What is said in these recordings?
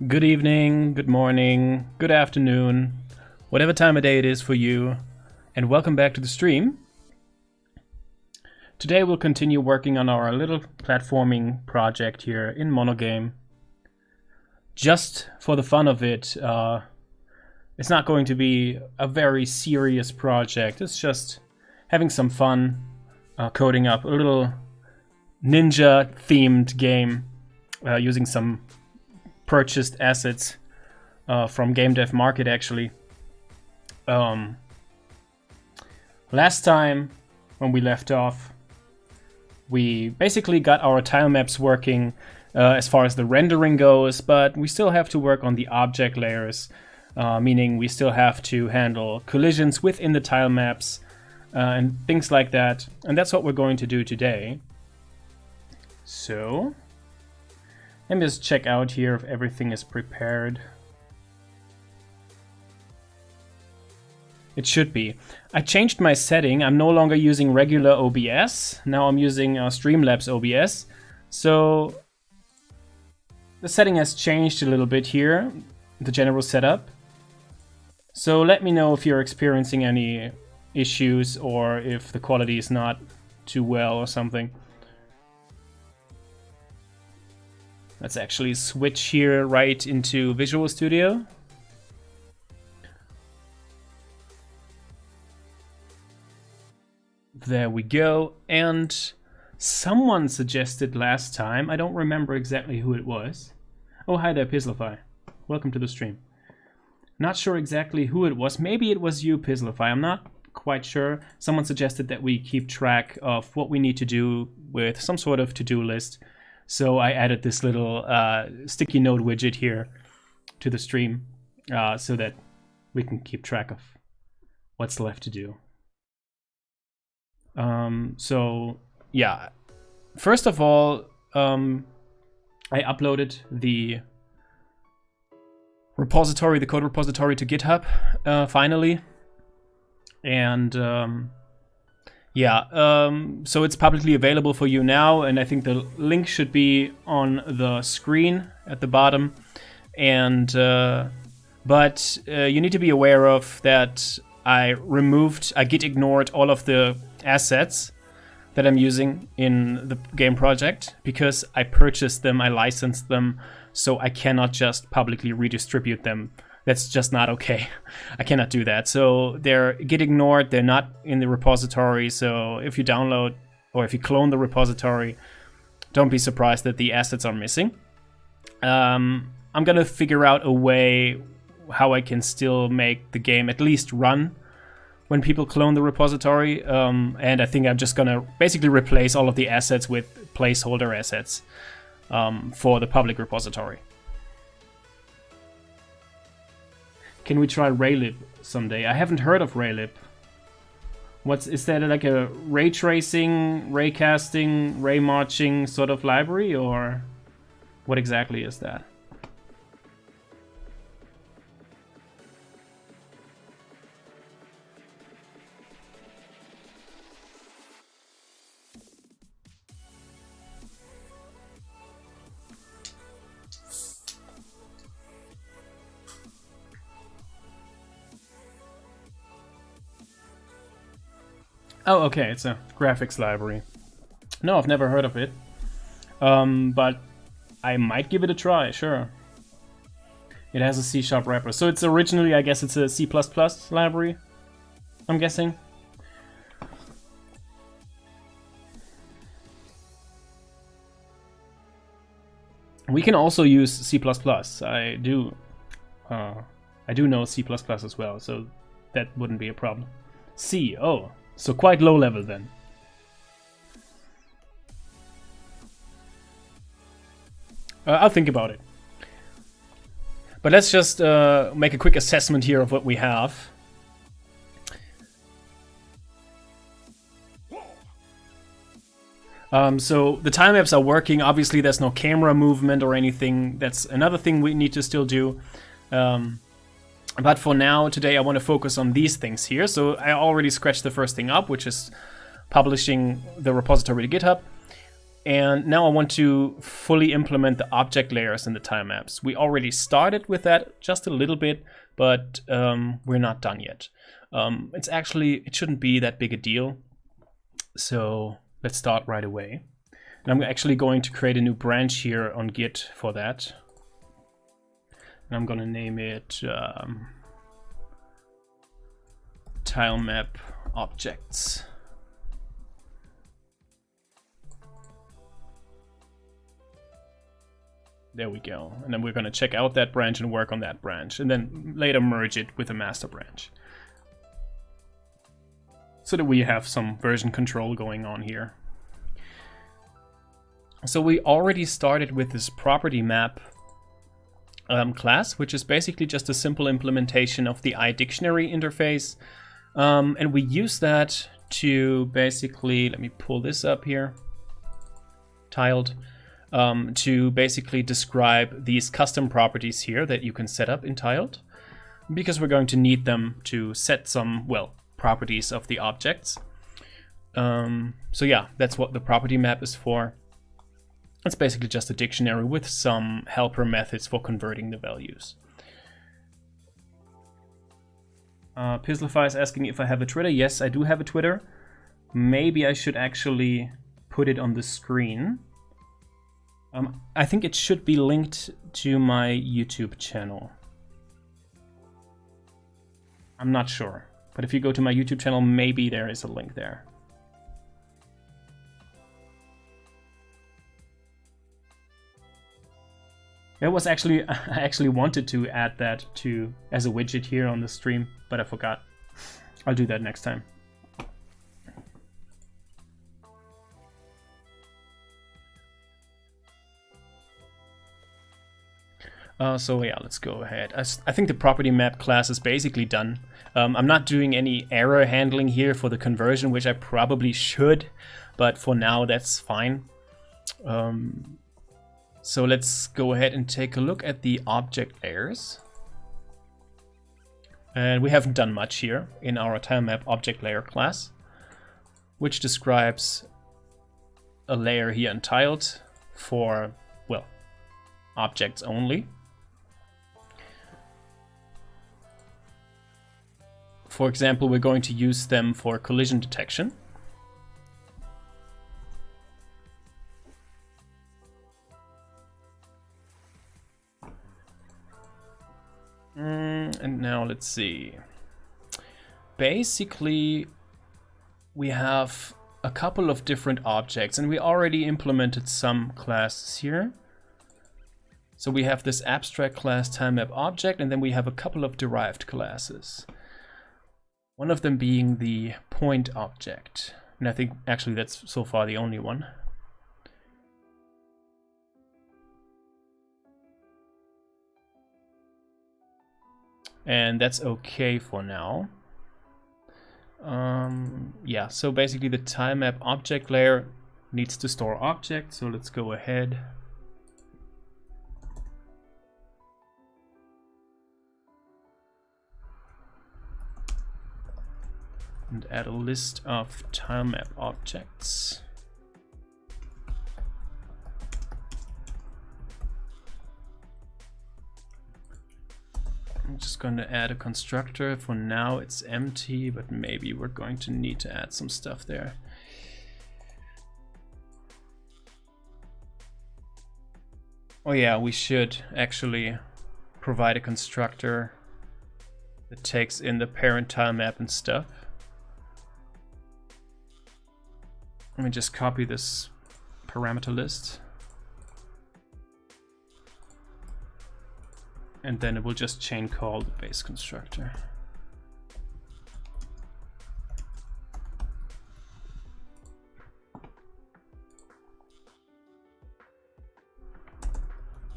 Good evening, good morning, good afternoon, whatever time of day it is for you, and welcome back to the stream. Today we'll continue working on our little platforming project here in MonoGame. Just for the fun of it, it's not going to be a very serious project. It's just having some fun coding up a little ninja-themed game using some purchased assets from Game Dev Market, actually. Last time, when we left off, we basically got our tile maps working as far as the rendering goes, but we still have to work on the object layers, meaning we still have to handle collisions within the tile maps and things like that. And that's what we're going to do today. So let me just check out here if everything is prepared. It should be. I changed my setting. I'm no longer using regular OBS. Now I'm using Streamlabs OBS. So the setting has changed a little bit here, the general setup. So let me know if you're experiencing any issues or if the quality is not too well or something. Let's actually switch here right into Visual Studio. There we go. And someone suggested last time, I don't remember exactly who it was. Oh, hi there, Pizzlify. Welcome to the stream. Not sure exactly who it was. Maybe it was you, Pizzlify. I'm not quite sure. Someone suggested that we keep track of what we need to do with some sort of to-do list. So I added this little sticky note widget here to the stream so that we can keep track of what's left to do. So yeah, first of all, I uploaded the repository, the code repository, to GitHub finally, and so it's publicly available for you now, and I think the link should be on the screen at the bottom. And but you need to be aware of that I Git ignored all of the assets that I'm using in the game project because I purchased them, I licensed them, so I cannot just publicly redistribute them. That's just not okay. I cannot do that. So they're Git ignored, they're not in the repository, so if you download or if you clone the repository, don't be surprised that the assets are missing. I'm gonna figure out a way how I can still make the game at least run when people clone the repository, and I think I'm just gonna basically replace all of the assets with placeholder assets for the public repository. Can we try Raylib someday? I haven't heard of Raylib. Is that like a ray tracing, ray casting, ray marching sort of library, or what exactly is that? Oh, okay, it's a graphics library. No, I've never heard of it. But I might give it a try, sure. It has a C# wrapper. So it's originally, I guess it's a C++ library, I'm guessing. We can also use C++. I do know C++ as well, so that wouldn't be a problem. C, oh. So quite low level then. I'll think about it. But let's just make a quick assessment here of what we have. So the tile maps are working. Obviously there's no camera movement or anything. That's another thing we need to still do. But for now, today I want to focus on these things here. So I already scratched the first thing up, which is publishing the repository to GitHub. And now I want to fully implement the object layers in the tile maps. We already started with that just a little bit, but we're not done yet. It shouldn't be that big a deal. So let's start right away. And I'm actually going to create a new branch here on Git for that. And I'm going to name it tile map objects. There we go. And then we're going to check out that branch and work on that branch, and then later merge it with the master branch, so that we have some version control going on here. So we already started with this property map class, which is basically just a simple implementation of the iDictionary interface. And we use that to basically, let me pull this up here, tiled, to basically describe these custom properties here that you can set up in tiled, because we're going to need them to set some, well, properties of the objects. So yeah, that's what the property map is for. It's basically just a dictionary with some helper methods for converting the values. Pizzlify is asking if I have a Twitter. Yes, I do have a Twitter. Maybe I should actually put it on the screen. I think it should be linked to my YouTube channel. I'm not sure, but if you go to my YouTube channel, maybe there is a link there. It was actually, I actually wanted to add that to as a widget here on the stream, but I forgot. I'll do that next time. So yeah, let's go ahead. I think the property map class is basically done. I'm not doing any error handling here for the conversion, which I probably should, but for now that's fine. So let's go ahead and take a look at the object layers. And we haven't done much here in our tile map object layer class, which describes a layer here in tiled for, well, objects only. For example, we're going to use them for collision detection. And now let's see. Basically, we have a couple of different objects, and we already implemented some classes here. So we have this abstract class tile map object, and then we have a couple of derived classes. One of them being the point object. And I think actually that's so far the only one. And that's okay for now. Yeah, so basically the tile map object layer needs to store objects. So let's go ahead. And add a list of tile map objects. I'm just going to add a constructor. For now it's empty, but maybe we're going to need to add some stuff there. Oh yeah, we should actually provide a constructor that takes in the parent tile map and stuff. Let me just copy this parameter list. And then it will just chain call the base constructor.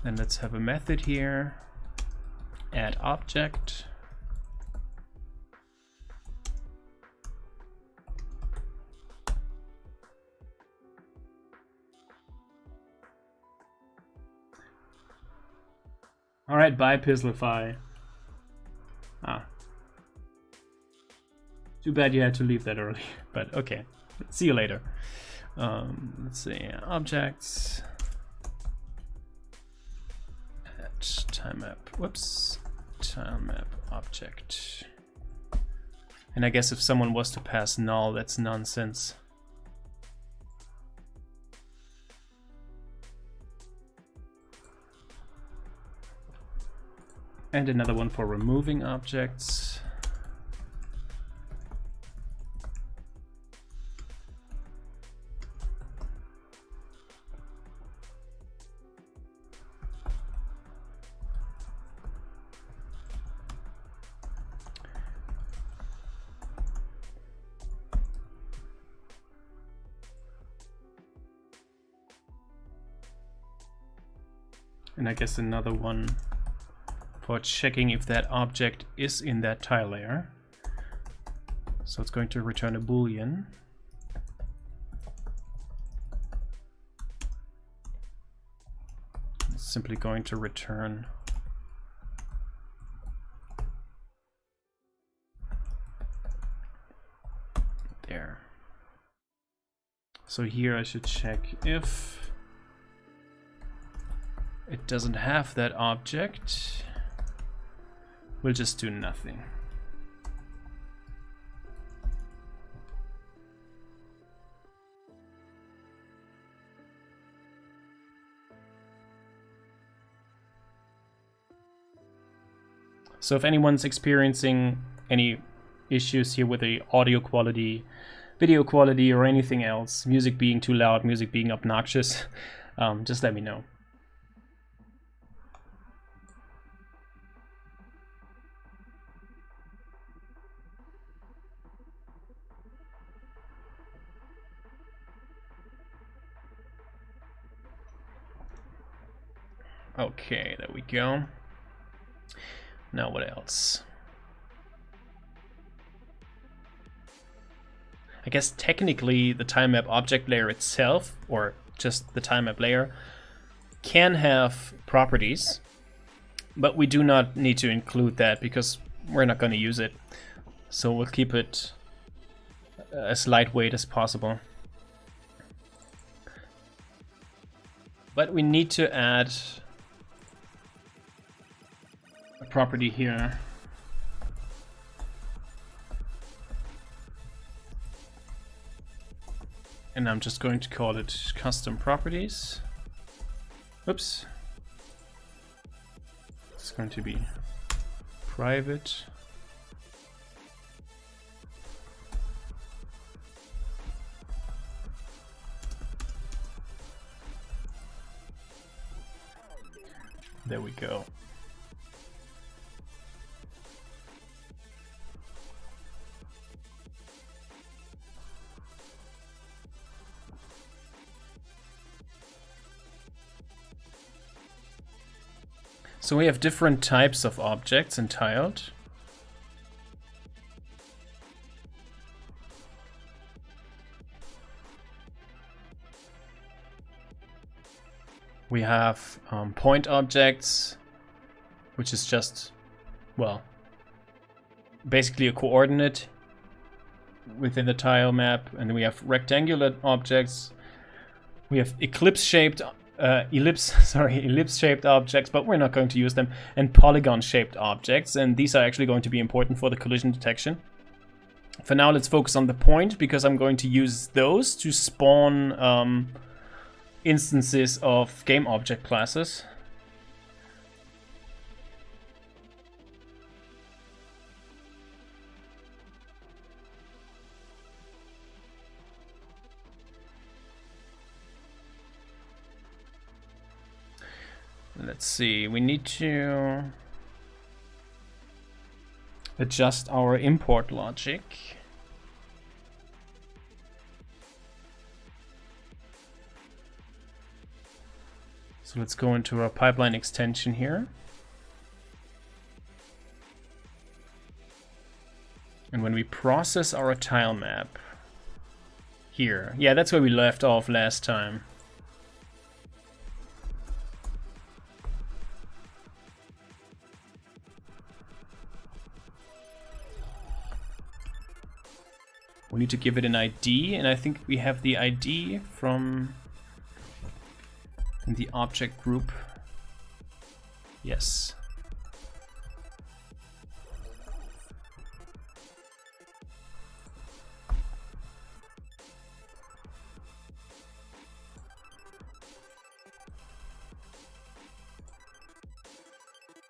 Then let's have a method here, add object. All right, bye Pizzlify. Ah. Too bad you had to leave that early, but okay. See you later. Let's see, objects at tilemap. Whoops, tilemap object. And I guess if someone was to pass null, that's nonsense. And another one for removing objects. And I guess another one for checking if that object is in that tile layer. So it's going to return a boolean. It's simply going to return there. So here I should check if it doesn't have that object. We'll just do nothing. So if anyone's experiencing any issues here with the audio quality, video quality, or anything else, music being too loud, music being obnoxious, just let me know. Okay, there we go. Now what else? I guess technically the tilemap object layer itself, or just the tilemap layer, can have properties, but we do not need to include that because we're not going to use it. So we'll keep it as lightweight as possible. But we need to add a property here. And I'm just going to call it custom properties. Oops. It's going to be private. There we go. So we have different types of objects in tiled. We have point objects, which is just, well, basically a coordinate within the tile map. And then we have rectangular objects. We have ellipse-shaped objects, but we're not going to use them, and polygon-shaped objects, and these are actually going to be important for the collision detection. For now, let's focus on the point, because I'm going to use those to spawn instances of game object classes. Let's see, we need to adjust our import logic. So let's go into our pipeline extension here. And when we process our tile map here, yeah, that's where we left off last time. We need to give it an ID, and I think we have the ID from the object group. Yes.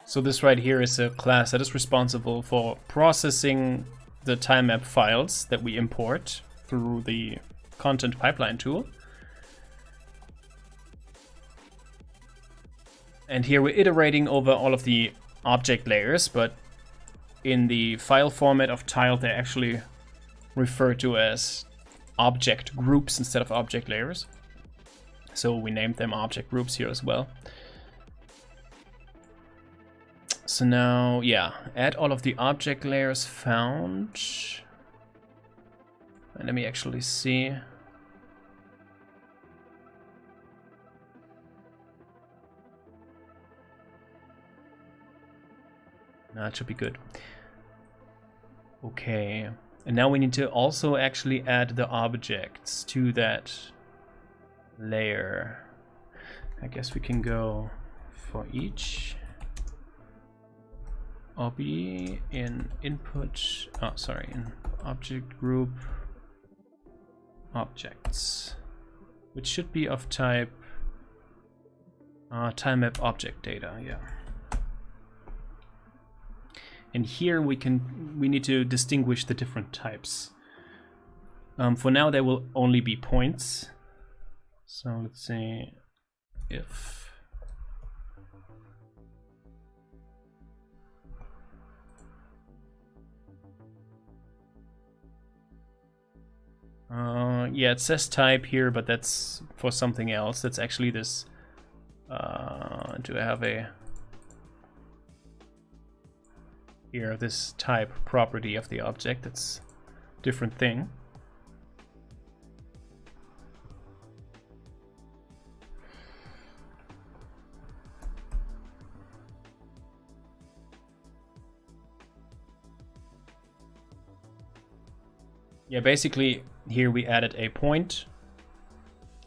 So this right here is a class that is responsible for processing the time map files that we import through the content pipeline tool. And here we're iterating over all of the object layers, but in the file format of tile, they're actually referred to as object groups instead of object layers. So we named them object groups here as well. So now, yeah, add all of the object layers found. And let me actually see. That should be good. Okay, and now we need to also actually add the objects to that layer. I guess we can go for each. Obby in input, in object group objects, which should be of type time map object data, yeah. And here we need to distinguish the different types. For now, there will only be points. So let's say if yeah, it says type here, but that's for something else. That's actually this. Do I have a here this type property of the object? That's a different thing. Yeah, basically here we added a point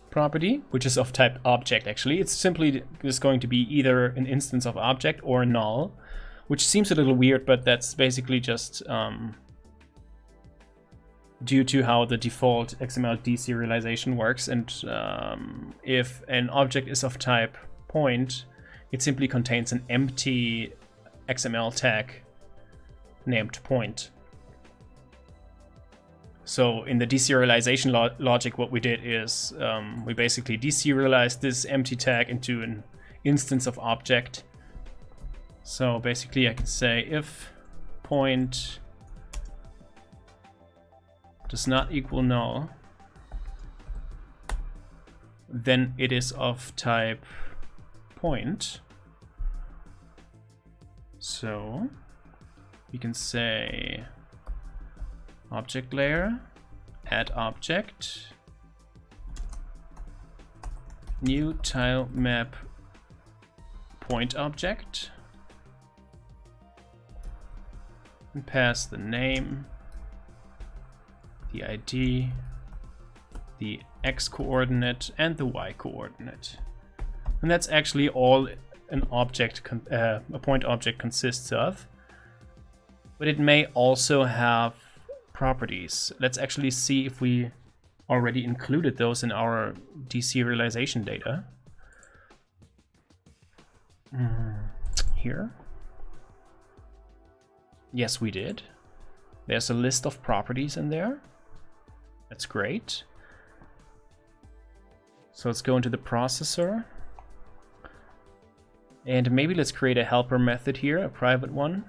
property, which is of type object actually. It's simply just going to be either an instance of object or null, which seems a little weird, but that's basically just due to how the default XML deserialization works. And if an object is of type point, it simply contains an empty XML tag named point. So in the deserialization logic, what we did is we basically deserialized this empty tag into an instance of object. So basically I can say if point does not equal null, then it is of type point. So we can say object layer, add object, new tile map point object, and pass the name, the ID, the X coordinate, and the Y coordinate. And that's actually all an object, a point object consists of. But it may also have properties. Let's actually see if we already included those in our deserialization data. Here. Yes, we did. There's a list of properties in there. That's great. So let's go into the processor. And maybe let's create a helper method here, a private one.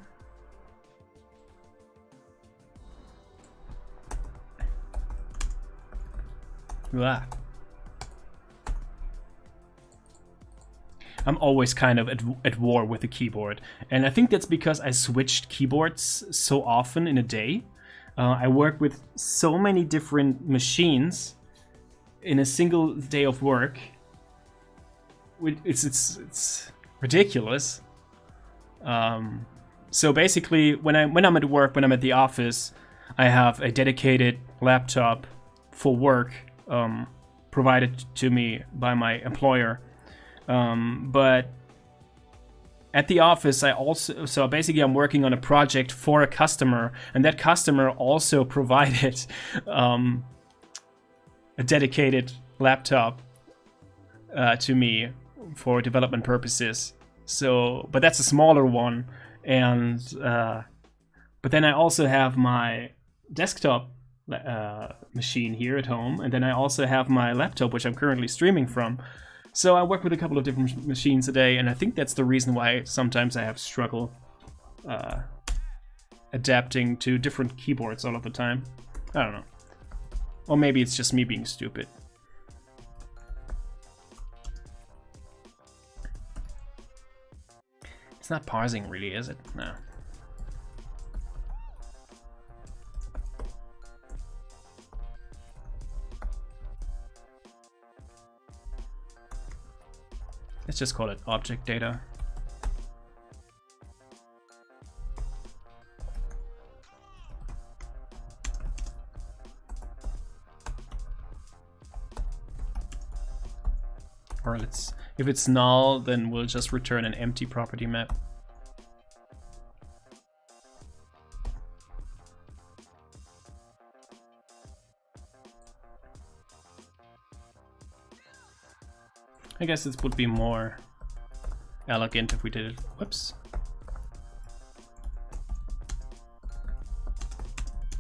I'm always kind of at war with the keyboard, and I think that's because I switched keyboards so often in a day. I work with so many different machines in a single day of work. It's ridiculous. So basically, when I'm at work, when I'm at the office, I have a dedicated laptop for work provided to me by my employer. But at the office, so basically I'm working on a project for a customer, and that customer also provided a dedicated laptop to me for development purposes. So, but that's a smaller one, and but then I also have my desktop machine here at home, and then I also have my laptop, which I'm currently streaming from. So I work with a couple of different machines a day, and I think that's the reason why sometimes I have struggle adapting to different keyboards all of the time. I don't know. Or maybe it's just me being stupid. It's not parsing really, is it? No. Let's just call it object data. Or if it's null, then we'll just return an empty property map. I guess this would be more elegant if we did it. Whoops.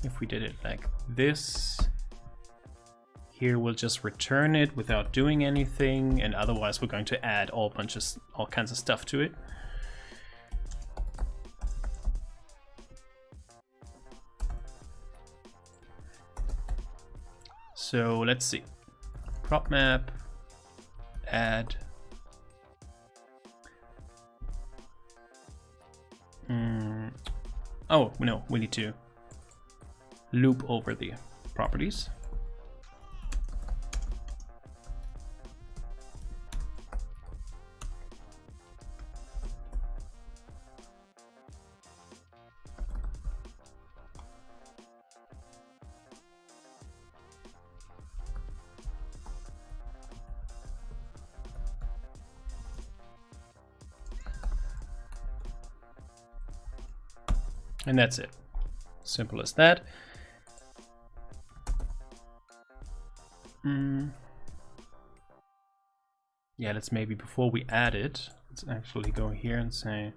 If we did it like this. Here we'll just return it without doing anything, and otherwise we're going to add all kinds of stuff to it. So let's see. Prop map, add. Oh no, we need to loop over the properties. And that's it. Simple as that. Yeah, let's maybe, before we add it, let's actually go here and say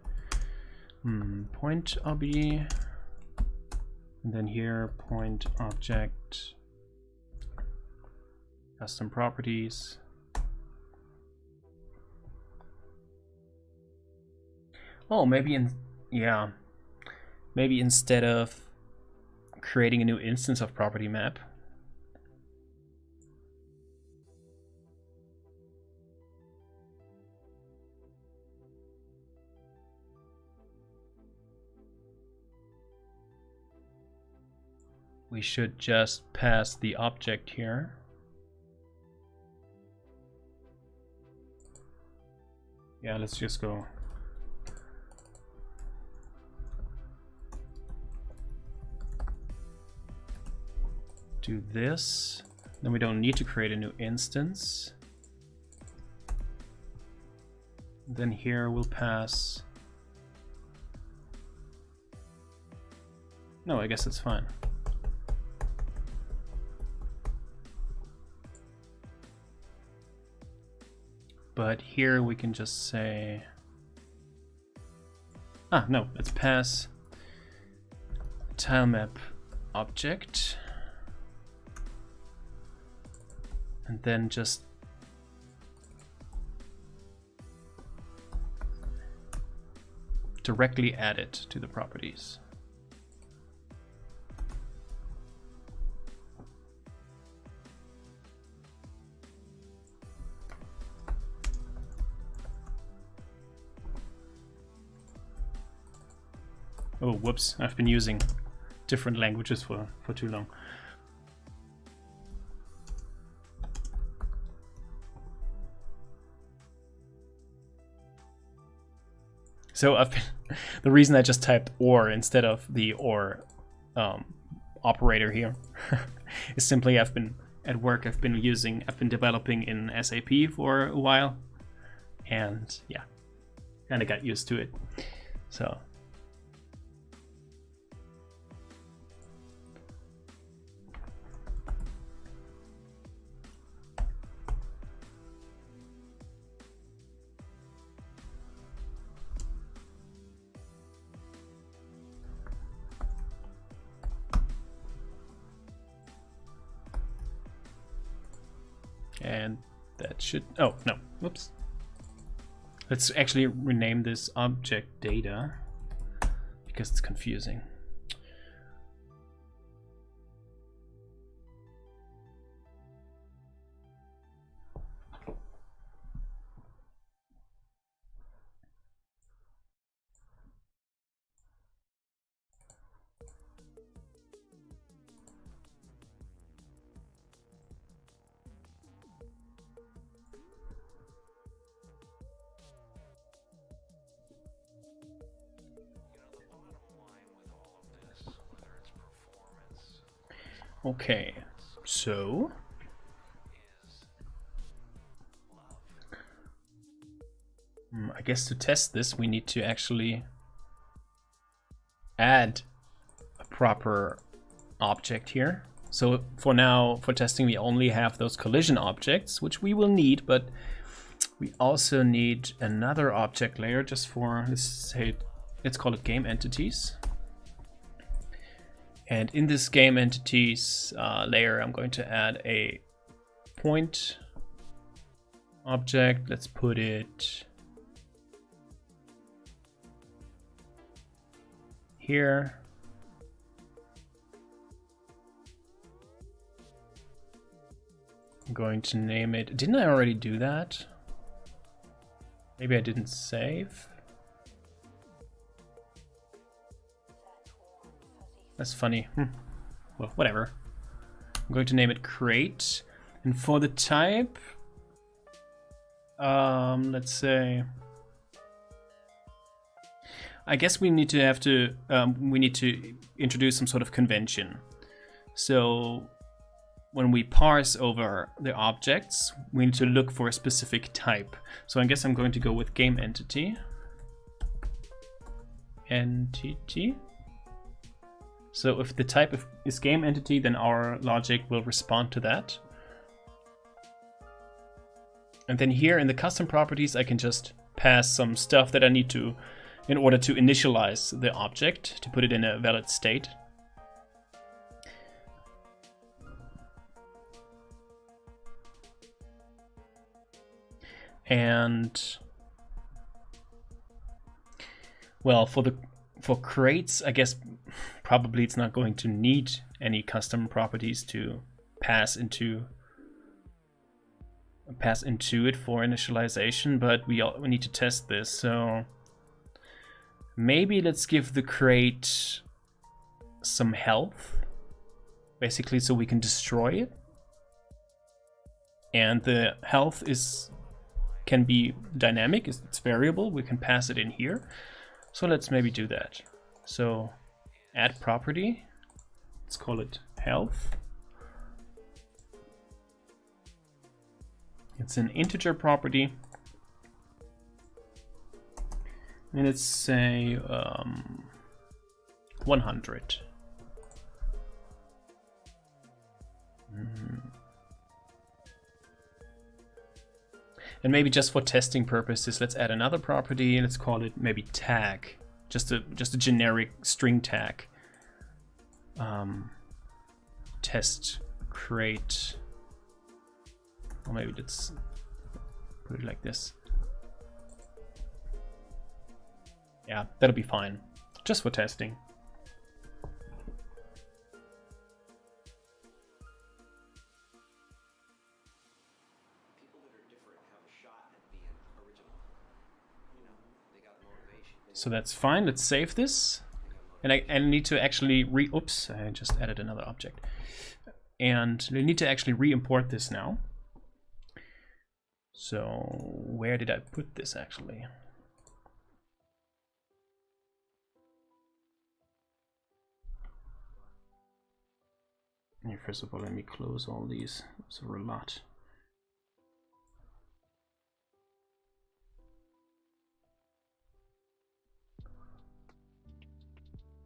point ob, and then here point object custom properties. Oh, maybe maybe instead of creating a new instance of property map, we should just pass the object here. Yeah, let's just go. Do this, then we don't need to create a new instance. Then here we'll pass. No, I guess it's fine. But here we can just say, no, let's pass tilemap object. And then just directly add it to the properties. Oh, whoops, I've been using different languages for too long. So the reason I just typed or instead of the or operator here. It's simply I've been developing in SAP for a while, and yeah, kind of got used to it. So and that should, oh no, whoops. Let's actually rename this object data because it's confusing. Okay, so I guess to test this we need to actually add a proper object here. So for now, for testing, we only have those collision objects, which we will need, but we also need another object layer just for, let's call it game entities. And in this game entities layer, I'm going to add a point object. Let's put it here. I'm going to name it. Didn't I already do that? Maybe I didn't save. That's funny. Well, whatever. I'm going to name it crate. And for the type, let's say, I guess we need to introduce some sort of convention. So when we parse over the objects, we need to look for a specific type. So I guess I'm going to go with game entity. Entity. So if the type is game entity, then our logic will respond to that. And then here in the custom properties, I can just pass some stuff that I need to in order to initialize the object, to put it in a valid state. And well, for crates, I guess probably it's not going to need any custom properties to pass into it for initialization, but we need to test this. So maybe let's give the crate some health, basically, so we can destroy it. And the health can be dynamic, it's variable, we can pass it in here. So let's maybe do that. So add property, let's call it health. It's an integer property. And let's say 100. And maybe just for testing purposes, let's add another property. Let's call it maybe tag, just a generic string tag. Test crate, or maybe let's put it like this. Yeah, that'll be fine, just for testing. So that's fine. Let's save this, and I need to actually oops, I just added another object, and we need to actually re-import this now. So where did I put this actually? Here, first of all, let me close all these. Those are a lot.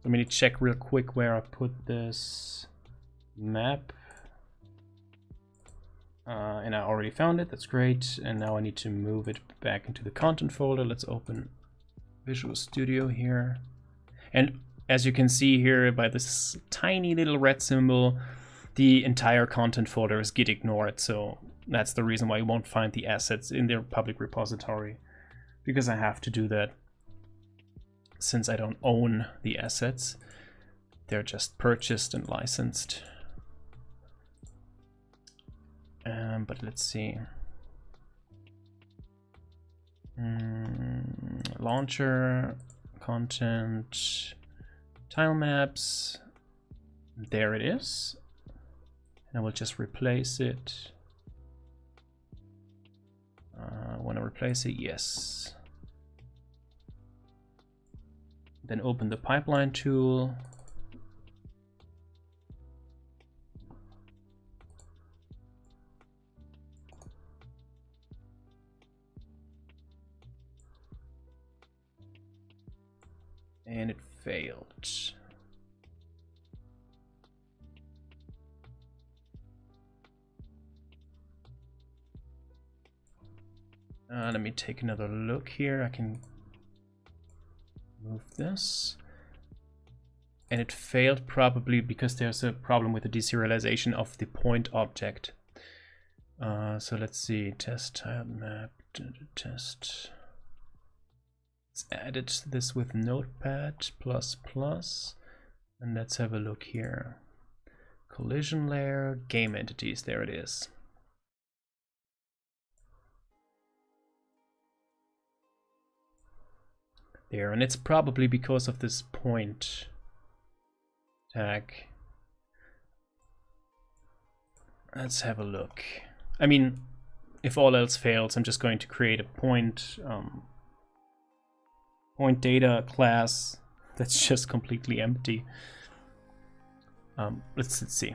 Let me check real quick where I put this map. And I already found it, that's great. And now I need to move it back into the content folder. Let's open Visual Studio here. And as you can see here by this tiny little red symbol, the entire content folder is git ignored. So that's the reason why you won't find the assets in their public repository, because I have to do that since I don't own the assets. They're just purchased and licensed. But let's see. Launcher, content, tile maps. There it is. And I will just replace it. Want to replace it? Yes. Then open the pipeline tool. And it failed. Let me take another look here. I can move this. And it failed probably because there's a problem with the deserialization of the point object. So let's see, test tile map, test. Let's edit this with Notepad++, and let's have a look here. Collision layer, game entities, there it is. There, and it's probably because of this point tag. Let's have a look. I mean, if all else fails, I'm just going to create a point data class that's just completely empty. Let's see.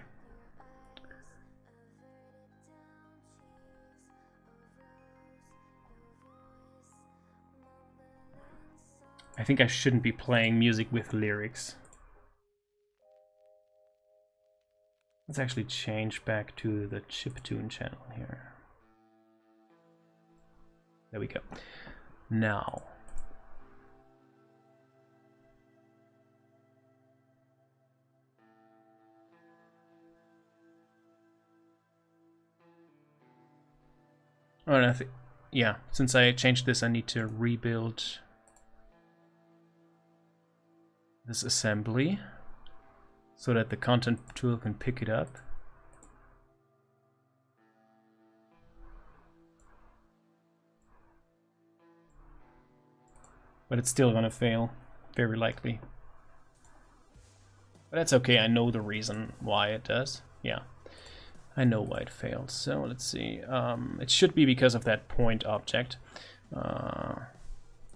I think I shouldn't be playing music with lyrics. Let's actually change back to the chiptune channel here. There we go. Now, oh, and I think, yeah, since I changed this, I need to rebuild this assembly so that the content tool can pick it up. But it's still gonna fail, very likely. But that's okay, I know the reason why it does. Yeah, I know why it failed. So let's see, it should be because of that point object.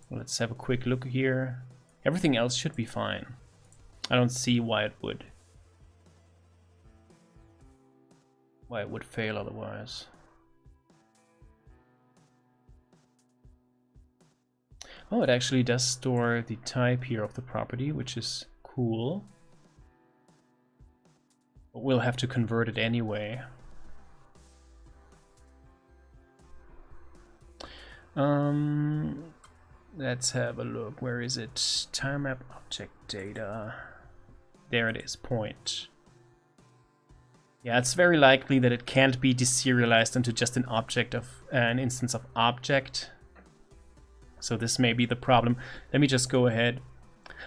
Let's have a quick look here. Everything else should be fine. I don't see why it would fail otherwise. Oh, it actually does store the type here of the property, which is cool. But we'll have to convert it anyway. Let's have a look. Where is it? Tile map object data. There it is, point. Yeah, it's very likely that it can't be deserialized into just an object of an instance of object. So this may be the problem. Let me just go ahead.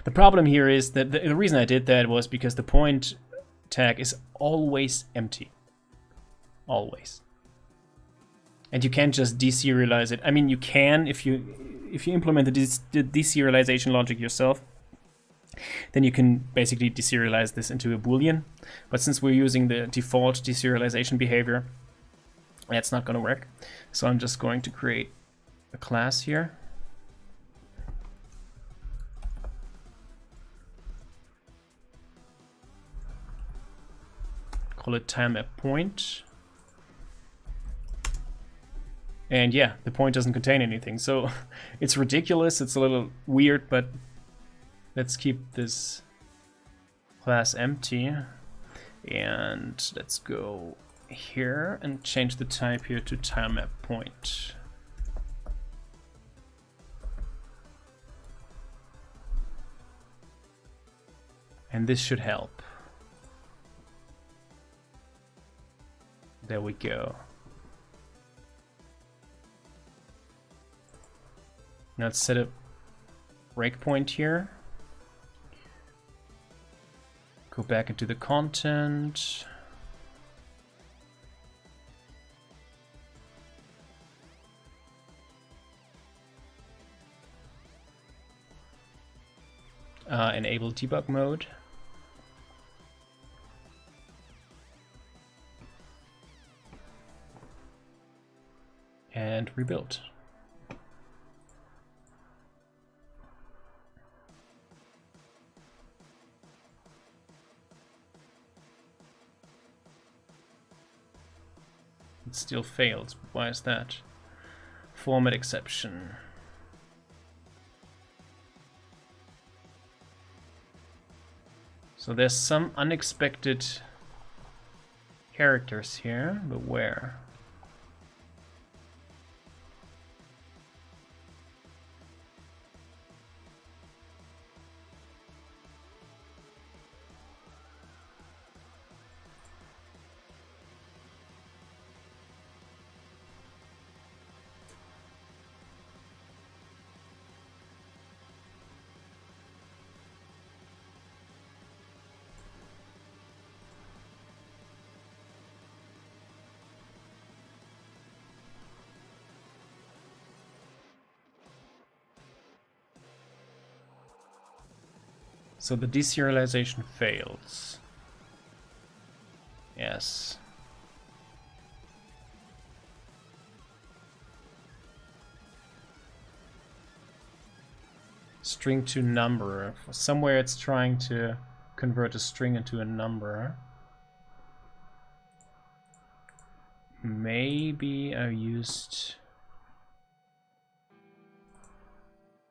The problem here is that the reason I did that was because the point tag is always empty. Always. And you can't just deserialize it. I mean, you can if you implement the deserialization logic yourself. Then you can basically deserialize this into a Boolean. But since we're using the default deserialization behavior, that's not going to work. So I'm just going to create a class here. call it timeMapPoint. And yeah, the point doesn't contain anything, so it's ridiculous, it's a little weird, but let's keep this class empty. And let's go here and change the type here to timeMapPoint. And this should help. There we go. Now let's set a breakpoint here. Go back into the content. Enable debug mode. And rebuild. It still fails. Why is that? Format exception. So there's some unexpected characters here, but where? So the deserialization fails. Yes. String to number. Somewhere it's trying to convert a string into a number. Maybe I used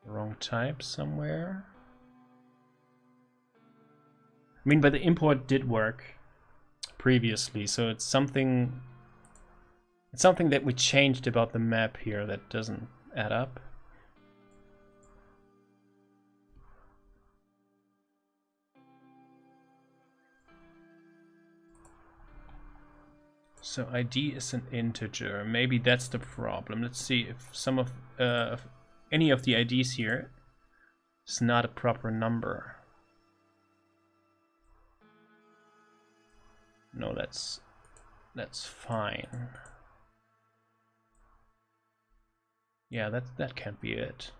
the wrong type somewhere. I mean, but the import did work previously, so it's something that we changed about the map here that doesn't add up. So ID is an integer. Maybe that's the problem. Let's see if some of any of the IDs here is not a proper number. No, that's fine. Yeah, that can't be it.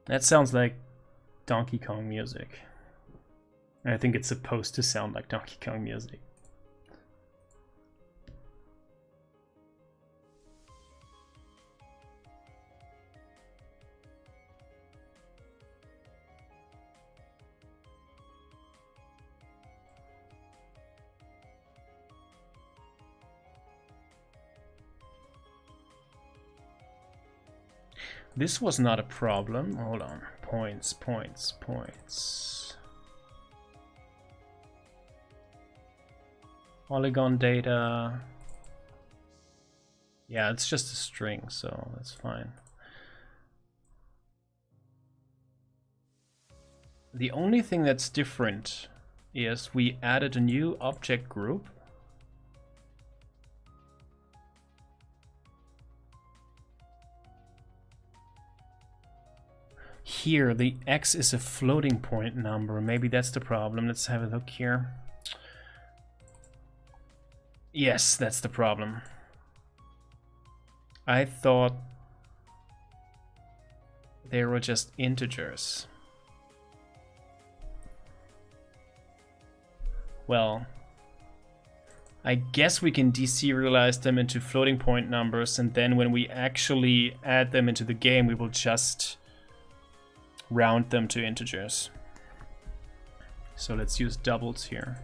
That sounds like Donkey Kong music. I think it's supposed to sound like Donkey Kong music. This was not a problem. Hold on. Points. Polygon data. Yeah, it's just a string, so that's fine. The only thing that's different is we added a new object group. Here, the x is a floating point number. Maybe that's the problem. Let's have a look here. Yes, that's the problem. I thought they were just integers. Well, I guess we can deserialize them into floating point numbers, and then when we actually add them into the game, we will just round them to integers. So let's use doubles here.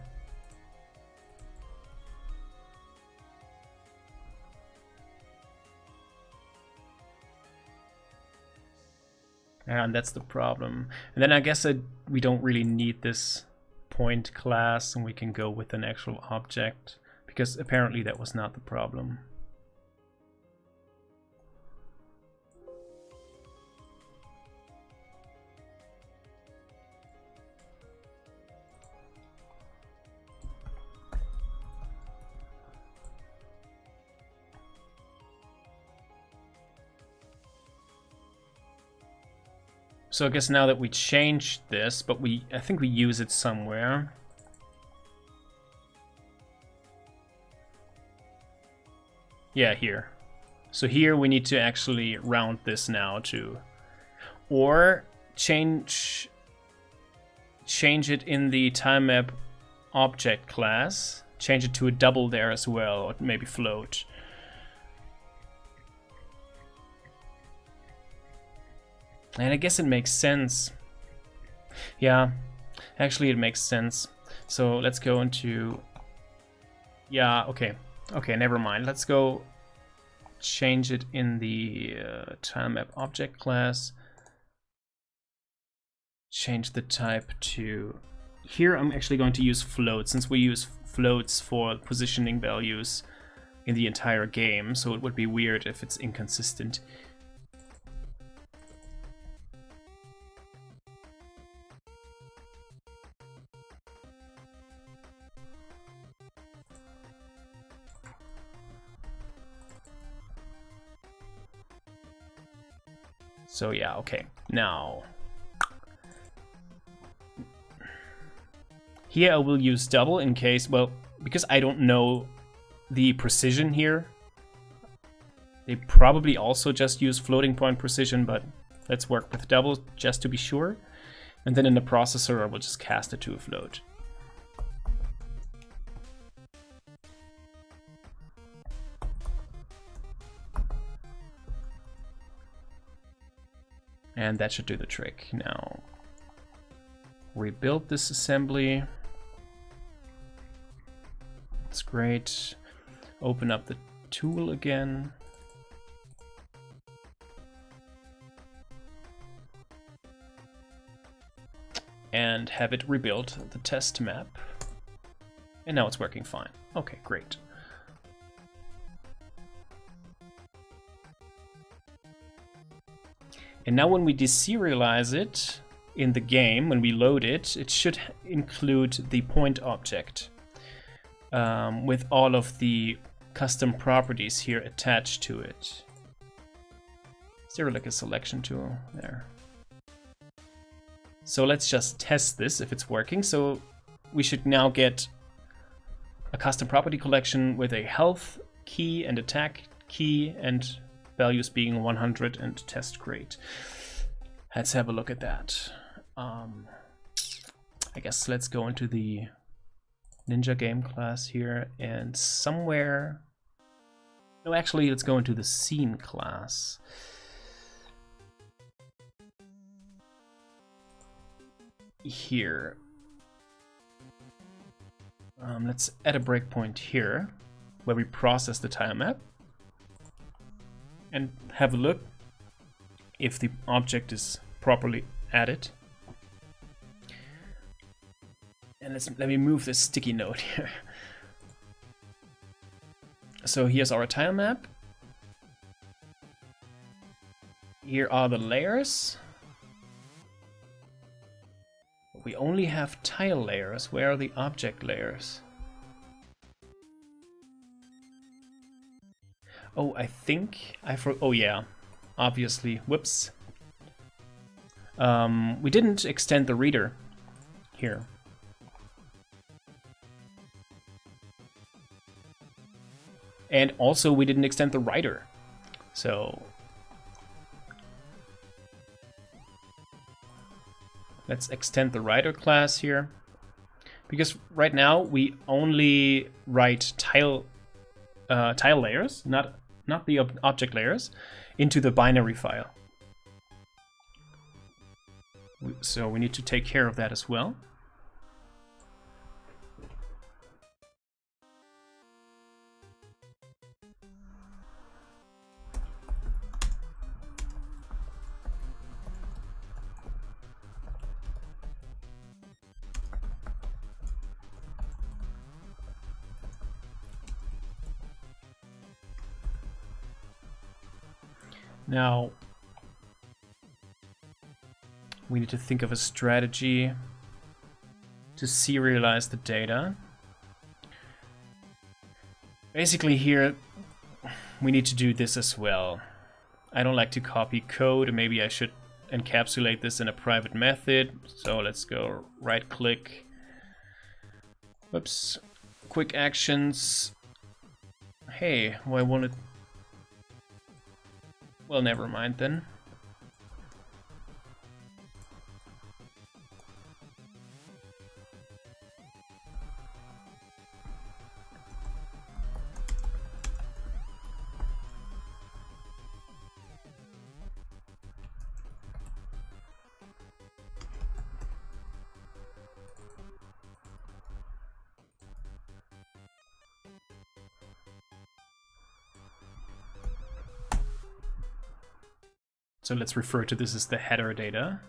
And that's the problem. And then I guess we don't really need this point class, and we can go with an actual object, because apparently that was not the problem. So I guess now that we changed this, but I think we use it somewhere. Yeah, here. So here we need to actually round this now to, or change it in the time map object class. Change it to a double there as well, or maybe float. And I guess it makes sense. Yeah, actually it makes sense. So let's go into, yeah, okay, never mind. Let's go change it in the time map object class. Change the type to, here I'm actually going to use floats, since we use floats for positioning values in the entire game, so it would be weird if it's inconsistent. So yeah, okay, now here I will use double in case, well, because I don't know the precision here. They probably also just use floating point precision, but let's work with double just to be sure. And then in the processor I will just cast it to a float. And that should do the trick. Now, rebuild this assembly. That's great. Open up the tool again. And have it rebuild the test map. And now it's working fine. Okay, great. And now when we deserialize it in the game, when we load it, it should include the point object with all of the custom properties here attached to it. Is there like a selection tool there? So let's just test this if it's working. So we should now get a custom property collection with a health key and attack key and values being 100 and test grade. Let's have a look at that. I guess let's go into the Ninja game class here and somewhere, no, actually let's go into the scene class. Here. Let's add a breakpoint here where we process the tile map and have a look if the object is properly added. And let me move this sticky note here. So here's our tile map. Here are the layers. We only have tile layers. Where are the object layers? Oh, I think oh yeah, obviously. Whoops. We didn't extend the reader here. And also we didn't extend the writer. So let's extend the writer class here. Because right now we only write tile layers, not the object layers, into the binary file. So we need to take care of that as well. Now, we need to think of a strategy to serialize the data. Basically here, we need to do this as well. I don't like to copy code. Maybe I should encapsulate this in a private method. So let's go right-click. Whoops. Quick actions. Hey, well, I wanted... Well, never mind then. So let's refer to this as the header data.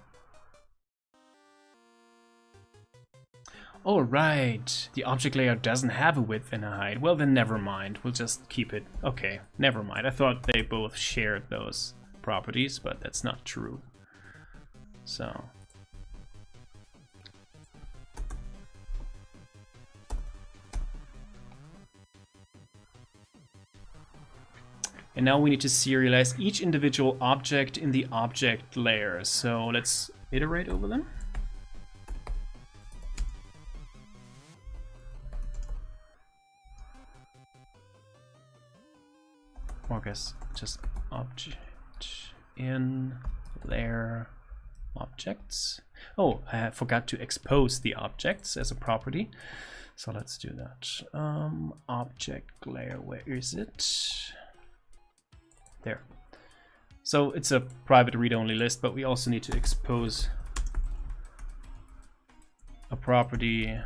Oh, right. The object layer doesn't have a width and a height. Well, then never mind. We'll just keep it. Okay, never mind. I thought they both shared those properties, but that's not true. So. And now we need to serialize each individual object in the object layer. So let's iterate over them. Or I guess just object in layer objects. Oh, I forgot to expose the objects as a property. So let's do that. Object layer, where is it? There. So it's a private read-only list, but we also need to expose a property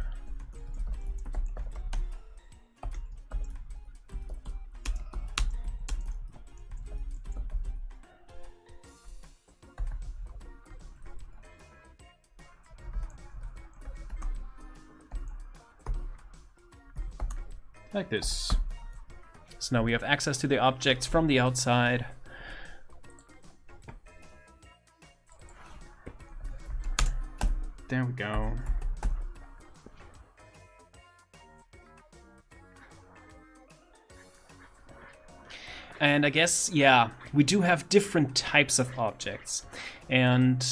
like this. So now we have access to the objects from the outside. There we go. And I guess, yeah, we do have different types of objects. And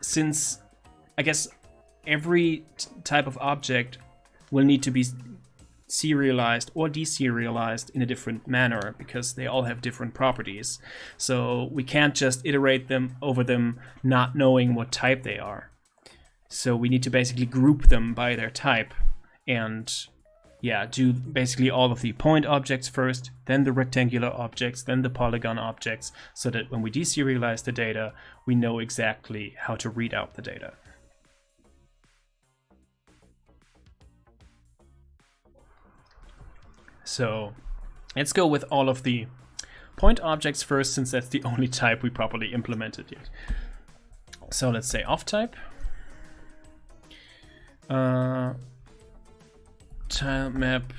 since, I guess, every type of object will need to be serialized or deserialized in a different manner because they all have different properties. So we can't just iterate them over them not knowing what type they are. So we need to basically group them by their type and yeah, do basically all of the point objects first, then the rectangular objects, then the polygon objects, so that when we deserialize the data, we know exactly how to read out the data. So let's go with all of the point objects first, since that's the only type we properly implemented yet. So let's say off type. Tile map.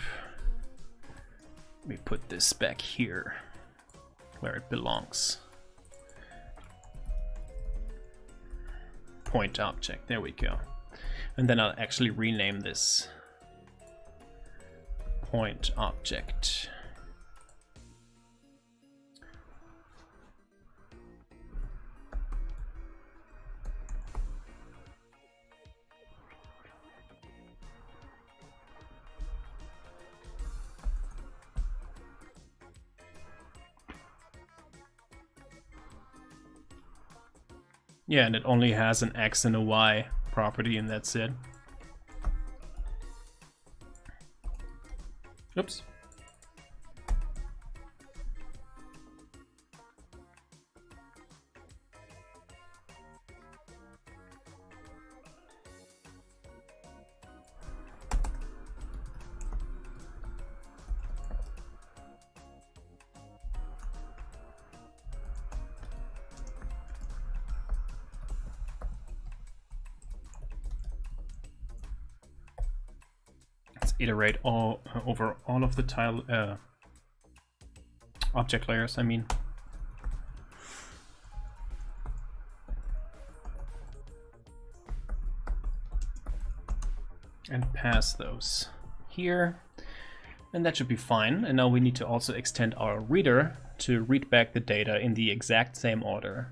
Let me put this back here where it belongs. Point object, there we go. And then I'll actually rename this point object. Yeah, and it only has an X and a Y property, and that's it. Oops. Iterate over all of the tile object layers, I mean. And pass those here. And that should be fine. And now we need to also extend our reader to read back the data in the exact same order.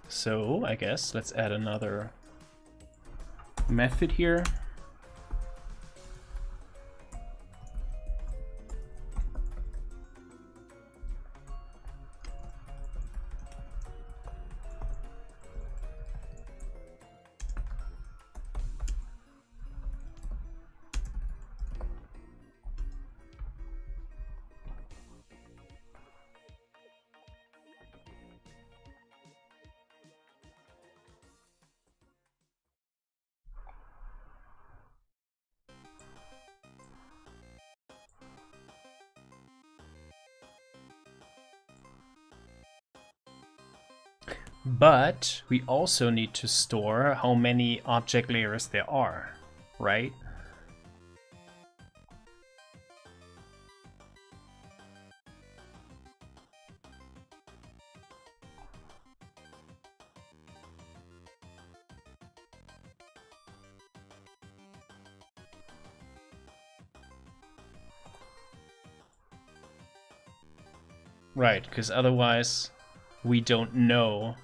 So I guess let's add another method here. But we also need to store how many object layers there are, right? Right, because otherwise we don't know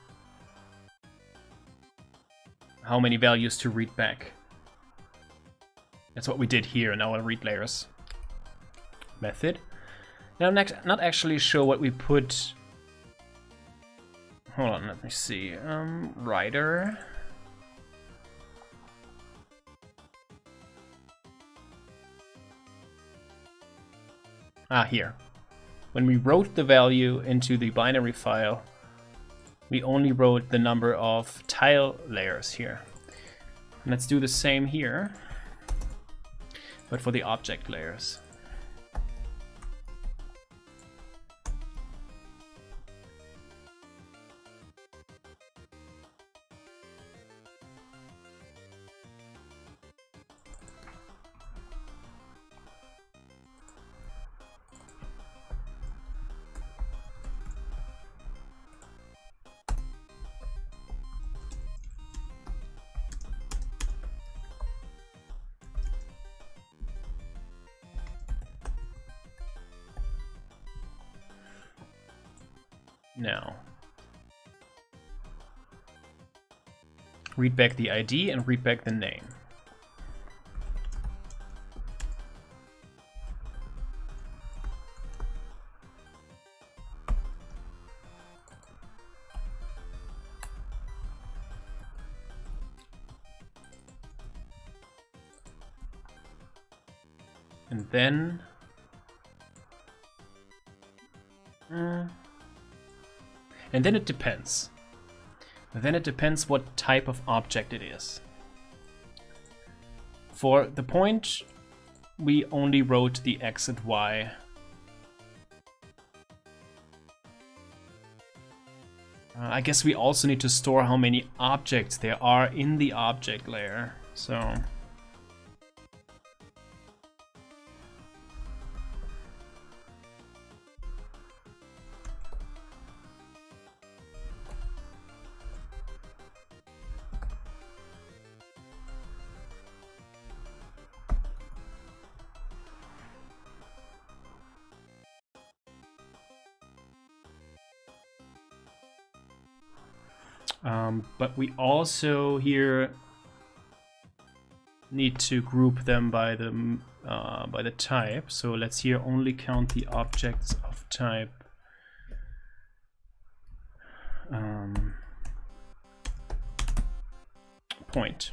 how many values to read back. That's what we did here in our read layers method. Now I'm not actually sure what we put. Hold on, let me see. Writer. Here. When we wrote the value into the binary file, we only wrote the number of tile layers here. And let's do the same here, but for the object layers. Now, read back the ID and read back the name. And then it depends. Then it depends what type of object it is. For the point, we only wrote the X and Y. I guess we also need to store how many objects there are in the object layer. So but we also here need to group them by the type. So let's here only count the objects of type point.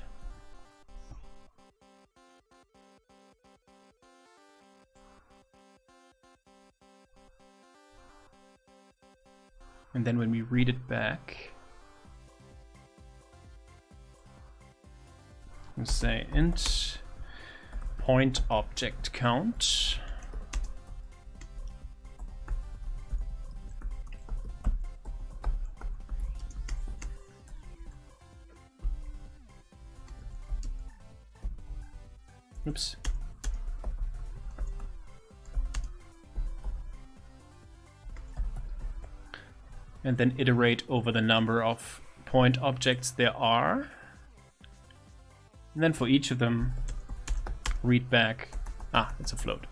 And then when we read it back, we say int point object count. Oops. And then iterate over the number of point objects there are. And then for each of them, read back. Ah, it's a float.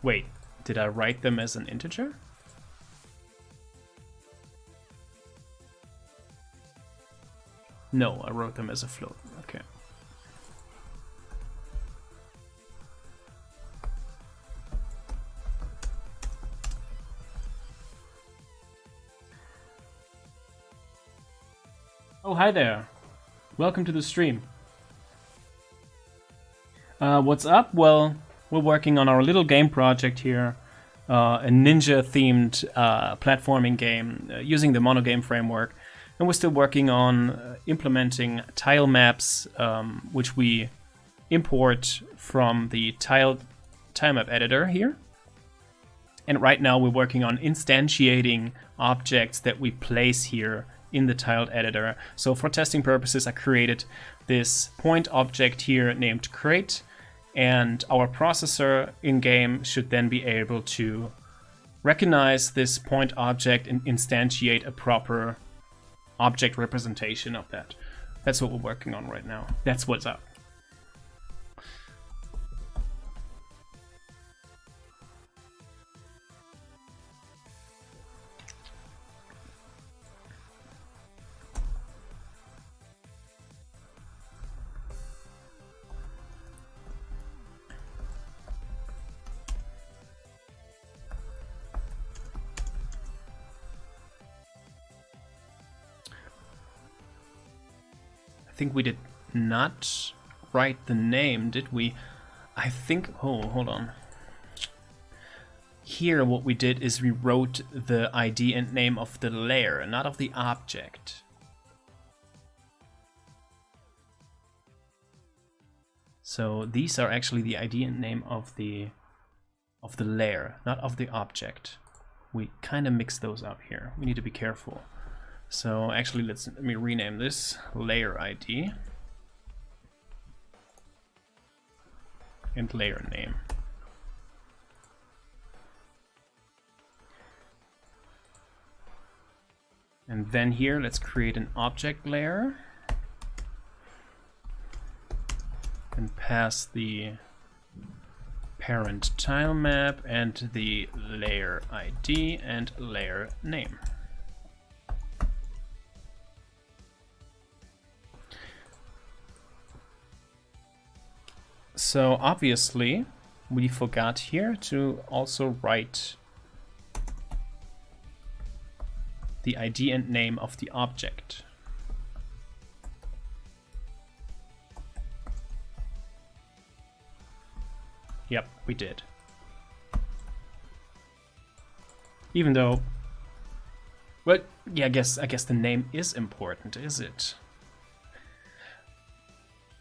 Wait, did I write them as an integer? No, I wrote them as a float. Okay. Oh, hi there. Welcome to the stream. What's up? Well, we're working on our little game project here. A ninja-themed platforming game using the MonoGame framework. And we're still working on implementing tile maps, which we import from the tile map editor here. And right now we're working on instantiating objects that we place here in the tiled editor. So for testing purposes, I created this point object here named crate, and our processor in-game should then be able to recognize this point object and instantiate a proper object representation of that. That's what we're working on right now. That's what's up. I think we did not write the name, did we? I think, oh, hold on. Here what we did is we wrote the ID and name of the layer, not of the object. So these are actually the ID and name of the layer, not of the object. We kind of mixed those up here. We need to be careful. So actually, let me rename this layer ID and layer name. And then here, let's create an object layer and pass the parent tile map and the layer ID and layer name. So obviously, we forgot here to also write the ID and name of the object. Yep, we did. Even though, well, yeah, I guess the name is important, is it?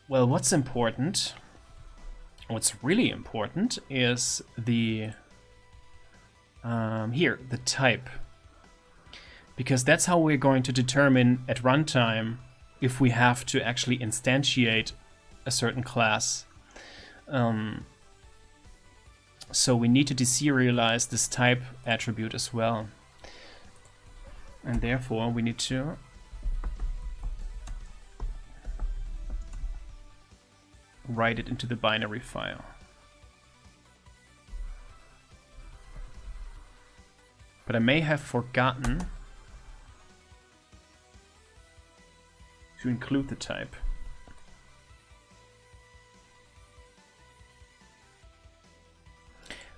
Well, what's important, what's really important is the, here, the type. Because that's how we're going to determine at runtime if we have to actually instantiate a certain class. So we need to deserialize this type attribute as well. And therefore we need to write it into the binary file. But I may have forgotten to include the type.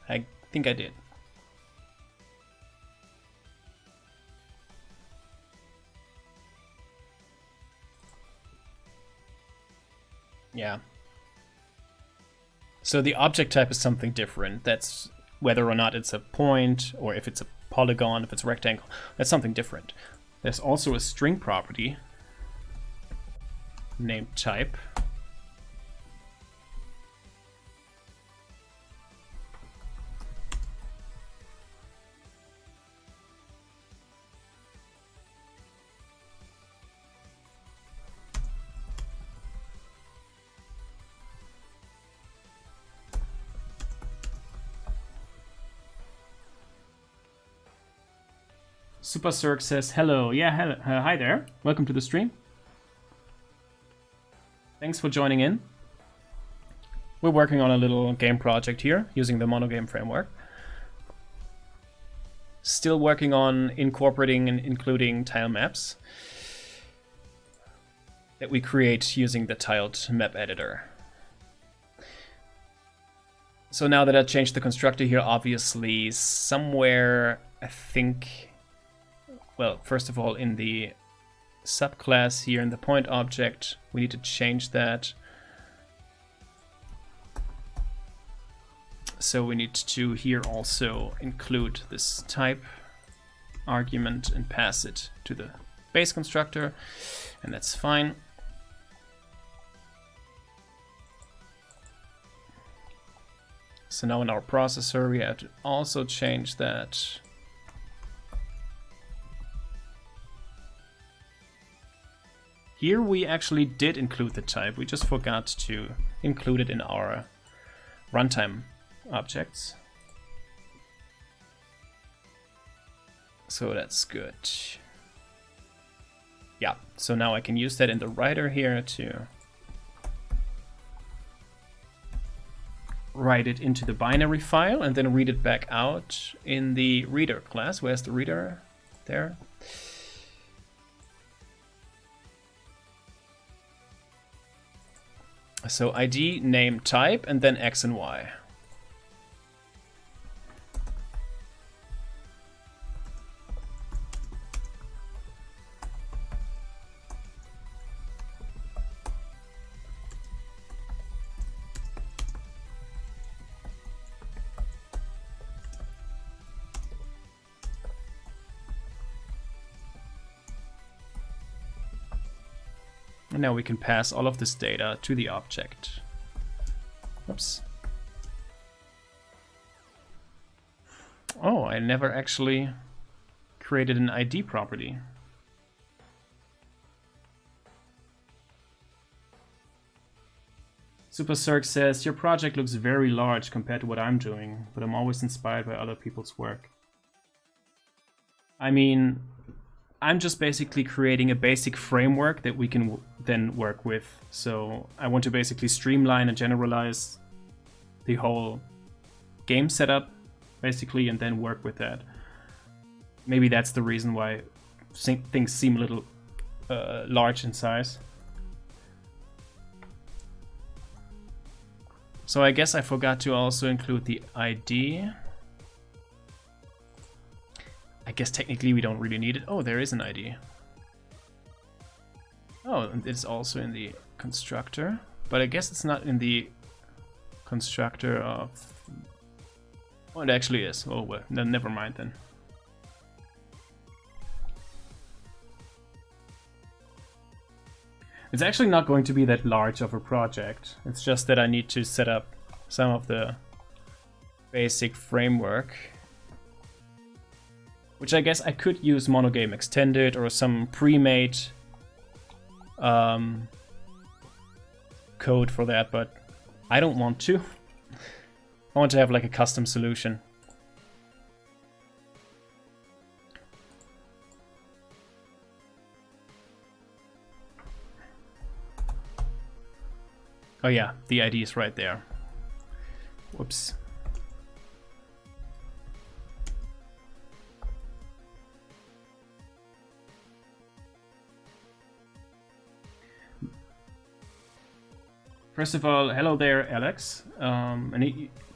I think I did. Yeah. So the object type is something different. That's whether or not it's a point, or if it's a polygon, if it's a rectangle. That's something different. There's also a string property named type. Super Cirque says hello. Yeah, hello. Hi there. Welcome to the stream. Thanks for joining in. We're working on a little game project here using the MonoGame framework. Still working on incorporating and including tile maps that we create using the tiled map editor. So now that I changed the constructor here, obviously somewhere, I think, well, first of all, in the subclass here in the point object, we need to change that. So we need to here also include this type argument and pass it to the base constructor, and that's fine. So now in our processor, we have to also change that. Here we actually did include the type, we just forgot to include it in our runtime objects. So that's good. Yeah, so now I can use that in the writer here to write it into the binary file and then read it back out in the reader class. Where's the reader? There. So ID, name, type, and then X and Y. And now we can pass all of this data to the object. Oops. Oh, I never actually created an ID property. Super Cirque says, your project looks very large compared to what I'm doing, but I'm always inspired by other people's work. I mean, I'm just basically creating a basic framework that we can then work with. So I want to basically streamline and generalize the whole game setup, basically, and then work with that. Maybe that's the reason why things seem a little large in size. So I guess I forgot to also include the ID. I guess technically we don't really need it. Oh, there is an ID. Oh, and it's also in the constructor, but I guess it's not in the constructor of... Oh, it actually is. Oh, well, then never mind then. It's actually not going to be that large of a project. It's just that I need to set up some of the basic framework, which I guess I could use MonoGame Extended or some pre-made code for that, but I don't want to. I want to have like a custom solution. Oh yeah, the ID is right there. Whoops. First of all, hello there, Alex.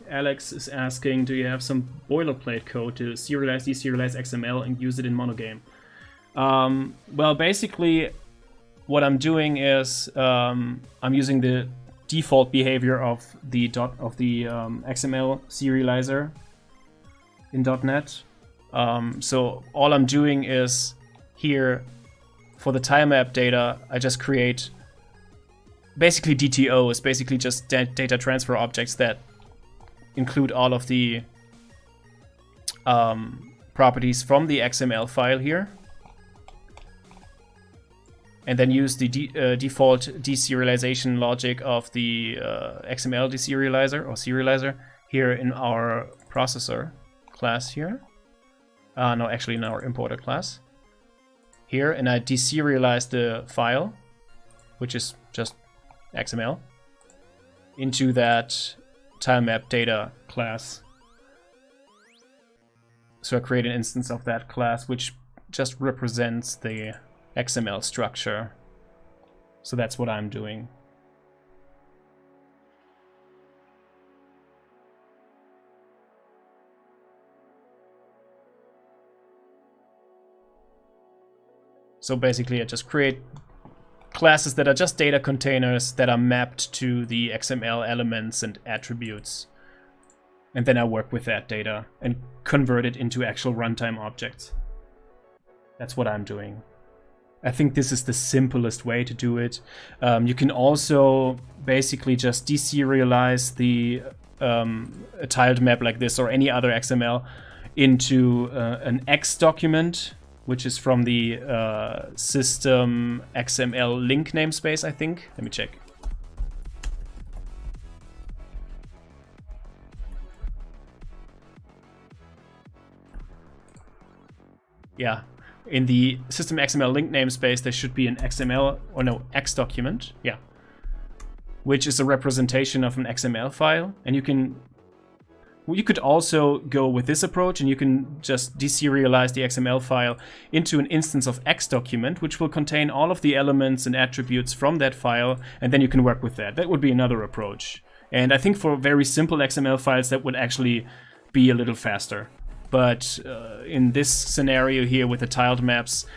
Alex is asking, do you have some boilerplate code to serialize, deserialize XML and use it in MonoGame? Well, basically, what I'm doing is I'm using the default behavior of the XML serializer in .NET. So all I'm doing is here for the tile map data, I just create basically DTOs, basically just data transfer objects that include all of the properties from the XML file here. And then use the default deserialization logic of the XML deserializer or serializer here in our processor class here. No, actually in our importer class. Here, and I deserialize the file, which is just XML, into that tilemap data class. So I create an instance of that class, which just represents the XML structure. So that's what I'm doing. So basically I just create classes that are just data containers that are mapped to the XML elements and attributes. And then I work with that data and convert it into actual runtime objects. That's what I'm doing. I think this is the simplest way to do it. You can also basically just deserialize the a tiled map like this or any other XML into an X document, which is from the system XML link namespace, I think. Let me check. Yeah. In the system XML link namespace, there should be an XML, or no, X document, yeah, which is a representation of an XML file. And you could also go with this approach, and you can just deserialize the XML file into an instance of X document, which will contain all of the elements and attributes from that file, and then you can work with that. That would be another approach. And I think for very simple XML files, that would actually be a little faster. But in this scenario here with the tiled maps,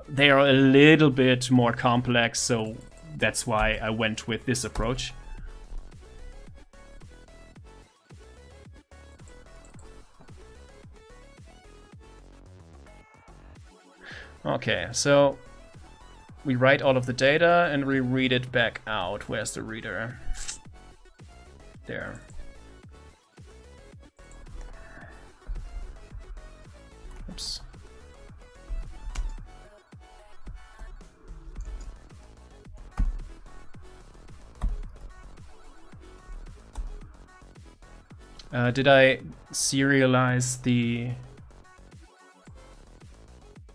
they are a little bit more complex, so that's why I went with this approach. Okay, so we write all of the data and we read it back out. Where's the reader? There. Oops. Did I serialize the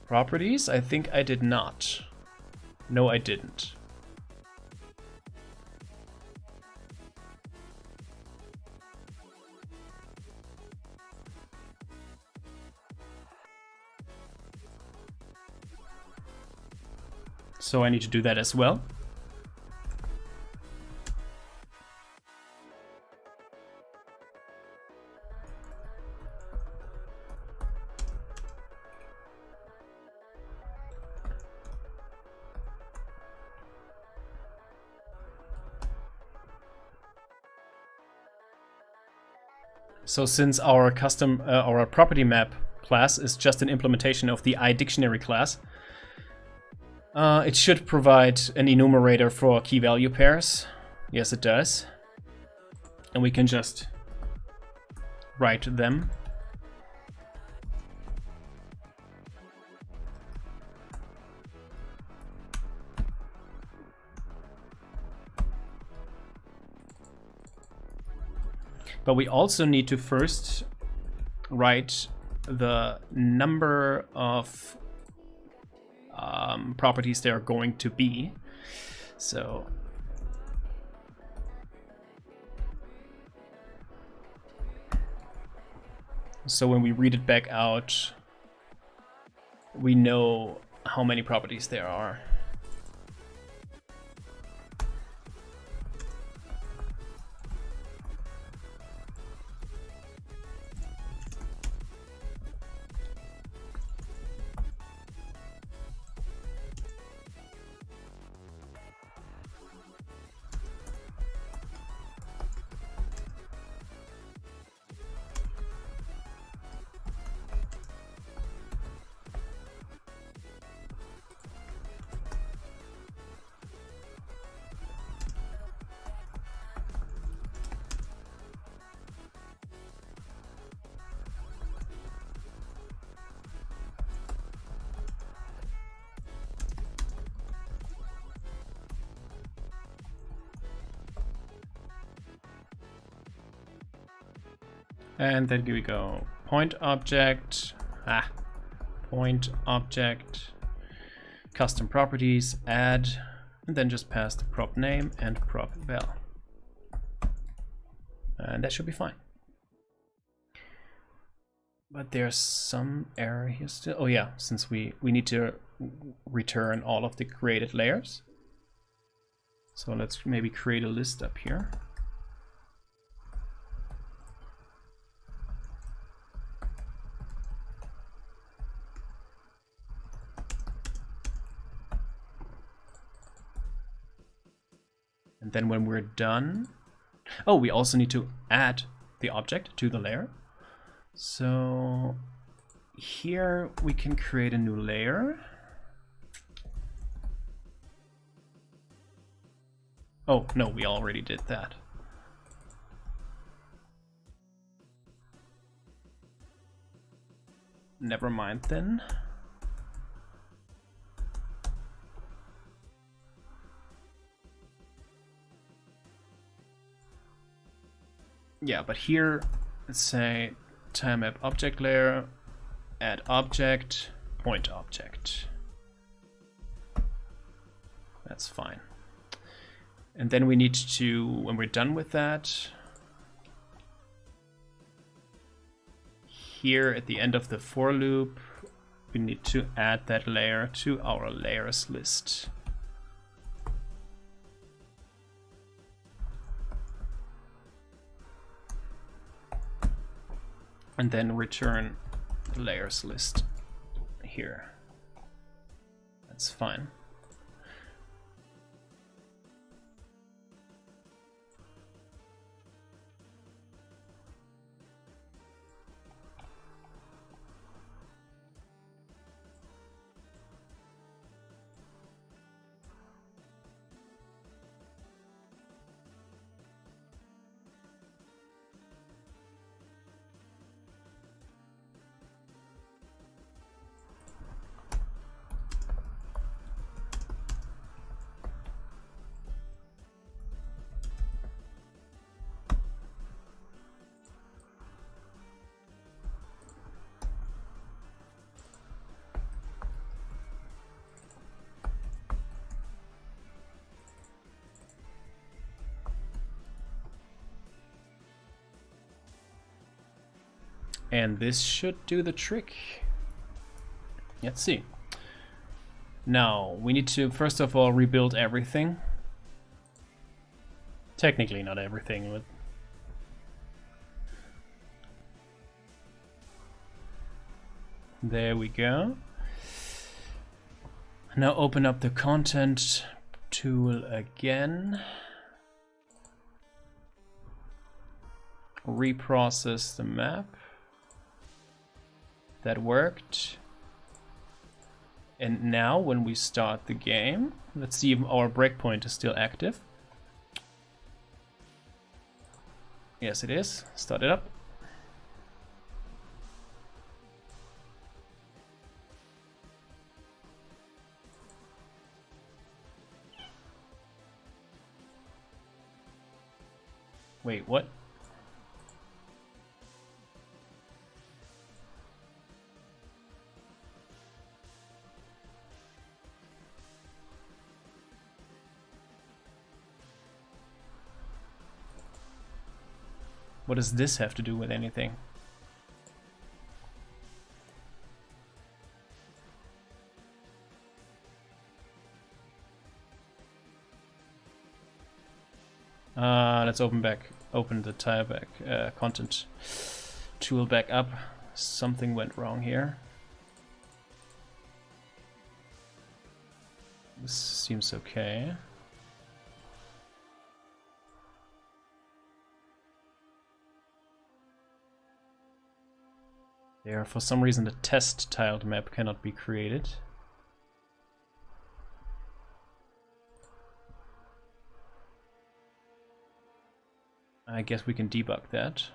properties? I think I did not. No, I didn't. So I need to do that as well. So since our custom, our property map class is just an implementation of the iDictionary class, It should provide an enumerator for key value pairs. Yes, it does. And we can just write them. But we also need to first write the number of properties there are going to be. So when we read it back out, we know how many properties there are. And then we go point object, custom properties, add, and then just pass the prop name and prop val. And that should be fine. But there's some error here still. Oh yeah, since we need to return all of the created layers. So let's maybe create a list up here. And then when we're done, oh, we also need to add the object to the layer. So here we can create a new layer. Oh, no, we already did that. Never mind then. Yeah, but here, let's say time map object layer, add object, point object. That's fine. And then we need to, when we're done with that, here at the end of the for loop, we need to add that layer to our layers list. And then return the layers list here. That's fine. And this should do the trick. Let's see. Now, we need to first of all rebuild everything. Technically not everything, but there we go. Now open up the content tool again. Reprocess the map. That worked. And now when we start the game, let's see if our breakpoint is still active. Yes, it is. Start it up. Wait, what? What does this have to do with anything? Let's open the tileback content tool back up. Something went wrong here. This seems okay. There, for some reason, the test tiled map cannot be created. I guess we can debug that.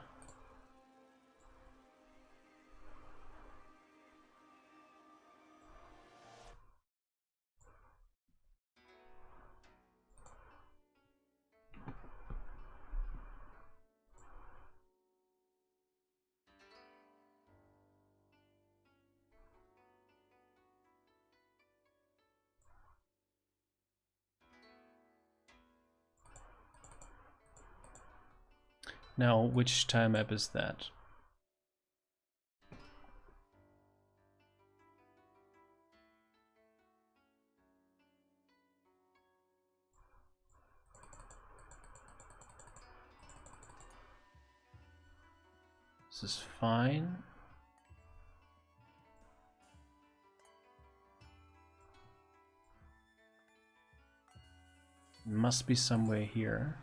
Now, which tile map is that? This is fine. It must be somewhere here.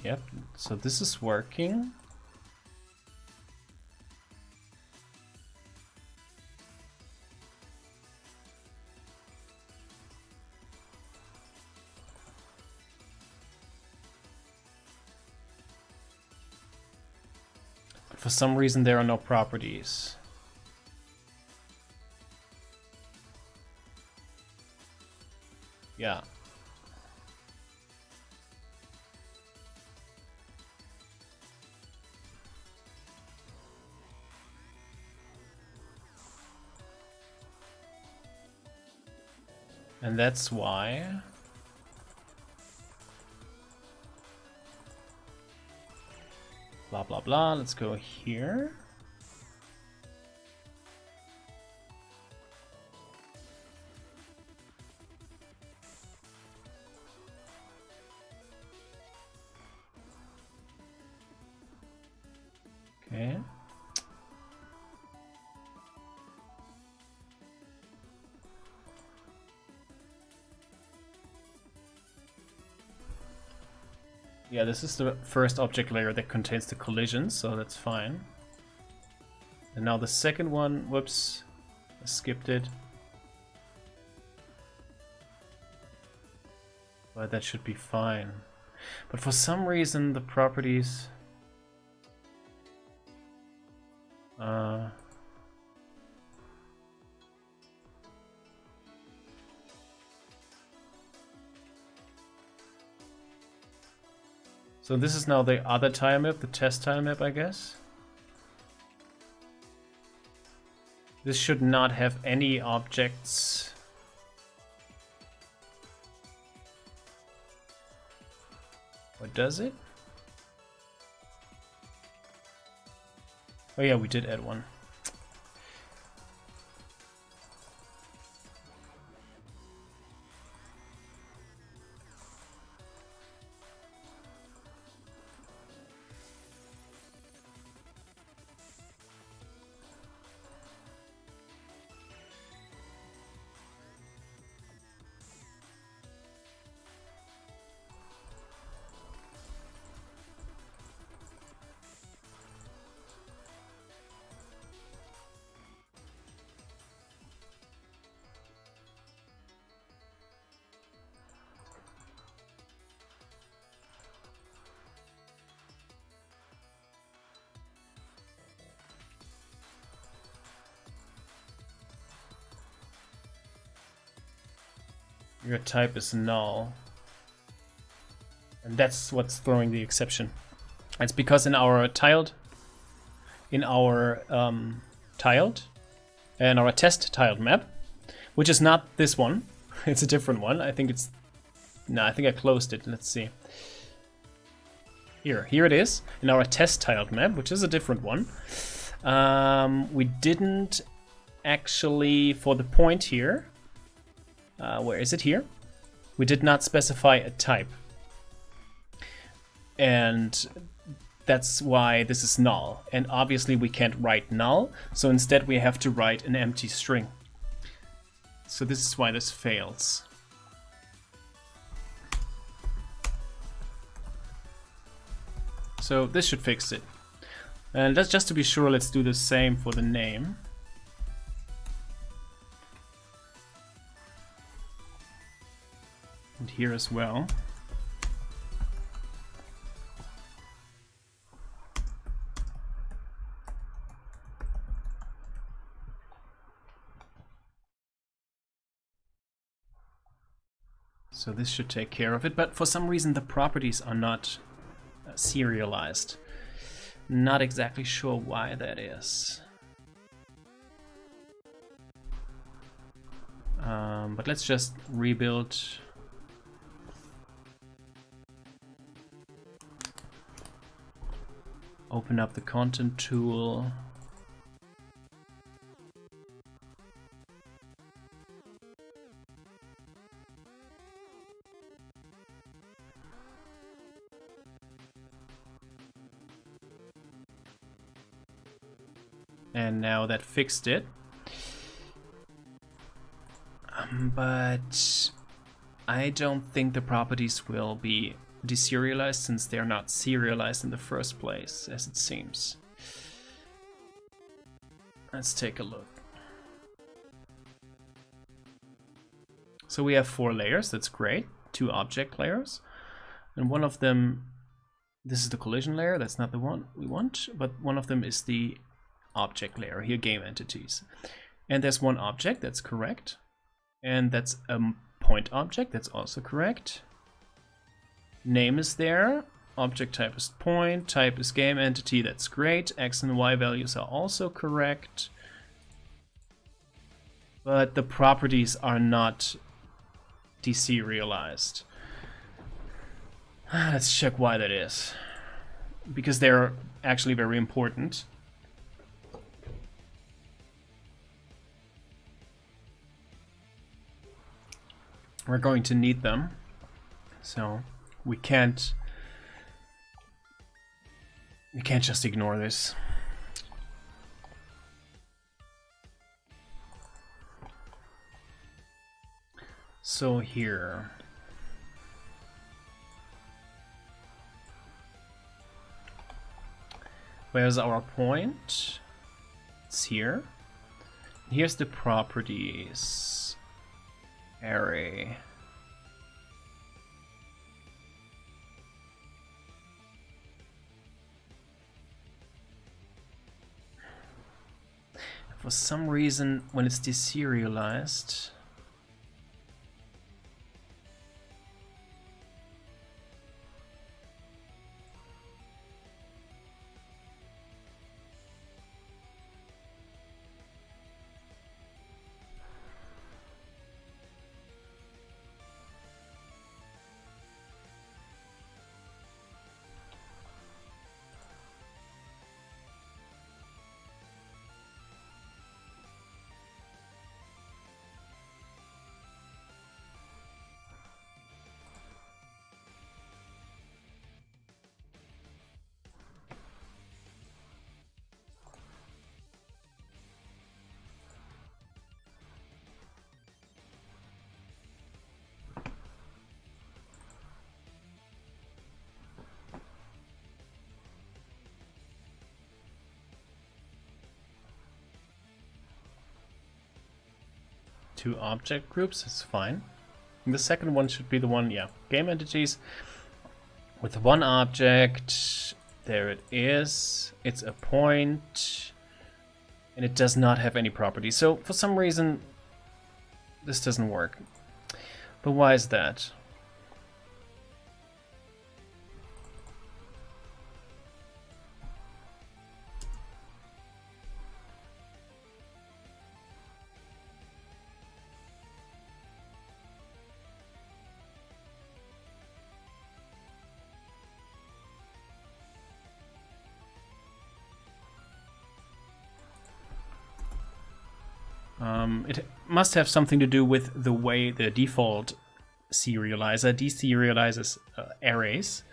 Yep, so this is working. But for some reason there are no properties. Yeah. And that's why blah blah blah. Let's go here. Okay. Yeah, this is the first object layer that contains the collisions, so that's fine. And now the second one, whoops, I skipped it. But that should be fine. But for some reason the properties... So this is now the other tile map, the test tile map, I guess. This should not have any objects. Or does it? Oh yeah, we did add one. Your type is null. And that's what's throwing the exception. It's because in our tiled and our test tiled map, which is not this one, it's a different one. I think it's I think I closed it. Let's see. Here it is in our test tiled map, which is a different one. We didn't actually, for the point here, where is it here? We did not specify a type. And that's why this is null. And obviously we can't write null, so instead we have to write an empty string. So this is why this fails. So this should fix it. And that's just to be sure, let's do the same for the name. And here as well. So this should take care of it, but for some reason the properties are not serialized. Not exactly sure why that is. But let's just rebuild. Open up the content tool. And now that fixed it. But I don't think the properties will be deserialized since they're not serialized in the first place, as it seems. Let's take a look. So we have 4 layers, that's great. 2 object layers. And one of them, this is the collision layer, that's not the one we want, but one of them is the object layer, here game entities. And there's one object, that's correct. And that's a point object, that's also correct. Name is there, object type is point, type is game entity, that's great. X and Y values are also correct. But the properties are not deserialized. Let's check why that is. Because they're actually very important. We're going to need them, so we can't just ignore this. So here, where's our point? It's here. Here's the properties. Array. For some reason, when it's deserialized, two object groups. It's fine. And the second one should be the one, yeah, game entities with one object. There it is. It's a point, and it does not have any properties. So for some reason, this doesn't work. But why is that? It must have something to do with the way the default serializer deserializes arrays.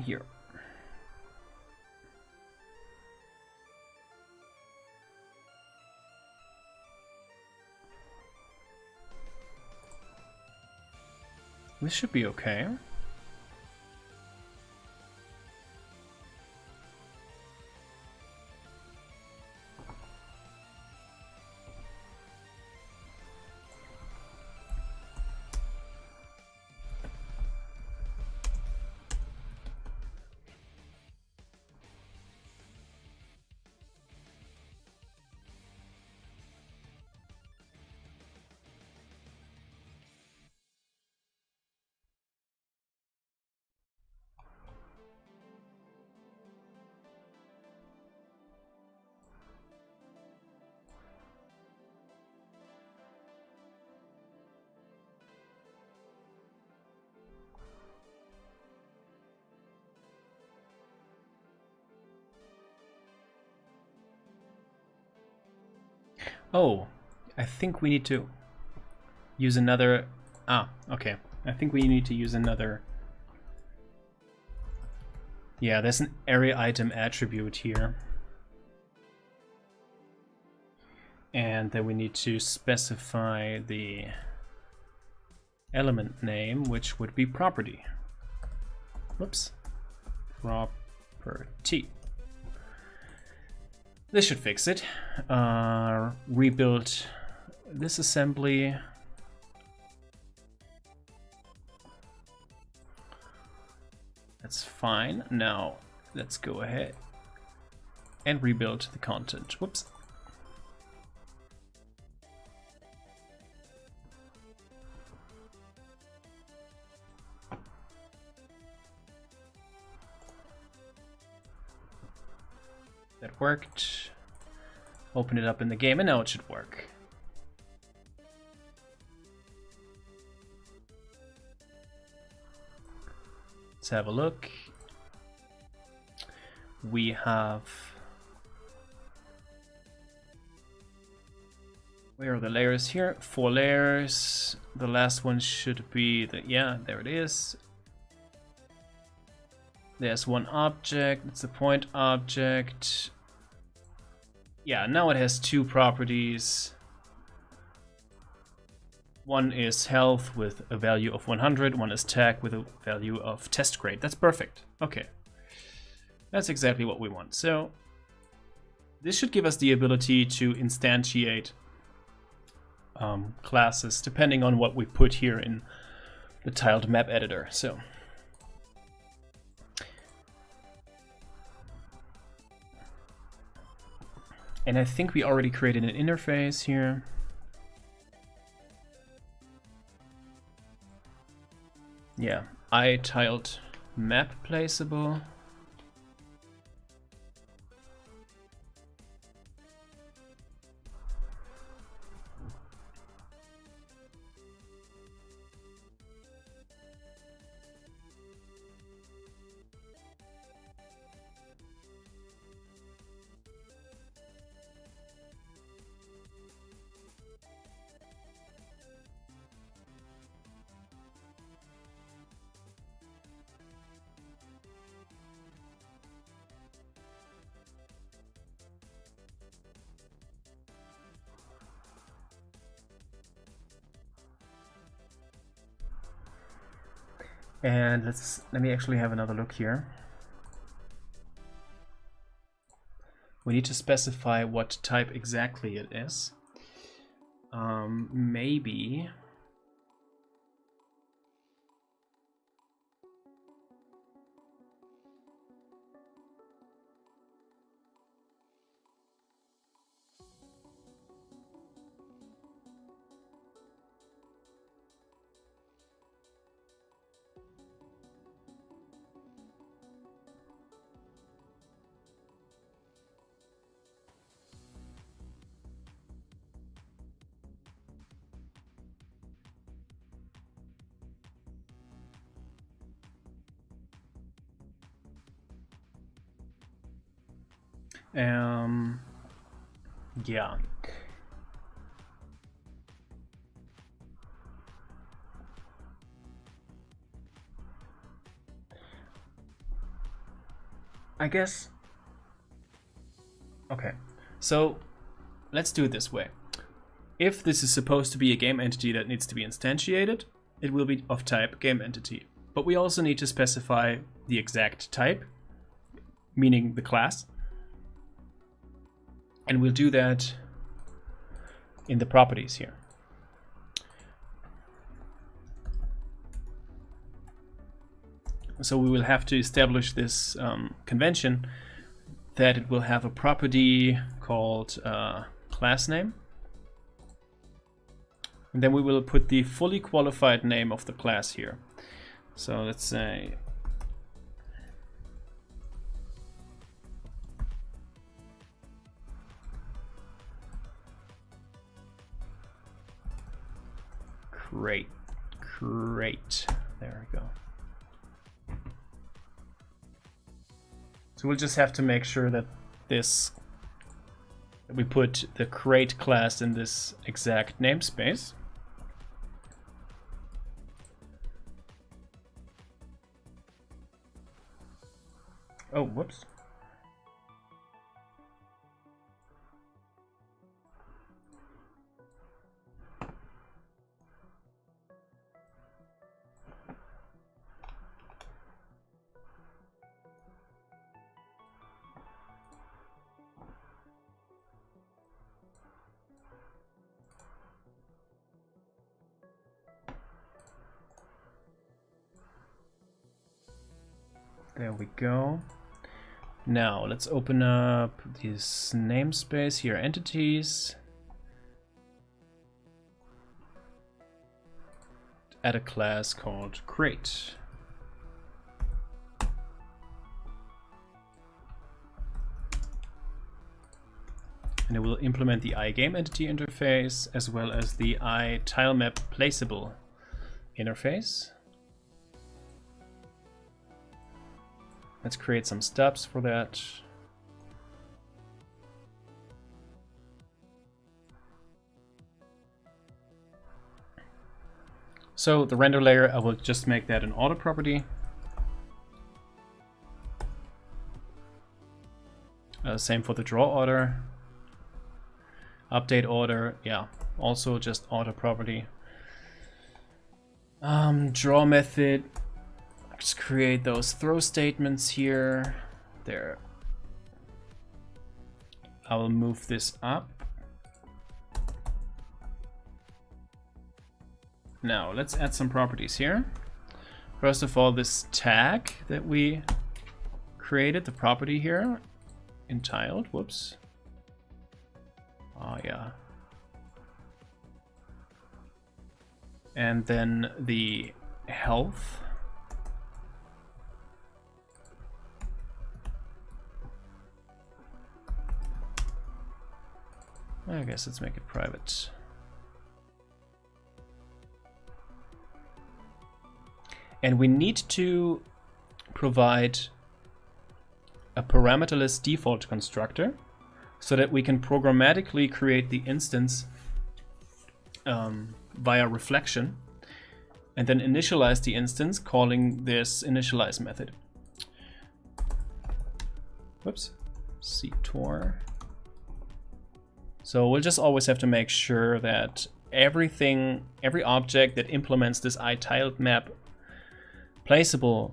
Here. This should be okay. Oh, I think we need to use another... Ah, okay. I think we need to use another... Yeah, there's an array item attribute here. And then we need to specify the element name, which would be property. Whoops. Property. This should fix it. Rebuild this assembly. That's fine. Now let's go ahead and rebuild the content. Whoops. That worked. Open it up in the game, and now it should work. Let's have a look. We have... Where are the layers here? 4 layers. The last one should be the... Yeah, there it is. There's one object, it's a point object. Yeah, now it has 2 properties. One is health with a value of 100, one is tag with a value of test grade. That's perfect. Okay. That's exactly what we want. So this should give us the ability to instantiate classes depending on what we put here in the tiled map editor. So and I think we already created an interface here. Yeah, I tiled map placeable. And let me actually have another look here. We need to specify what type exactly it is. Maybe. Yeah. I guess. Okay, so let's do it this way. If this is supposed to be a game entity that needs to be instantiated, it will be of type game entity. But we also need to specify the exact type, meaning the class. And we'll do that in the properties here. So we will have to establish this convention that it will have a property called class name. And then we will put the fully qualified name of the class here. So let's say crate. There we go. So we'll just have to make sure that we put the crate class in this exact namespace. Oh, whoops. There we go. Now let's open up this namespace here, entities. Add a class called crate. And it will implement the iGame entity interface as well as the iTileMap placeable interface. Let's create some stubs for that. So the render layer, I will just make that an auto property. Same for the draw order. Update order, yeah, also just auto property. Draw method. Just create those throw statements here. There. I will move this up. Now let's add some properties here. First of all, this tag that we created, the property here, entiled, whoops. Oh yeah. And then the health. I guess let's make it private. And we need to provide a parameterless default constructor so that we can programmatically create the instance via reflection and then initialize the instance calling this initialize method. Whoops, ctor. So we'll just always have to make sure that every object that implements this iTileMap placeable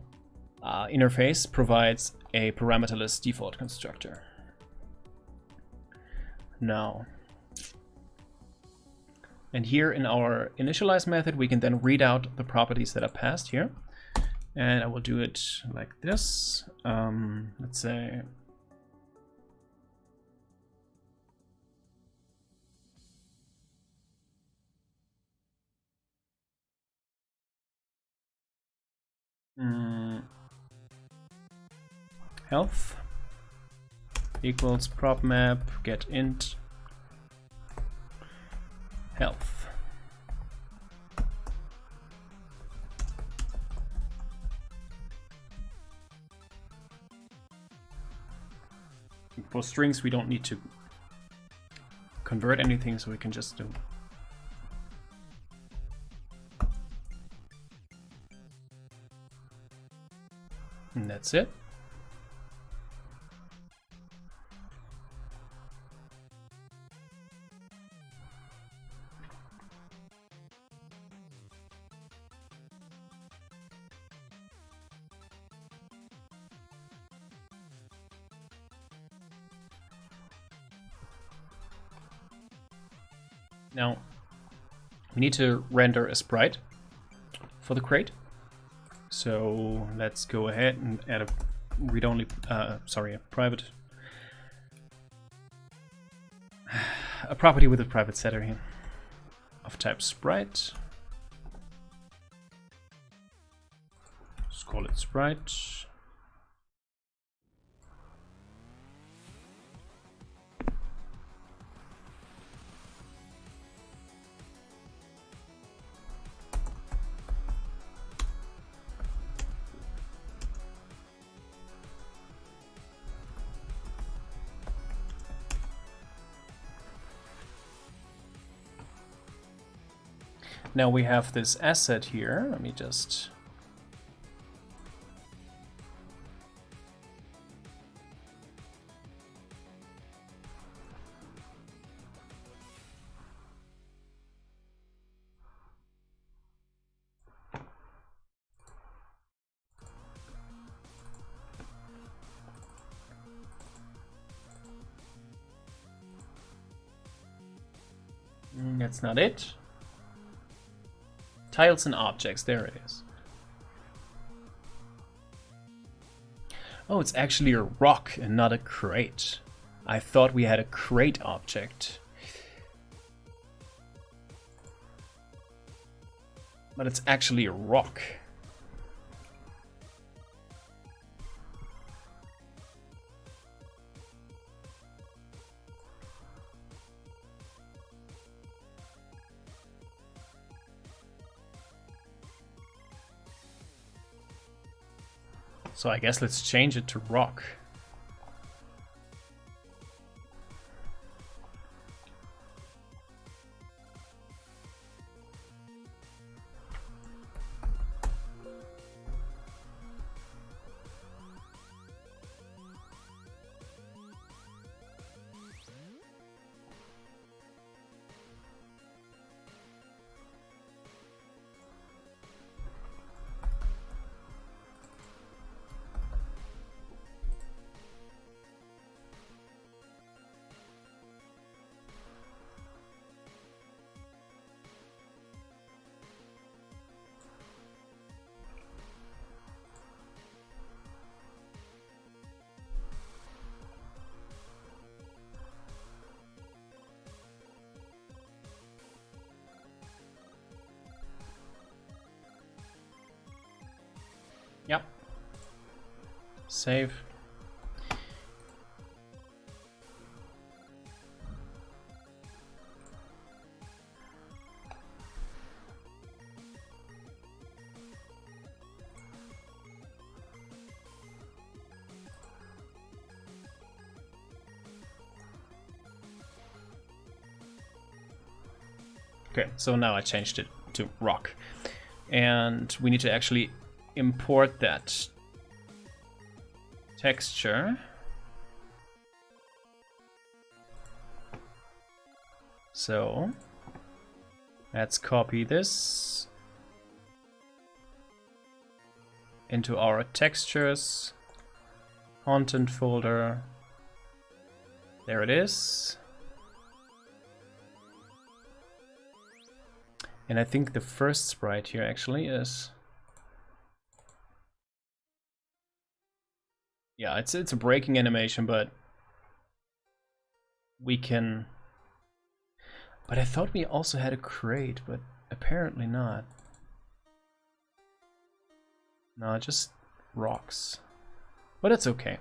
interface provides a parameterless default constructor. Now, and here in our initialize method, we can then read out the properties that are passed here. And I will do it like this. Let's say health equals prop map get int health. For strings, we don't need to convert anything, so we can just do. And that's it. Now, we need to render a sprite for the crate. So let's go ahead and add a read-only, a property with a private setter here of type sprite. Let's call it sprite. Now we have this asset here. Let me just... That's not it. Tiles and objects, there it is. Oh, it's actually a rock and not a crate. I thought we had a crate object. But it's actually a rock. So I guess let's change it to rock. Yep. Save. Okay, so now I changed it to rock. And we need to actually import that texture. So let's copy this. into our textures, content folder. There it is. And I think the first sprite here actually is... Yeah, it's a breaking animation, but we can... But I thought we also had a crate, but apparently not. No, just rocks. But it's okay.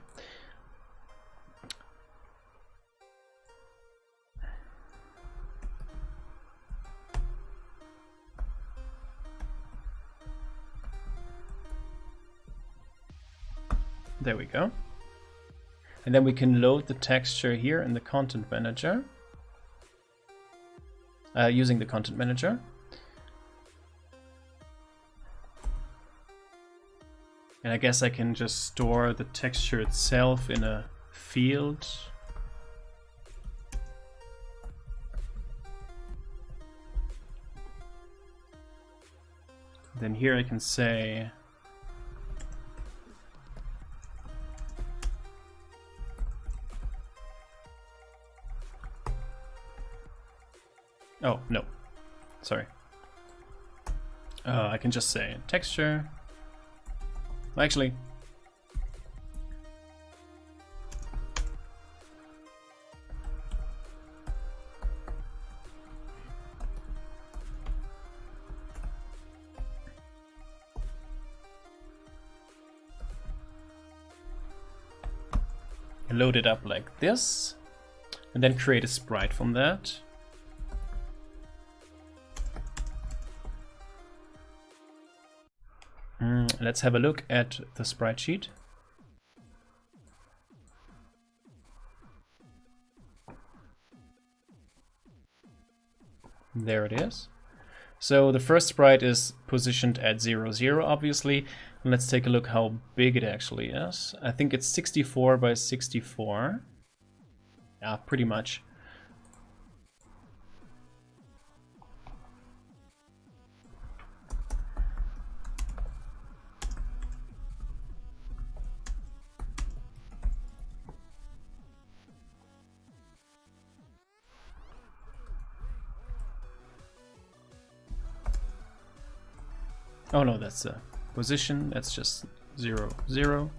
There we go. And then we can load the texture here in the content manager. Using the content manager. And I guess I can just store the texture itself in a field. Then here I can say oh, no. Sorry. I can just say texture. Actually, load it up like this, and then create a sprite from that. Let's have a look at the sprite sheet. There it is. So the first sprite is positioned at 0, 0, obviously. And let's take a look how big it actually is. I think it's 64 by 64. Yeah, pretty much. Oh no, that's the position, that's just 0, 0.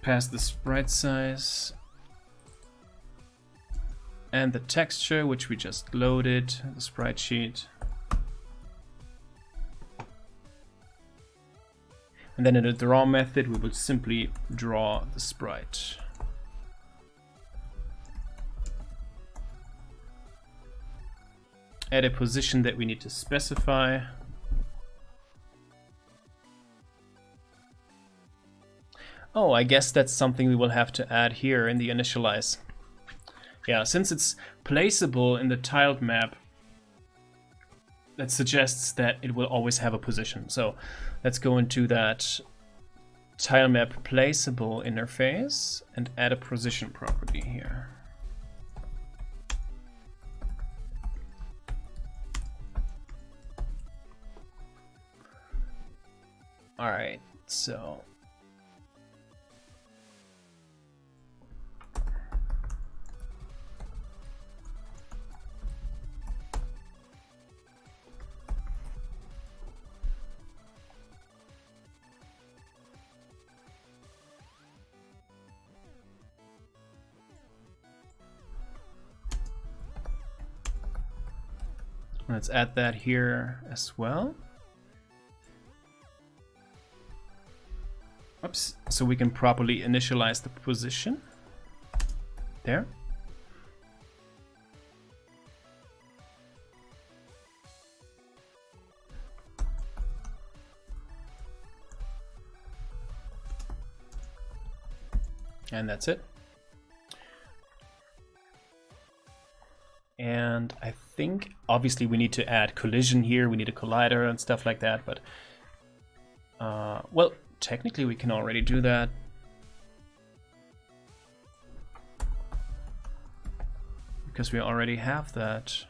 Pass the sprite size. And the texture, which we just loaded, the sprite sheet. And then in the draw method, we will simply draw the sprite. Add a position that we need to specify. Oh, I guess that's something we will have to add here in the initialize. Yeah, since it's placeable in the tiled map, that suggests that it will always have a position. So let's go into that tile map placeable interface and add a position property here. All right, so let's add that here as well. Oops, so we can properly initialize the position. There. And that's it. And I think obviously we need to add collision here, we need a collider and stuff like that, but well, technically we can already do that. Because we already have that.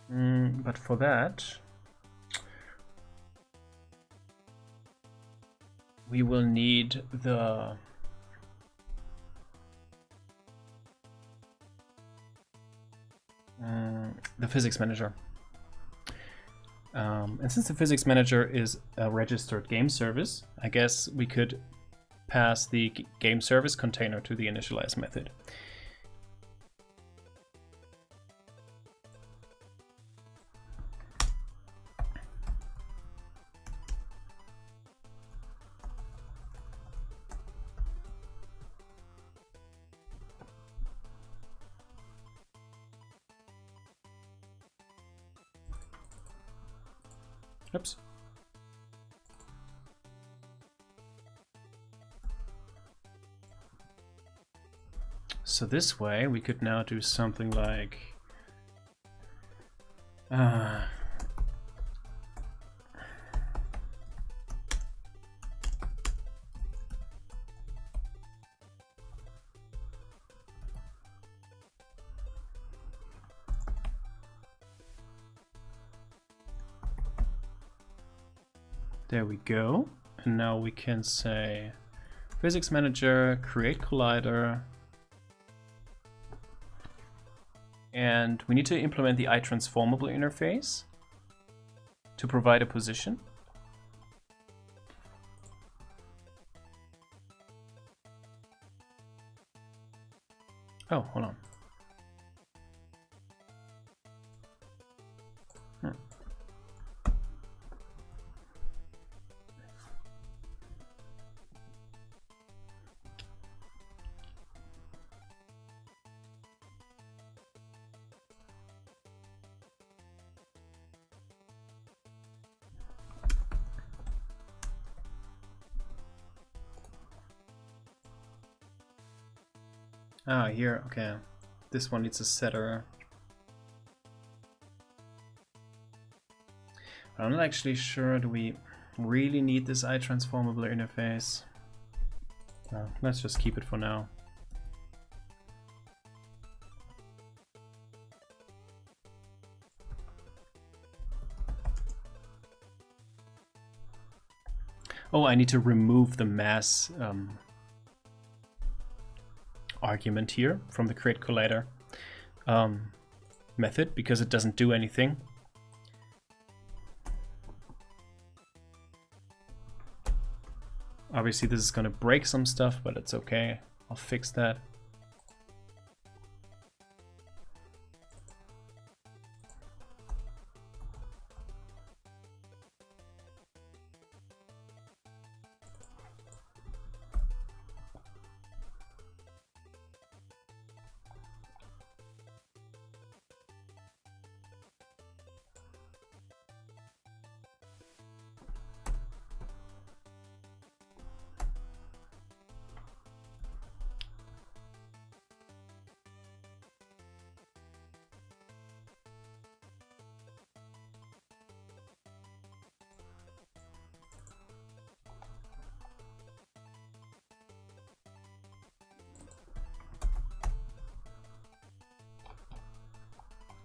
But for that, we will need the physics manager. And since the physics manager is a registered game service, I guess we could pass the game service container to the initialize method. Oops. So this way we could now do something like there we go. And now we can say physics manager, create collider. And we need to implement the iTransformable interface to provide a position. Oh, hold on. Ah, here, okay. This one needs a setter. I'm not actually sure, do we really need this iTransformable interface? Well, let's just keep it for now. Oh, I need to remove the mass argument here from the create collider method because it doesn't do anything. Obviously this is going to break some stuff, but it's okay. I'll fix that.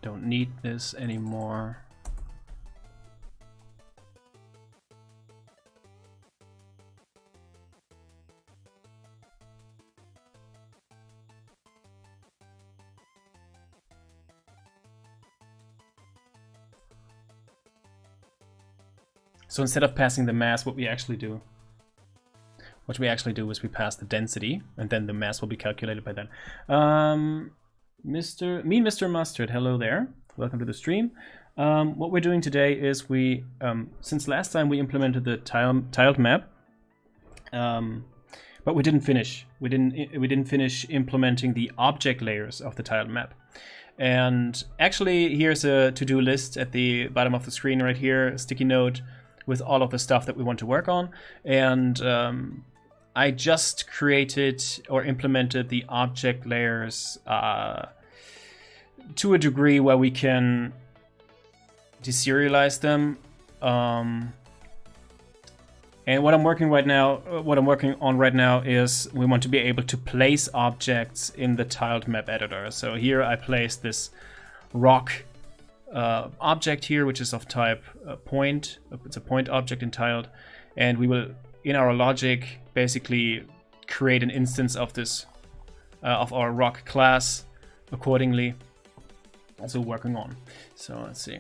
Don't need this anymore. So instead of passing the mass, what we actually do is we pass the density, and then the mass will be calculated by that. Mr. Mustard, hello there. Welcome to the stream. What we're doing today is we, since last time we implemented the tiled map, but we didn't finish. We didn't finish implementing the object layers of the tiled map. And actually, here's a to-do list at the bottom of the screen right here, a sticky note with all of the stuff that we want to work on. And I just created or implemented the object layers to a degree where we can deserialize them. And what I'm working on right now is we want to be able to place objects in the tiled map editor. So here I placed this rock object here, which is of type point. It's a point object entitled, and we will, in our logic, basically create an instance of this of our rock class accordingly. Also working on. So let's see.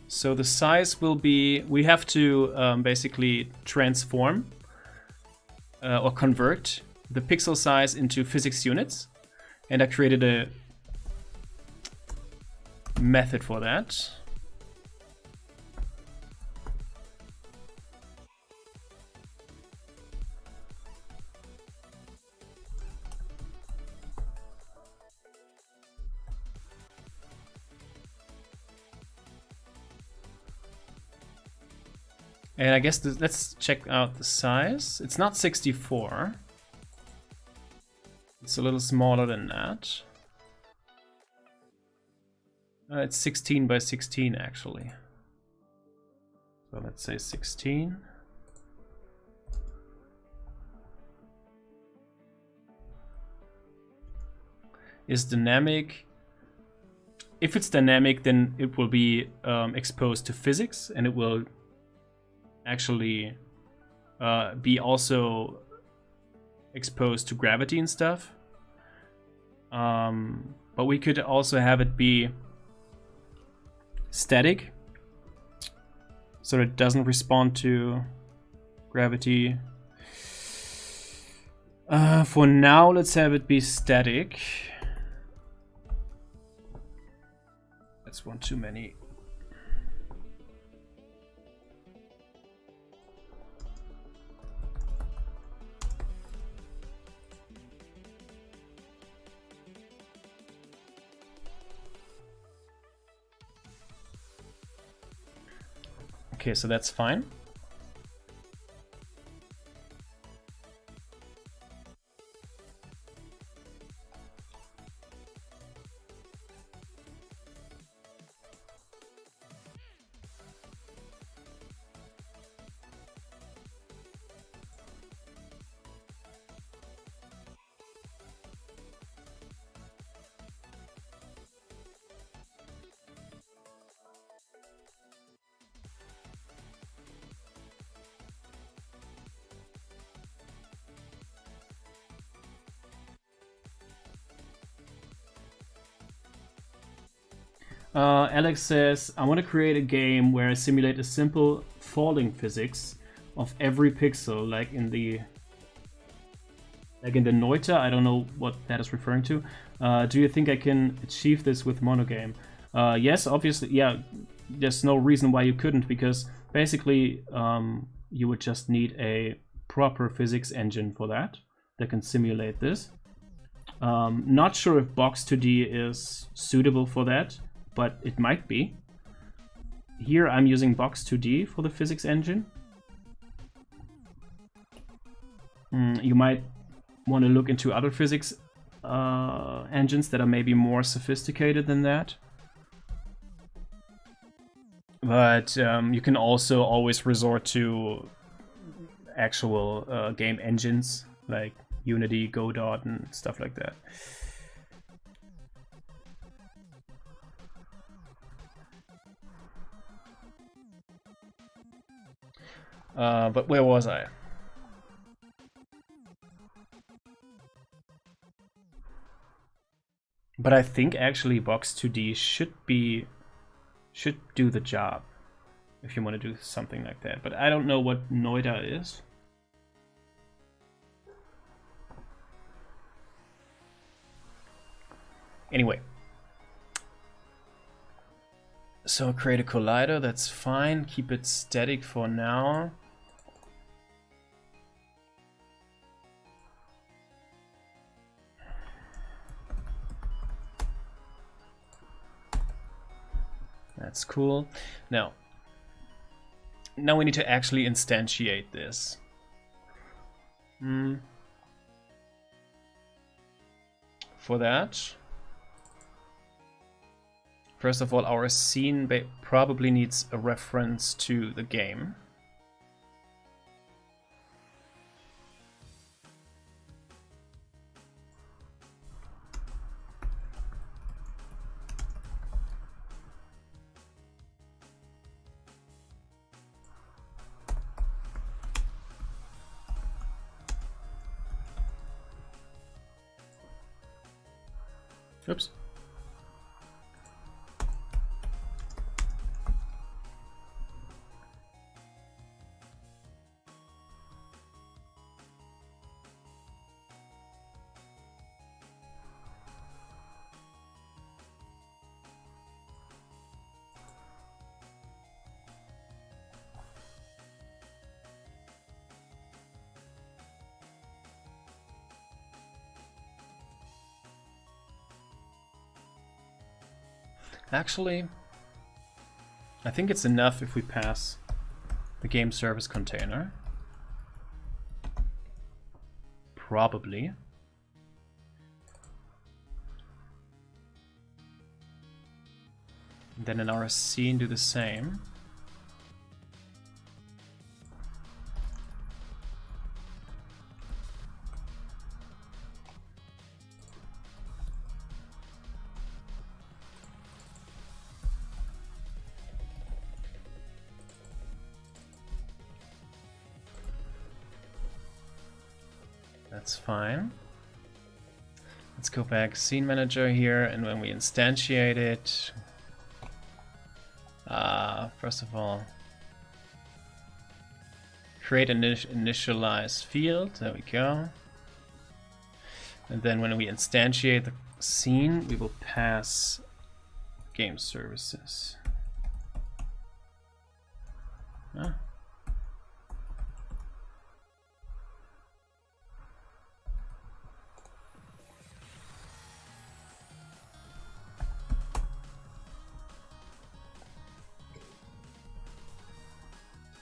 So the size will be, we have to basically transform or convert the pixel size into physics units. And I created a method for that. And I guess let's check out the size. It's not 64. It's a little smaller than that. It's 16 by 16 actually. So let's say 16. Is dynamic. If it's dynamic, then it will be exposed to physics, and it will actually be also exposed to gravity and stuff. But we could also have it be static, so it doesn't respond to gravity. For now, let's have it be static. That's one too many. Okay, so that's fine. Alex says, I want to create a game where I simulate a simple falling physics of every pixel, like in the Noita. I don't know what that is referring to. Do you think I can achieve this with MonoGame? Yes, obviously. Yeah, there's no reason why you couldn't, because basically you would just need a proper physics engine for that can simulate this. Not sure if Box2D is suitable for that, but it might be. Here I'm using Box2D for the physics engine. You might want to look into other physics engines that are maybe more sophisticated than that. But you can also always resort to actual game engines like Unity, Godot, and stuff like that. But where was I? But I think actually Box2D should do the job if you want to do something like that. But I don't know what Noida is. Anyway. So create a collider, that's fine. Keep it static for now. That's cool. Now we need to actually instantiate this. For that, first of all, our scene probably needs a reference to the game. Oops. Actually, I think it's enough if we pass the game service container. Probably. And then in our scene do the same. That's fine. Let's go back scene manager here, and when we instantiate it, first of all, create an initialized field. There we go. And then when we instantiate the scene, we will pass game services. Ah.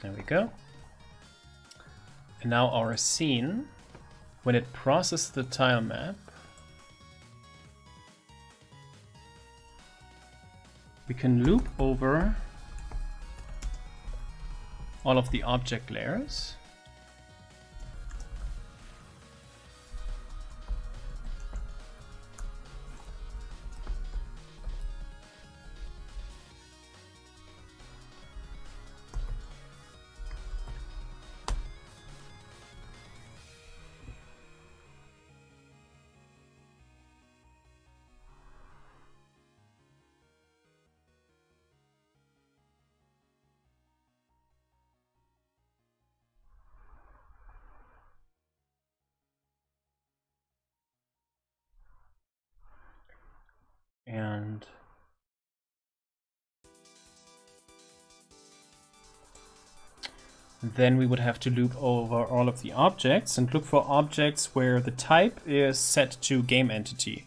There we go. And now our scene, when it processes the tile map, we can loop over all of the object layers. And then we would have to loop over all of the objects and look for objects where the type is set to game entity.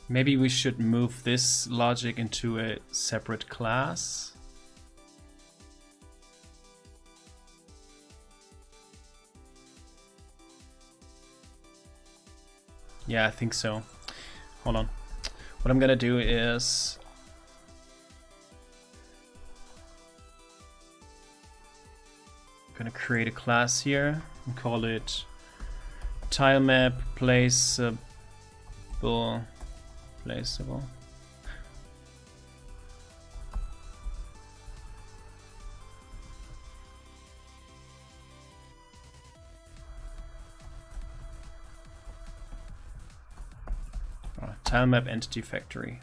Maybe we should move this logic into a separate class. Yeah, I think so. Hold on. What I'm gonna do is I'm gonna create a class here and call it tilemap placeable. Tilemap entity factory.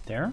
There.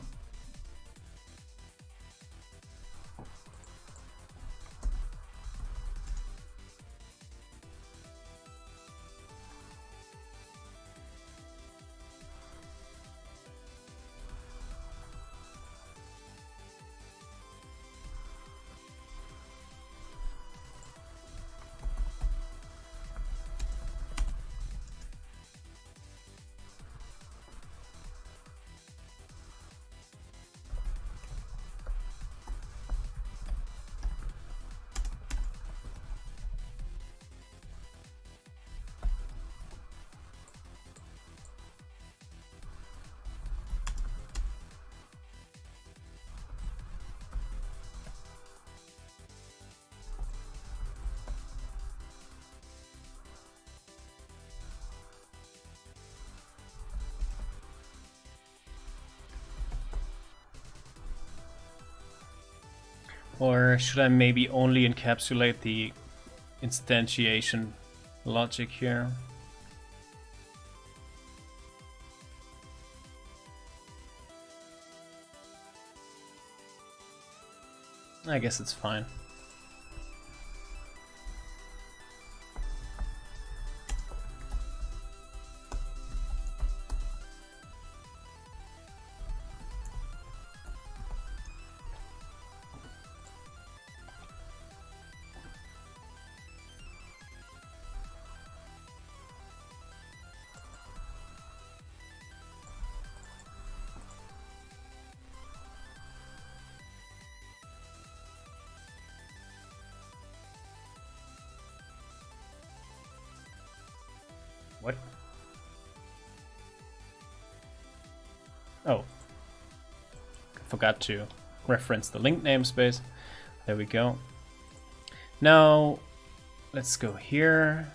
Or should I maybe only encapsulate the instantiation logic here? I guess it's fine. What? Oh. Forgot to reference the link namespace. There we go. Now, let's go here.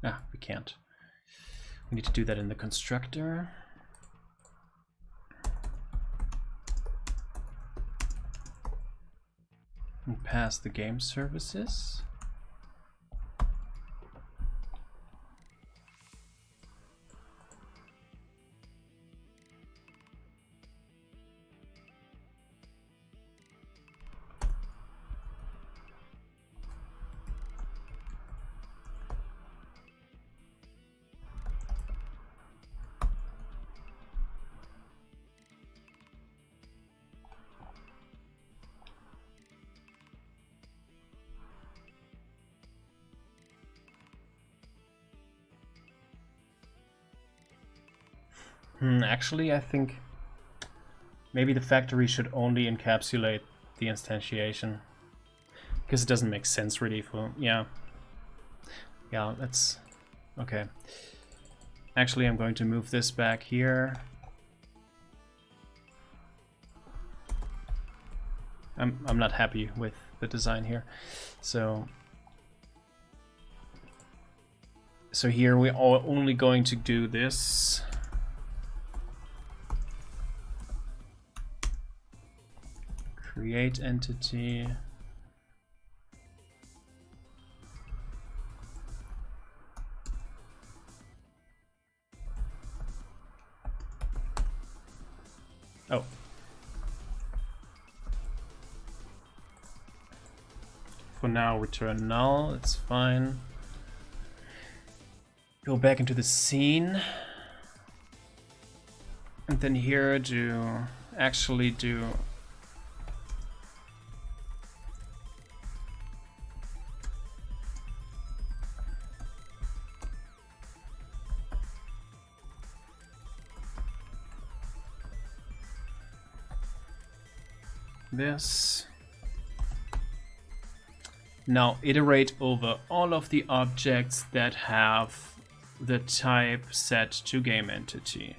Ah, we can't. We need to do that in the constructor. And pass the game services. Actually, I think maybe the factory should only encapsulate the instantiation, because it doesn't make sense really for, yeah, that's okay. Actually, I'm going to move this back here. I'm not happy with the design here, so here we are only going to do this. Create entity. Oh. For now, return null, it's fine. Go back into the scene. And then here actually do this. Now iterate over all of the objects that have the type set to game entity.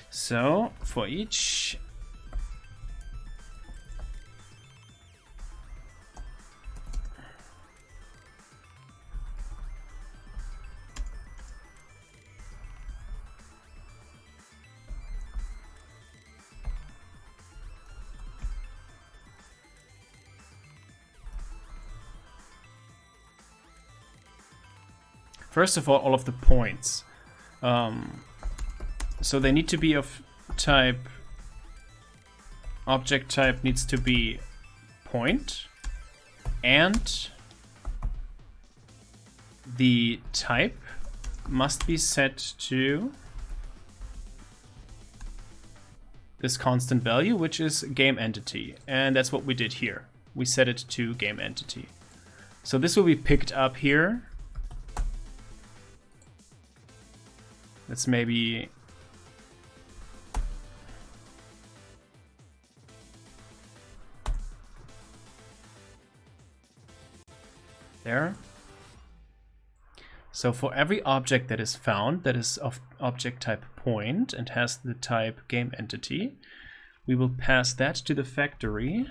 So for each first of all of the points. So they need to be of type, object type needs to be point, and the type must be set to this constant value, which is game entity. And that's what we did here. We set it to game entity. So this will be picked up here. Let's maybe there. So for every object that is found that is of object type point and has the type game entity, we will pass that to the factory.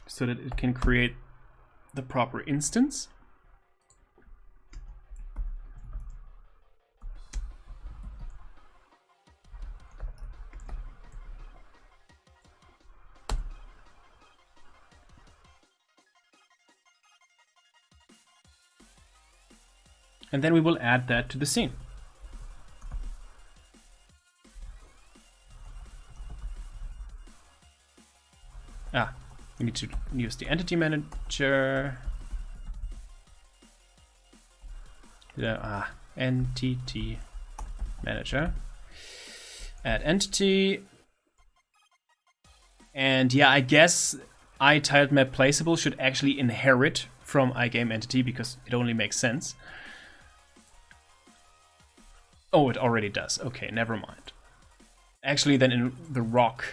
So that it can create the proper instance. And then we will add that to the scene. We need to use the entity manager. Entity manager. Add entity. And yeah, I guess iTiledMapPlaceable should actually inherit from iGameEntity because it only makes sense. Oh, it already does. Okay, never mind. Actually, then in the rock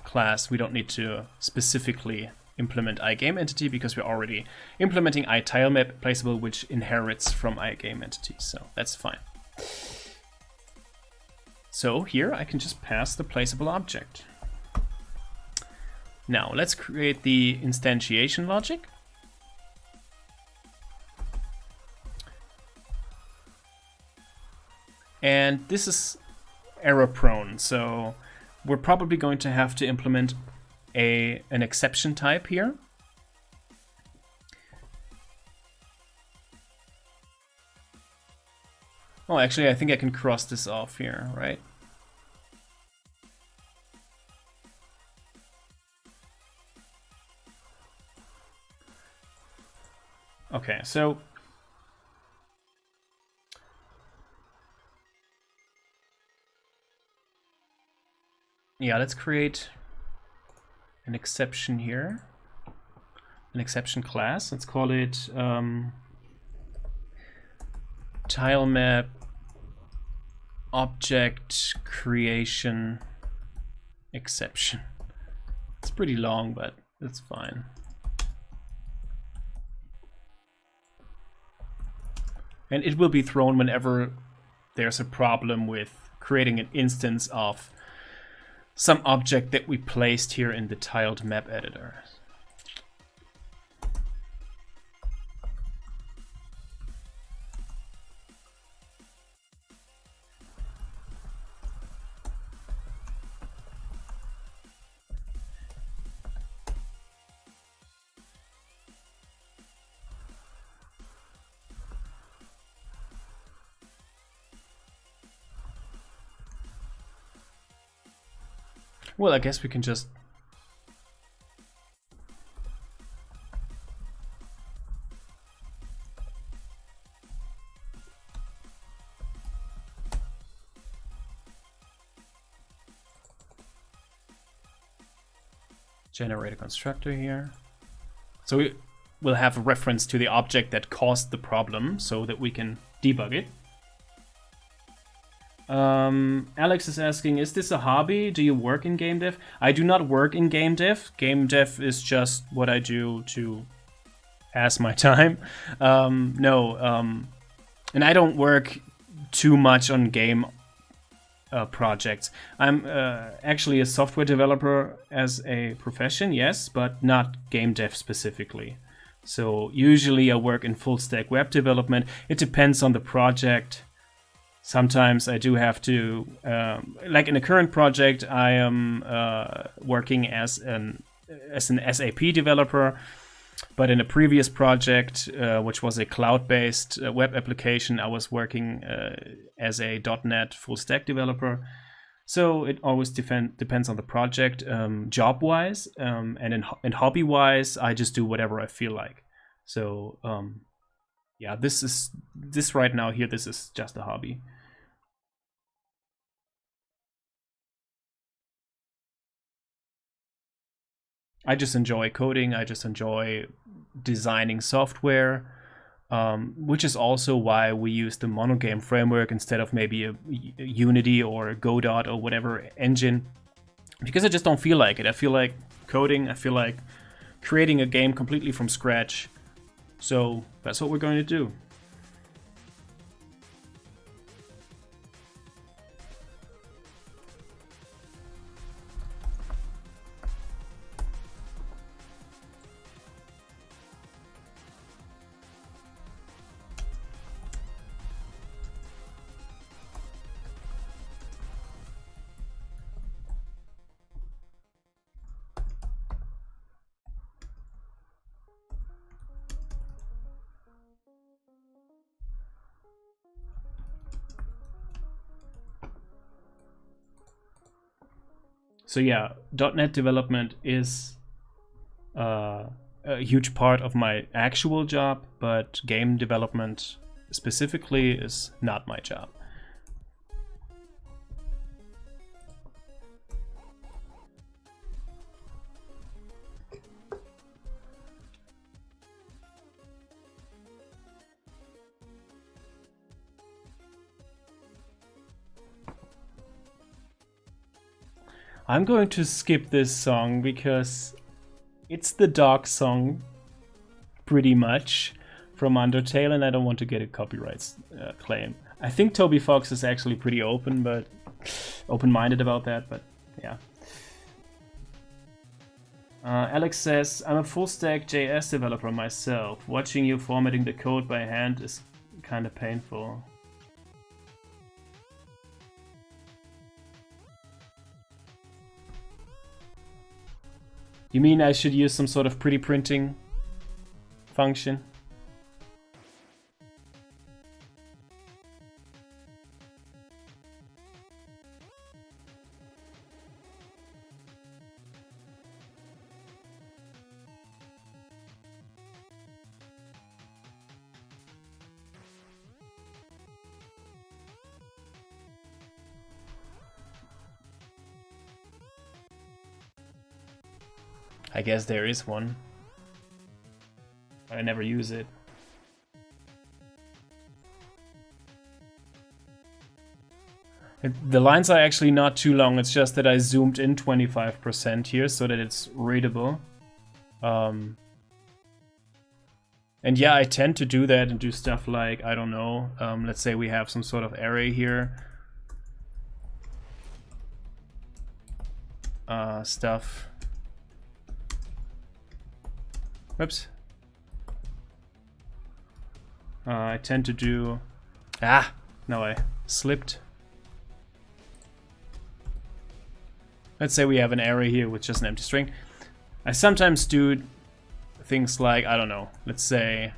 class, we don't need to specifically implement iGameEntity because we're already implementing iTileMapPlaceable, which inherits from iGameEntity, so that's fine. So here I can just pass the placeable object. Now let's create the instantiation logic. And this is error prone, so we're probably going to have to implement an exception type here. Oh, actually, I think I can cross this off here, right? Okay, so yeah, let's create an exception here, an exception class. Let's call it tilemap object creation exception. It's pretty long, but it's fine. And it will be thrown whenever there's a problem with creating an instance of some object that we placed here in the tiled map editor. Well, I guess we can just generate a constructor here. So we will have a reference to the object that caused the problem so that we can debug it. Alex is asking, is this a hobby? Do you work in game dev? I do not work in game dev. Game dev is just what I do to pass my time. And I don't work too much on game projects. I'm actually a software developer as a profession, yes, but not game dev specifically. So usually I work in full stack web development. It depends on the project. Sometimes I do have to, like in the current project, I am working as an SAP developer. But in a previous project, which was a cloud-based web application, I was working as a .NET full-stack developer. So it always depends on the project, job-wise, and in hobby-wise, I just do whatever I feel like. So yeah, this right now here, this is just a hobby. I just enjoy coding. I just enjoy designing software, which is also why we use the MonoGame framework instead of maybe a Unity or a Godot or whatever engine, because I just don't feel like it. I feel like coding. I feel like creating a game completely from scratch. So that's what we're going to do. So yeah, .NET development is a huge part of my actual job, but game development specifically is not my job. I'm going to skip this song because it's the dog song pretty much from Undertale, and I don't want to get a copyright claim. I think Toby Fox is actually pretty open-minded about that, but yeah. Alex says, I'm a full-stack JS developer myself. Watching you formatting the code by hand is kind of painful. You mean I should use some sort of pretty printing function? I guess there is one. I never use it. The lines are actually not too long, it's just that I zoomed in 25% here so that it's readable. And yeah, I tend to do that and do stuff like, I don't know, let's say we have some sort of array here. Stuff. Whoops. I tend to do... no, I slipped. Let's say we have an array here with just an empty string. I sometimes do things like, I don't know, let's say...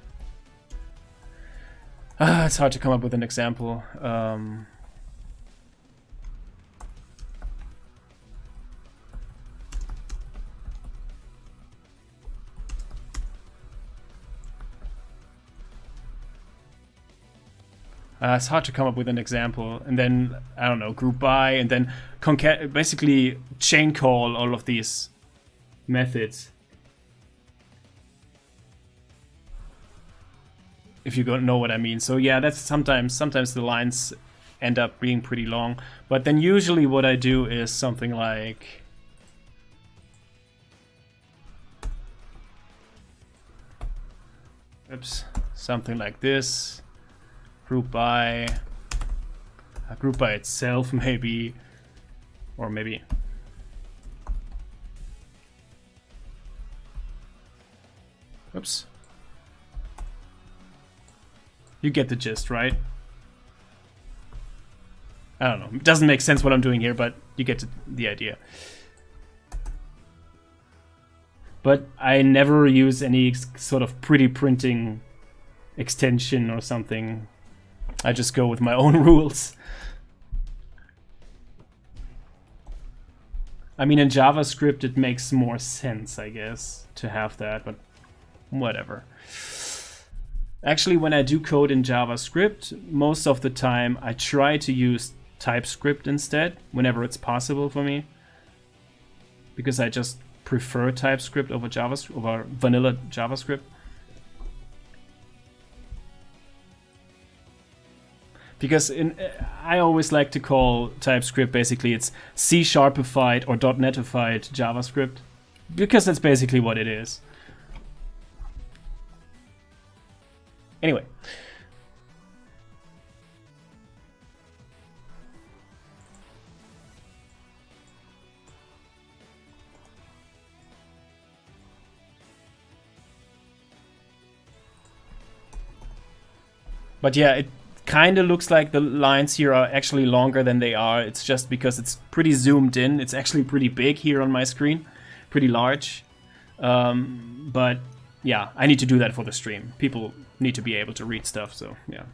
it's hard to come up with an example. It's hard to come up with an example, and then, I don't know, group by, and then basically chain call all of these methods. If you don't know what I mean. So yeah, that's sometimes the lines end up being pretty long, but then usually what I do is something like... Oops, something like this. Group by itself, maybe, or maybe. Oops. You get the gist, right? I don't know. It doesn't make sense what I'm doing here, but you get the idea. But I never use any sort of pretty printing extension or something. I just go with my own rules. I mean, in JavaScript it makes more sense, I guess, to have that, but whatever. Actually, when I do code in JavaScript, most of the time I try to use TypeScript instead, whenever it's possible for me. Because I just prefer TypeScript over JavaScript, over vanilla JavaScript. Because I always like to call TypeScript basically it's C#ified or .NETified JavaScript. Because that's basically what it is. Anyway. But yeah, it kind of looks like the lines here are actually longer than they are. It's just because it's pretty zoomed in. It's actually pretty big here on my screen, pretty large. But yeah, I need to do that for the stream. People need to be able to read stuff, so yeah.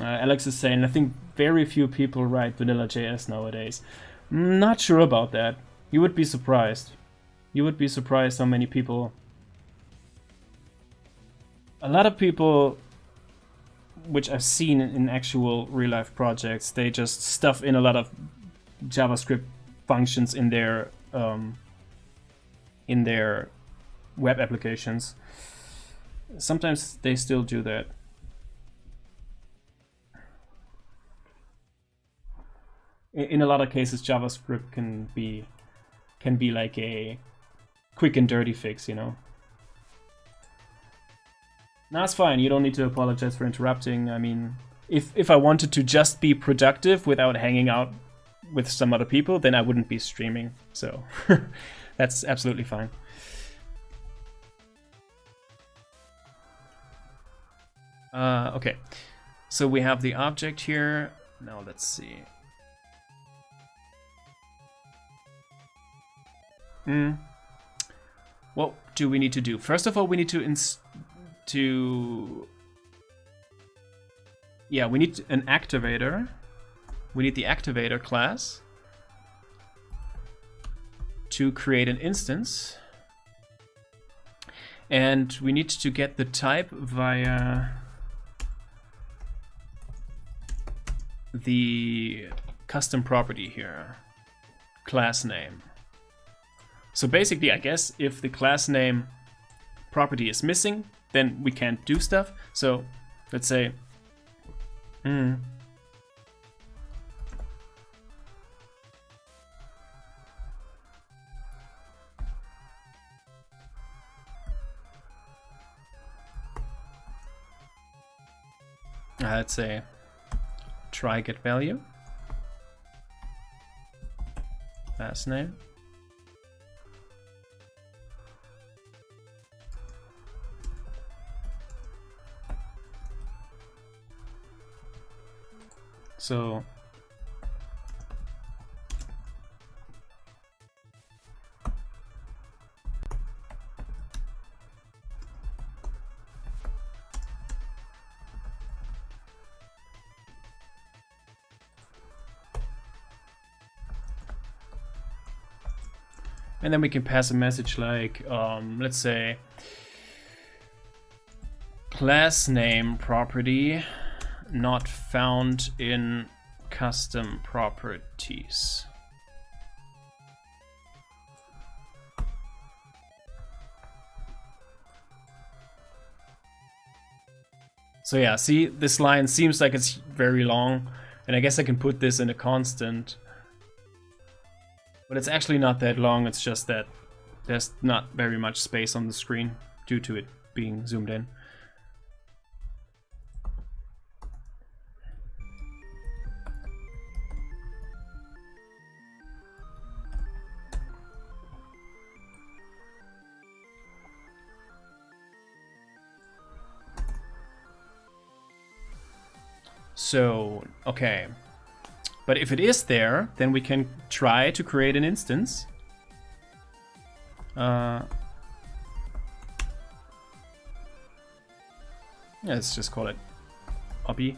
Alex is saying, I think very few people write vanilla JS nowadays. Not sure about that. You would be surprised. You would be surprised how many people... A lot of people, which I've seen in actual real-life projects, they just stuff in a lot of JavaScript functions in their web applications. Sometimes they still do that. In a lot of cases, JavaScript can be like a quick and dirty fix, you know. No, it's fine. You don't need to apologize for interrupting. I mean, if I wanted to just be productive without hanging out with some other people, then I wouldn't be streaming. So that's absolutely fine. Okay, so we have the object here. Now let's see. What do we need to do? First of all, we need to we need an activator. We need the activator class to create an instance. And we need to get the type via the custom property here, class name. So basically, I guess if the class name property is missing, then we can't do stuff. So let's say let's say try get value, class name. So and then we can pass a message like, let's say, class name property not found in custom properties. So yeah, see, this line seems like it's very long, and I guess I can put this in a constant. But it's actually not that long, it's just that there's not very much space on the screen due to it being zoomed in. So, okay. But if it is there, then we can try to create an instance. Let's just call it hobby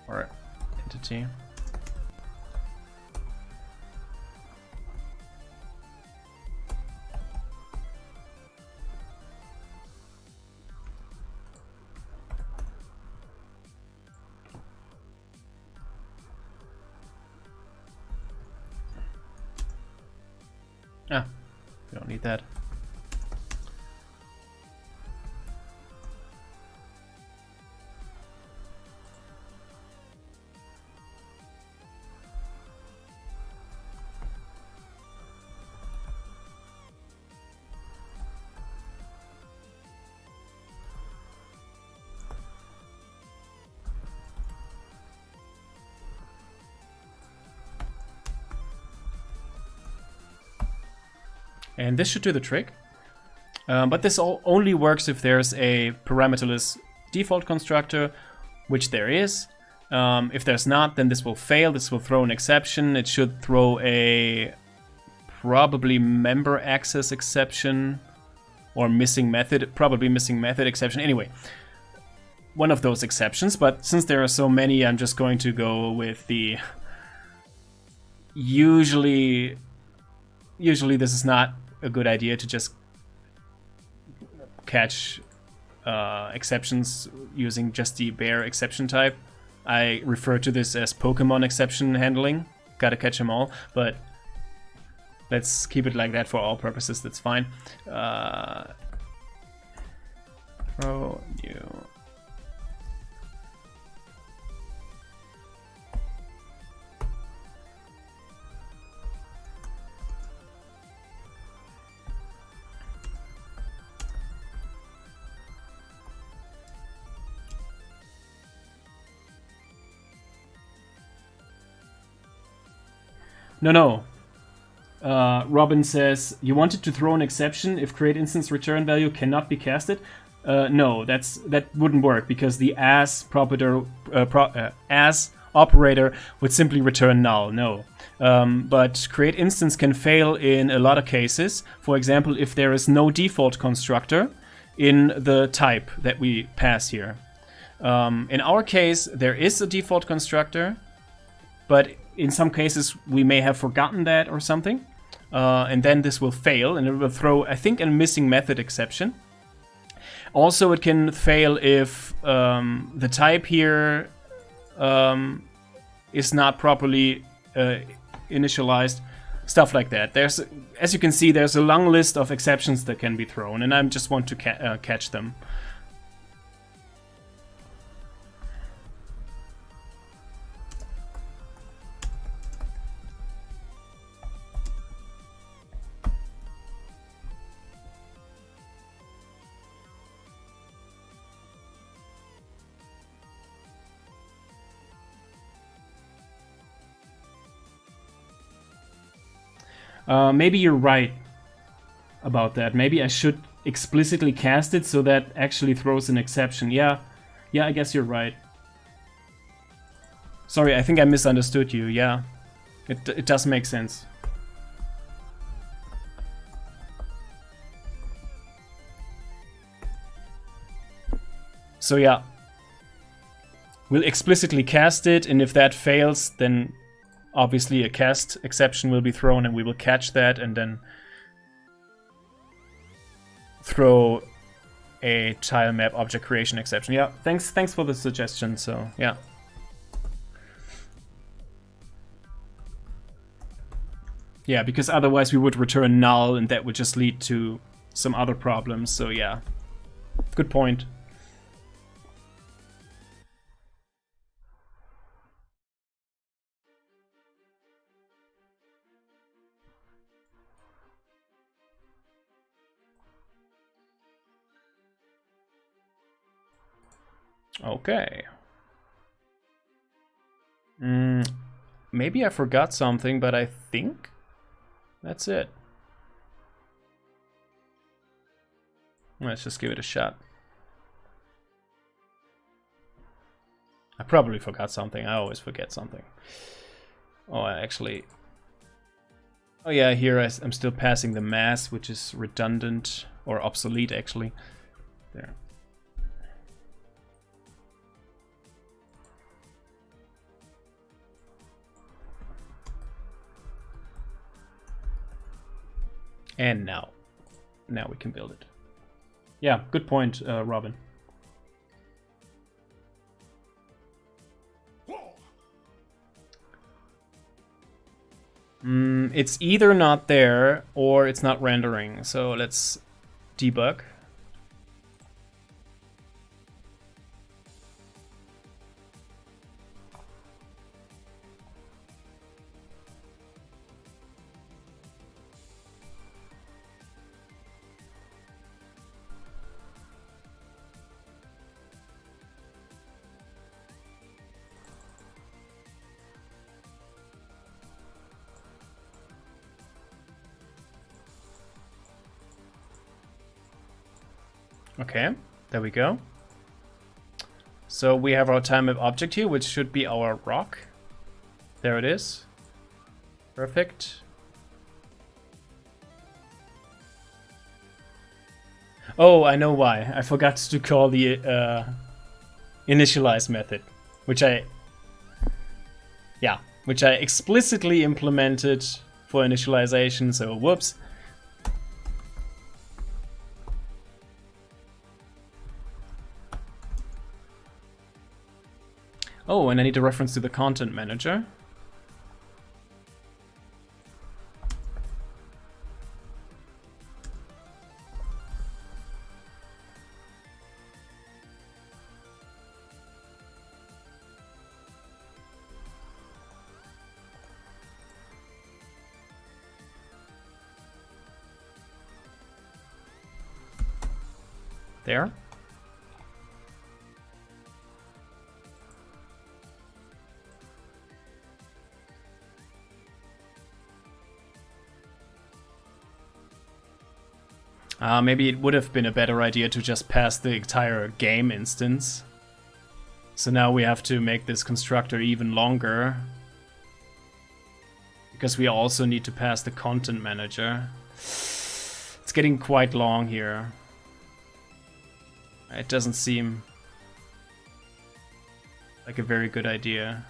or entity. Ah, we don't need that. And this should do the trick. But this only works if there's a parameterless default constructor, which there is. If there's not, then this will fail. This will throw an exception. It should throw a probably member access exception or missing method, probably missing method exception. Anyway, one of those exceptions, but since there are so many, I'm just going to go with the usually this is not a good idea to just catch exceptions using just the bare exception type. I refer to this as Pokemon exception handling. Gotta catch them all, but let's keep it like that for all purposes. That's fine. Throw new. No. Robin says, you wanted to throw an exception if create instance return value cannot be casted? No, that wouldn't work because the as operator would simply return null. No. But create instance can fail in a lot of cases. For example, if there is no default constructor in the type that we pass here. In our case, there is a default constructor, but in some cases we may have forgotten that or something. And then this will fail and it will throw, I think, a missing method exception. Also, it can fail if the type here is not properly initialized, stuff like that. There's, as you can see, there's a long list of exceptions that can be thrown, and I just want to catch them. Maybe you're right about that. Maybe I should explicitly cast it so that actually throws an exception. Yeah, I guess you're right. Sorry, I think I misunderstood you. Yeah, it does make sense. So yeah, we'll explicitly cast it, and if that fails, then obviously a cast exception will be thrown and we will catch that and then throw a tile map object creation exception. Yeah, thanks for the suggestion. So yeah. Yeah, because otherwise we would return null and that would just lead to some other problems. So yeah, good point. Okay. Maybe I forgot something, but I think that's it. Let's just give it a shot. I probably forgot something. I always forget something. Oh, oh yeah, here I'm still passing the mass, which is redundant or obsolete actually. There. And now we can build it. Yeah, good point, Robin. It's either not there or it's not rendering. So let's debug. Okay, there we go. So we have our time map object here, which should be our rock. There it is. Perfect. Oh, I know why. I forgot to call the initialize method, which I explicitly implemented for initialization, so whoops. Oh, and I need a reference to the content manager. There. Maybe it would have been a better idea to just pass the entire game instance. So now we have to make this constructor even longer, because we also need to pass the content manager. It's getting quite long here. It doesn't seem like a very good idea.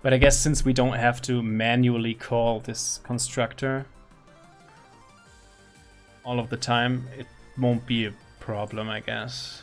But I guess since we don't have to manually call this constructor all of the time, it won't be a problem, I guess.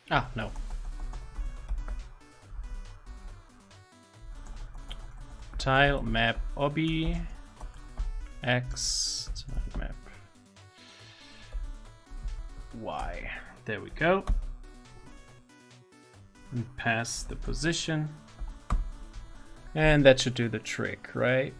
Ah, no. Tile map obby x tile map y. There we go. And pass the position. And that should do the trick, right?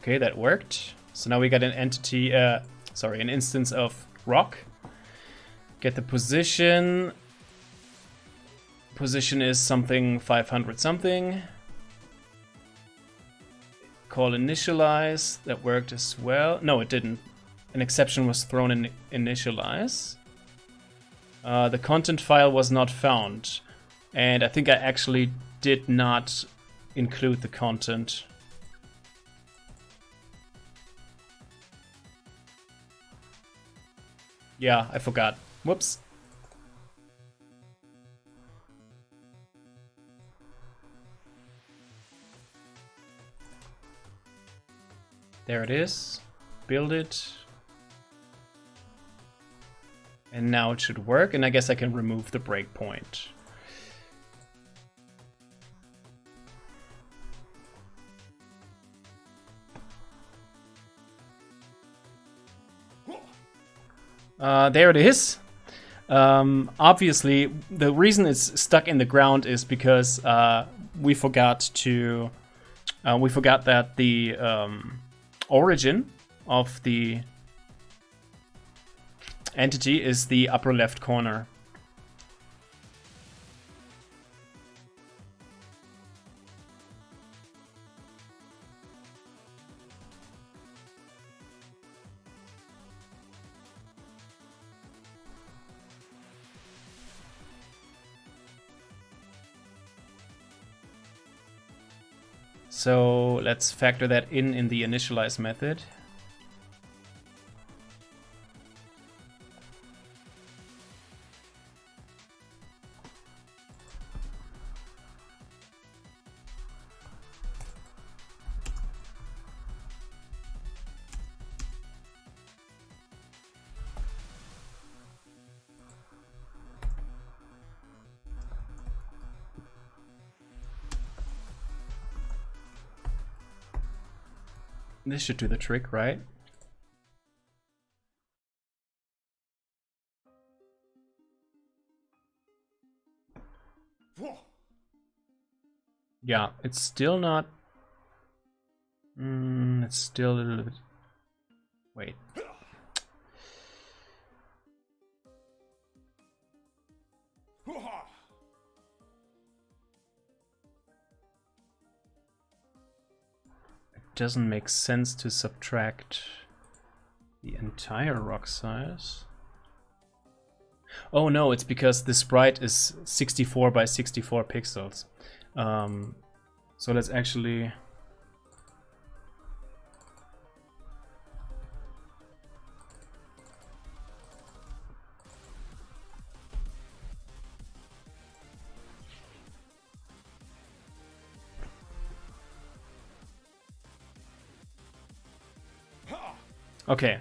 Okay, that worked. So now we got an entity, an instance of rock. Get the position. Position is something 500 something. Call initialize. That worked as well. No, it didn't. An exception was thrown in initialize. The content file was not found. And I think I actually did not include the content. Yeah, I forgot. Whoops. There it is. Build it. And now it should work, and I guess I can remove the breakpoint. There it is. Obviously, the reason it's stuck in the ground is because we forgot that the origin of the entity is the upper left corner. So let's factor that in the initialize method. This should do the trick, right? Yeah, it's still not... it's still a little bit... Wait. It doesn't make sense to subtract the entire rock size. Oh no, it's because the sprite is 64 by 64 pixels. So let's actually... Okay,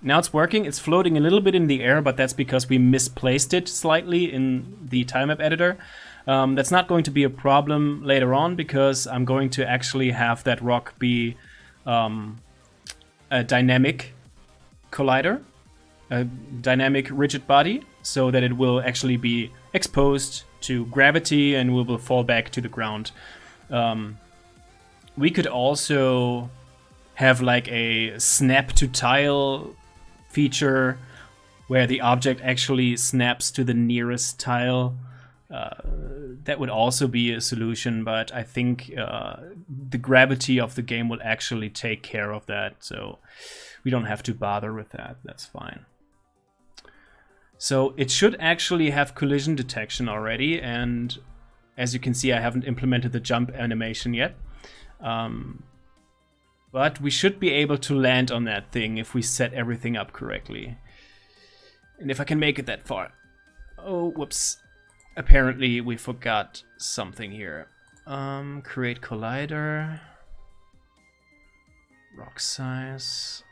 now it's working. It's floating a little bit in the air, but that's because we misplaced it slightly in the tilemap editor. That's not going to be a problem later on because I'm going to actually have that rock be a dynamic collider, a dynamic rigid body, so that it will actually be exposed to gravity and will fall back to the ground. We could also have like a snap to tile feature where the object actually snaps to the nearest tile. That would also be a solution, but I think the gravity of the game will actually take care of that, so we don't have to bother with that. That's fine. So it should actually have collision detection already, and as you can see, I haven't implemented the jump animation yet. But we should be able to land on that thing if we set everything up correctly. And if I can make it that far. Oh, whoops. Apparently we forgot something here. Create collider. Rock size.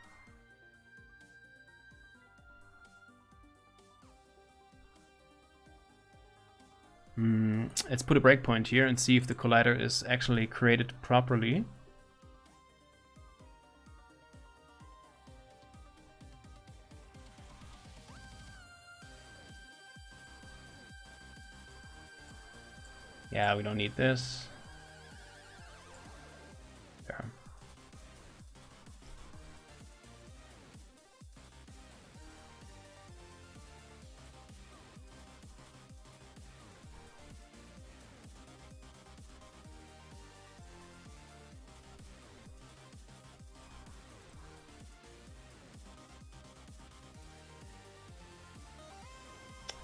Let's put a breakpoint here and see if the collider is actually created properly. Yeah, we don't need this. There.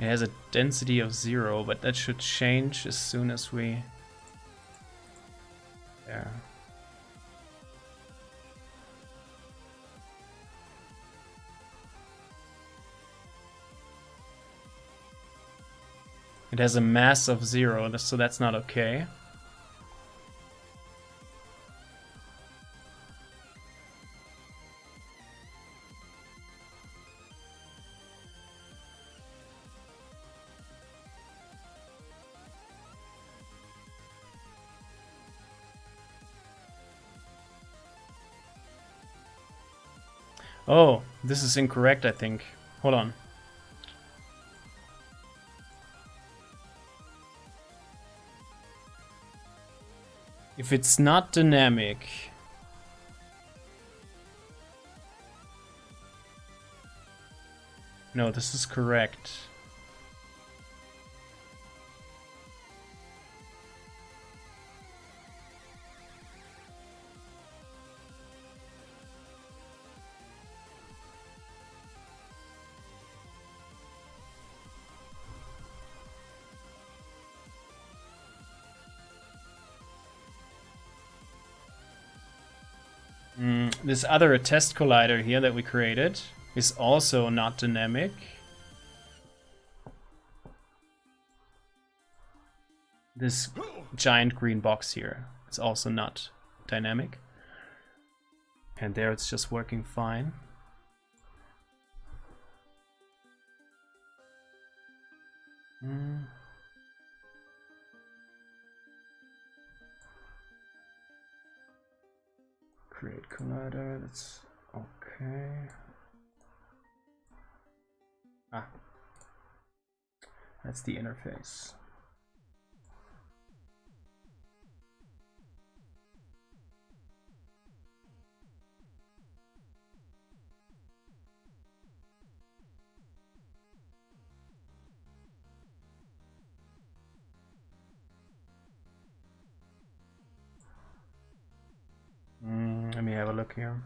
It has a density of 0, but that should change as soon as we... There. It has a mass of 0, so that's not okay. Oh, this is incorrect, I think. Hold on. If it's not dynamic... No, this is correct. This other test collider here that we created is also not dynamic. This giant green box here is also not dynamic. And there it's just working fine. Create collider, that's okay. That's the interface. Let me have a look here.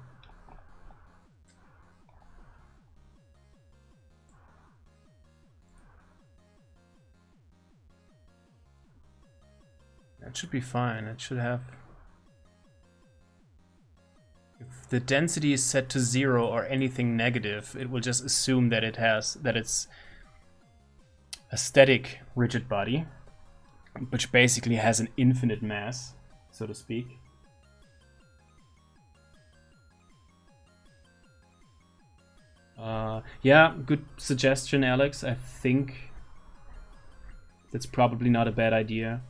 That should be fine. It should have. If the density is set to 0 or anything negative, it will just assume that it's a static rigid body, which basically has an infinite mass, so to speak. Yeah, good suggestion, Alex. I think that's probably not a bad idea.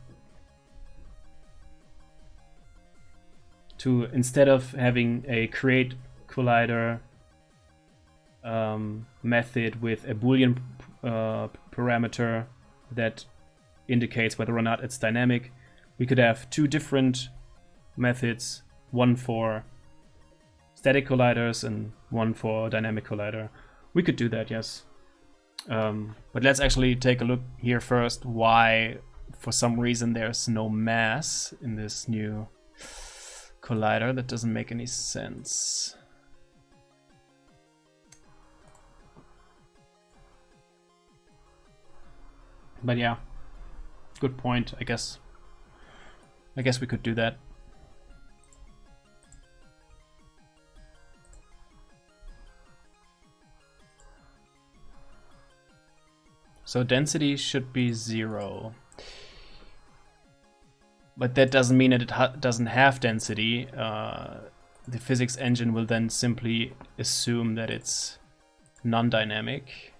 To, instead of having a create collider method with a Boolean parameter that indicates whether or not it's dynamic, we could have two different methods, one for static colliders and one for dynamic collider. We could do that, yes. But let's actually take a look here first why, for some reason, there's no mass in this new collider. That doesn't make any sense. But yeah, good point. I guess we could do that. So density should be 0. But that doesn't mean that it doesn't have density. The physics engine will then simply assume that it's non-dynamic.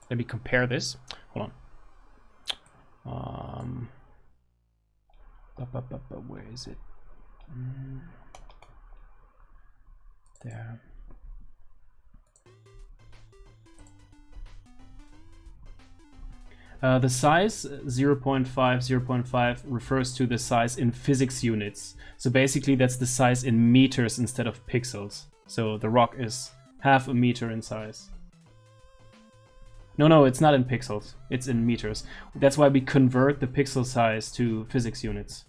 Let me compare this. Hold on. Where is it? There. The size 0.5, 0.5 refers to the size in physics units. So basically that's the size in meters instead of pixels. So the rock is half a meter in size. No, it's not in pixels. It's in meters. That's why we convert the pixel size to physics units.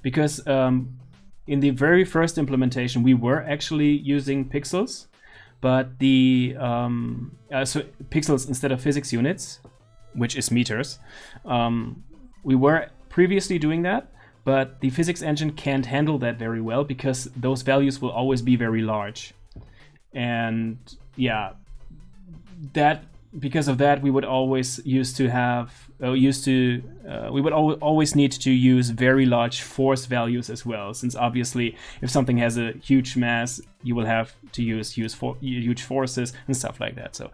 Because in the very first implementation, we were actually using pixels, but the so pixels instead of physics units, which is meters. We were previously doing that, but the physics engine can't handle that very well because those values will always be very large. And yeah, that because of that, we would always used to have we would always need to use very large force values as well, since obviously if something has a huge mass, you will have to use huge forces and stuff like that. So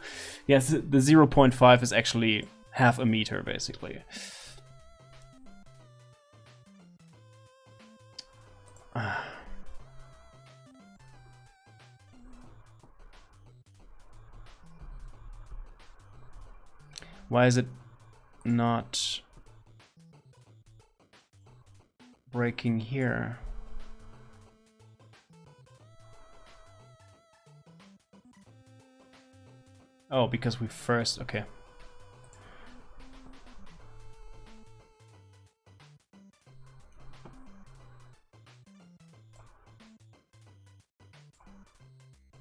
yes, the 0.5 is actually half a meter basically. Why is it not breaking here? Oh, because we first, okay.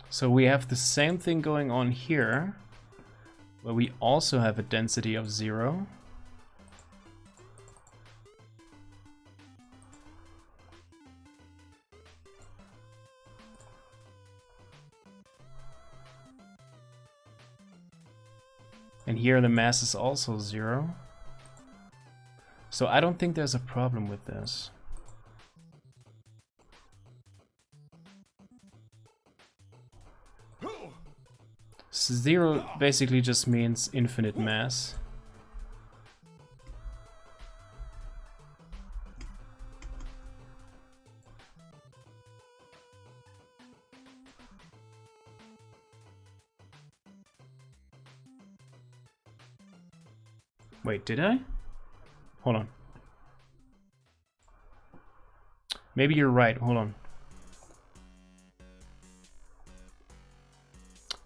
So we have the same thing going on here, where we also have a density of 0. And here the mass is also 0. So I don't think there's a problem with this. So 0 basically just means infinite mass. Wait, did I? Hold on. Maybe you're right, hold on.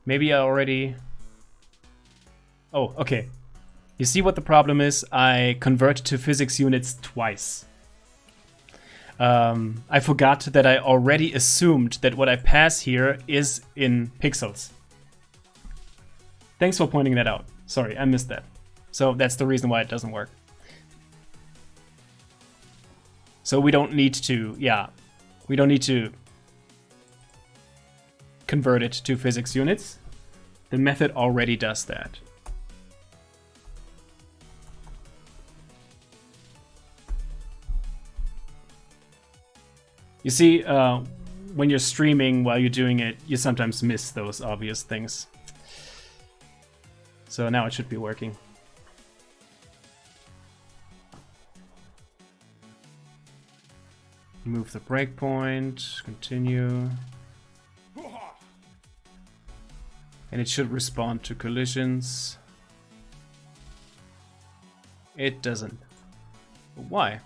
Maybe I already... Oh, okay. You see what the problem is? I converted to physics units twice. I forgot that I already assumed that what I pass here is in pixels. Thanks for pointing that out. Sorry, I missed that. So that's the reason why it doesn't work. So we don't need to, we don't need to convert it to physics units. The method already does that. You see, when you're streaming while you're doing it, you sometimes miss those obvious things. So now it should be working. Move the breakpoint, continue. And it should respond to collisions. It doesn't. But why?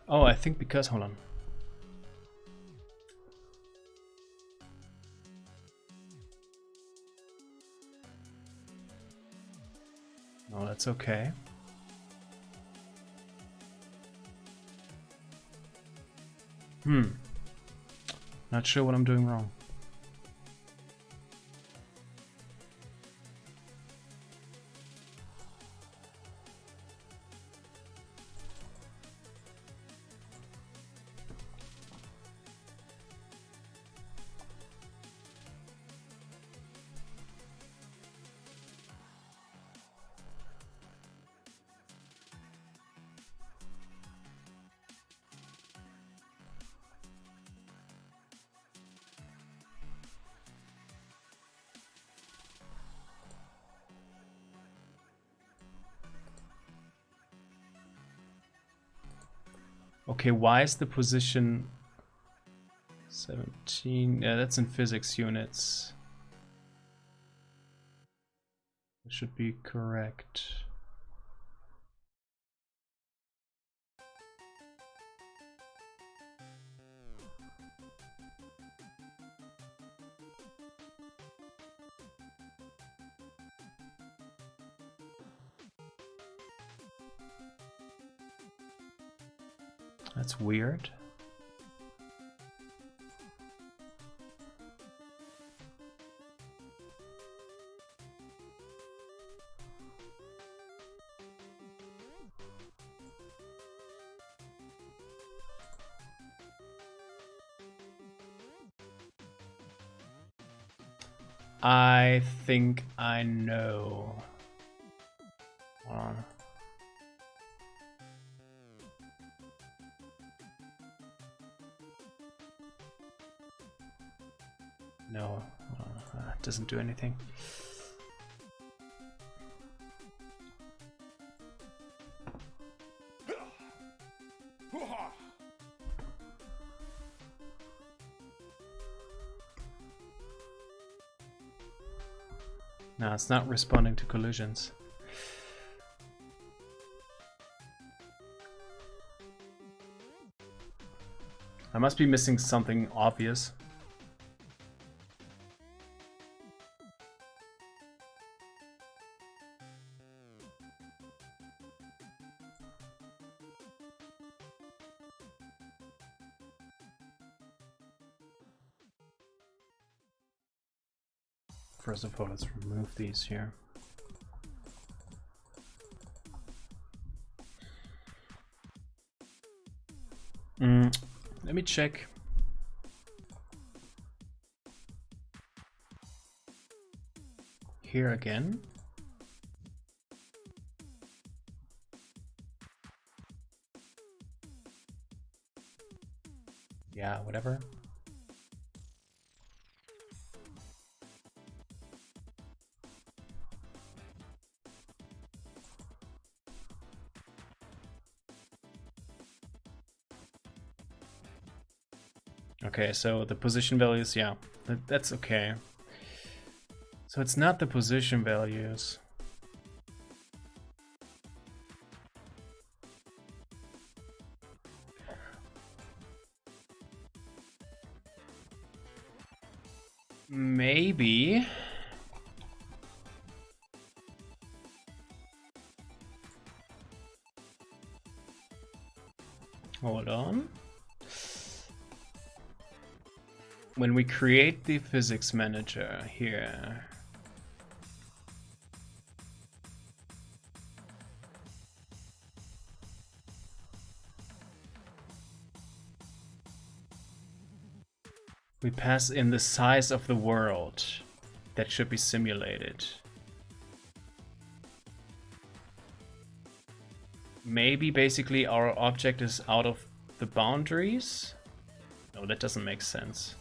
Oh, I think because, hold on. Oh, that's okay. Not sure what I'm doing wrong. Okay, why is the position 17? Yeah, that's in physics units. It should be correct. That's weird. I think I know. Hold on. No, it doesn't do anything. No, it's not responding to collisions. I must be missing something obvious. First of all, let's remove these here. Let me check. Here again. Yeah, whatever. Okay, so the position values, yeah, that's okay. So it's not the position values. Maybe. Hold on. When we create the physics manager here, we pass in the size of the world that should be simulated. Maybe basically our object is out of the boundaries? No, that doesn't make sense.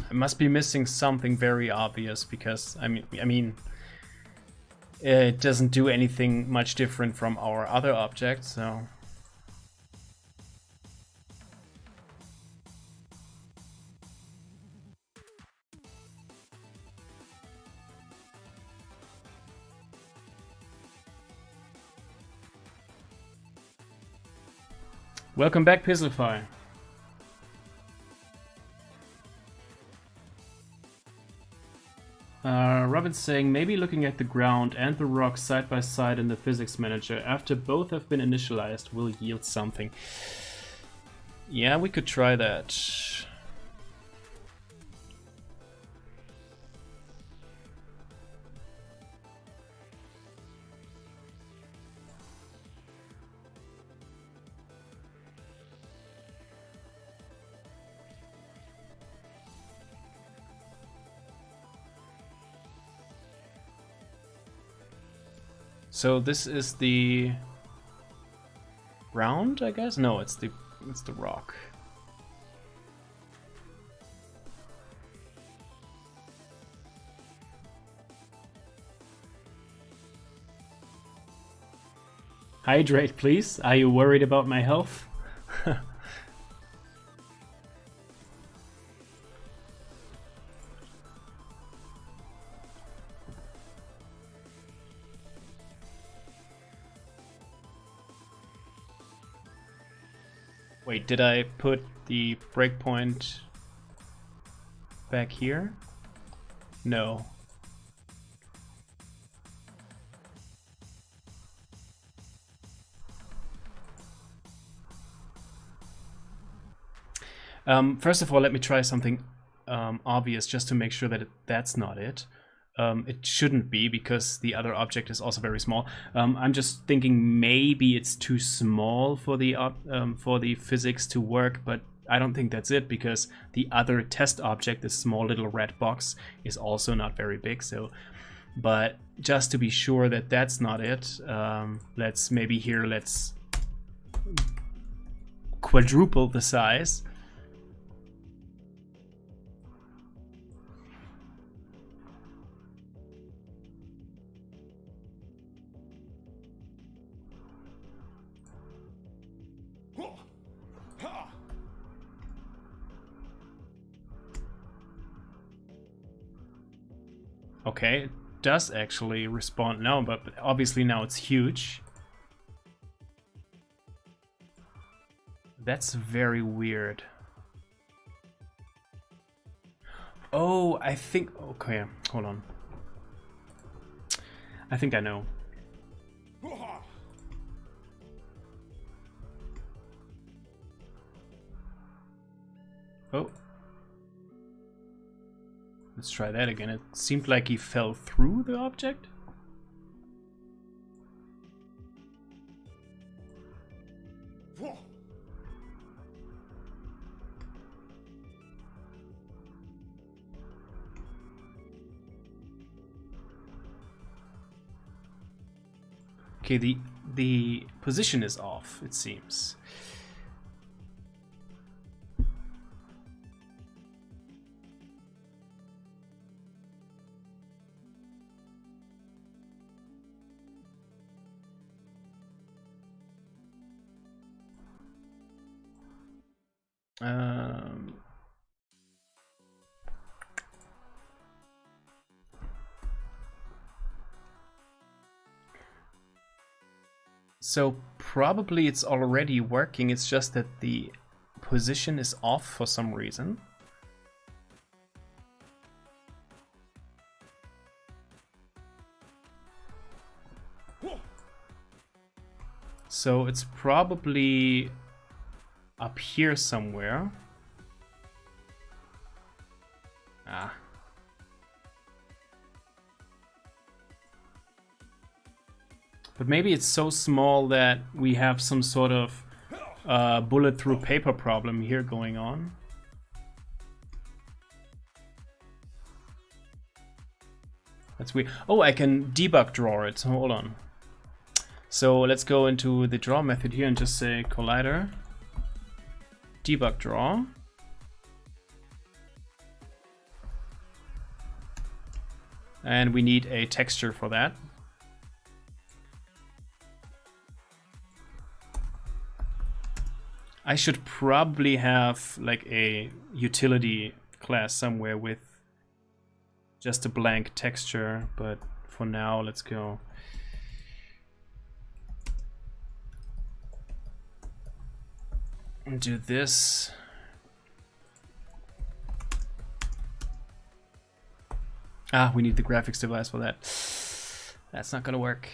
I must be missing something very obvious because I mean, it doesn't do anything much different from our other objects, so. Welcome back, Pizzlefy. Robin's saying maybe looking at the ground and the rock side by side in the physics manager after both have been initialized will yield something. Yeah, we could try that. So this is the ground, I guess? No, it's the rock. Hydrate, please. Are you worried about my health? Wait, did I put the breakpoint back here? No. First of all, let me try something obvious just to make sure that that's not it. It shouldn't be, because the other object is also very small. I'm just thinking maybe it's too small for the physics to work, but I don't think that's it, because the other test object, this small little red box, is also not very big. So, but just to be sure that that's not it, let's quadruple the size. Okay, it does actually respond now, but obviously now it's huge. That's very weird. Oh, I think... Okay, hold on. I think I know. Oh. Let's try that again. It seemed like he fell through the object. Okay, the position is off, it seems. So probably it's already working, it's just that the position is off for some reason. So it's probably up here somewhere. Ah. But maybe it's so small that we have some sort of bullet through paper problem here going on. That's weird. Oh, I can debug draw it. Hold on. So let's go into the draw method here and just say collider debug draw. And we need a texture for that. I should probably have like a utility class somewhere with just a blank texture, but for now, let's go. And do this. Ah, we need the graphics device for that. That's not gonna work.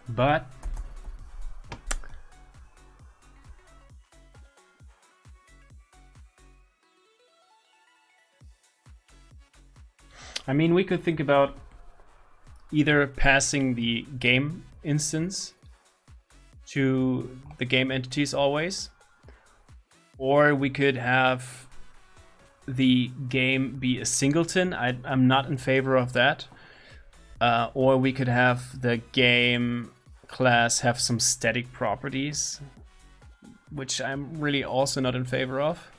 But I mean, we could think about either passing the game instance to the game entities always, or we could have the game be a singleton. I'm not in favor of that. Or we could have the game class have some static properties, which I'm really also not in favor of.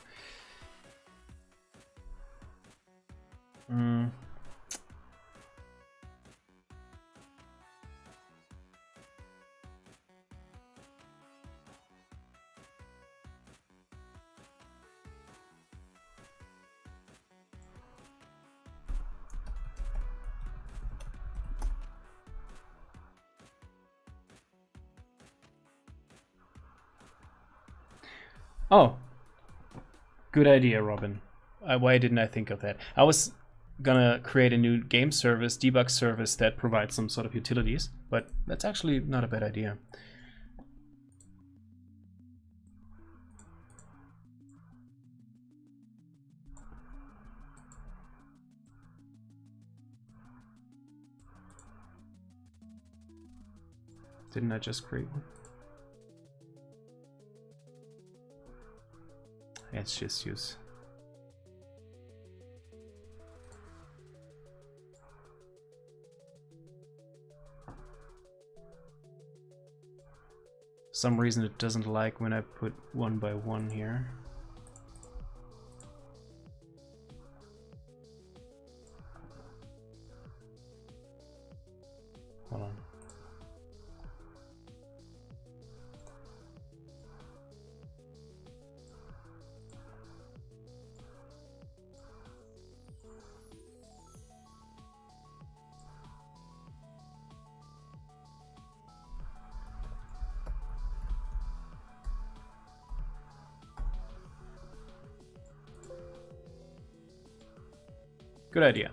Oh, good idea, Robin. Why didn't I think of that? I was gonna create a new game service, debug service that provides some sort of utilities, but that's actually not a bad idea. Didn't I just create one? Let's just use. For some reason it doesn't like when I put 1 by 1 here. Hold on. Good idea.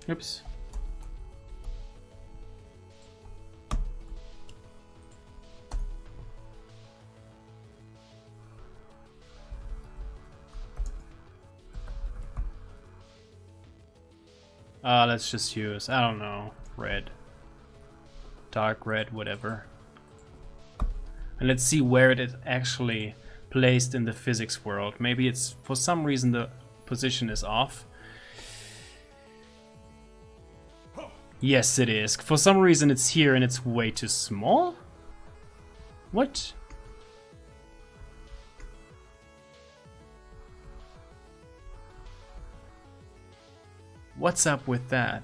Oops. Let's just use, I don't know, red. Dark red, whatever. And let's see where it is actually placed in the physics world. Maybe it's, for some reason, the position is off. Yes, it is. For some reason it's here and it's way too small? What? What's up with that?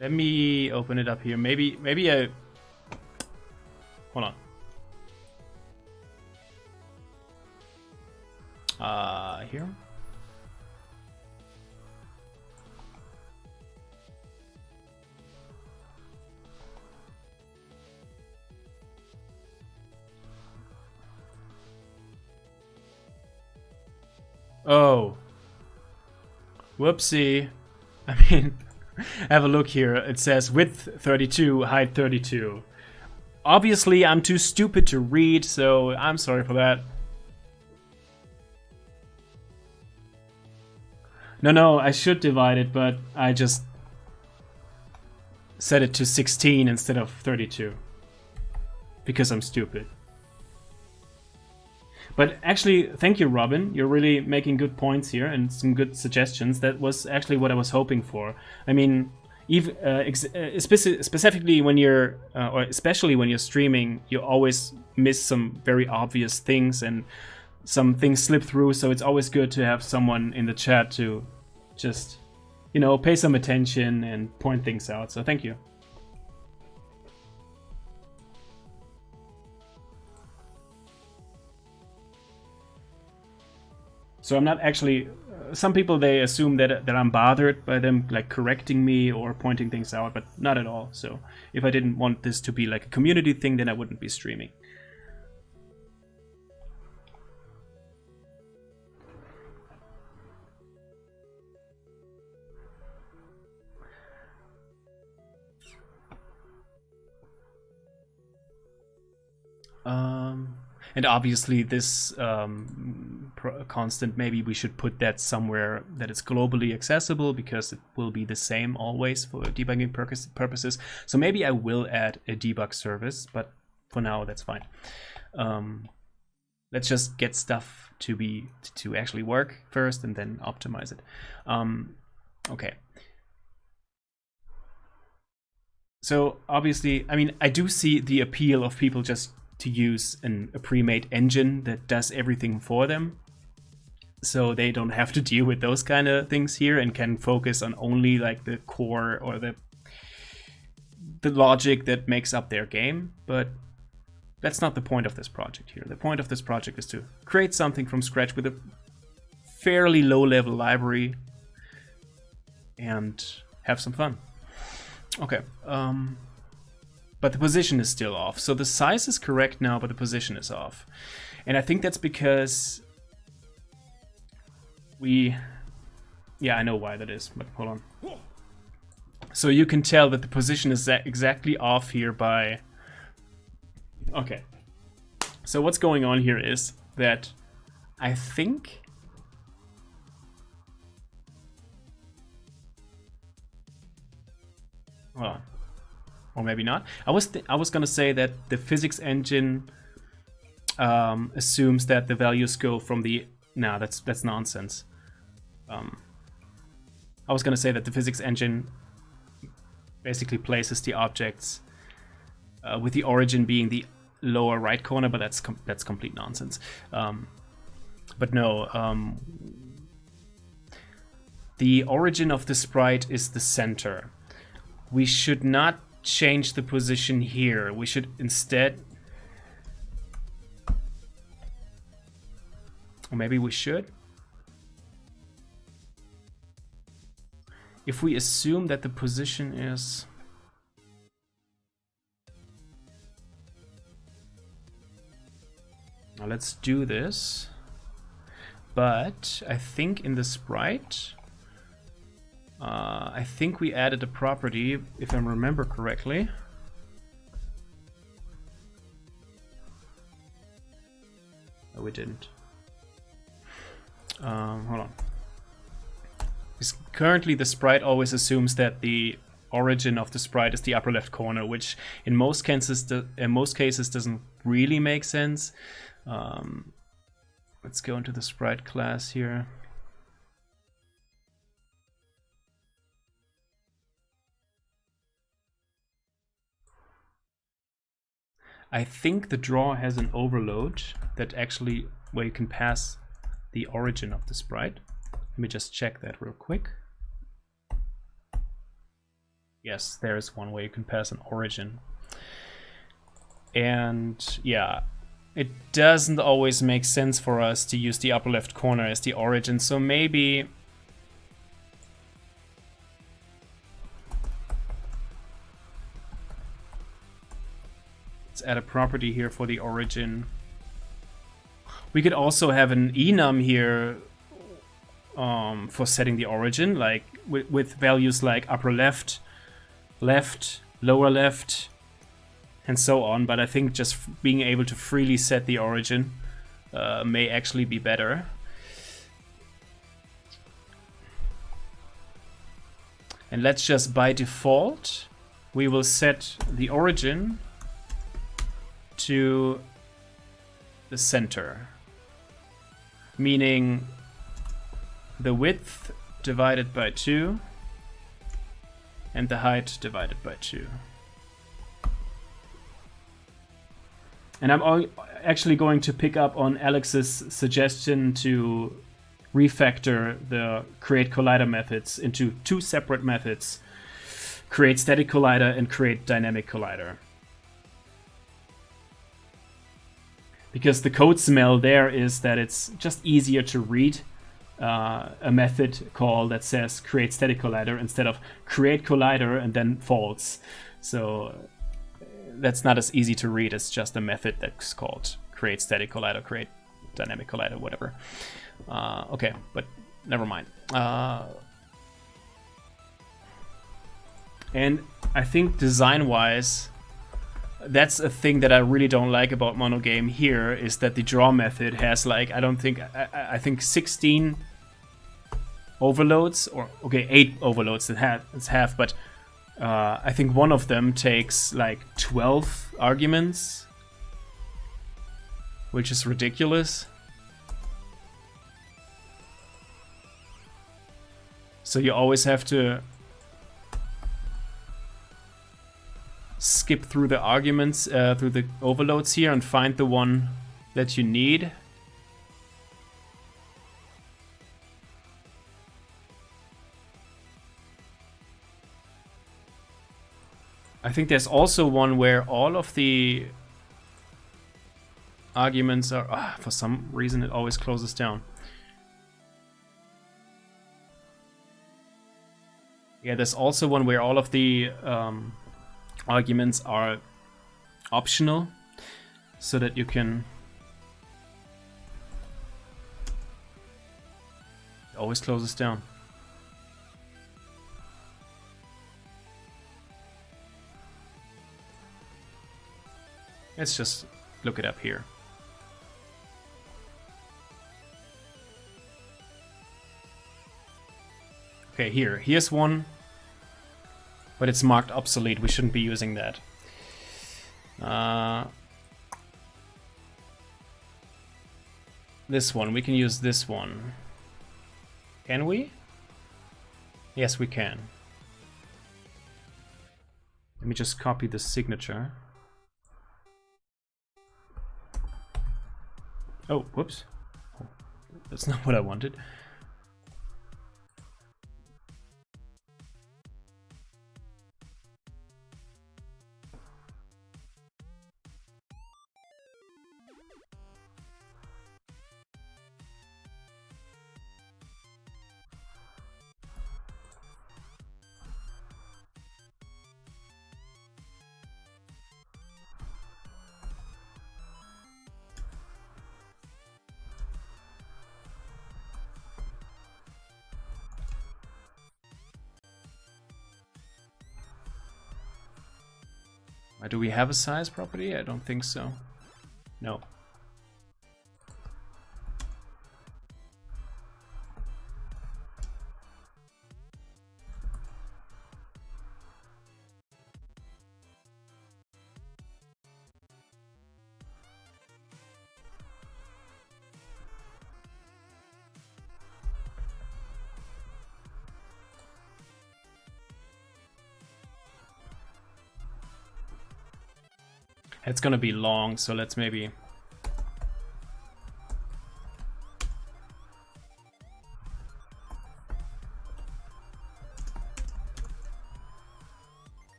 Let me open it up here. Maybe I... Hold on. Here. Oh. Whoopsie. I mean, have a look here. It says width 32, height 32. Obviously, I'm too stupid to read, so I'm sorry for that. No, I should divide it, but I just set it to 16 instead of 32. Because I'm stupid. But actually, thank you, Robin. You're really making good points here and some good suggestions. That was actually what I was hoping for. I mean, specifically when you're, or especially when you're streaming, you always miss some very obvious things and some things slip through. So it's always good to have someone in the chat to just, you know, pay some attention and point things out. So thank you. So I'm not actually. Some people, they assume that I'm bothered by them like correcting me or pointing things out, but not at all. So if I didn't want this to be like a community thing, then I wouldn't be streaming. And obviously this constant, maybe we should put that somewhere that is globally accessible, because it will be the same always for debugging purposes. So maybe I will add a debug service, but for now that's fine. Let's just get stuff to actually work first and then optimize it. Okay. So obviously, I mean, I do see the appeal of people just to use a pre-made engine that does everything for them, so they don't have to deal with those kind of things here and can focus on only like the core or the logic that makes up their game. But that's not the point of this project here. The point of this project is to create something from scratch with a fairly low-level library and have some fun. Okay. But the position is still off. So the size is correct now, but the position is off. And I think that's because yeah, I know why that is, but hold on. So you can tell that the position is exactly off here by... Okay. So what's going on here is that I think... Hold on. Or maybe not. I was gonna say that the physics engine assumes that the values go from the... No, that's nonsense. I was gonna say that the physics engine basically places the objects with the origin being the lower right corner, but that's complete nonsense. But no, the origin of the sprite is the center. We should not change the position here. We should instead, or maybe we should, if we assume that the position is, now let's do this. But I think in the sprite, I think we added a property, if I remember correctly. No, we didn't. Hold on. Because currently the sprite always assumes that the origin of the sprite is the upper left corner, which in most cases doesn't really make sense. Let's go into the sprite class here. I think the draw has an overload that actually, where you can pass the origin of the sprite. Let me just check that real quick. Yes, there is one way you can pass an origin. And yeah, it doesn't always make sense for us to use the upper left corner as the origin, so maybe let's add a property here for the origin. We could also have an enum here for setting the origin, like with values like upper left, left, lower left, and so on. But I think just being able to freely set the origin may actually be better. And let's just, by default, we will set the origin to the center, meaning the width divided by 2 and the height divided by 2. And I'm actually going to pick up on Alex's suggestion to refactor the create collider methods into 2 separate methods: create static collider and create dynamic collider. Because the code smell there is that it's just easier to read a method call that says create static collider instead of create collider and then false. So that's not as easy to read as just a method that's called create static collider, create dynamic collider, whatever. Okay, but never mind. And I think design-wise, that's a thing that I really don't like about MonoGame here, is that the draw method has like, I think 16 overloads, or okay, 8 overloads that it's half, but I think one of them takes like 12 arguments, which is ridiculous. So you always have to skip through the arguments, through the overloads here, and find the one that you need. I think there's also one where all of the arguments are... for some reason it always closes down. Yeah, there's also one where all of the arguments are optional, so that you can... It always closes down. Let's just look it up here. Okay, here's one, but it's marked obsolete. We shouldn't be using that. This one, we can use this one. Can we? Yes, we can. Let me just copy the signature. Oh, whoops. That's not what I wanted. Do we have a size property? I don't think so. No. It's gonna be long, so let's maybe...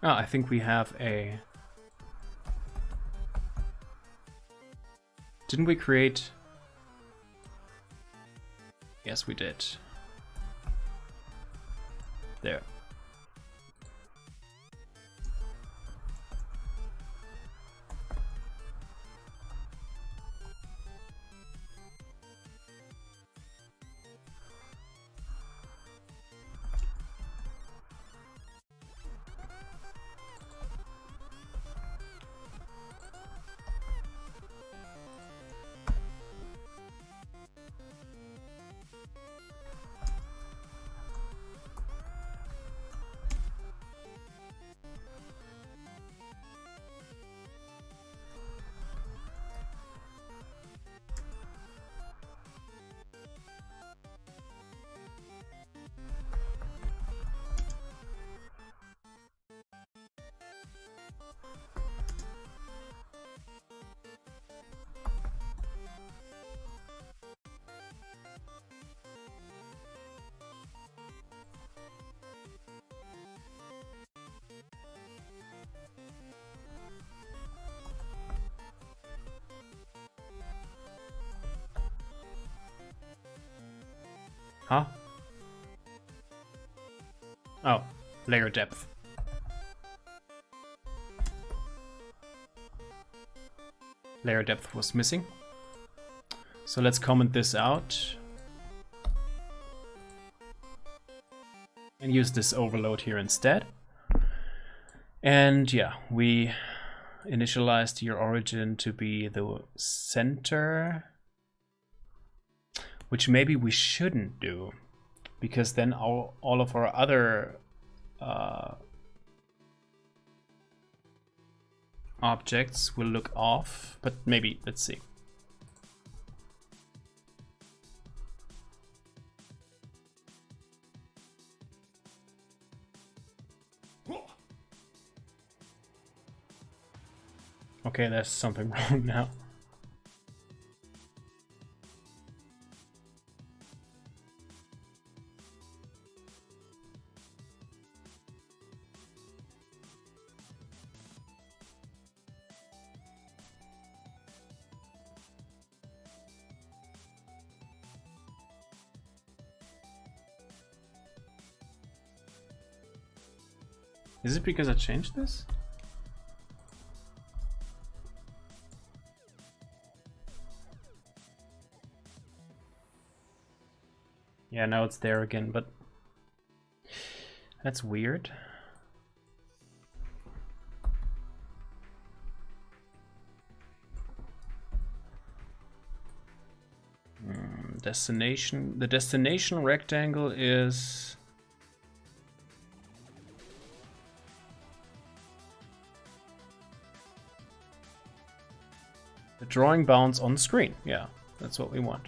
Oh, I think we have a... Didn't we create... Yes, we did. There. Huh? Oh, layer depth. Layer depth was missing. So let's comment this out. And use this overload here instead. And yeah, we initialized your origin to be the center, which maybe we shouldn't do, because then all of our other objects will look off, but maybe, let's see. Okay, there's something wrong now. Is it because I changed this? Yeah, now it's there again, but that's weird. Destination. The destination rectangle is the drawing bounds on the screen. Yeah, that's what we want.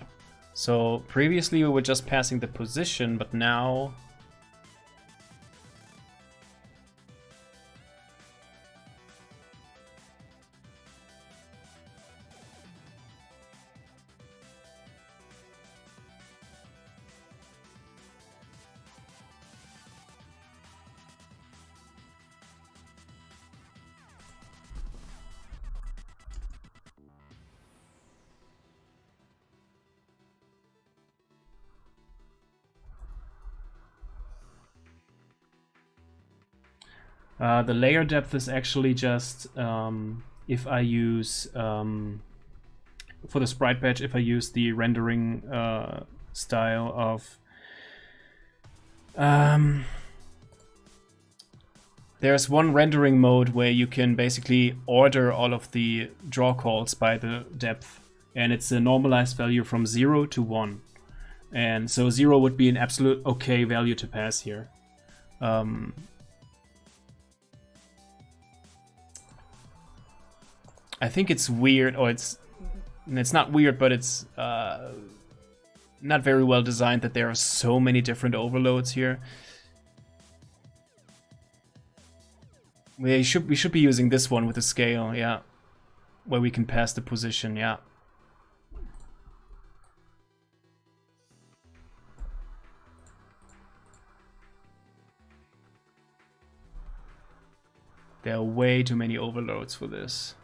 So previously we were just passing the position, but now the layer depth is actually just if I use for the sprite patch, if I use the rendering style of there's one rendering mode where you can basically order all of the draw calls by the depth, and it's a normalized value from 0 to 1, and so 0 would be an absolute okay value to pass here. I think it's weird, or it's not weird, but it's not very well designed that there are so many different overloads here. We should be using this one with the scale, yeah, where we can pass the position, yeah. There are way too many overloads for this.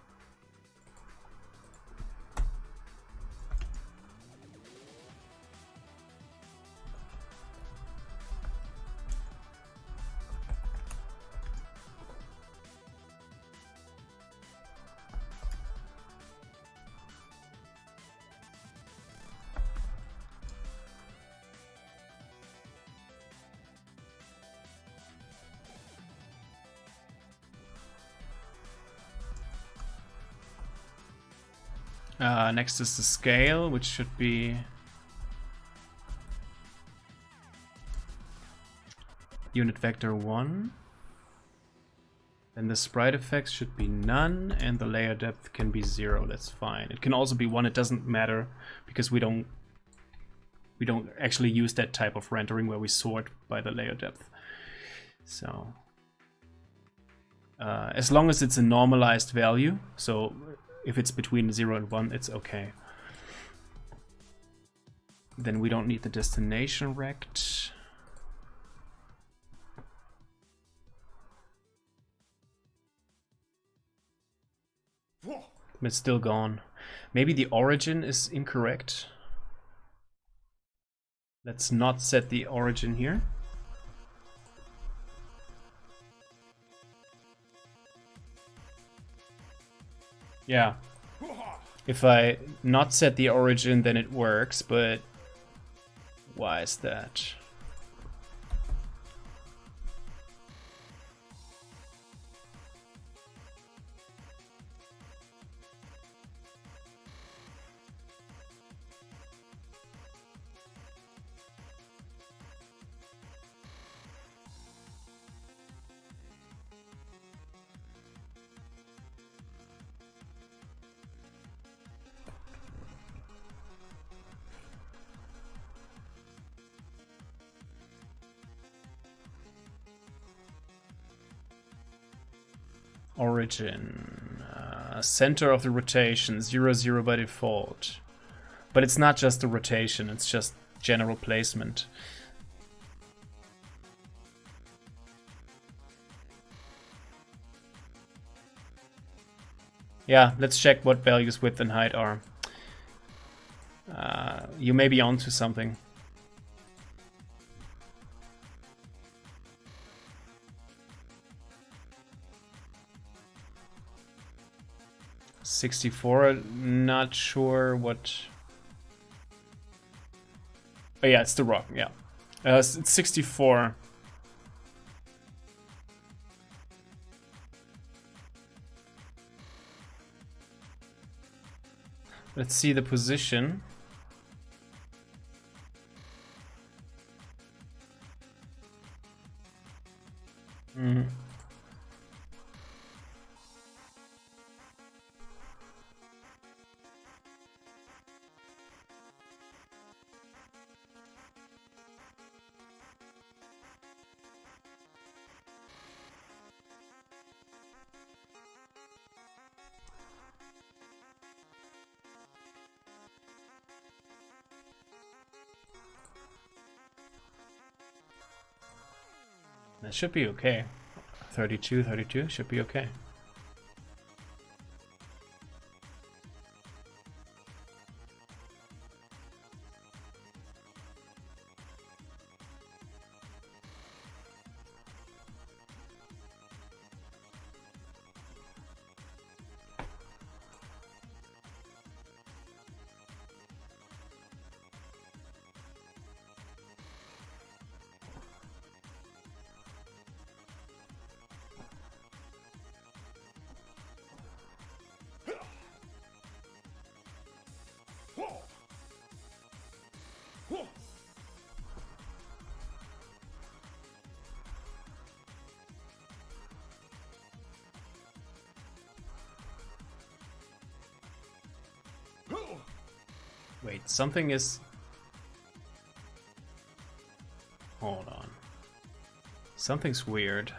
Next is the scale, which should be unit vector 1. Then the sprite effects should be none, and the layer depth can be 0. That's fine. It can also be 1. It doesn't matter because we don't actually use that type of rendering where we sort by the layer depth. So as long as it's a normalized value, so if it's between 0 and 1, it's okay. Then we don't need the destination rect. It's still gone. Maybe the origin is incorrect. Let's not set the origin here. Yeah. If I not set the origin, then it works, but why is that? Origin, center of the rotation, 0, 0 by default. But it's not just the rotation, it's just general placement. Yeah, let's check what values width and height are. You may be onto something. $64, not sure what... Oh yeah, it's the rock, yeah. It's 64. Let's see the position. That should be okay. 32, 32 should be okay. Wait, something is... Hold on. Something's weird.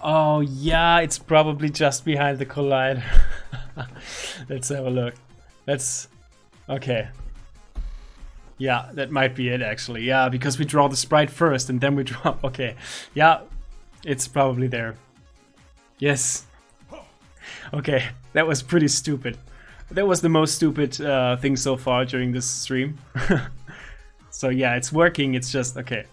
Oh yeah, it's probably just behind the collider. Let's have a look. That's okay. Yeah, that might be it actually. Yeah, because we draw the sprite first and then we draw. Okay, yeah, it's probably there. Yes. Okay, that was pretty stupid. That was the most stupid thing so far during this stream. So yeah, it's working. It's just okay.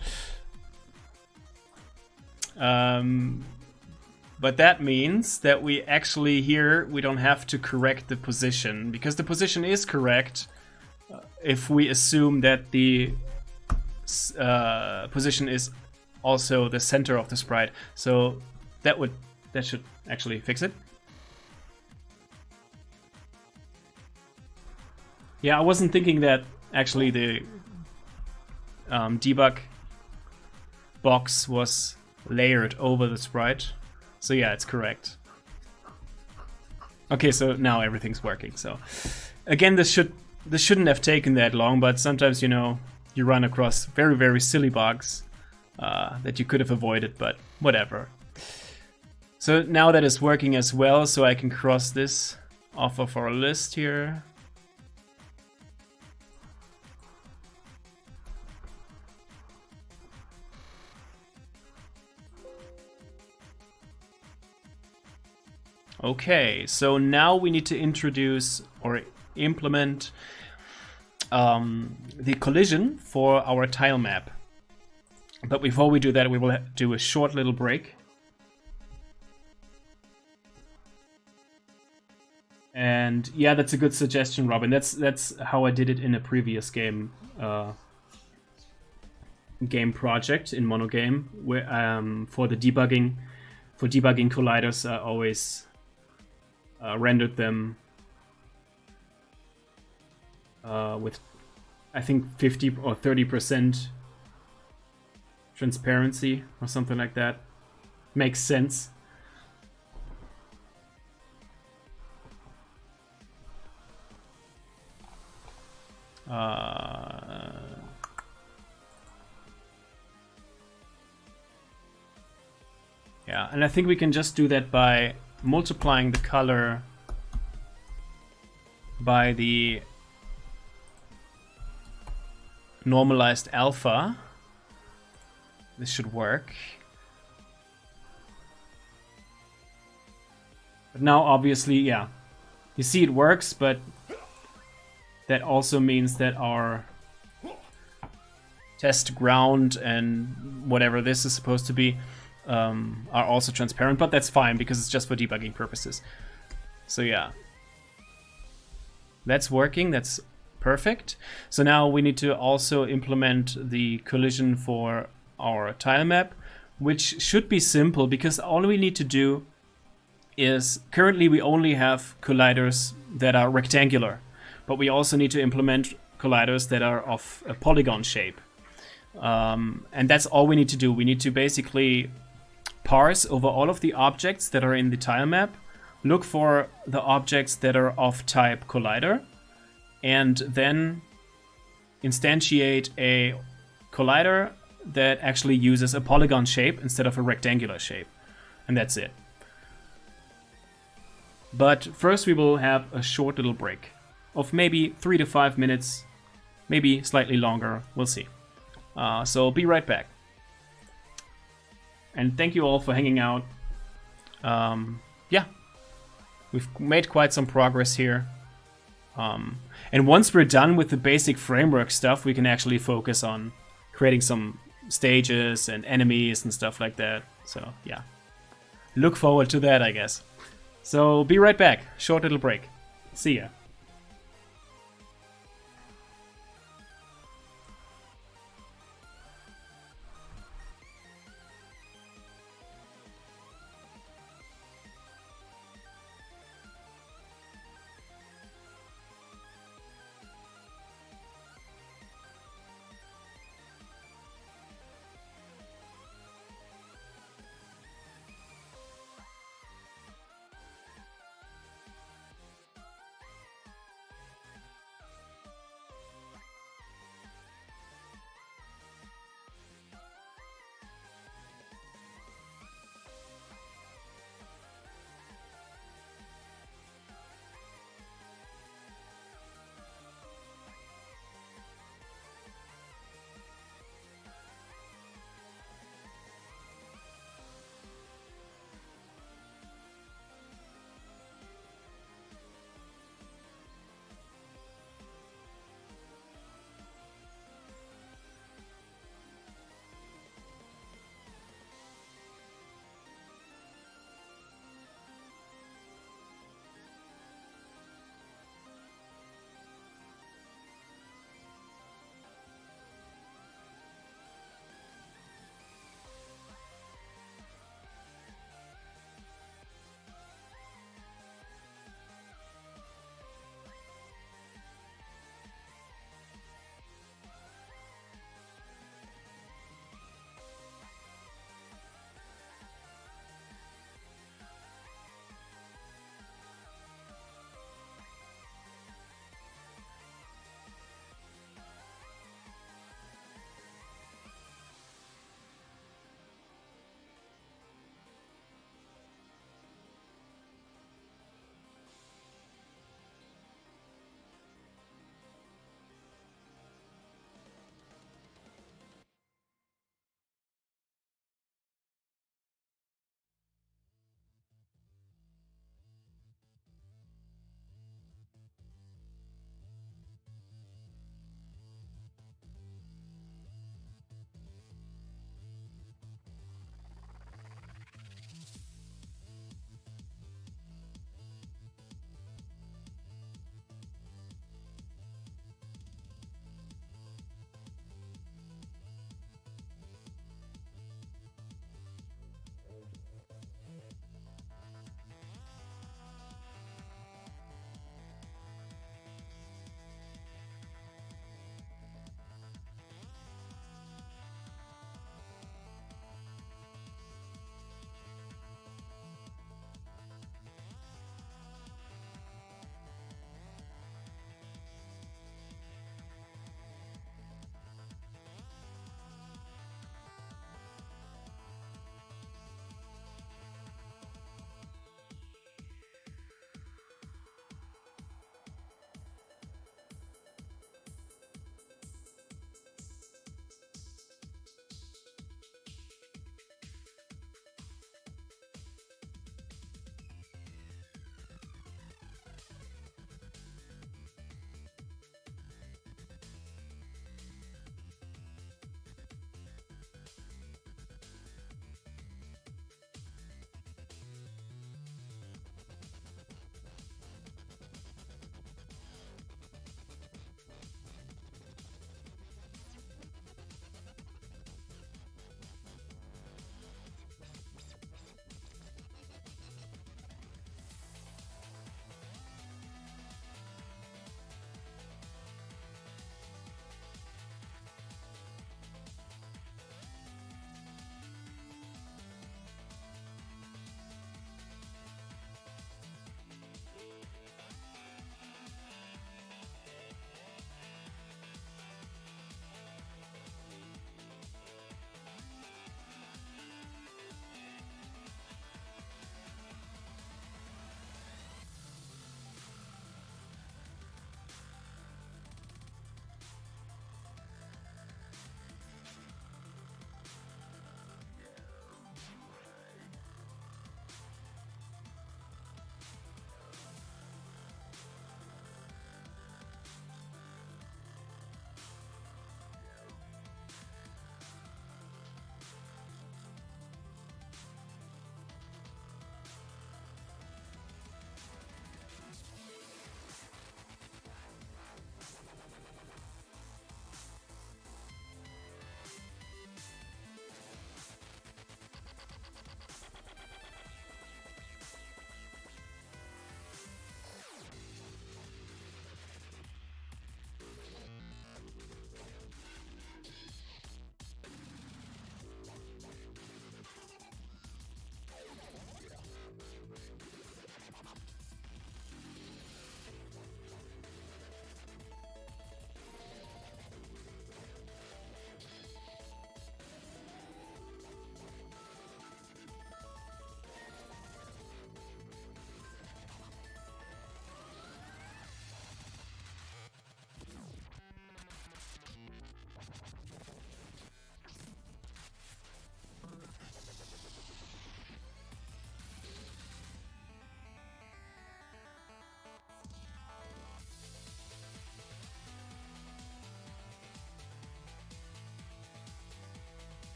But that means that we actually here, we don't have to correct the position, because the position is correct if we assume that the position is also the center of the sprite. So that should actually fix it. Yeah, I wasn't thinking that actually the debug box was layered over the sprite. So yeah, it's correct. Okay, so now everything's working. So again, this shouldn't have taken that long, but sometimes, you know, you run across very, very silly bugs that you could have avoided, but whatever. So now that is working as well, so I can cross this off of our list here. Okay, so now we need to introduce or implement the collision for our tile map. But before we do that, we will do a short little break. And yeah, that's a good suggestion, Robin. That's how I did it in a previous game project in MonoGame, where for debugging colliders, I always rendered them with, I think, 50 or 30% transparency or something like that. Makes sense. Yeah, and I think we can just do that by multiplying the color by the normalized alpha. This should work. But now obviously, yeah, you see it works, but that also means that our test ground and whatever this is supposed to be are also transparent, but that's fine because it's just for debugging purposes. So yeah, that's working, that's perfect. So now we need to also implement the collision for our tile map, which should be simple because all we need to do is, currently we only have colliders that are rectangular, but we also need to implement colliders that are of a polygon shape. And that's all we need to do. We need to basically parse over all of the objects that are in the tile map, look for the objects that are of type collider, and then instantiate a collider that actually uses a polygon shape instead of a rectangular shape. And that's it. But first we will have a short little break of maybe 3 to 5 minutes, maybe slightly longer, we'll see. So be right back. And thank you all for hanging out. Yeah, we've made quite some progress here. And once we're done with the basic framework stuff, we can actually focus on creating some stages and enemies and stuff like that. So yeah, look forward to that, I guess. So be right back. Short little break. See ya.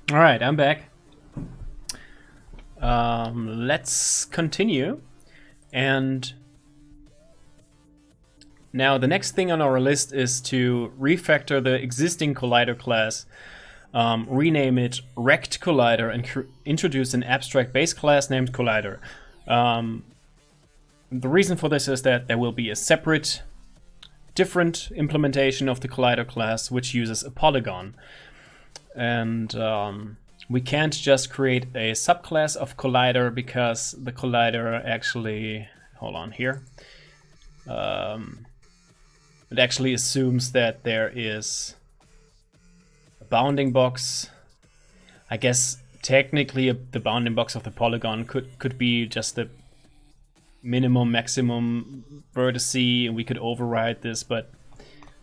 All right, I'm back. Let's continue. And now the next thing on our list is to refactor the existing Collider class, rename it Rect Collider, and introduce an abstract base class named Collider. The reason for this is that there will be a separate, different implementation of the Collider class which uses a polygon. And we can't just create a subclass of Collider because the Collider actually, hold on here, it actually assumes that there is a bounding box. I guess technically the bounding box of the polygon could be just the minimum, maximum vertice, and we could override this, but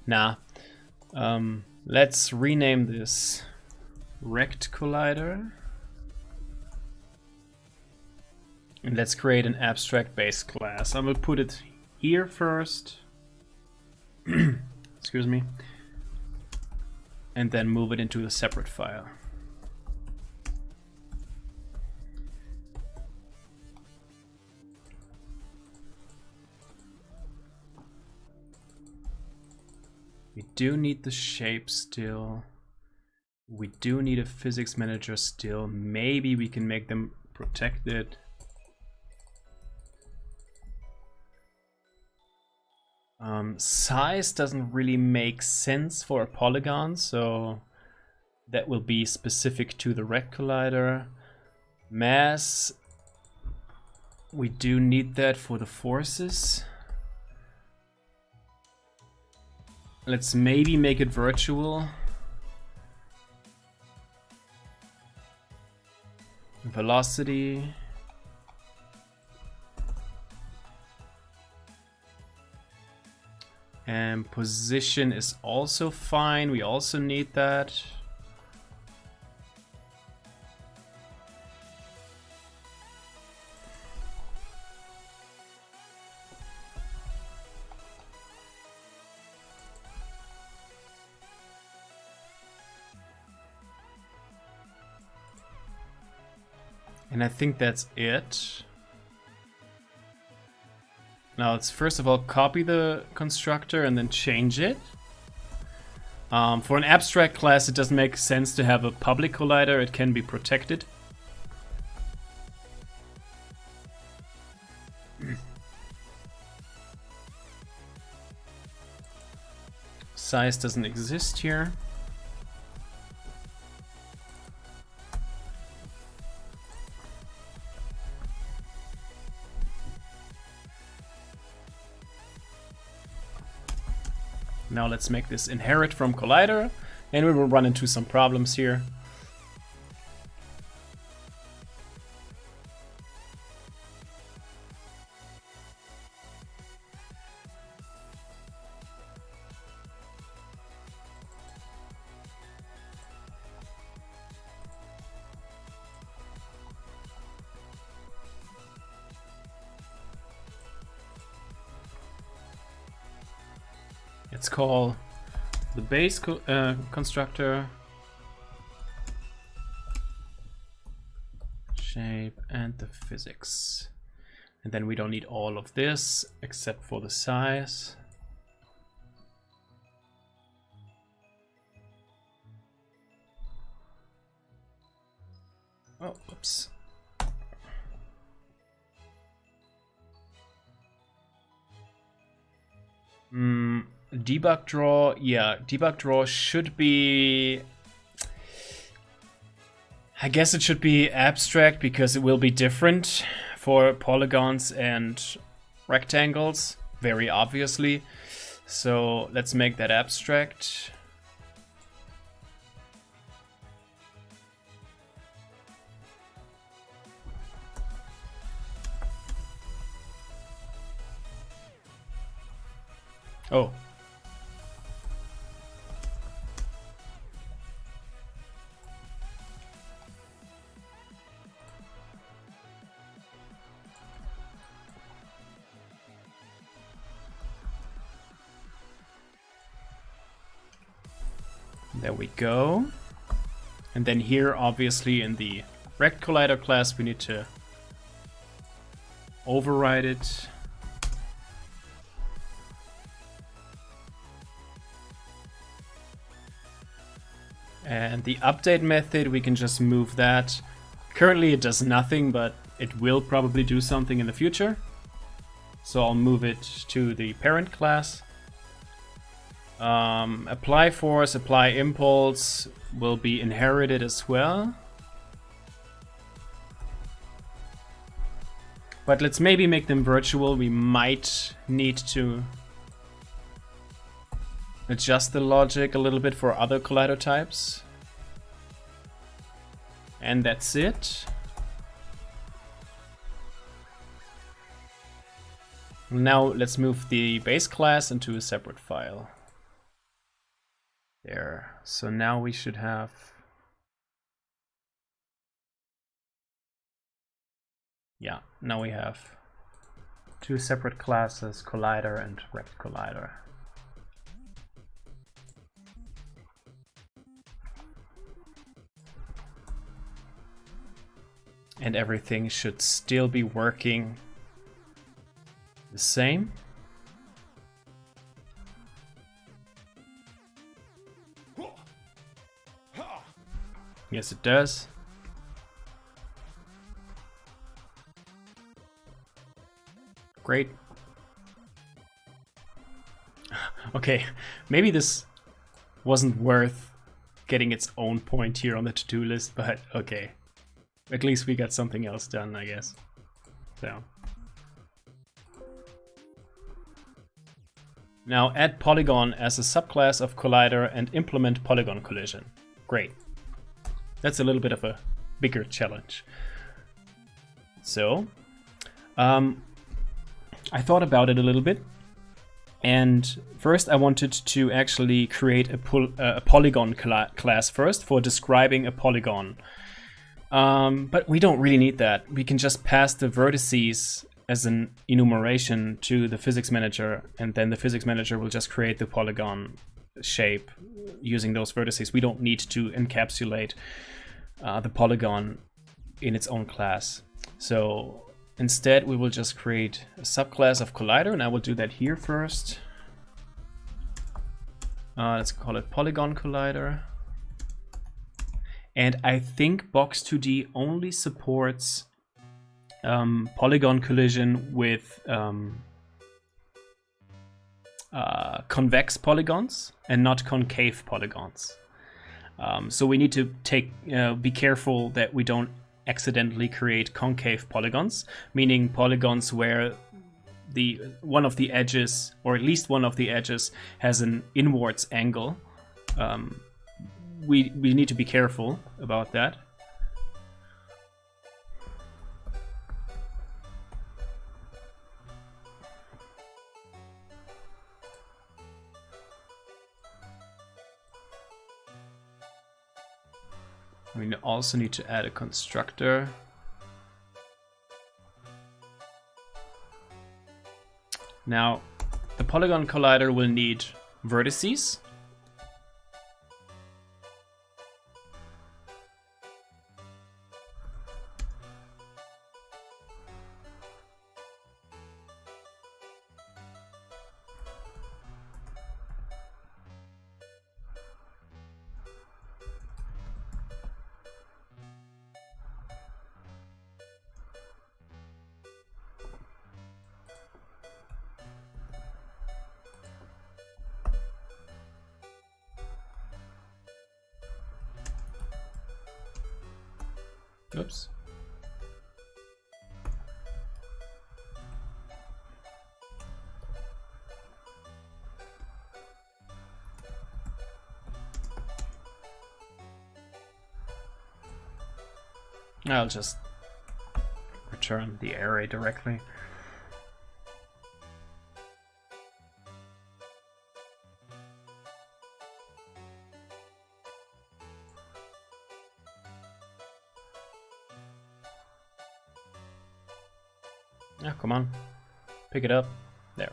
nah. Let's rename this Rect Collider. And let's create an abstract base class. I will put it here first. Excuse me. And then move it into a separate file. We do need the shape still. We do need a physics manager still. Maybe we can make them protected. Size doesn't really make sense for a polygon, so that will be specific to the Rect Collider. Mass, we do need that for the forces. Let's maybe make it virtual. Velocity. And position is also fine. We also need that. And I think that's it. Now let's first of all copy the constructor and then change it. For an abstract class, it doesn't make sense to have a public collider. It can be protected. Size doesn't exist here. Now let's make this inherit from Collider, and we will run into some problems here. Let's call the base constructor shape and the physics. And then we don't need all of this except for the size. Oh, oops. Debug draw, yeah, debug draw should be, I guess it should be abstract because it will be different for polygons and rectangles, very obviously. So let's make that abstract. Oh. There we go. And then here, obviously, in the Rect Collider class, we need to override it. And the update method, we can just move that. Currently it does nothing, but it will probably do something in the future. So I'll move it to the parent class. Apply force, apply impulse will be inherited as well. But let's maybe make them virtual. We might need to adjust the logic a little bit for other collider types. And that's it. Now let's move the base class into a separate file. There. So now we should have... Yeah, now we have two separate classes, Collider and Rect Collider. And everything should still be working the same. Yes, it does. Great. Okay, maybe this wasn't worth getting its own point here on the to-do list, but okay. At least we got something else done, I guess. So. Now add Polygon as a subclass of Collider and implement Polygon collision. Great. That's a little bit of a bigger challenge. So, I thought about it a little bit. And first I wanted to actually create a Polygon class first for describing a polygon. But we don't really need that. We can just pass the vertices as an enumeration to the physics manager, and then the physics manager will just create the polygon shape using those vertices. We don't need to encapsulate the polygon in its own class. So instead we will just create a subclass of Collider, and I will do that here first. Let's call it Polygon Collider. And I think Box2D only supports polygon collision with convex polygons and not concave polygons. So we need to be careful that we don't accidentally create concave polygons, meaning polygons where one of the edges, or at least one of the edges, has an inwards angle. We need to be careful about that. We also need to add a constructor. Now, the Polygon Collider will need vertices. Oops. I'll just return the array directly. Yeah, come on. Pick it up. There.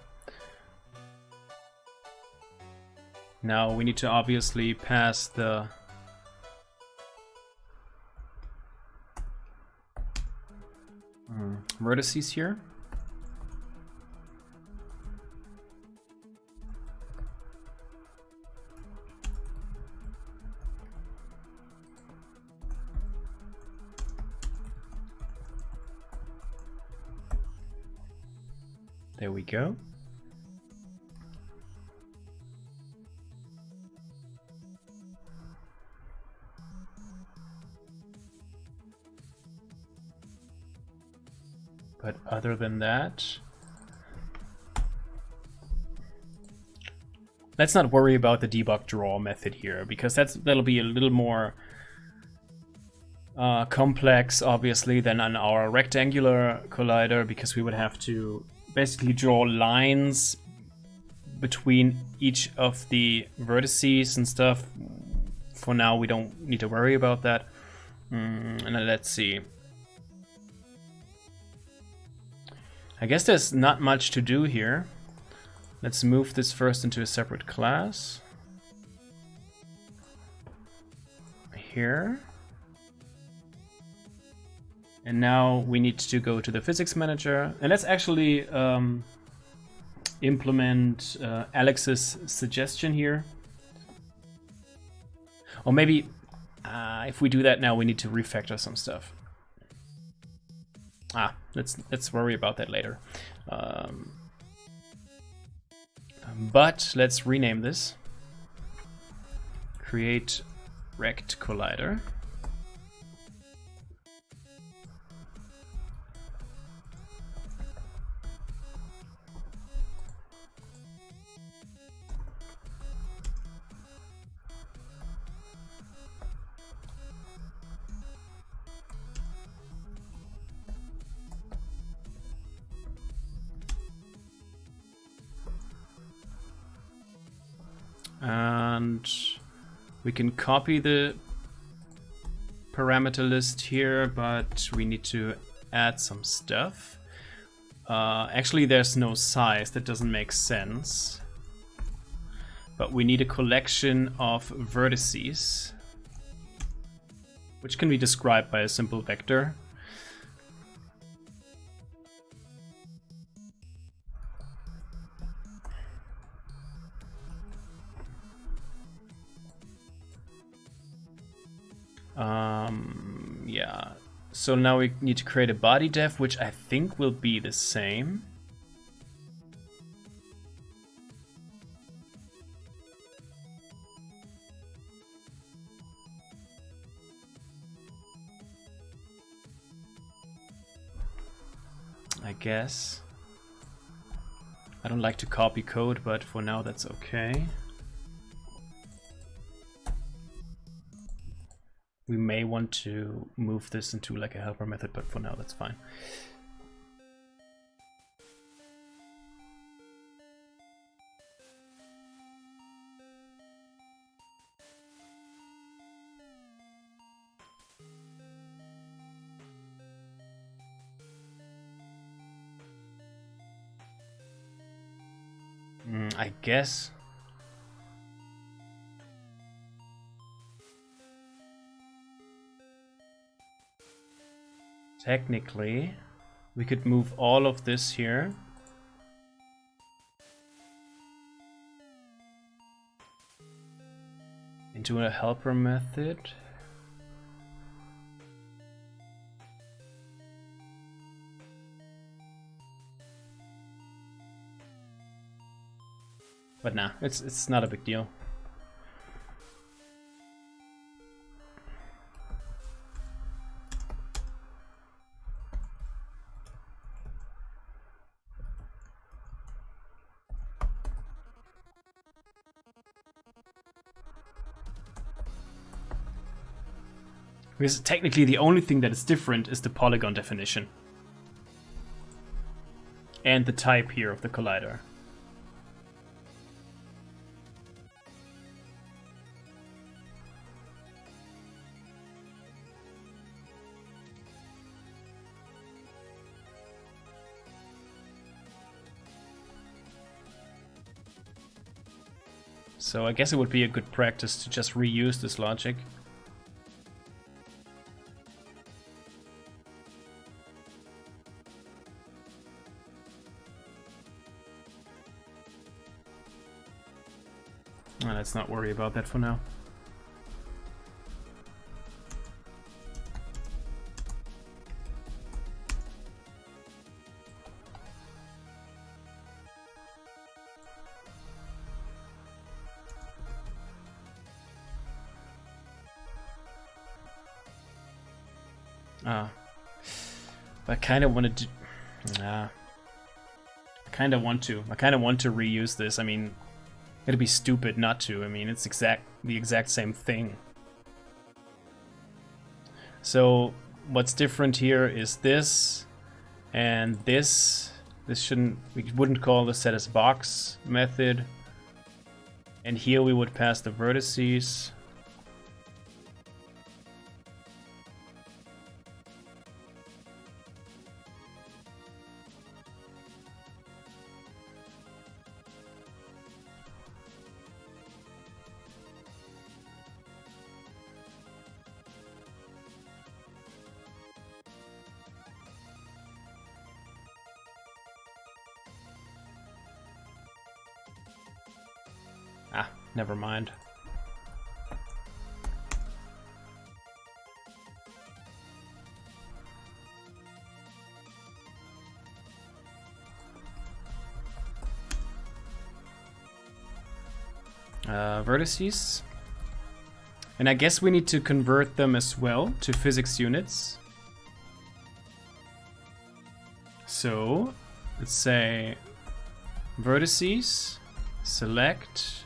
Now we need to obviously pass the vertices here. There we go. But other than that, let's not worry about the debug draw method here, because that'll be a little more complex, obviously, than on our rectangular collider, because we would have to basically draw lines between each of the vertices and stuff. For now, we don't need to worry about that. And let's see. I guess there's not much to do here. Let's move this first into a separate class. Here. And now we need to go to the physics manager. And let's actually implement Alex's suggestion here. Or maybe if we do that now, we need to refactor some stuff. Let's worry about that later. But let's rename this. Create rect collider. And we can copy the parameter list here, but we need to add some stuff. Actually, there's no size. That doesn't make sense. But we need a collection of vertices, which can be described by a simple vector. Yeah, so now we need to create a body def, which I think will be the same. I guess. I don't like to copy code, but for now that's okay. We may want to move this into like a helper method, but for now that's fine. I guess. Technically, we could move all of this here. Into a helper method. But nah, it's not a big deal. Because technically the only thing that is different is the polygon definition. And the type here of the collider. So I guess it would be a good practice to just reuse this logic. Let's not worry about that for now. I kind of want to do... I kind of want to reuse this. I mean, it'd be stupid not to. I mean, it's the exact same thing. So what's different here is this and this. We wouldn't call the set as box method. And here we would pass the vertices. Never mind. Vertices. And I guess we need to convert them as well to physics units. So let's say vertices, select.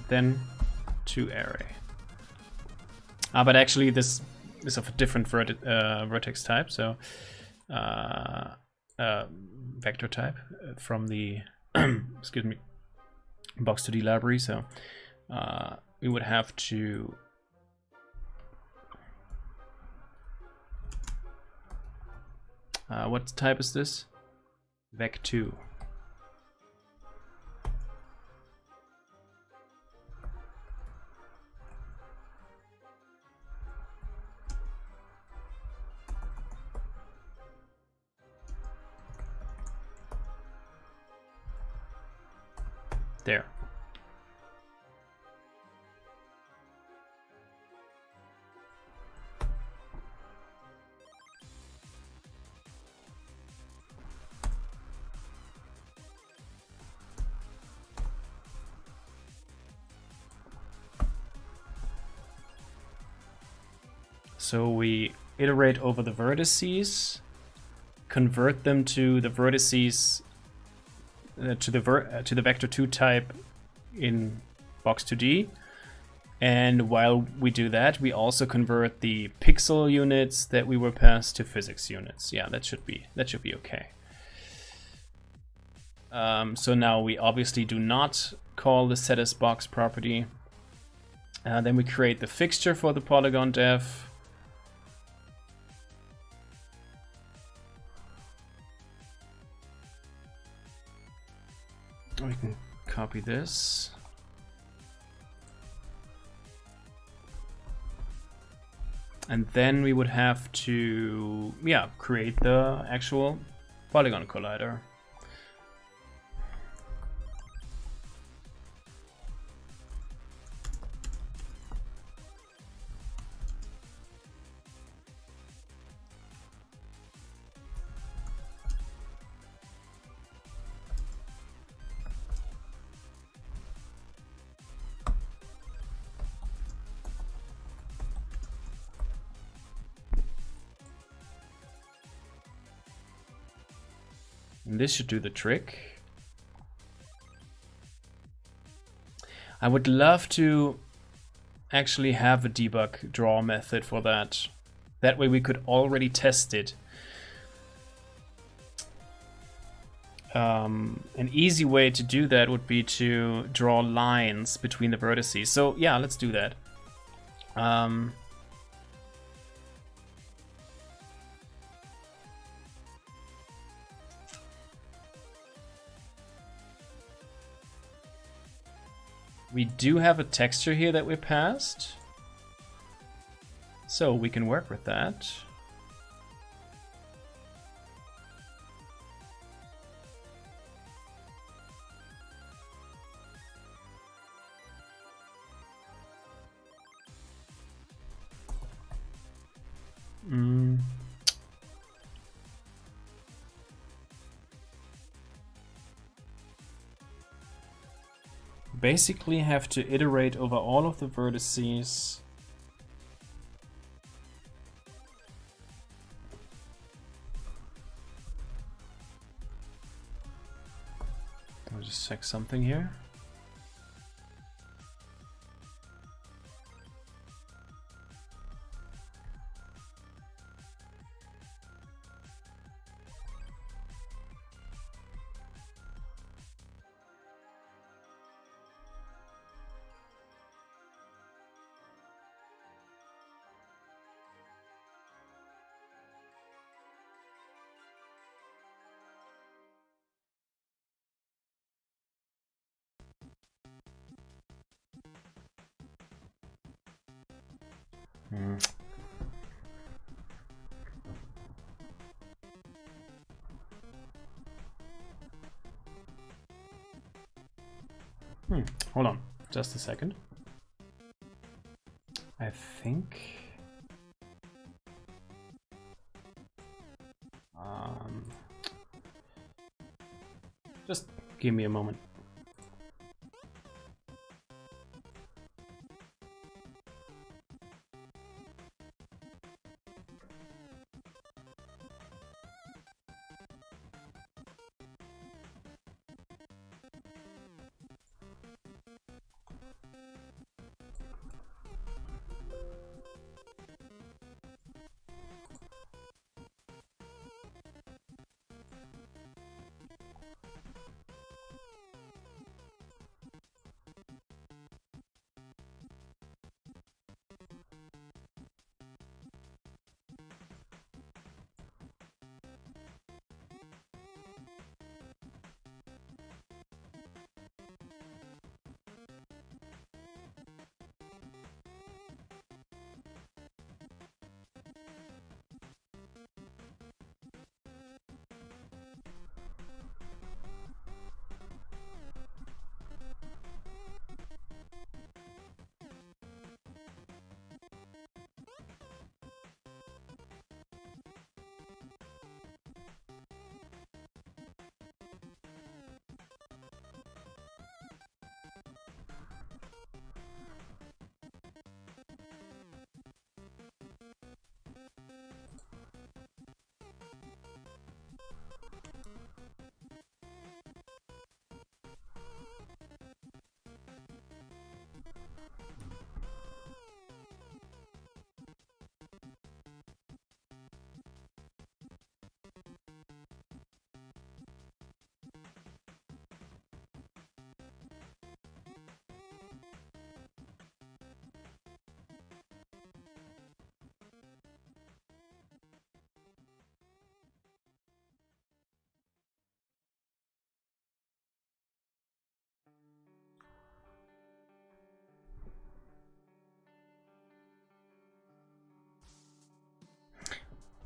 Then to array. But actually this is of a different vertex type, so vector type from the excuse me, box2d library. So we would have to what type is this? Vec2. There. So we iterate over the vertices, convert them to the vertices to the vector2 type in box2d, and while we do that, we also convert the pixel units that we were passed to physics units. Yeah, that should be okay. So now we obviously do not call the set as box property. Then we create the fixture for the Polygon dev. We can copy this. And then we would have to, create the actual Polygon collider. And this should do the trick. I would love to actually have a debug draw method for that. That way we could already test it. An easy way to do that would be to draw lines between the vertices. So yeah, let's do that. We do have a texture here that we passed. So we can work with that. Basically have to iterate over all of the vertices. I'll just check something here. Hold on, just a second. I think just give me a moment.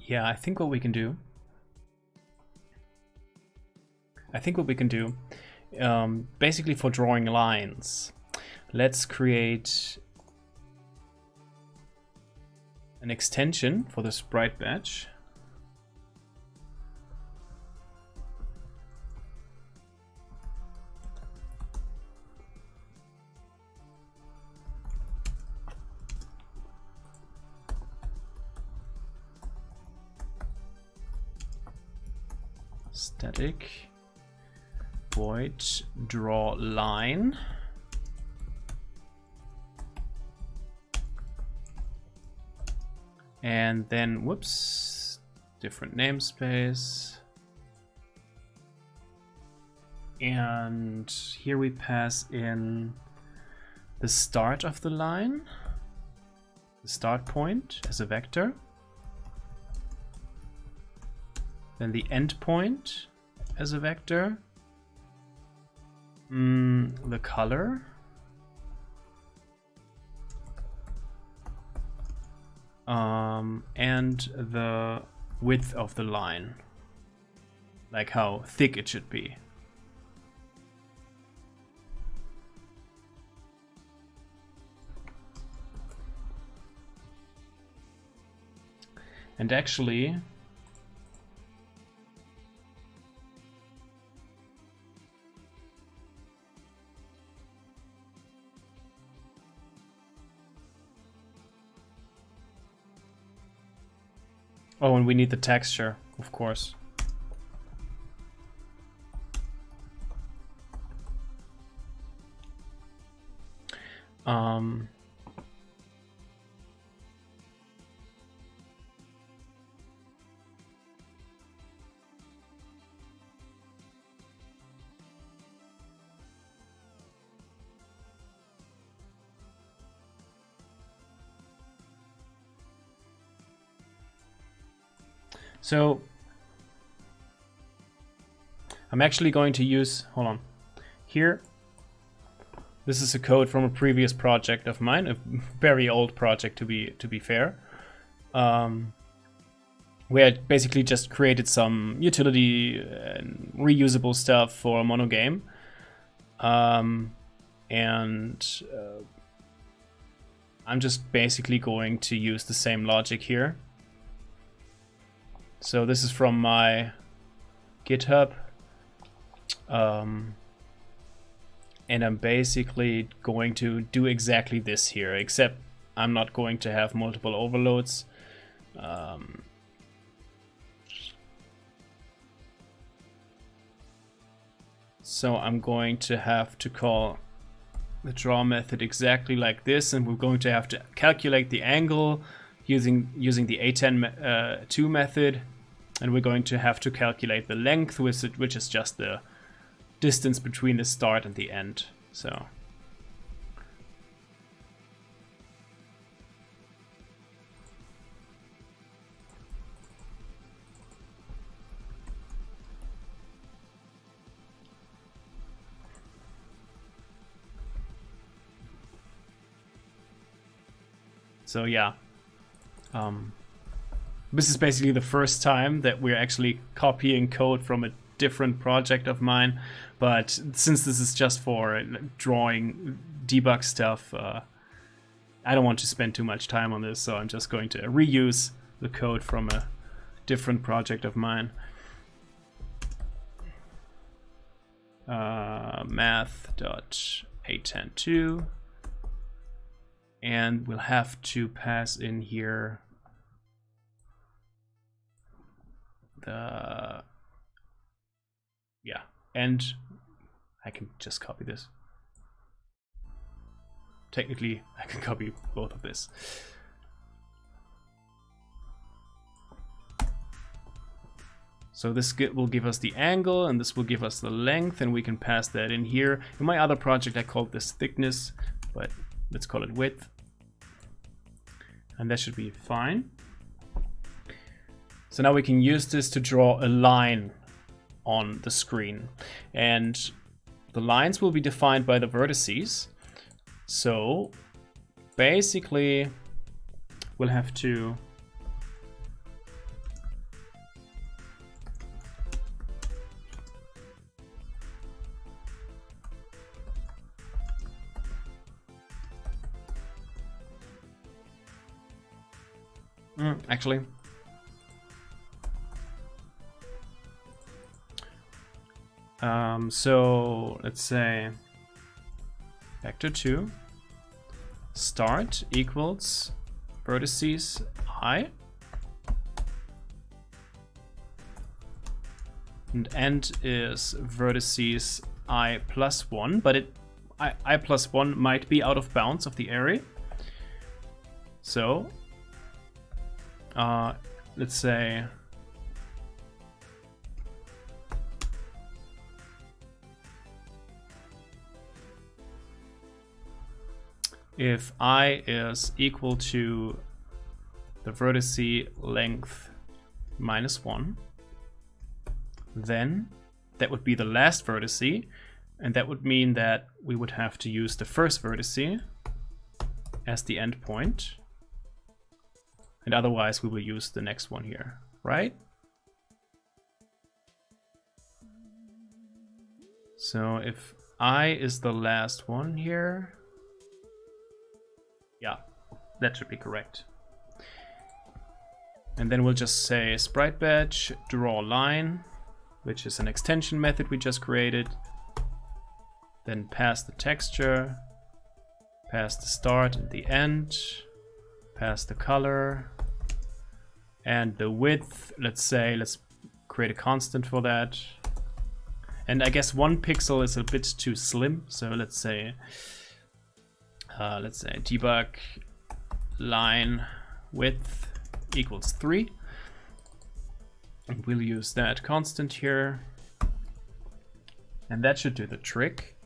Yeah, I think what we can do. Basically for drawing lines, let's create an extension for the sprite batch. Static void draw line. And then, whoops, different namespace. And here we pass in the start of the line, the start point as a vector. Then the end point as a vector. The color. and the width of the line, like how thick it should be. And actually, oh, and we need the texture, of course. So I'm actually going to use, hold on, here. This is a code from a previous project of mine, a very old project to be fair, where I basically just created some utility and reusable stuff for MonoGame, and I'm just basically going to use the same logic here. So this is from my GitHub, and I'm basically going to do exactly this here, except I'm not going to have multiple overloads. So I'm going to have to call the draw method exactly like this, and we're going to have to calculate the angle using the A10 method, and we're going to have to calculate the length, which is just the distance between the start and the end. So yeah, this is basically the first time that we're actually copying code from a different project of mine, but since this is just for drawing debug stuff, I don't want to spend too much time on this, so I'm just going to reuse the code from a different project of mine. Math.a10.2, and we'll have to pass in here the, yeah, and I can just copy this. Technically, I can copy both of this. So this will give us the angle, and this will give us the length, and we can pass that in here. In my other project, I called this thickness, but let's call it width. And that should be fine. So now we can use this to draw a line on the screen. And the lines will be defined by the vertices. So basically, we'll have to actually, so let's say vector 2 start equals vertices I, and end is vertices I plus 1, but I plus 1 might be out of bounds of the array. So let's say if I is equal to the vertice length minus 1, then that would be the last vertice, and that would mean that we would have to use the first vertice as the endpoint. and otherwise we will use the next one here, right? So if I is the last one here, yeah, that should be correct. And then we'll just say sprite batch draw line, which is an extension method we just created. Then pass the texture, pass the start and the end, pass the color, and the width. Let's create a constant for that. And I guess 1 pixel is a bit too slim, so let's say debug line width equals 3. And we'll use that constant here. And that should do the trick.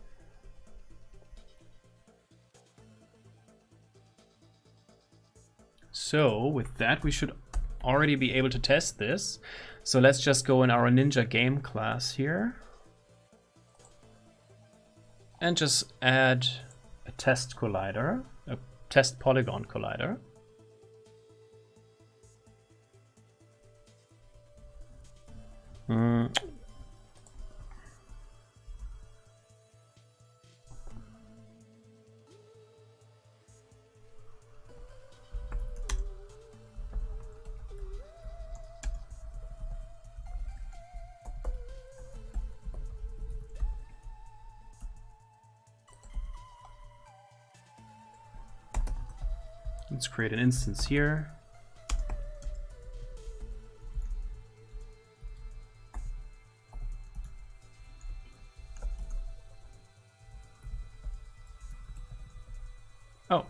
So with that, we should already be able to test this. So let's just go in our MonoGame class here and just add a test collider, a test polygon collider. Let's create an instance here. Oh,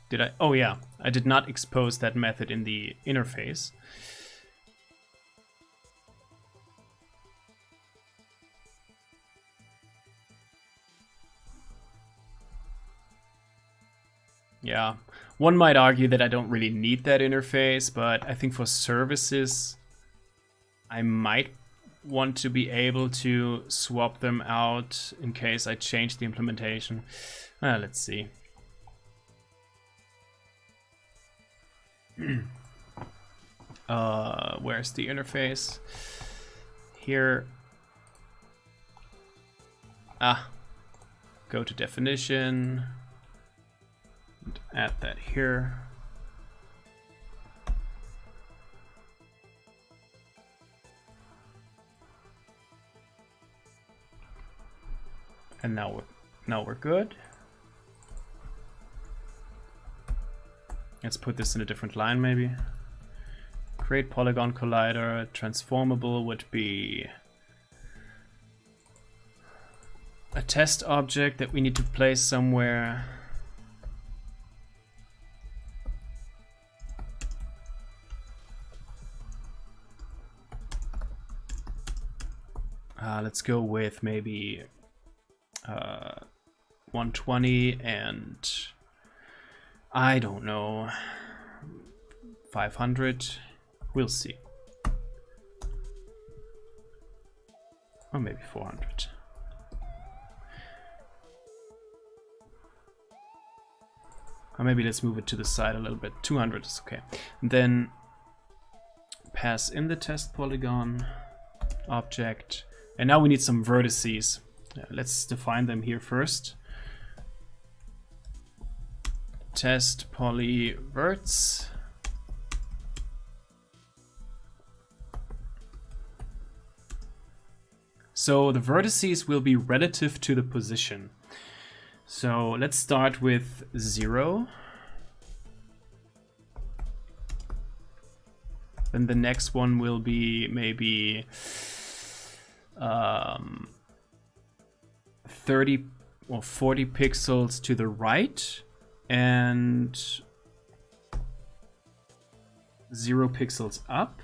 did I? Oh yeah, I did not expose that method in the interface. Yeah, one might argue that I don't really need that interface, but I think for services, I might want to be able to swap them out in case I change the implementation. Let's see. Where's the interface? Here. Go to definition. And add that here. And now we're good. Let's put this in a different line maybe. Create Polygon collider. Transformable would be a test object that we need to place somewhere. Let's go with maybe 120 and I don't know, 500. We'll see. Or maybe 400. Or maybe let's move it to the side a little bit. 200 is okay. And then pass in the test polygon object. And now we need some vertices. Let's define them here first. Test poly verts. So the vertices will be relative to the position. So let's start with 0. Then the next one will be maybe 30 or 40 pixels to the right and 0 pixels up.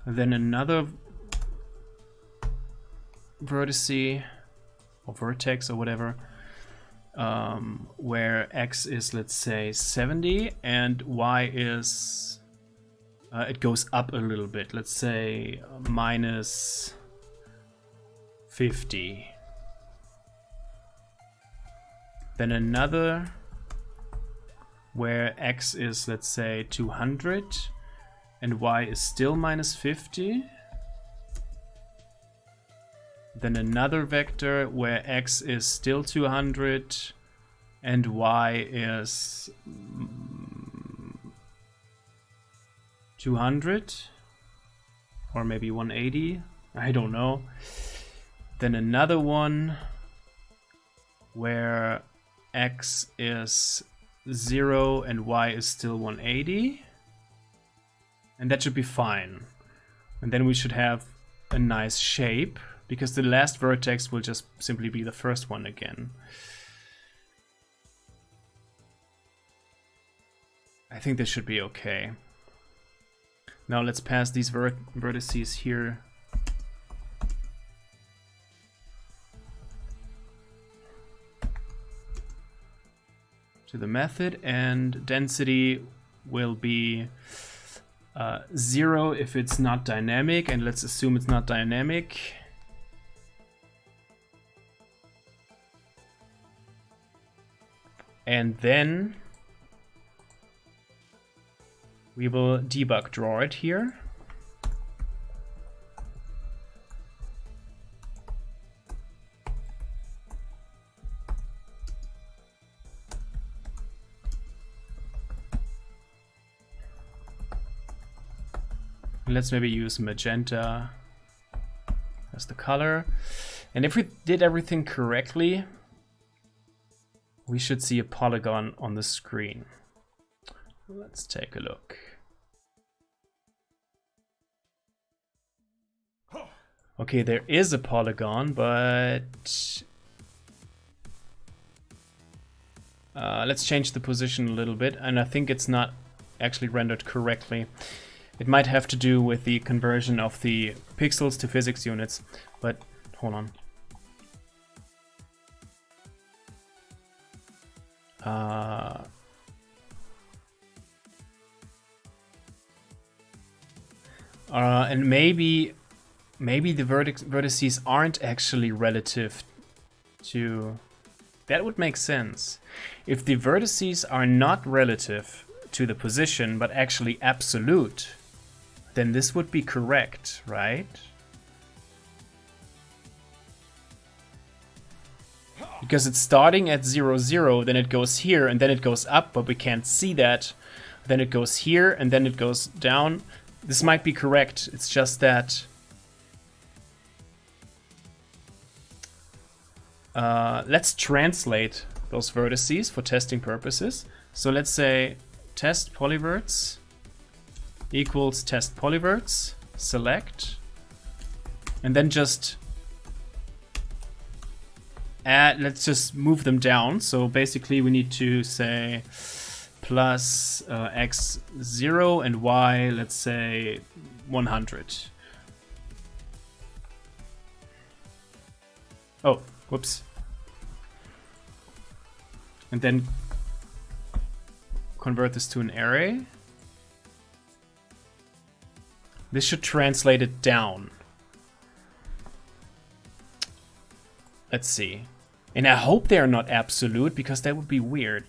Then another vertice or vertex or whatever, where x is, let's say, 70 and y is it goes up a little bit, let's say minus 50. Then another where x is, let's say, 200 and y is still minus 50. Then another vector where x is still 200 and y is 200 or maybe 180, I don't know. Then another one where x is 0 and y is still 180, and that should be fine. And then we should have a nice shape, because the last vertex will just simply be the first one again. I think this should be okay. Now let's pass these vertices here to the method, and density will be 0 if it's not dynamic, and let's assume it's not dynamic. And then we will debug draw it here. Let's maybe use magenta as the color. And if we did everything correctly, we should see a polygon on the screen. Let's take a look. Okay, there is a polygon, but let's change the position a little bit, and I think it's not actually rendered correctly. It might have to do with the conversion of the pixels to physics units, but hold on. And maybe the vertices aren't actually relative to... That would make sense. If the vertices are not relative to the position, but actually absolute, then this would be correct, right? Because it's starting at 0, 0, then it goes here, and then it goes up, but we can't see that. Then it goes here, and then it goes down. This might be correct, it's just that... let's translate those vertices for testing purposes. So let's say test polyverts equals test polyverts, select, and then just add, let's just move them down. So basically we need to say plus x 0 and y, let's say 100. Oh, whoops. And then convert this to an array. This should translate it down. Let's see. And I hope they are not absolute, because that would be weird.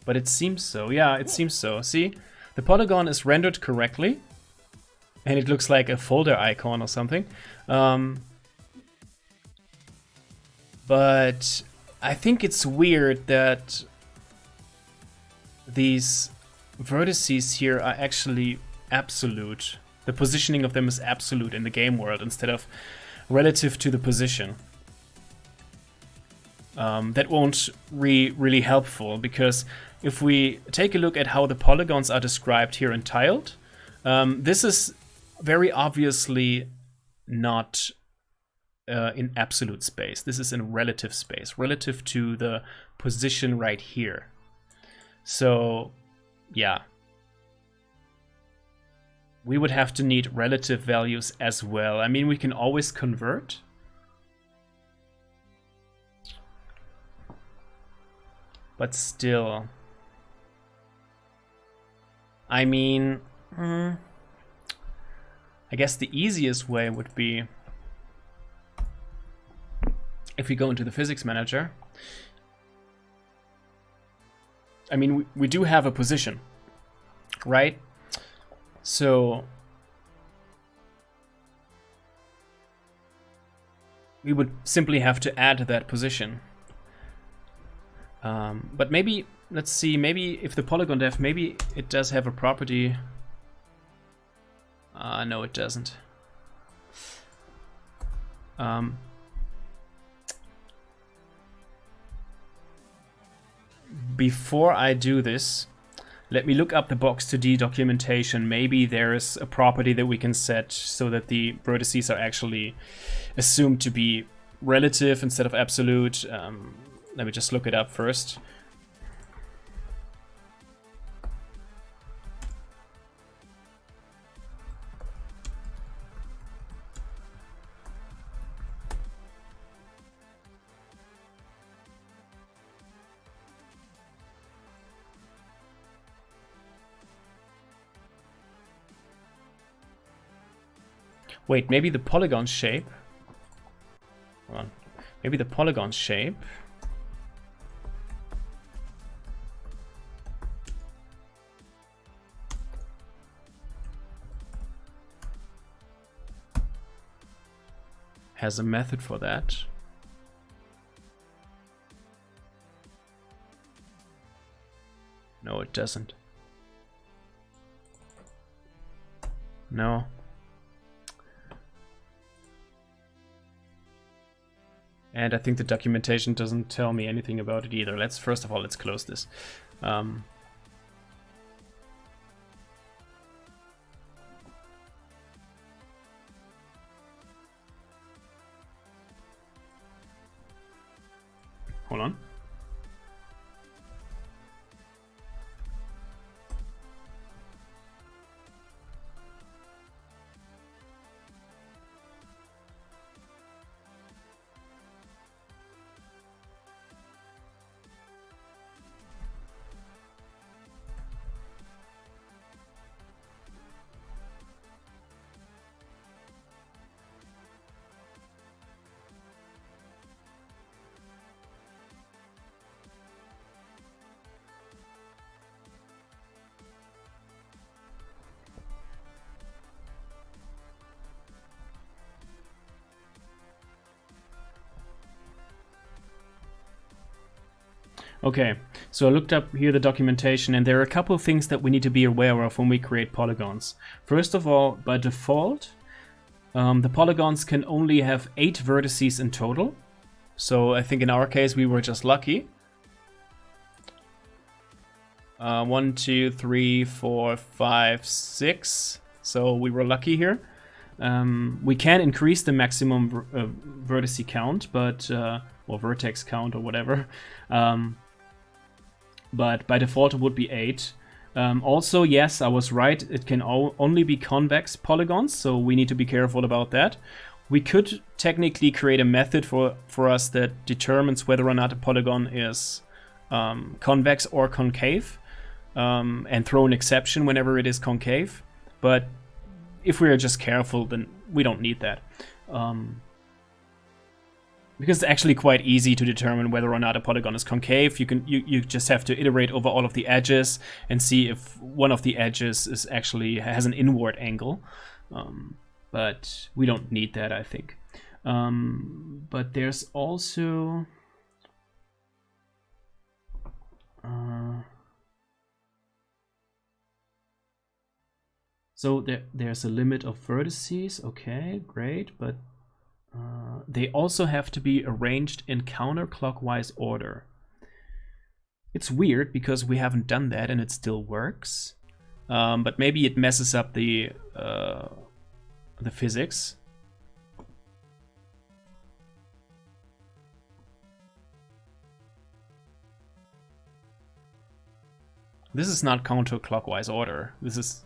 But it seems so. Yeah, it seems so. See? The polygon is rendered correctly. And it looks like a folder icon or something. But I think it's weird that these vertices here are actually absolute. The positioning of them is absolute in the game world instead of relative to the position. That won't be really helpful, because if we take a look at how the polygons are described here in tiled, this is very obviously not in absolute space. This is in relative space, relative to the position right here. So, yeah. We would have to need relative values as well. I mean, we can always convert. But still. I mean, I guess the easiest way would be if we go into the physics manager I mean, we do have a position, right? So we would simply have to add that position. But maybe, let's see, maybe if the Polygon def, maybe it does have a property. No, it doesn't. Before I do this, let me look up the box2d documentation. Maybe there is a property that we can set so that the vertices are actually assumed to be relative instead of absolute. Let me just look it up first. Wait, maybe the polygon shape. Hold on. Maybe the polygon shape has a method for that. No, it doesn't. No. And I think the documentation doesn't tell me anything about it either. First of all, let's close this. Hold on. Okay, so I looked up here the documentation, and there are a couple of things that we need to be aware of when we create polygons. First of all, by default, the polygons can only have 8 vertices in total. So I think in our case we were just lucky. 1, 2, 3, 4, 5, 6. So we were lucky here. We can increase the maximum vertice count, but or vertex count or whatever. But by default it would be 8. Also, yes, I was right, it can only be convex polygons, so we need to be careful about that. We could technically create a method for us that determines whether or not a polygon is convex or concave, and throw an exception whenever it is concave. But if we are just careful, then we don't need that. Because it's actually quite easy to determine whether or not a polygon is concave. You just have to iterate over all of the edges and see if one of the edges is actually has an inward angle. But we don't need that, I think. But there's also so there's a limit of vertices. Okay, great, but they also have to be arranged in counterclockwise order. It's weird because we haven't done that and it still works, but maybe it messes up the physics. This is not counterclockwise order. This is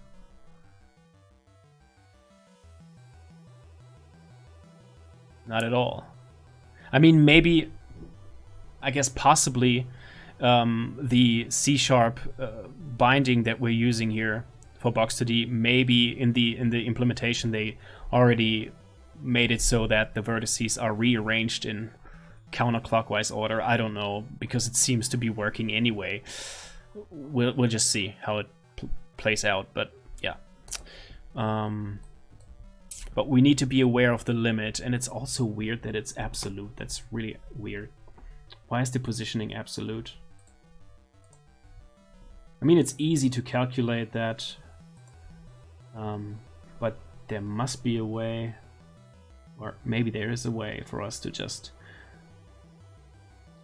not at all. I mean, maybe, I guess possibly the C# binding that we're using here for box2d, maybe in the implementation they already made it so that the vertices are rearranged in counterclockwise order. I don't know, because it seems to be working anyway. we'll just see how it plays out. But yeah, but we need to be aware of the limit, and it's also weird that it's absolute. That's really weird. Why is the positioning absolute? I mean, it's easy to calculate that, but there must be a way, or maybe there is a way for us to just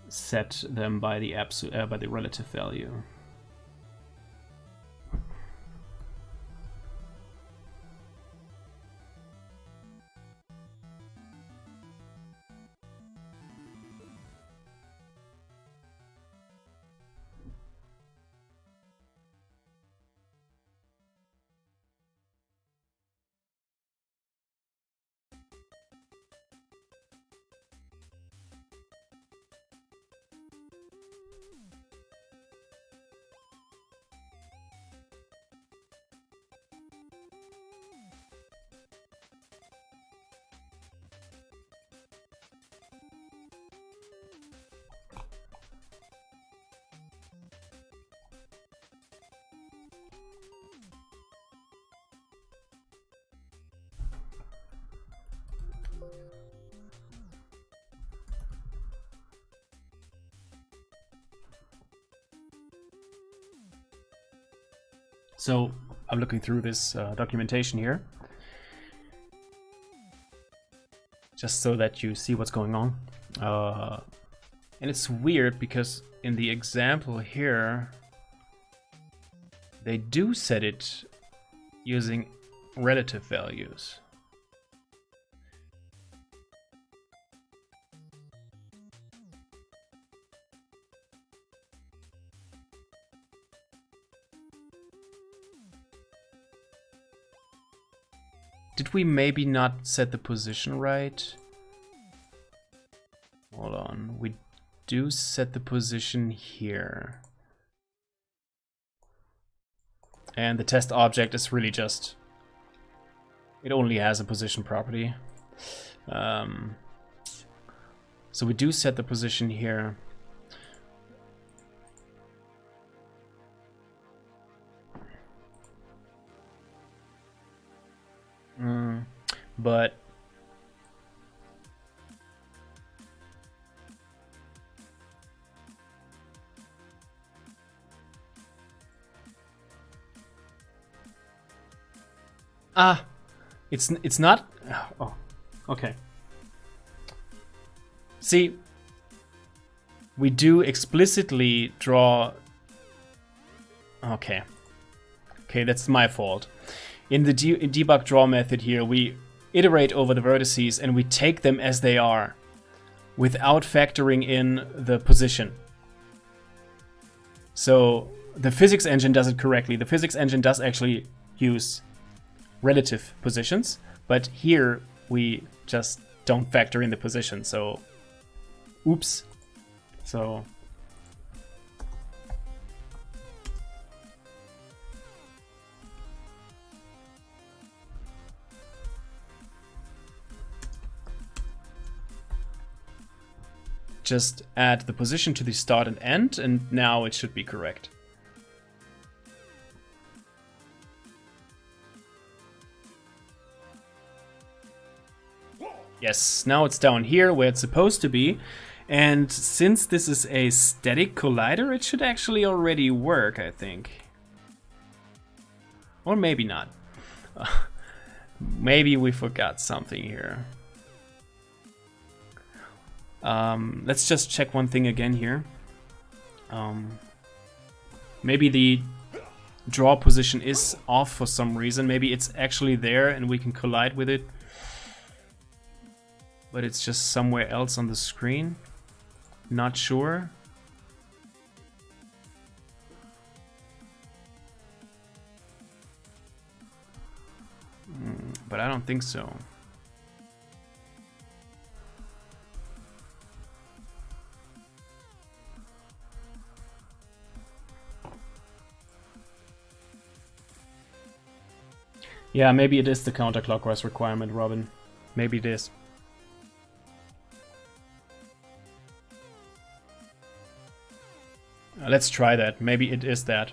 set them by the by the relative value. So I'm looking through this documentation here, just so that you see what's going on. And it's weird because in the example here, they do set it using relative values. Did we maybe not set the position right? Hold on, we do set the position here. And the test object is really just, it only has a position property. So we do set the position here. But it's not. Oh, okay. See, we do explicitly draw. Okay, that's my fault. In the debug draw method here, we iterate over the vertices and we take them as they are without factoring in the position. So the physics engine does it correctly. The physics engine does actually use relative positions, but here we just don't factor in the position. So, oops. So just add the position to the start and end, and now it should be correct. Yes, now it's down here where it's supposed to be. And since this is a static collider, it should actually already work, I think. Or maybe not. Maybe we forgot something here. Let's just check one thing again here. Maybe the draw position is off for some reason. Maybe it's actually there and we can collide with it, but it's just somewhere else on the screen. Not sure. But I don't think so. Yeah, maybe it is the counterclockwise requirement, Robin. Maybe it is. Let's try that. Maybe it is that.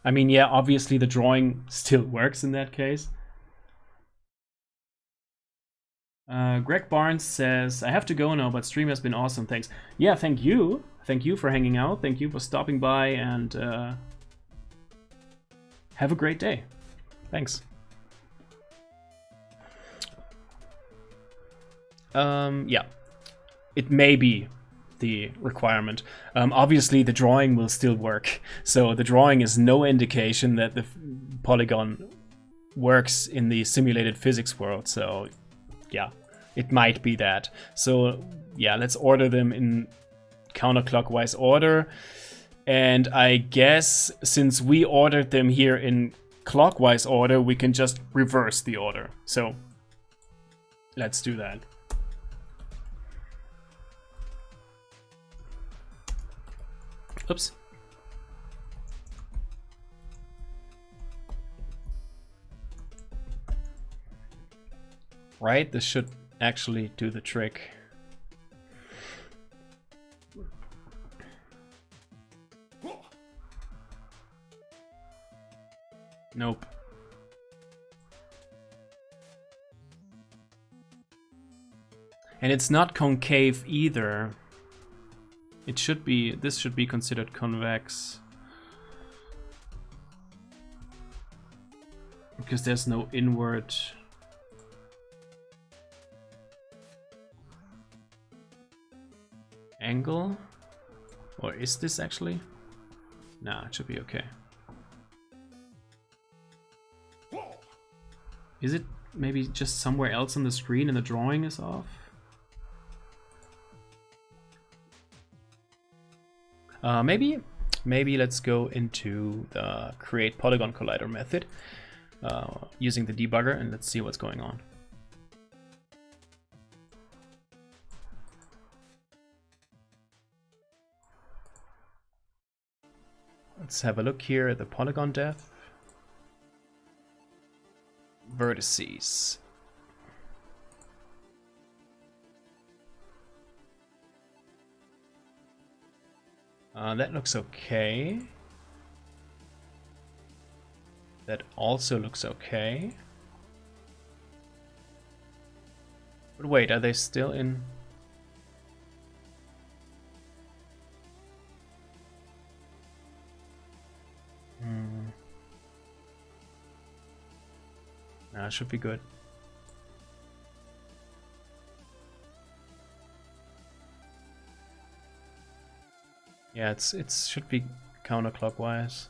I mean, yeah, obviously the drawing still works in that case. Greg Barnes says, I have to go now, but stream has been awesome. Thanks. Yeah, thank you. Thank you for hanging out. Thank you for stopping by, and have a great day. Thanks. Yeah, it may be the requirement. Obviously, the drawing will still work. So the drawing is no indication that the polygon works in the simulated physics world. So yeah, it might be that. So yeah, let's order them in counterclockwise order. And I guess since we ordered them here in clockwise order, we can just reverse the order. So let's do that. Oops. Right, this should actually do the trick. Nope. And it's not concave either. It should be, this should be considered convex. Because there's no inward. Angle? Or is this actually? Nah, it should be okay. Is it maybe just somewhere else on the screen and the drawing is off? Maybe let's go into the create polygon collider method using the debugger, and let's see what's going on. Let's have a look here at the polygon depth. Vertices. That looks okay. That also looks okay. But wait, are they still in? Nah, should be good. Yeah, it should be counterclockwise.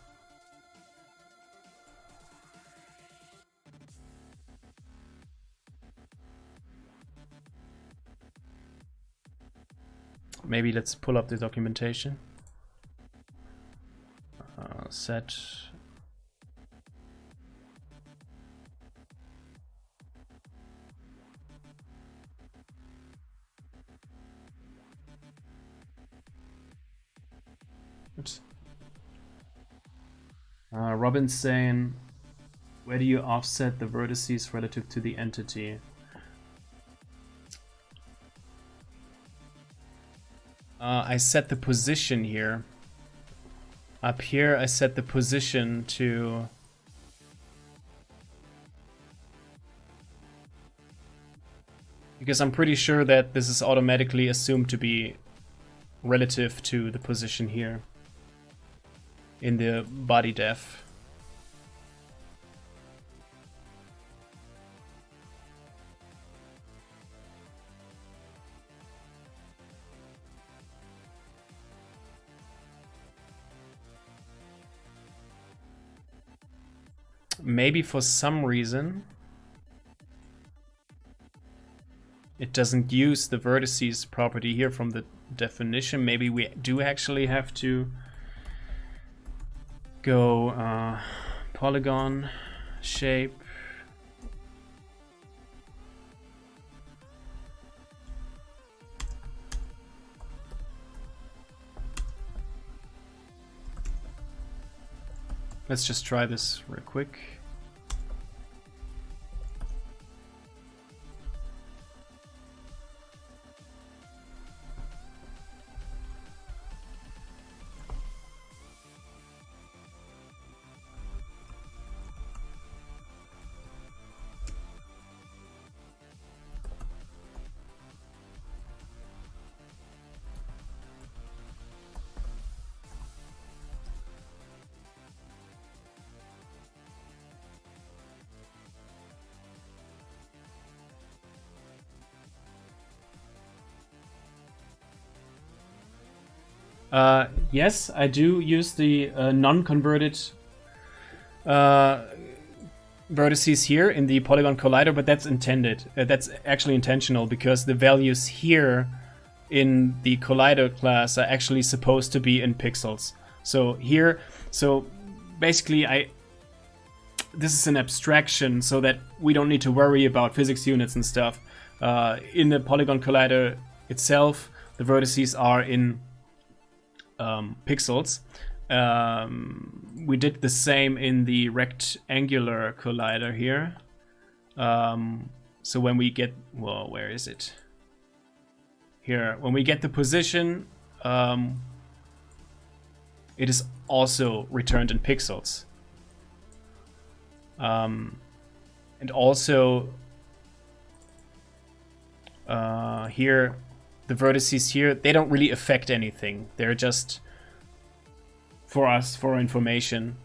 Maybe let's pull up the documentation. Set. Oops. Robin's saying, where do you offset the vertices relative to the entity? I set the position here. Up here, I set the position to... Because I'm pretty sure that this is automatically assumed to be relative to the position here in the body def. Maybe for some reason it doesn't use the vertices property here from the definition. Maybe we do actually have to go polygon shape. Let's just try this real quick. Yes, I do use the non-converted vertices here in the Polygon Collider, but that's intended. That's actually intentional because the values here in the Collider class are actually supposed to be in pixels. So here, so basically this is an abstraction so that we don't need to worry about physics units and stuff. In the Polygon Collider itself, the vertices are in pixels. We did the same in the rectangular collider here. So when we get, well, where is it? Here, when we get the position, it is also returned in pixels. And also here, the vertices here, they don't really affect anything. They're just for us, for information.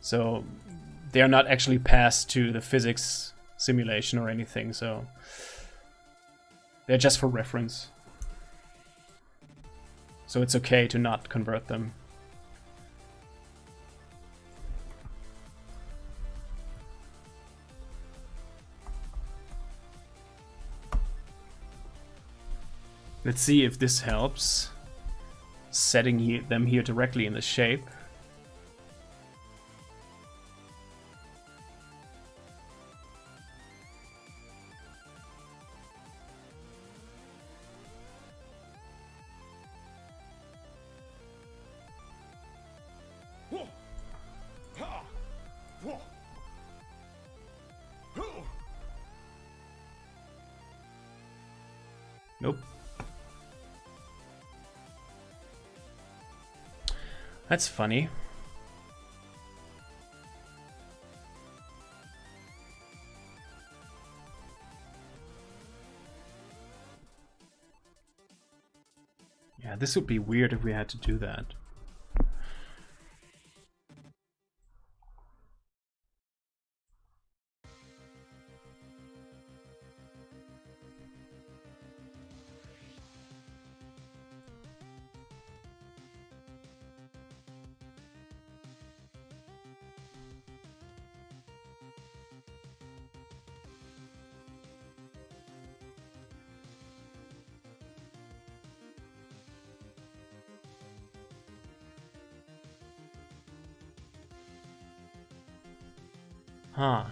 So they're not actually passed to the physics simulation or anything, so they're just for reference. So it's okay to not convert them. Let's see if this helps. Setting them here directly in the shape. Nope. That's funny. Yeah, this would be weird if we had to do that. Huh.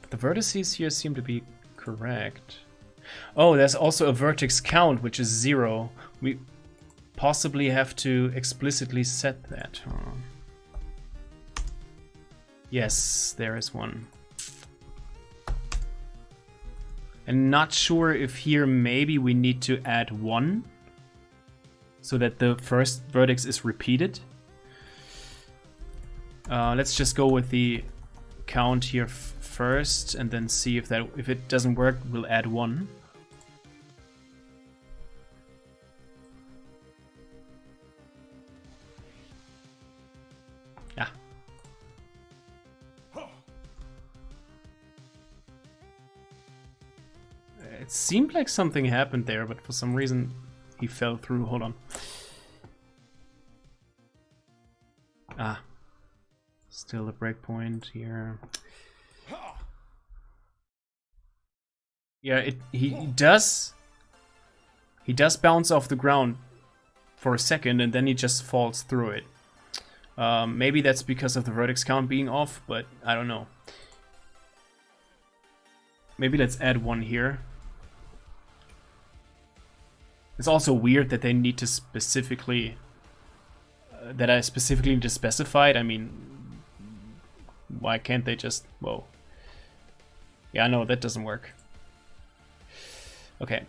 The vertices here seem to be correct. Oh, there's also a vertex count, which is 0. We possibly have to explicitly set that. Yes, there is one. And not sure if here maybe we need to add 1 so that the first vertex is repeated. Let's just go with the count here first and then see if it doesn't work, we'll add 1. Yeah. It seemed like something happened there, but for some reason he fell through. Hold on. Ah. Still a breakpoint here. Yeah, he does bounce off the ground for a second and then he just falls through it. Maybe that's because of the vertex count being off, but I don't know. Maybe let's add 1 here. It's also weird that they need to specifically, that I specifically need to specify it. I mean, why can't they just, whoa. Yeah, no, that doesn't work. Okay.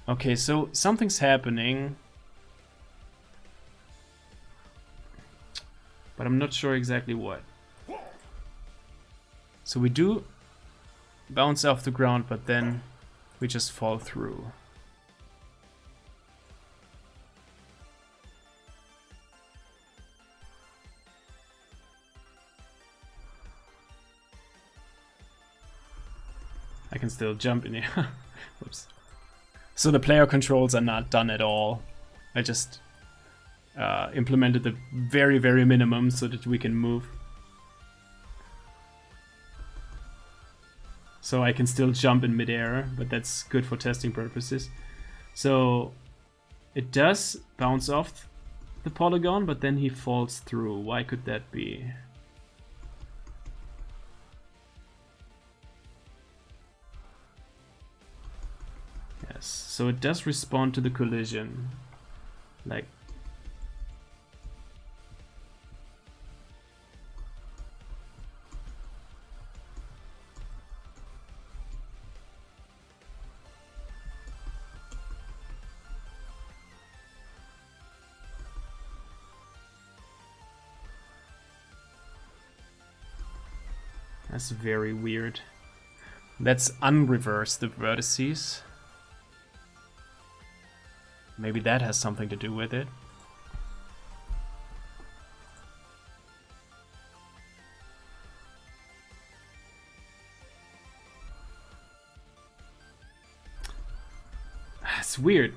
Okay, so something's happening, but I'm not sure exactly what. So we do bounce off the ground, but then we just fall through. I can still jump in here. Whoops. So the player controls are not done at all. I just implemented the very, very minimum so that we can move. So I can still jump in midair, but that's good for testing purposes. So it does bounce off the polygon, but then he falls through. Why could that be? Yes, so it does respond to the collision. Like, that's very weird. Let's unreverse the vertices. Maybe that has something to do with it. It's weird.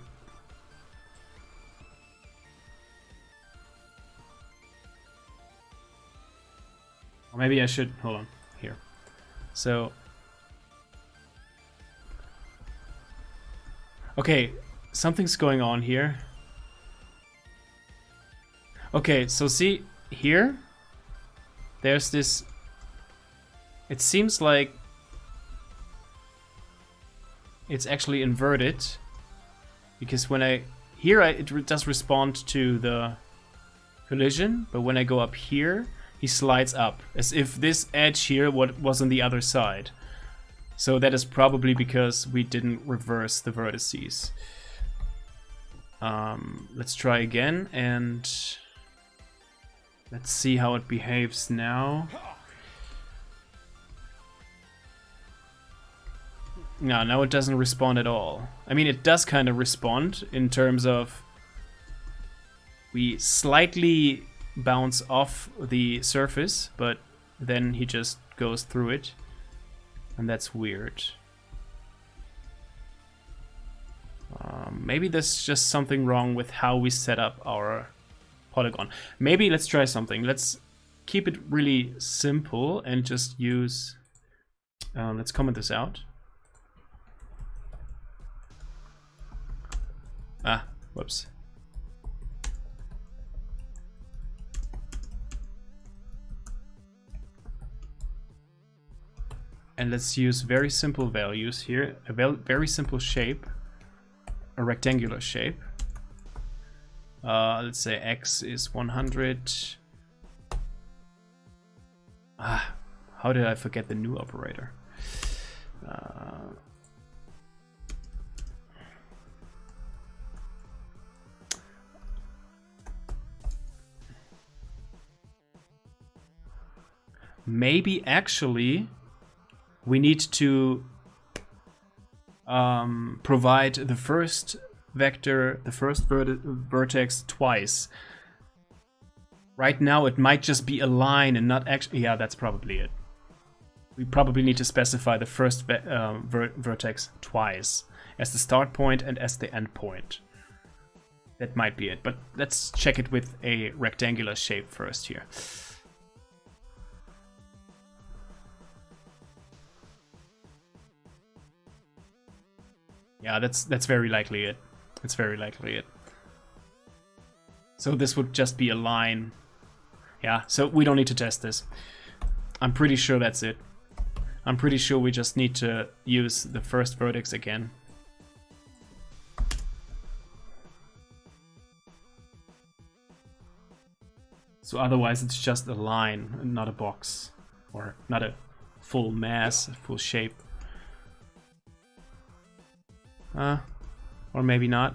Or maybe I should, hold on, here. So, okay, something's going on here. Okay, so see, here, there's this, it seems like it's actually inverted, because when I, here it does respond to the collision, but when I go up here, he slides up, as if this edge here was on the other side. So that is probably because we didn't reverse the vertices. Let's try again, and let's see how it behaves now. No, now it doesn't respond at all. I mean, it does kind of respond in terms of we slightly bounce off the surface, but then he just goes through it, and that's weird. Maybe there's just something wrong with how we set up our polygon. Maybe let's try something. Let's keep it really simple and just use, let's comment this out. Ah, whoops. And let's use very simple values here, a very simple shape, a rectangular shape. Let's say x is 100. Ah, how did I forget the new operator? Maybe actually we need to provide the first vector, the first vertex twice. Right now it might just be a line and not actually, yeah, that's probably it. We probably need to specify the first vertex twice, as the start point and as the end point. That might be it, but let's check it with a rectangular shape first here. Yeah, that's very likely it. It's very likely it. So this would just be a line. Yeah, so we don't need to test this. I'm pretty sure that's it. I'm pretty sure we just need to use the first vertex again. So otherwise it's just a line and not a box, or not a full mass, full shape. Or maybe not.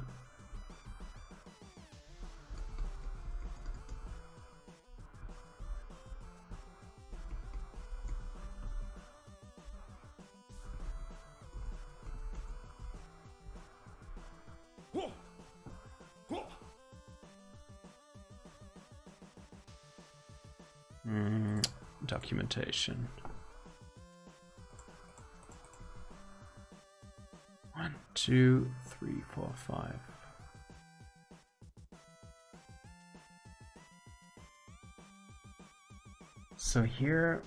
Documentation. 1, 2, 3, 4, 5. So here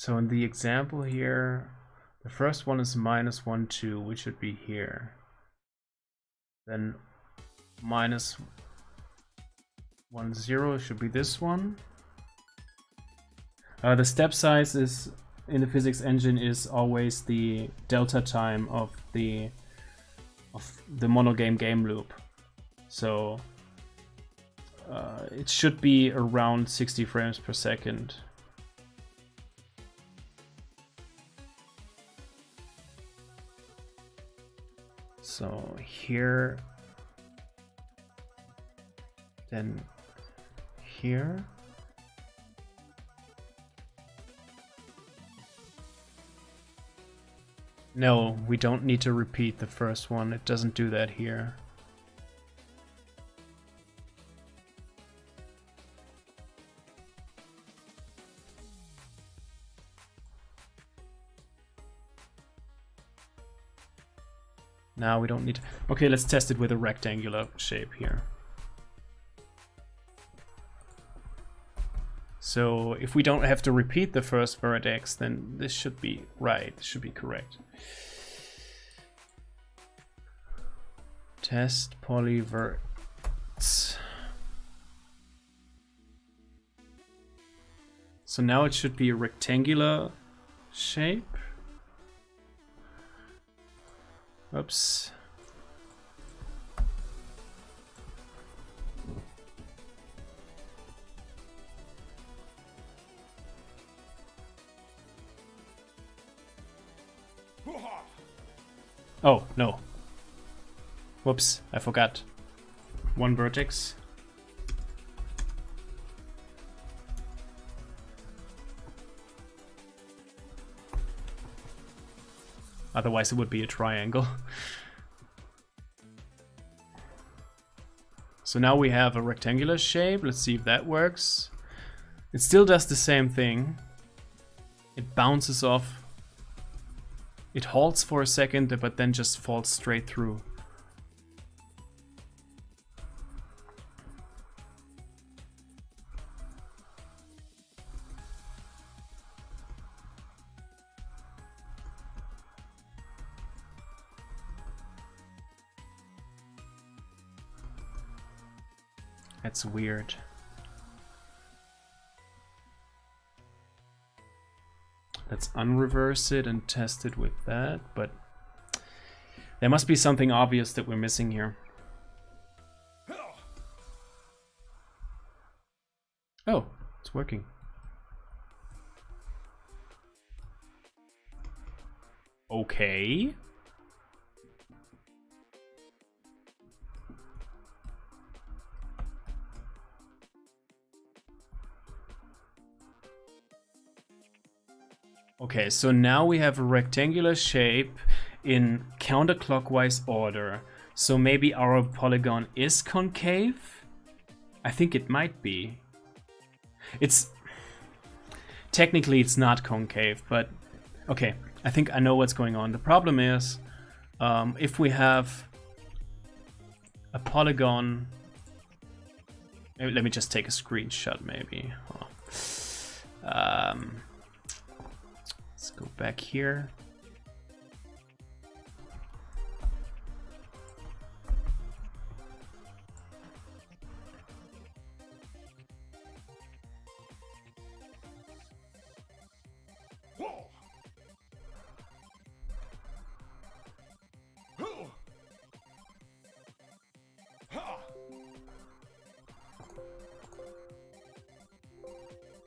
So in the example here, the first one is minus 1, 2, which should be here. Then minus 1, 0 should be this one. The step size is in the physics engine is always the delta time of the MonoGame game loop. So it should be around 60 frames per second. So here, then here. No, we don't need to repeat the first one. It doesn't do that here. Now we don't need to... Okay, let's test it with a rectangular shape here. So if we don't have to repeat the first vertex, then this should be right. This should be correct. Test polyverts. So now it should be a rectangular shape. Oops. Oh, no. Whoops, I forgot. One vertex. Otherwise it would be a triangle. So now we have a rectangular shape. Let's see if that works. It still does the same thing. It bounces off. It halts for a second, but then just falls straight through. That's weird. Let's unreverse it and test it with that, but there must be something obvious that we're missing here. Oh, it's working. Okay. Okay, so now we have a rectangular shape in counterclockwise order. So maybe our polygon is concave, I think it might be. It's technically it's not concave, but okay, I think I know what's going on. The problem is if we have a polygon, maybe, let me just take a screenshot maybe. Let's go back here.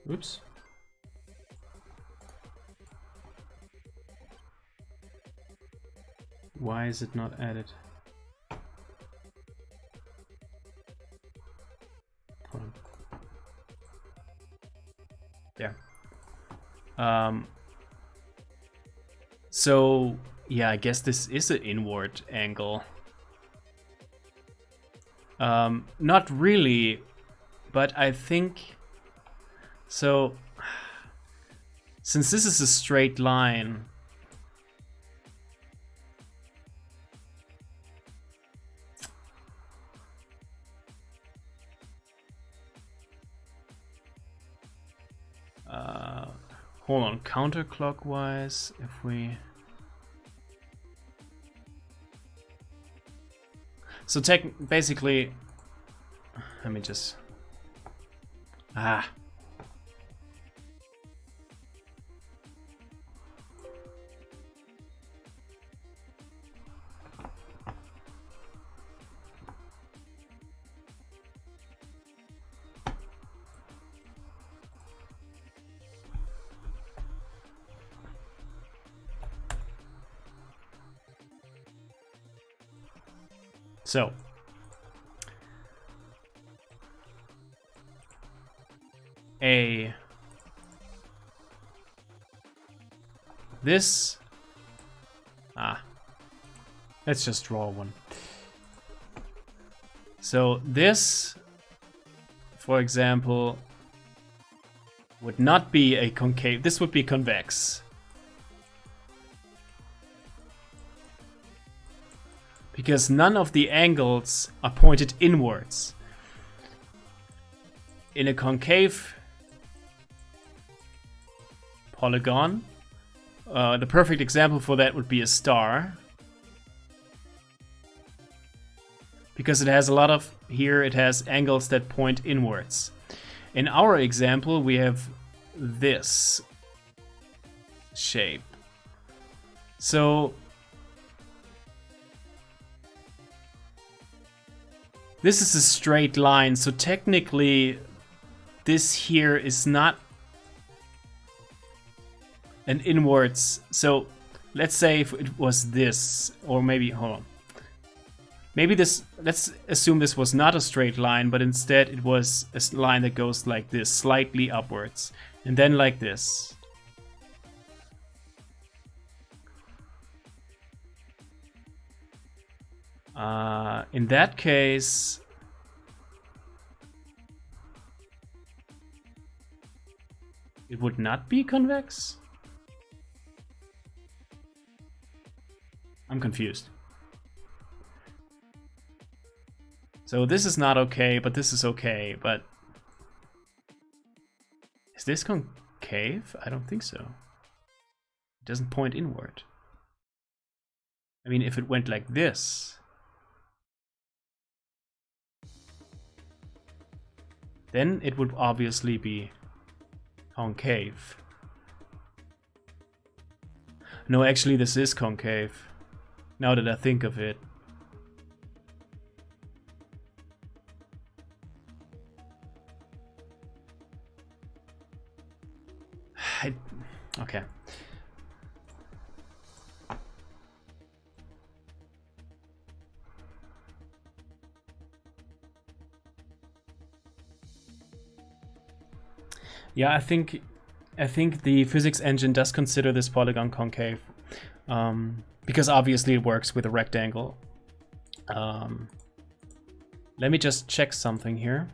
Oops. Why is it not added? Hold on. There. So yeah, I guess this is an inward angle. Not really, but I think so. Since this is a straight line, hold on, counterclockwise, if we... So basically, let me just... So, this, let's just draw one. So this, for example, would not be a concave, this would be convex. Because none of the angles are pointed inwards. In a concave polygon, the perfect example for that would be a star. Because it has a lot of, here it has angles that point inwards. In our example, we have this shape. So this is a straight line, so technically this here is not an inwards. So let's say if it was this, or maybe, hold on. Maybe this, let's assume this was not a straight line, but instead it was a line that goes like this, slightly upwards, and then like this. In that case, it would not be convex? I'm confused. So this is not okay, but this is okay, but... Is this concave? I don't think so. It doesn't point inward. I mean, if it went like this... then it would obviously be concave. No, actually this is concave, now that I think of it. Okay. Yeah, I think the physics engine does consider this polygon concave, because obviously it works with a rectangle. Let me just check something here.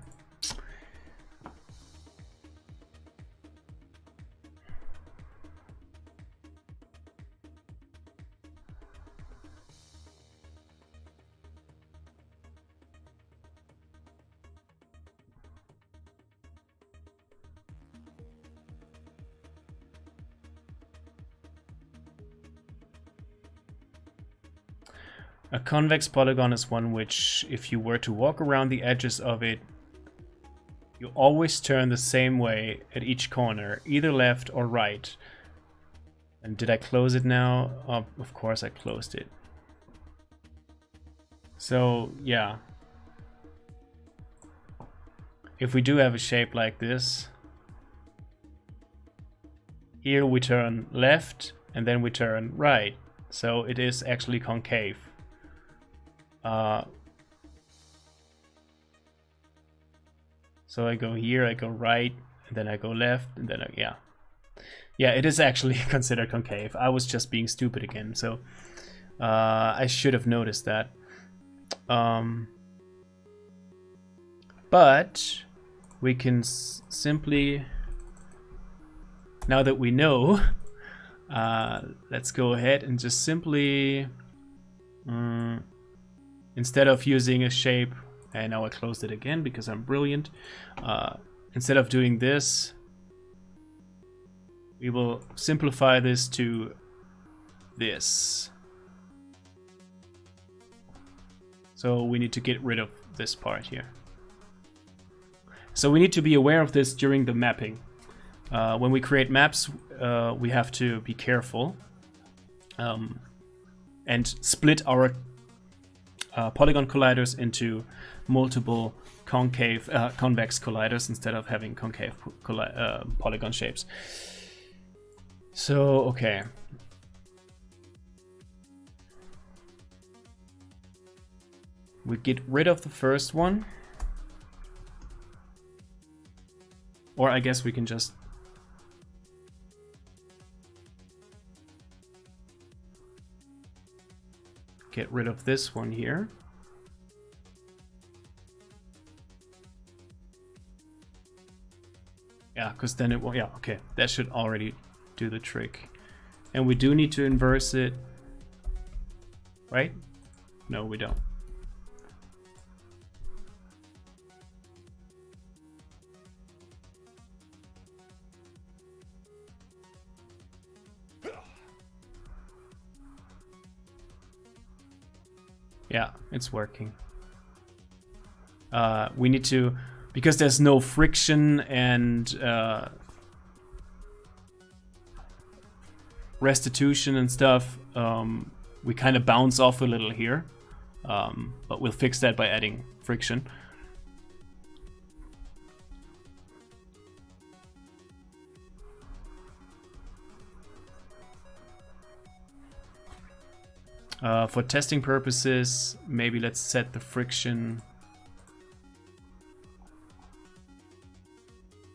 A convex polygon is one which, if you were to walk around the edges of it, you always turn the same way at each corner, either left or right. And did I close it now? Oh, of course I closed it. So, yeah. If we do have a shape like this, here we turn left and then we turn right. So it is actually concave. So I go here, I go right, and then I go left, and then yeah. Yeah, it is actually considered concave. I was just being stupid again, so I should have noticed that. But we can simply, now that we know, let's go ahead and just simply, instead of using a shape, and now I closed it again because I'm brilliant. Instead of doing this, we will simplify this to this. So we need to get rid of this part here. So we need to be aware of this during the mapping. When we create maps, we have to be careful and split our polygon colliders into multiple convex colliders instead of having concave polygon shapes. So, okay. We get rid of the first one. Or I guess we can just get rid of this one here. Yeah, because then it will, yeah, okay, that should already do the trick. And we do need to inverse it, right? No, we don't. Yeah, it's working. We need to, because there's no friction and restitution and stuff, we kind of bounce off a little here, but we'll fix that by adding friction. For testing purposes, maybe let's set the friction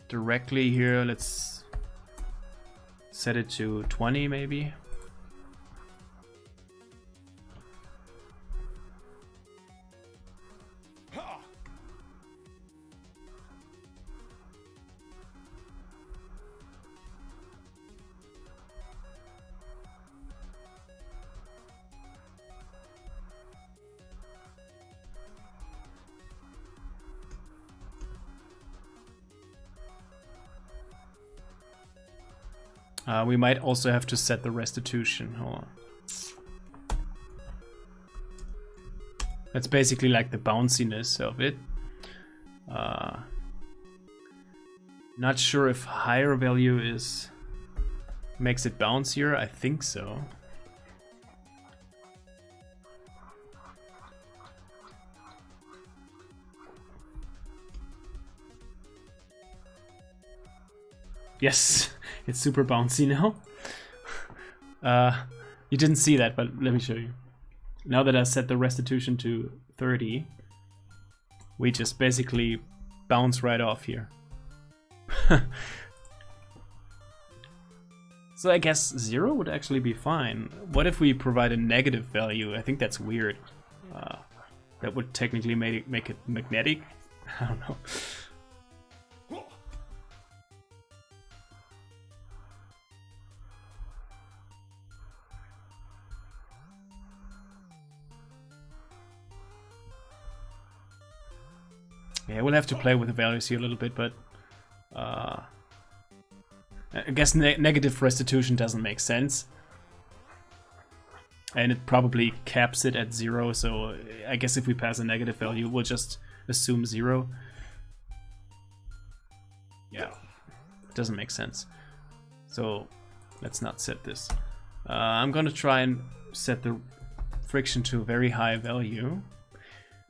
directly here. Let's set it to 20 maybe. We might also have to set the restitution. Hold on. That's basically like the bounciness of it. Not sure if higher value makes it bouncier. I think so. Yes, it's super bouncy now. You didn't see that, but let me show you. Now that I set the restitution to 30, we just basically bounce right off here. So I guess 0 would actually be fine. What if we provide a negative value? I think that's weird. That would technically make it magnetic. I don't know. Yeah, we'll have to play with the values here a little bit, but I guess negative restitution doesn't make sense. And it probably caps it at 0, so I guess if we pass a negative value, we'll just assume 0. Yeah, it doesn't make sense. So let's not set this. I'm gonna try and set the friction to a very high value.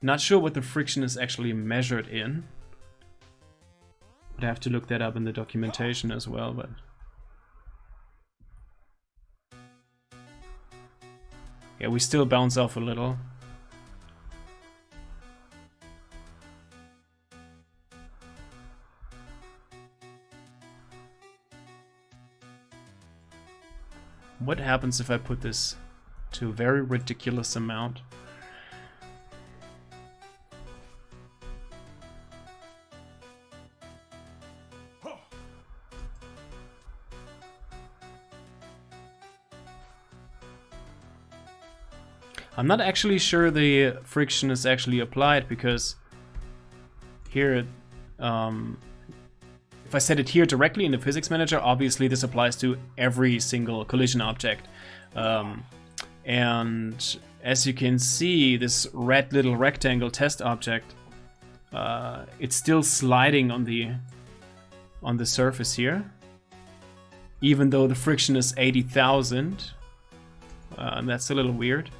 Not sure what the friction is actually measured in. I'd have to look that up in the documentation as well, but... yeah, we still bounce off a little. What happens if I put this to a very ridiculous amount? I'm not actually sure the friction is actually applied, because here, if I set it here directly in the physics manager, obviously this applies to every single collision object. And as you can see, this red little rectangle test object, it's still sliding on the surface here, even though the friction is 80,000. That's a little weird.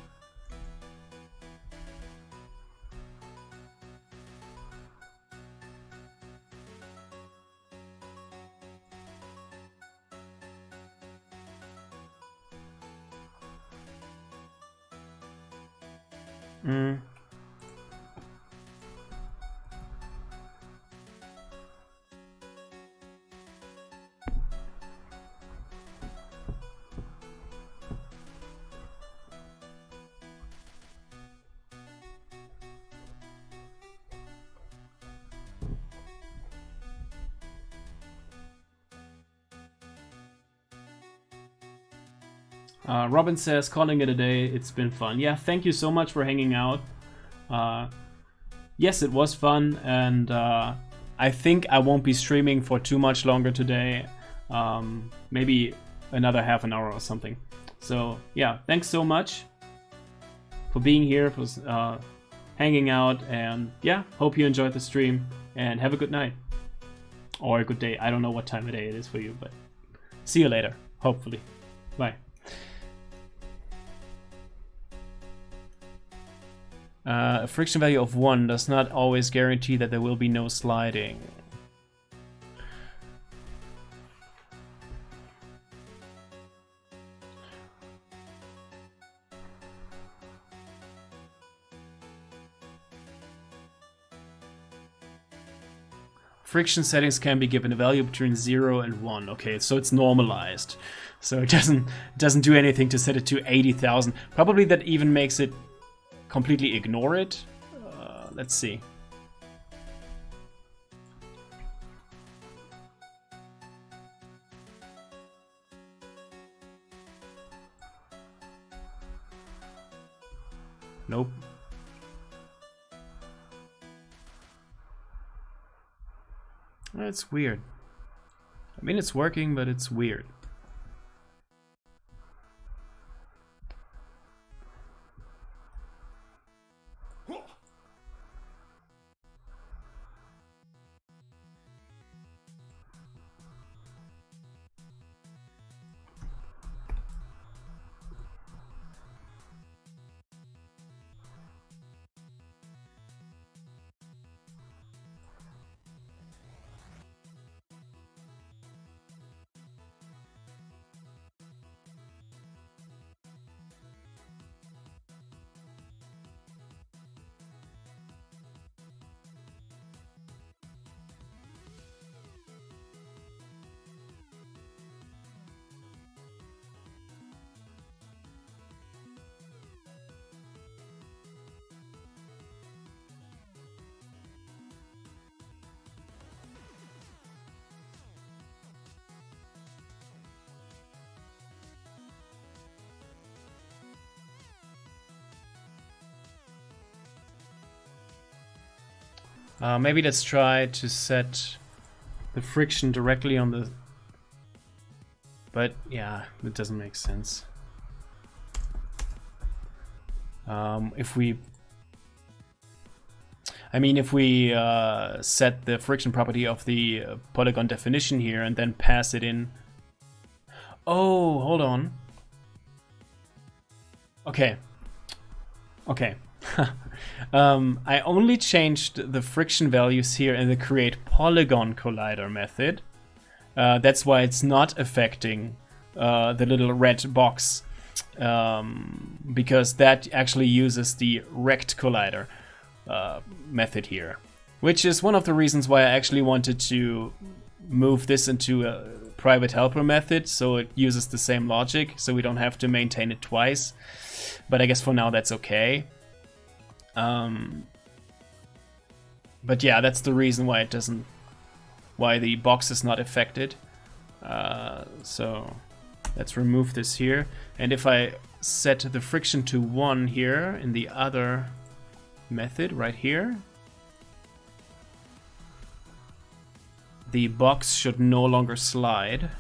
Robin says, calling it a day, it's been fun. Yeah, thank you so much for hanging out. Yes, it was fun, and I think I won't be streaming for too much longer today. Maybe another half an hour or something. So yeah, thanks so much for being here, for hanging out, and yeah, hope you enjoyed the stream, and have a good night. Or a good day. I don't know what time of day it is for you, but see you later, hopefully. Bye. A friction value of 1 does not always guarantee that there will be no sliding. Friction settings can be given a value between 0 and 1. Okay, so it's normalized. So it doesn't do anything to set it to 80,000. Probably that even makes it completely ignore it. Let's see. Nope. That's weird. I mean, it's working, but it's weird. Maybe let's try to set the friction directly on the... But yeah, it doesn't make sense. If we set the friction property of the polygon definition here and then pass it in. Oh, hold on. Okay. I only changed the friction values here in the create polygon collider method. That's why it's not affecting the little red box, because that actually uses the rect collider method here, which is one of the reasons why I actually wanted to move this into a private helper method, so it uses the same logic, so we don't have to maintain it twice. But I guess for now that's okay. But yeah, that's the reason why why the box is not affected. So let's remove this here, and if I set the friction to 1 here in the other method right here, the box should no longer slide.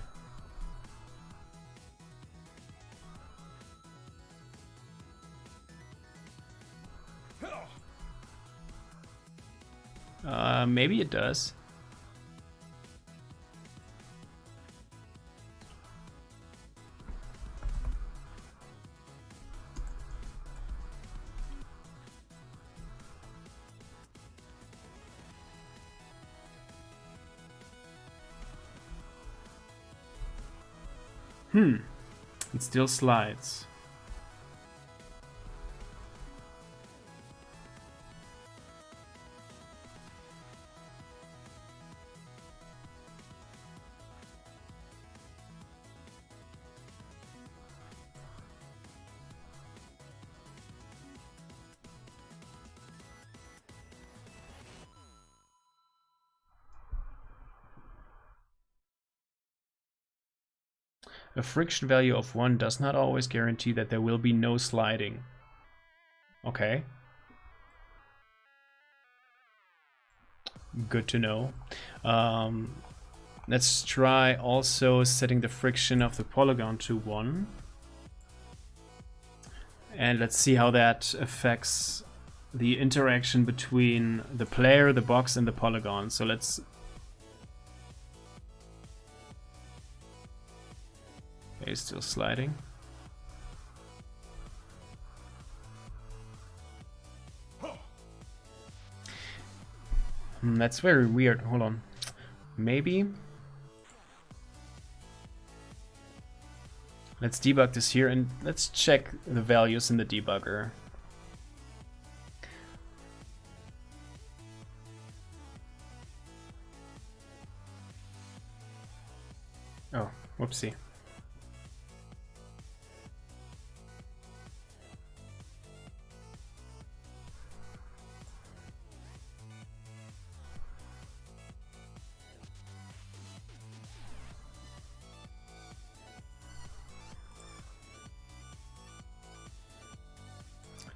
Maybe it does. It still slides. A friction value of 1 does not always guarantee that there will be no sliding. Okay. Good to know. Let's try also setting the friction of the polygon to 1. And let's see how that affects the interaction between the player, the box, and the polygon. So let's... Okay, still sliding. That's very weird. Hold on. Maybe. Let's debug this here and let's check the values in the debugger. Oh, whoopsie.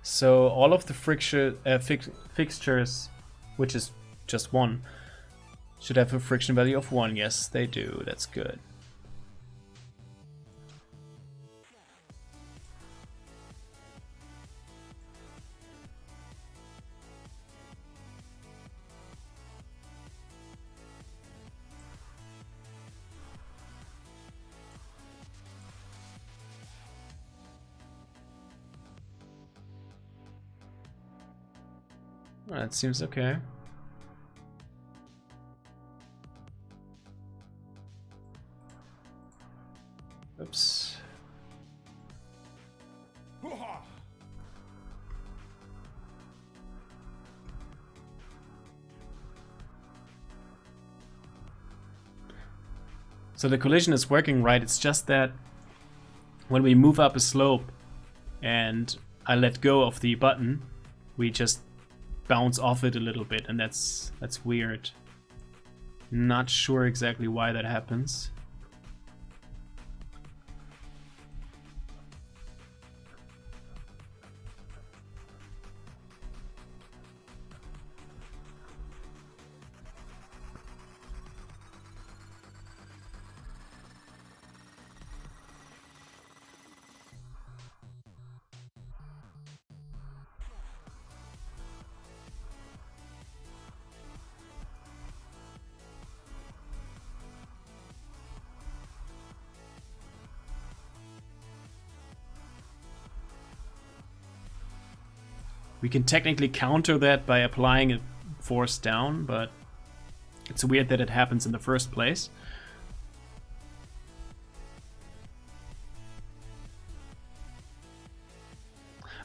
So all of the fixtures, which is just 1, should have a friction value of 1. Yes, they do. That's good. That seems okay. Oops. So the collision is working right, it's just that when we move up a slope and I let go of the button, we just bounce off it a little bit, and that's weird. Not sure exactly why that happens. We can technically counter that by applying a force down, but it's weird that it happens in the first place.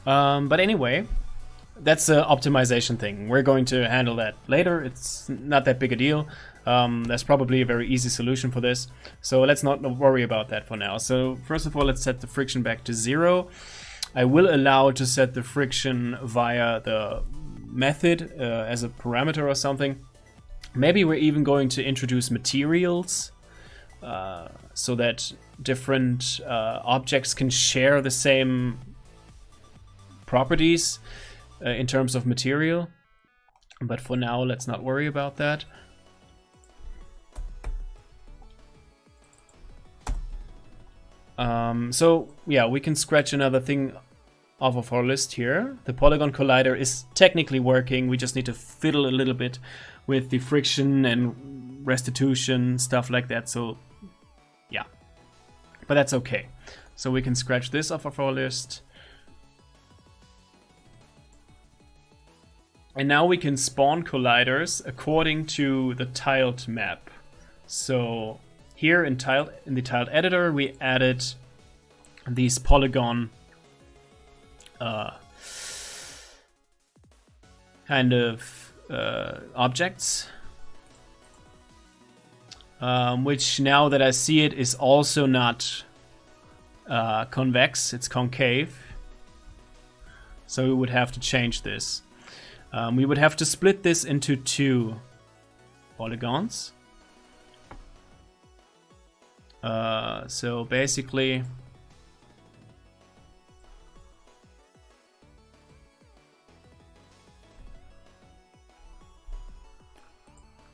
But anyway, that's an optimization thing. We're going to handle that later. It's not that big a deal. There's probably a very easy solution for this. So let's not worry about that for now. So first of all, let's set the friction back to 0. I will allow to set the friction via the method as a parameter or something. Maybe we're even going to introduce materials so that different objects can share the same properties in terms of material. But for now, let's not worry about that. So yeah, we can scratch another thing off of our list here. The Polygon Collider is technically working. We just need to fiddle a little bit with the friction and restitution, stuff like that. So yeah, but that's okay. So we can scratch this off of our list. And now we can spawn colliders according to the tiled map. So here in the tiled editor, we added these polygon kind of objects, which now that I see it is also not convex, it's concave. So we would have to change this. We would have to split this into 2 polygons. So basically,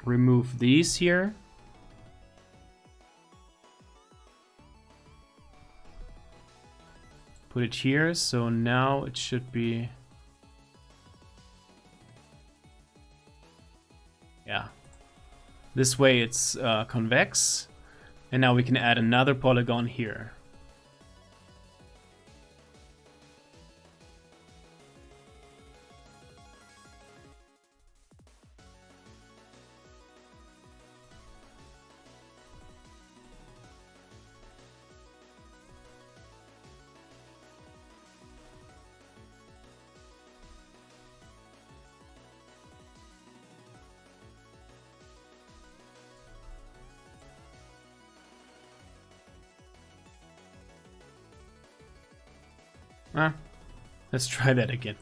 remove these here. Put it here, so now it should be, yeah, this way it's convex. And now we can add another polygon here. Let's try that again.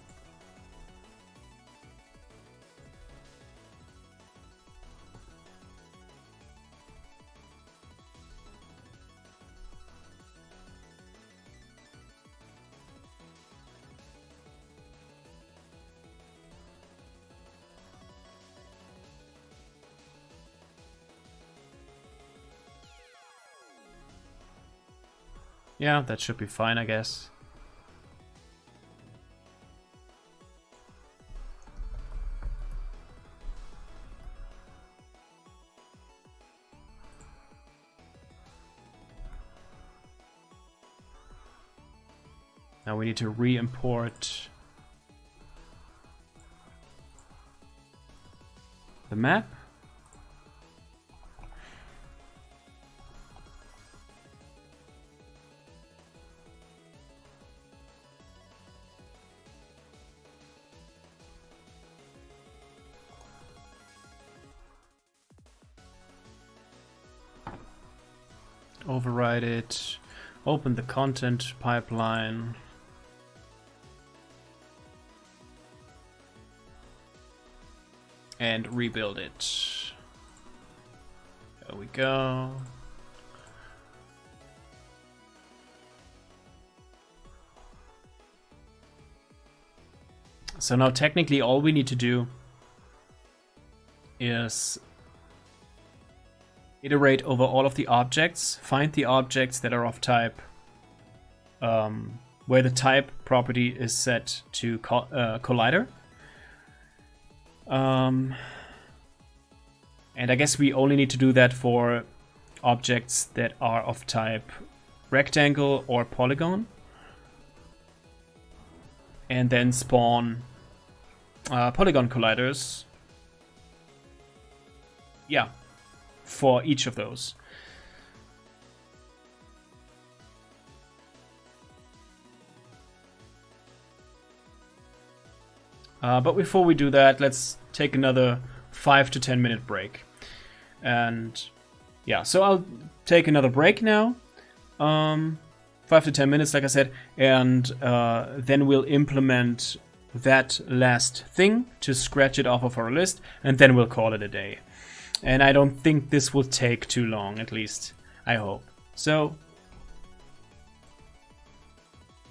Yeah, that should be fine, I guess. Now we need to re-import the map. Override it, open the content pipeline. And rebuild it. There we go. So now technically all we need to do is iterate over all of the objects, find the objects that are of type, where the type property is set to collider. And I guess we only need to do that for objects that are of type rectangle or polygon. And then spawn polygon colliders. Yeah, for each of those. But before we do that, let's take another 5 to 10 minute break. And yeah, so I'll take another break now. 5 to 10 minutes, like I said, and then we'll implement that last thing to scratch it off of our list, and then we'll call it a day. And I don't think this will take too long, at least I hope. So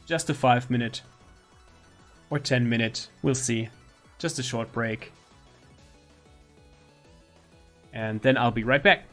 just a 5-minute or 10-minute, we'll see. Just a short break. And then I'll be right back.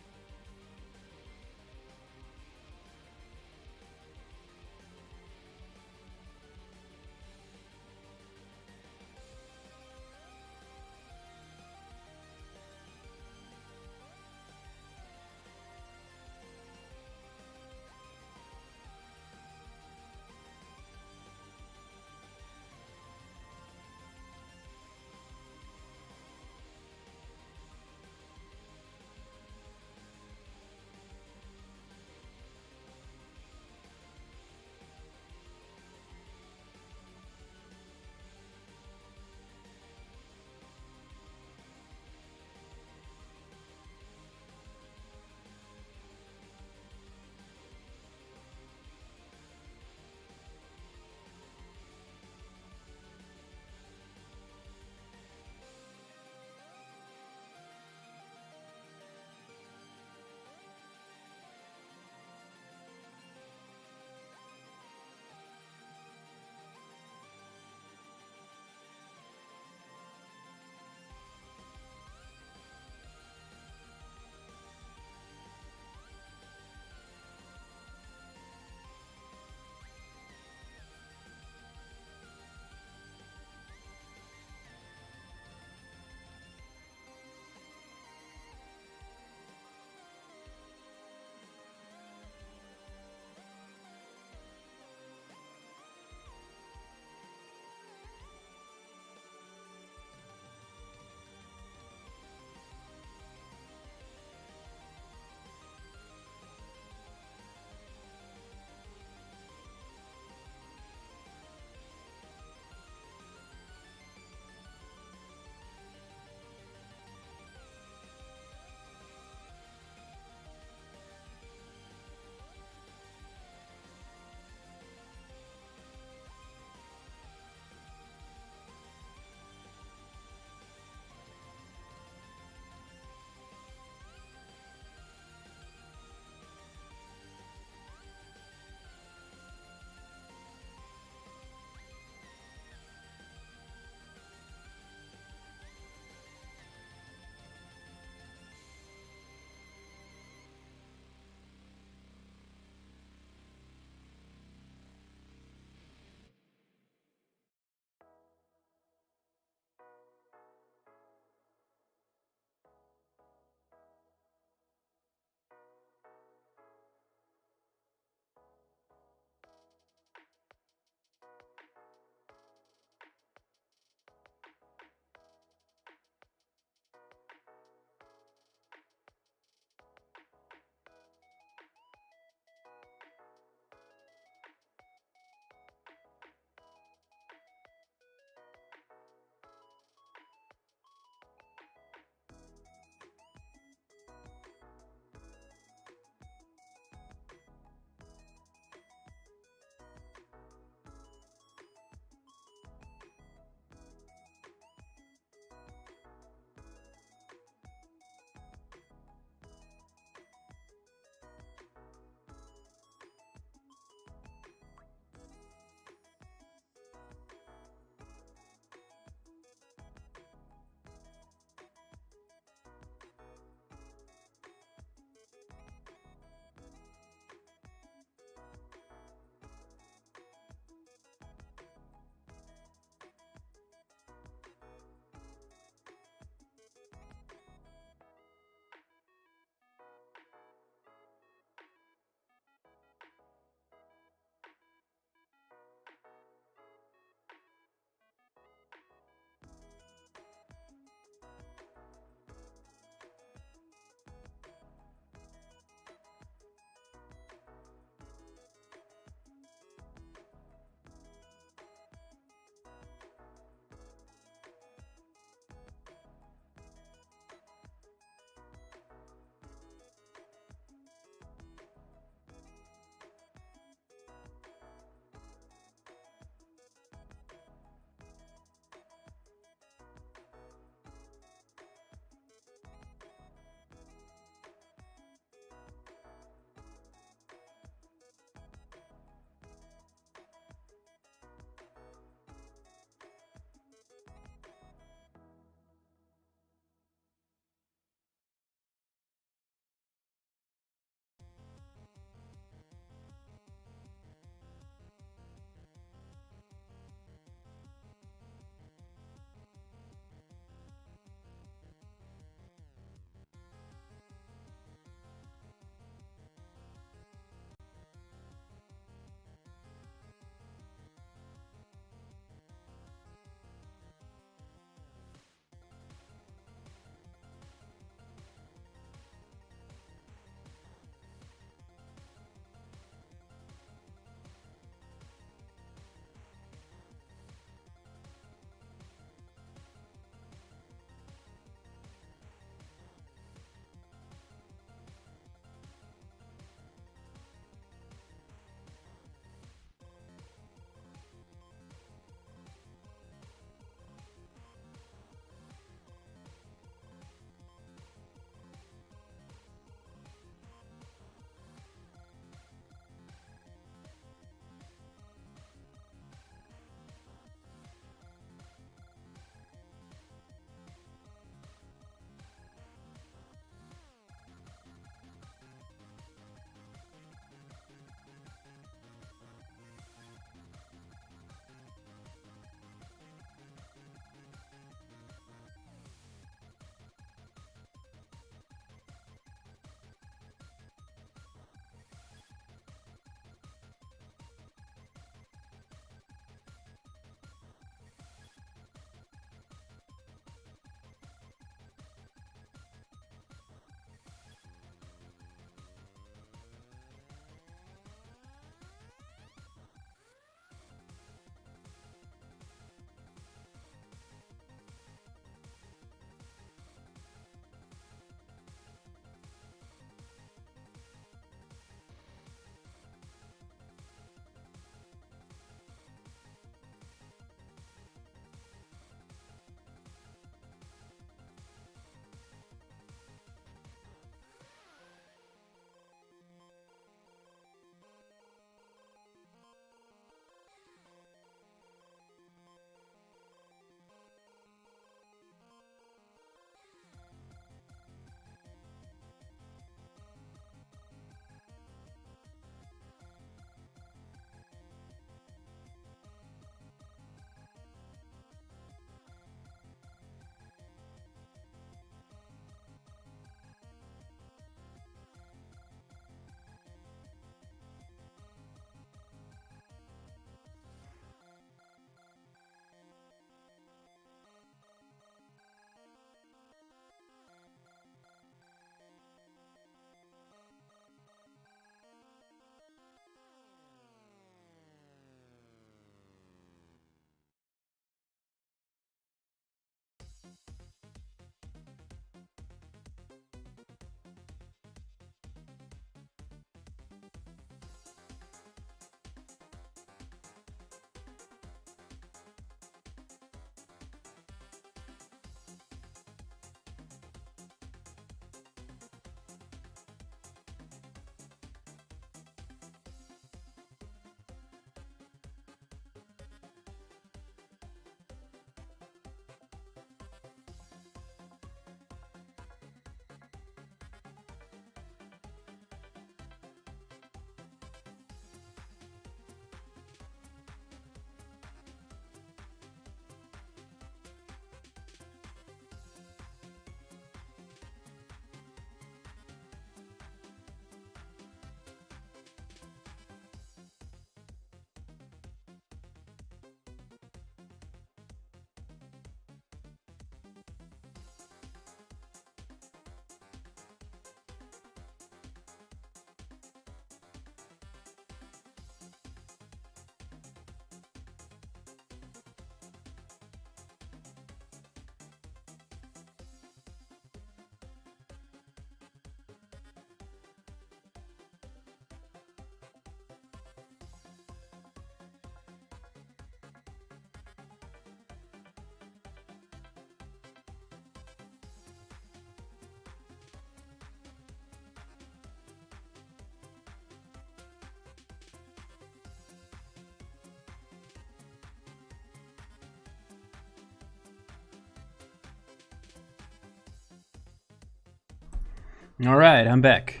All right, I'm back.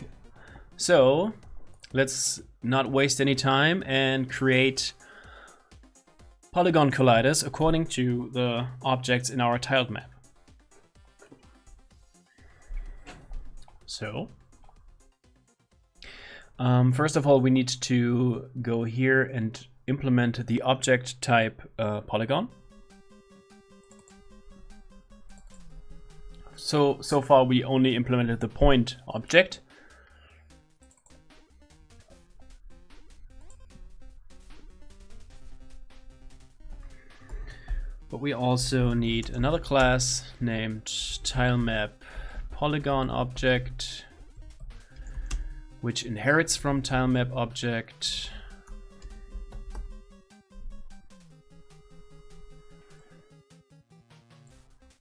So let's not waste any time and create polygon colliders according to the objects in our tiled map. So first of all, we need to go here and implement the object type polygon. So far we only implemented the point object. But we also need another class named tilemap polygon object, which inherits from tilemap object.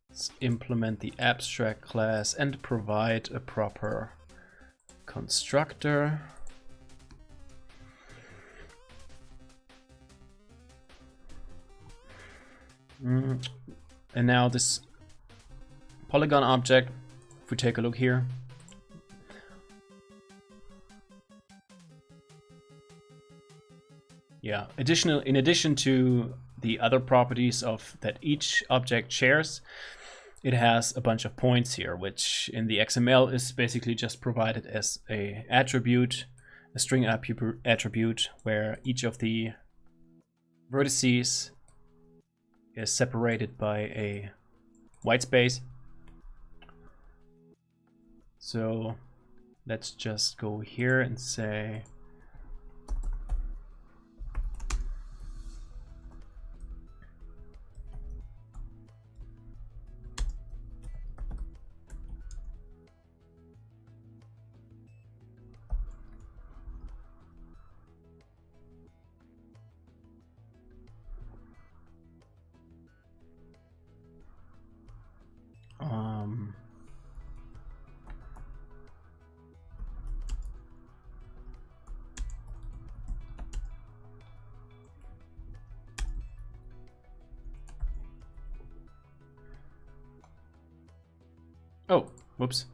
Let's implement the abstract class and provide a proper constructor. And now this polygon object, if we take a look here, in addition to the other properties of that each object shares, it has a bunch of points here, which in the XML is basically just provided as a attribute, a string attribute, where each of the vertices is separated by a white space. So let's just go here and say oh, whoops.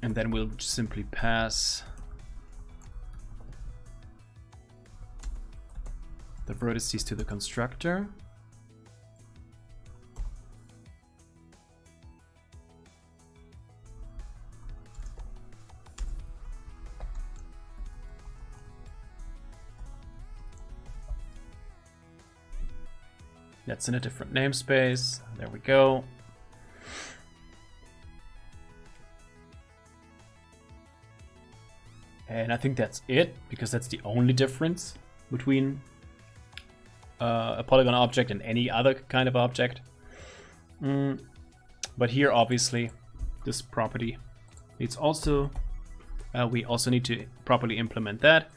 And then we'll simply pass the vertices to the constructor. That's in a different namespace. There we go. And I think that's it, because that's the only difference between a polygon object and any other kind of object. But here, obviously, this property needs also, we also need to properly implement that.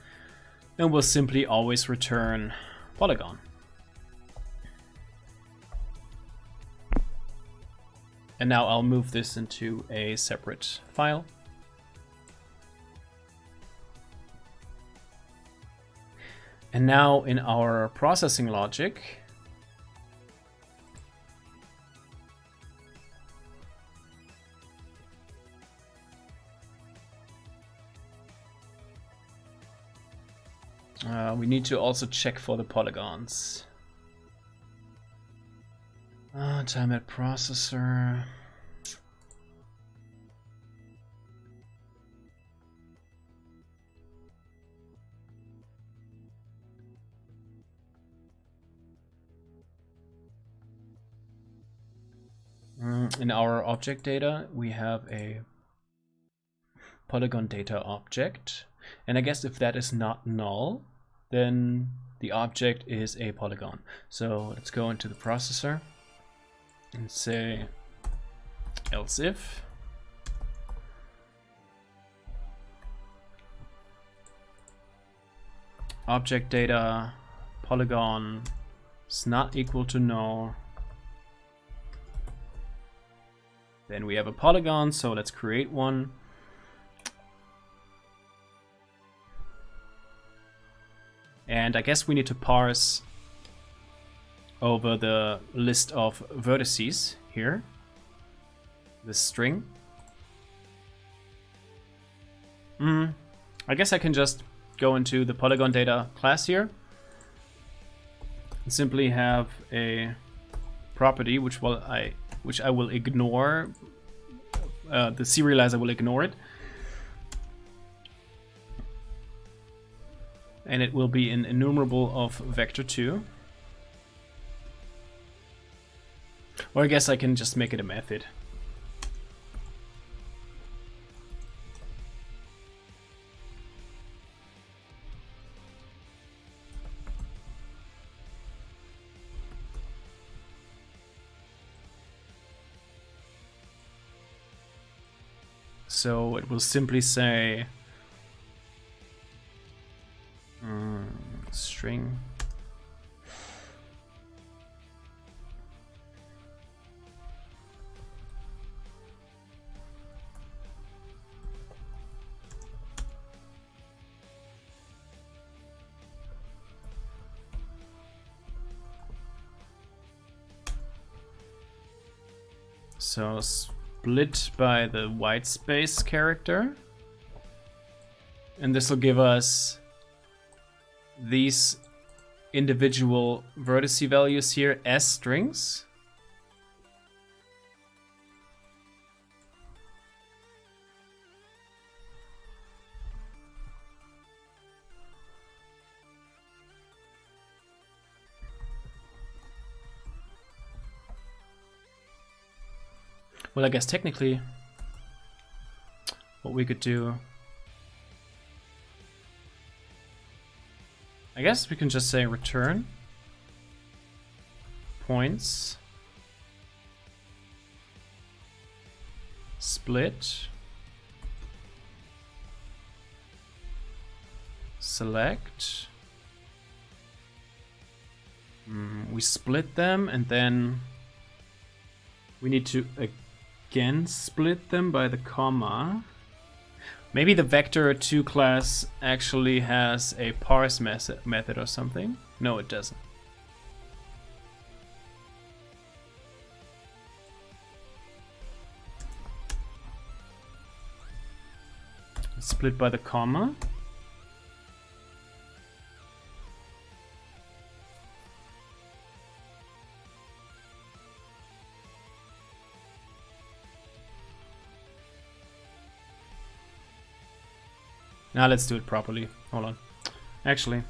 And we'll simply always return Polygon. And now I'll move this into a separate file. And now in our processing logic, we need to also check for the polygons. Time at processor. In our object data, we have a polygon data object. And I guess if that is not null, then the object is a polygon. So let's go into the processor and say else if object data polygon is not equal to null, then we have a polygon. So let's create one. And I guess we need to parse over the list of vertices here, this string. I guess I can just go into the polygon data class here and simply have a property which I will ignore. The serializer will ignore it. And it will be an enumerable of vector2. Or I guess I can just make it a method. So it will simply say string so split by the white space character, and this will give us these individual vertice values here as strings. Well, I guess technically what we could do, I guess we can just say return points split select. We split them, and then we need to again split them by the comma. Maybe the vector2 class actually has a parse method or something. No, it doesn't. Split by the comma. Now let's do it properly. Hold on. Actually,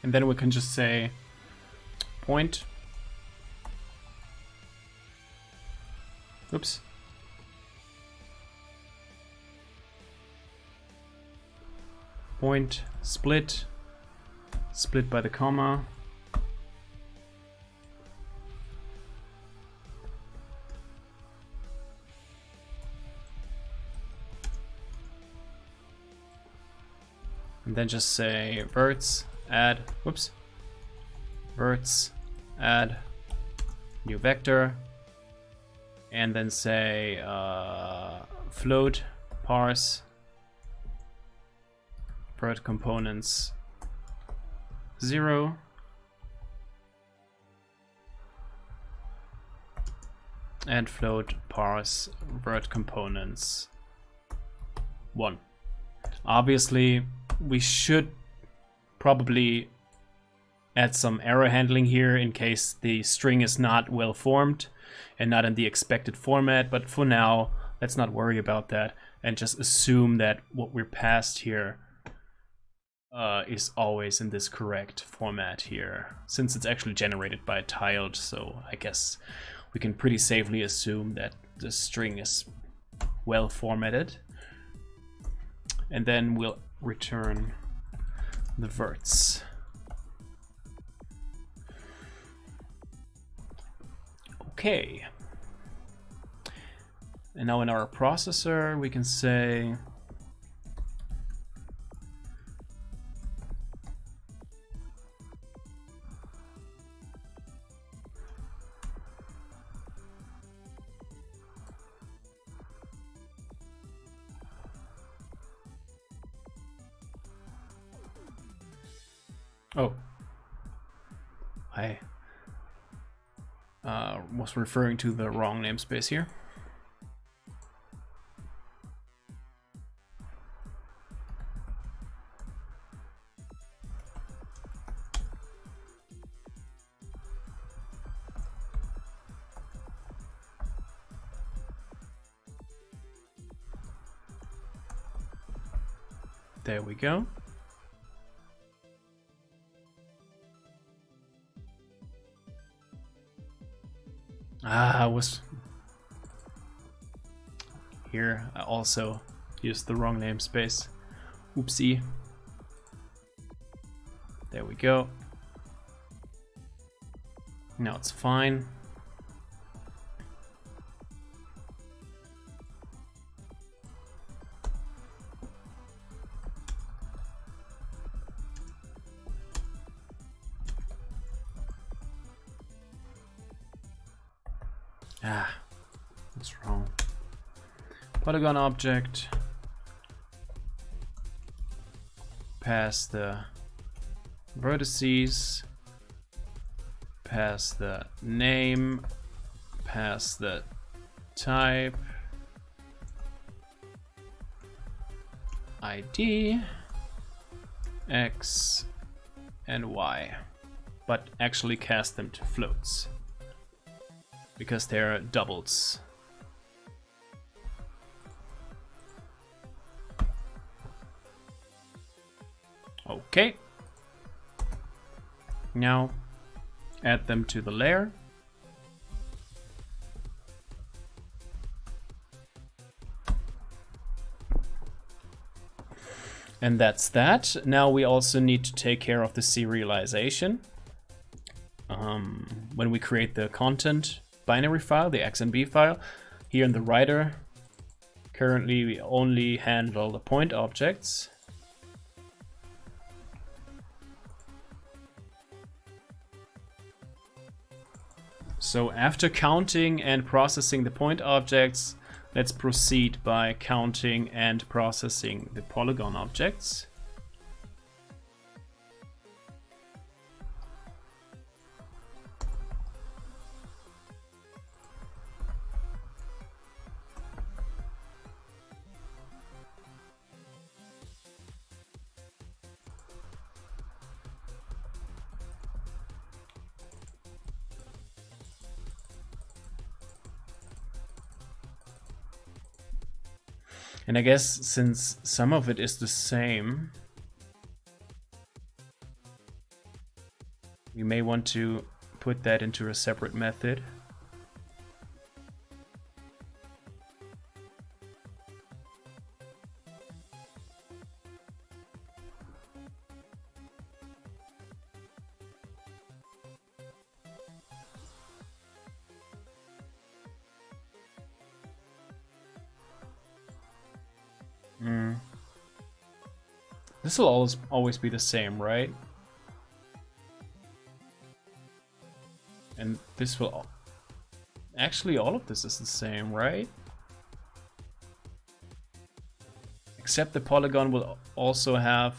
And then we can just say point. Oops. Point, split by the comma. And then just say verts, add, whoops, verts, add, new vector, and then say float, parse, vert components 0, and float, parse, vert components 1. Obviously, we should probably add some error handling here in case the string is not well formed and not in the expected format, but for now, let's not worry about that and just assume that what we're passed here is always in this correct format here, since it's actually generated by a tilde, so I guess we can pretty safely assume that the string is well formatted. And then we'll return the verts. Okay. And now in our processor, we can say oh, I was referring to the wrong namespace here. There we go. I was here. I also used the wrong namespace. Oopsie. There we go. Now it's fine. What's wrong? Polygon object, pass the vertices, pass the name, pass the type, ID, X, and Y, but actually cast them to floats, because they're doubles. Okay. Now add them to the layer. And that's that. Now we also need to take care of the serialization. When we create the content binary file, the XMB file, here in the writer, currently we only handle the point objects. So after counting and processing the point objects, let's proceed by counting and processing the polygon objects. And I guess since some of it is the same, We may want to put that into a separate method. This will always be the same, right? And this will... Actually, all of this is the same, right? Except the polygon will also have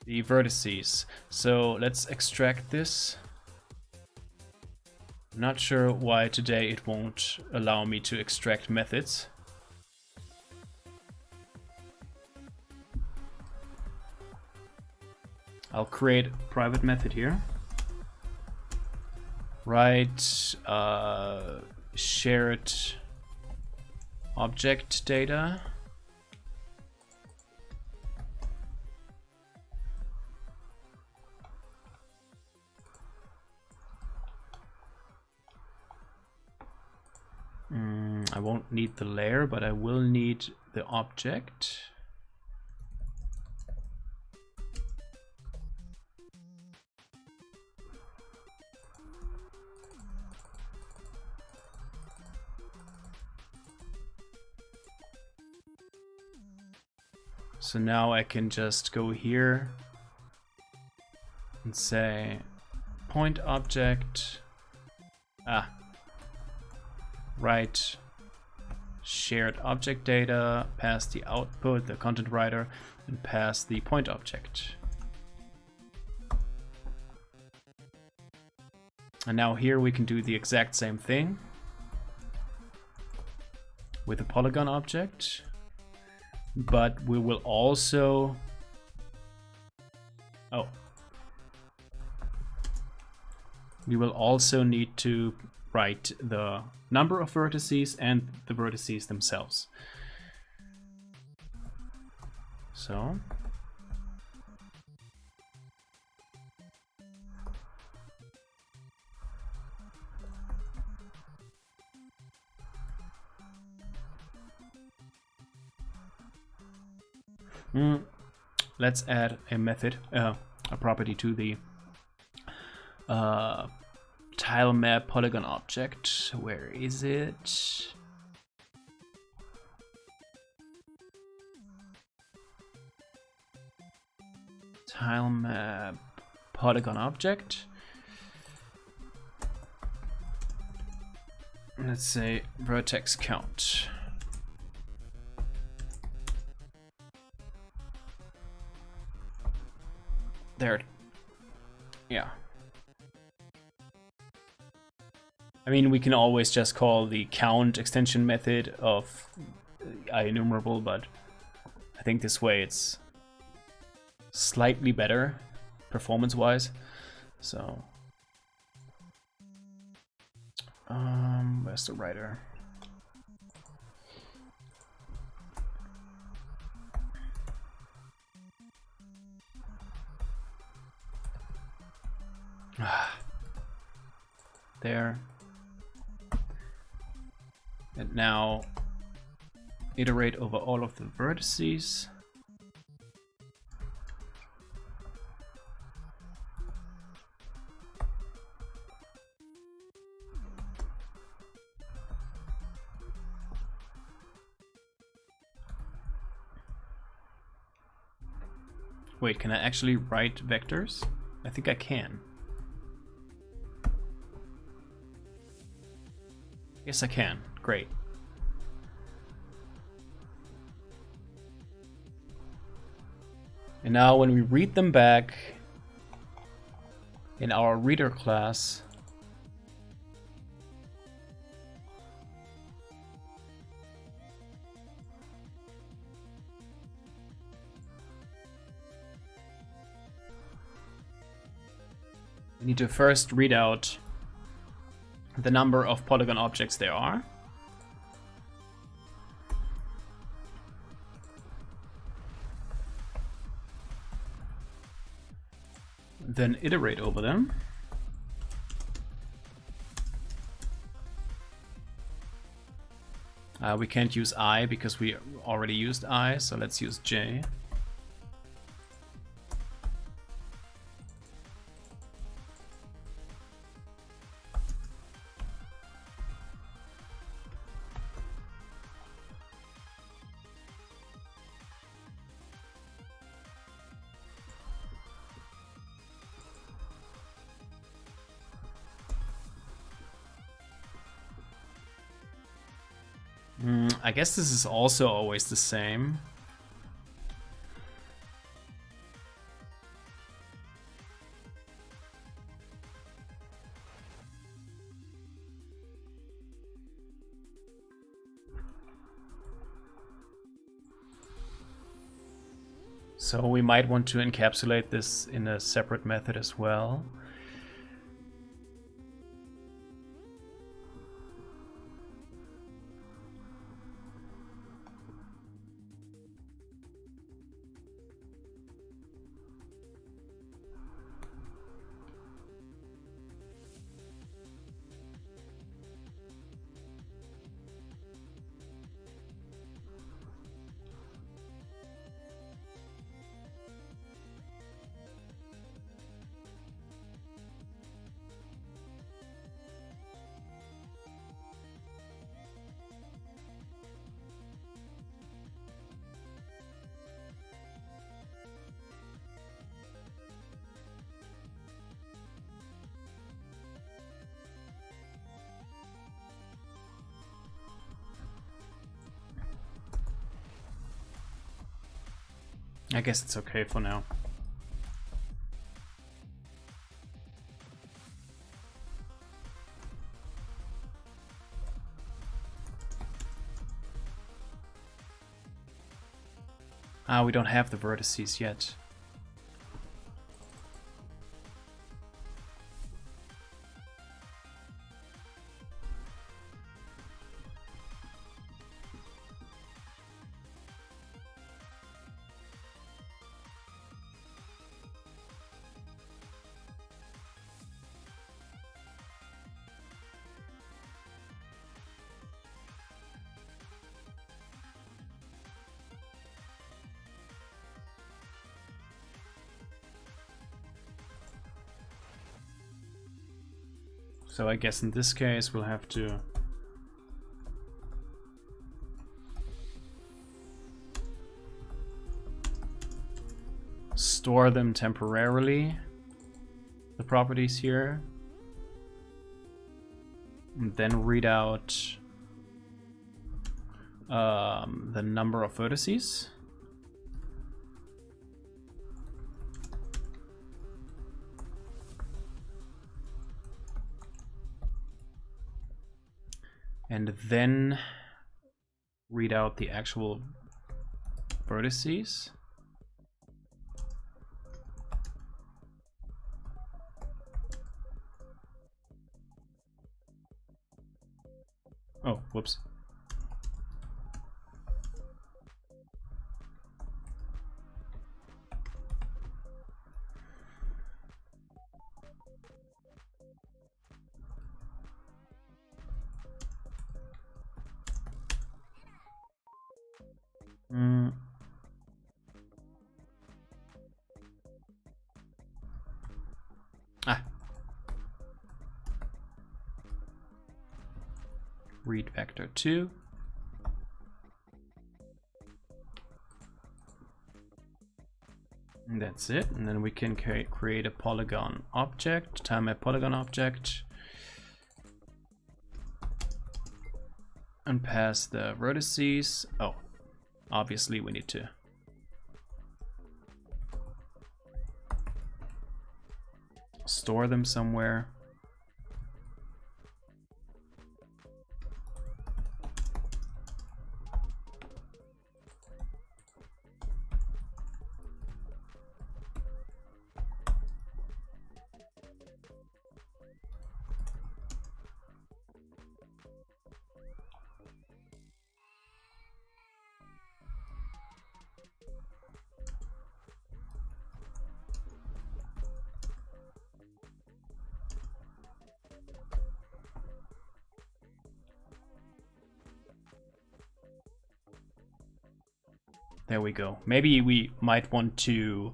the vertices. So let's extract this. I'm not sure why today it won't allow me to extract methods. I'll create a private method here. Write shared object data. I won't need the layer, but I will need the object. So now I can just go here and say point object, write shared object data, pass the output, the content writer, and pass the point object. And now here we can do the exact same thing with a Polygon object. But we will also... we will also need to write the number of vertices and the vertices themselves. So... let's add a method, a property to the tile map polygon object. Where is it? Tile map polygon object. Let's say vertex count. There. Yeah. I mean, we can always just call the count extension method of IEnumerable, but I think this way it's slightly better performance-wise. So, where's the writer? There. And now iterate over all of the vertices. Wait, can I actually write vectors? I think I can. Yes, I can. Great. And now when we read them back in our reader class, we need to first read out the number of polygon objects there are. then iterate over them. We can't use I because we already used I, so let's use J. I guess this is also always the same. So we might want to encapsulate this in a separate method as well. I guess it's okay for now. Ah, we don't have the vertices yet. So I guess in this case we'll have to store them temporarily, the properties here, and then read out the number of vertices. And then read out the actual vertices. Oh, whoops. Read vector 2. And that's it. And then we can create a Polygon object, time a Polygon object, and pass the vertices. Oh, obviously we need to store them somewhere. There we go. Maybe we might want to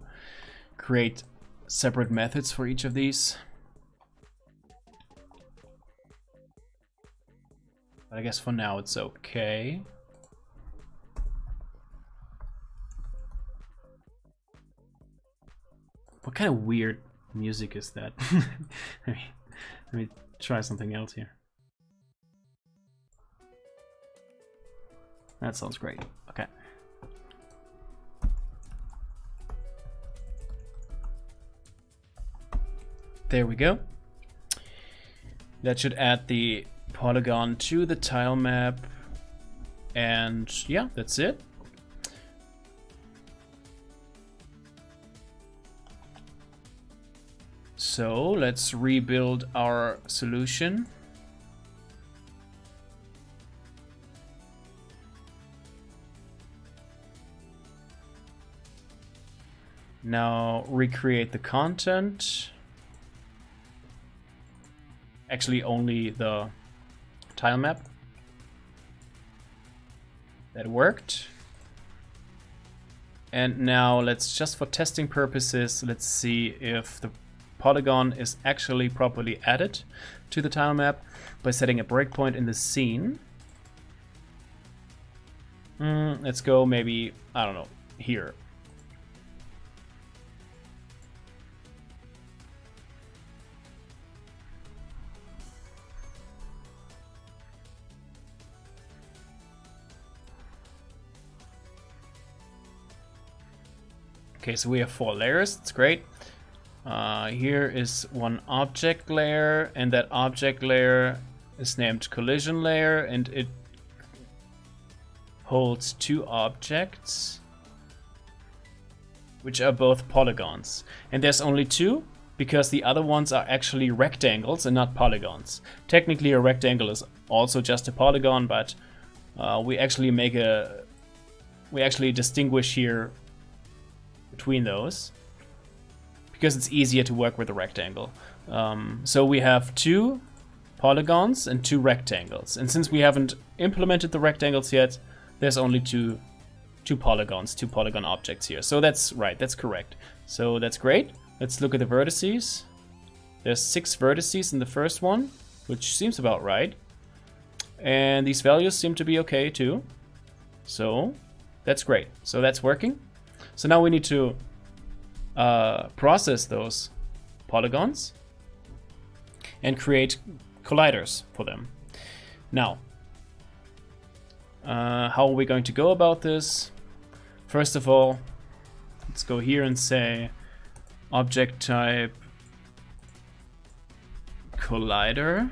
create separate methods for each of these. But I guess for now it's okay. What kind of weird music is that? Let me try something else here. That sounds great. Okay. There we go. That should add the polygon to the tile map. And yeah, that's it. So let's rebuild our solution. Now recreate the content. Actually only the tile map. That worked. And now let's just for testing purposes, let's see if the polygon is actually properly added to the tile map by setting a breakpoint in the scene. Let's go maybe, I don't know, here. Okay, so we have 4 layers, that's great. Here is one object layer, and that object layer is named collision layer, and it holds 2 objects, which are both polygons. And there's only 2, because the other ones are actually rectangles and not polygons. Technically a rectangle is also just a polygon, but we actually distinguish here between those, because it's easier to work with a rectangle. So we have 2 polygons and 2 rectangles. And since we haven't implemented the rectangles yet, there's only two polygons, 2 polygon objects here. So that's right, that's correct. So that's great. Let's look at the vertices. There's 6 vertices in the first one, which seems about right. And these values seem to be okay too. So that's great. So that's working. So now we need to process those polygons and create colliders for them. Now, how are we going to go about this? First of all, let's go here and say object type collider.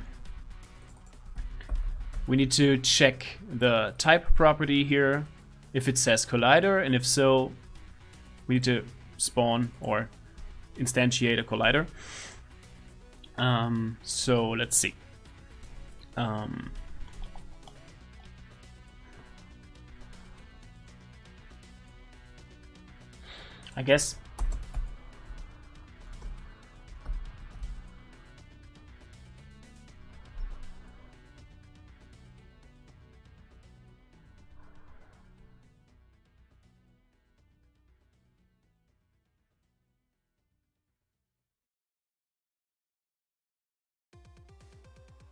We need to check the type property here if it says collider, and if so, we need to spawn or instantiate a collider. So let's see.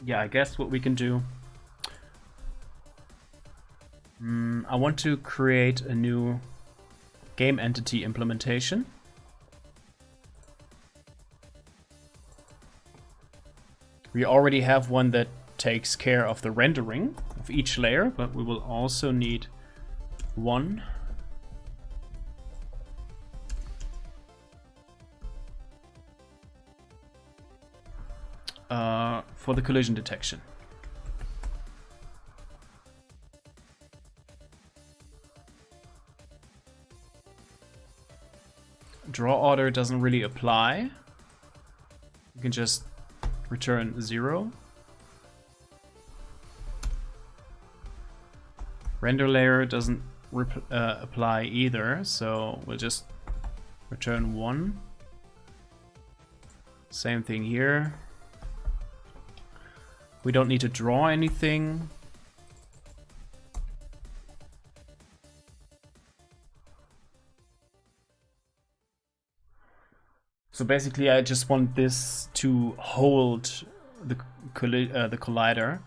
I guess what we can do, I want to create a new game entity implementation. We already have one that takes care of the rendering of each layer, but we will also need one for the collision detection. Draw order doesn't really apply. You can just return 0. Render layer doesn't apply either, so we'll just return 1. Same thing here. We don't need to draw anything. So basically I just want this to hold the collider.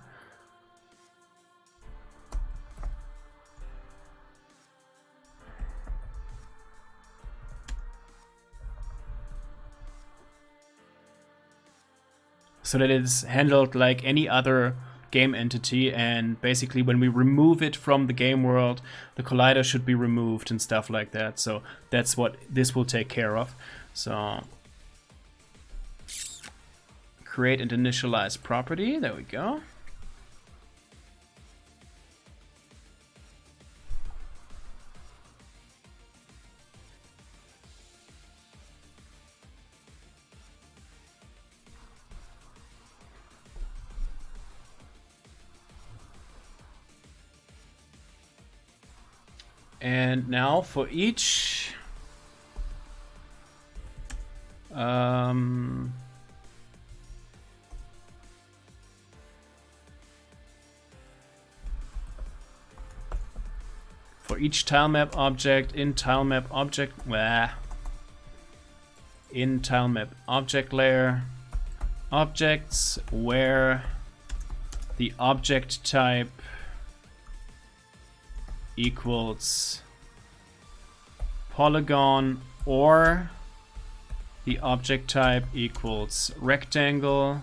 So that it's handled like any other game entity, and basically when we remove it from the game world, the collider should be removed and stuff like that. So that's what this will take care of. So create and initialize property, there we go. And now for each tilemap object in tilemap object in tilemap object layer objects where the object type equals polygon or the object type equals rectangle.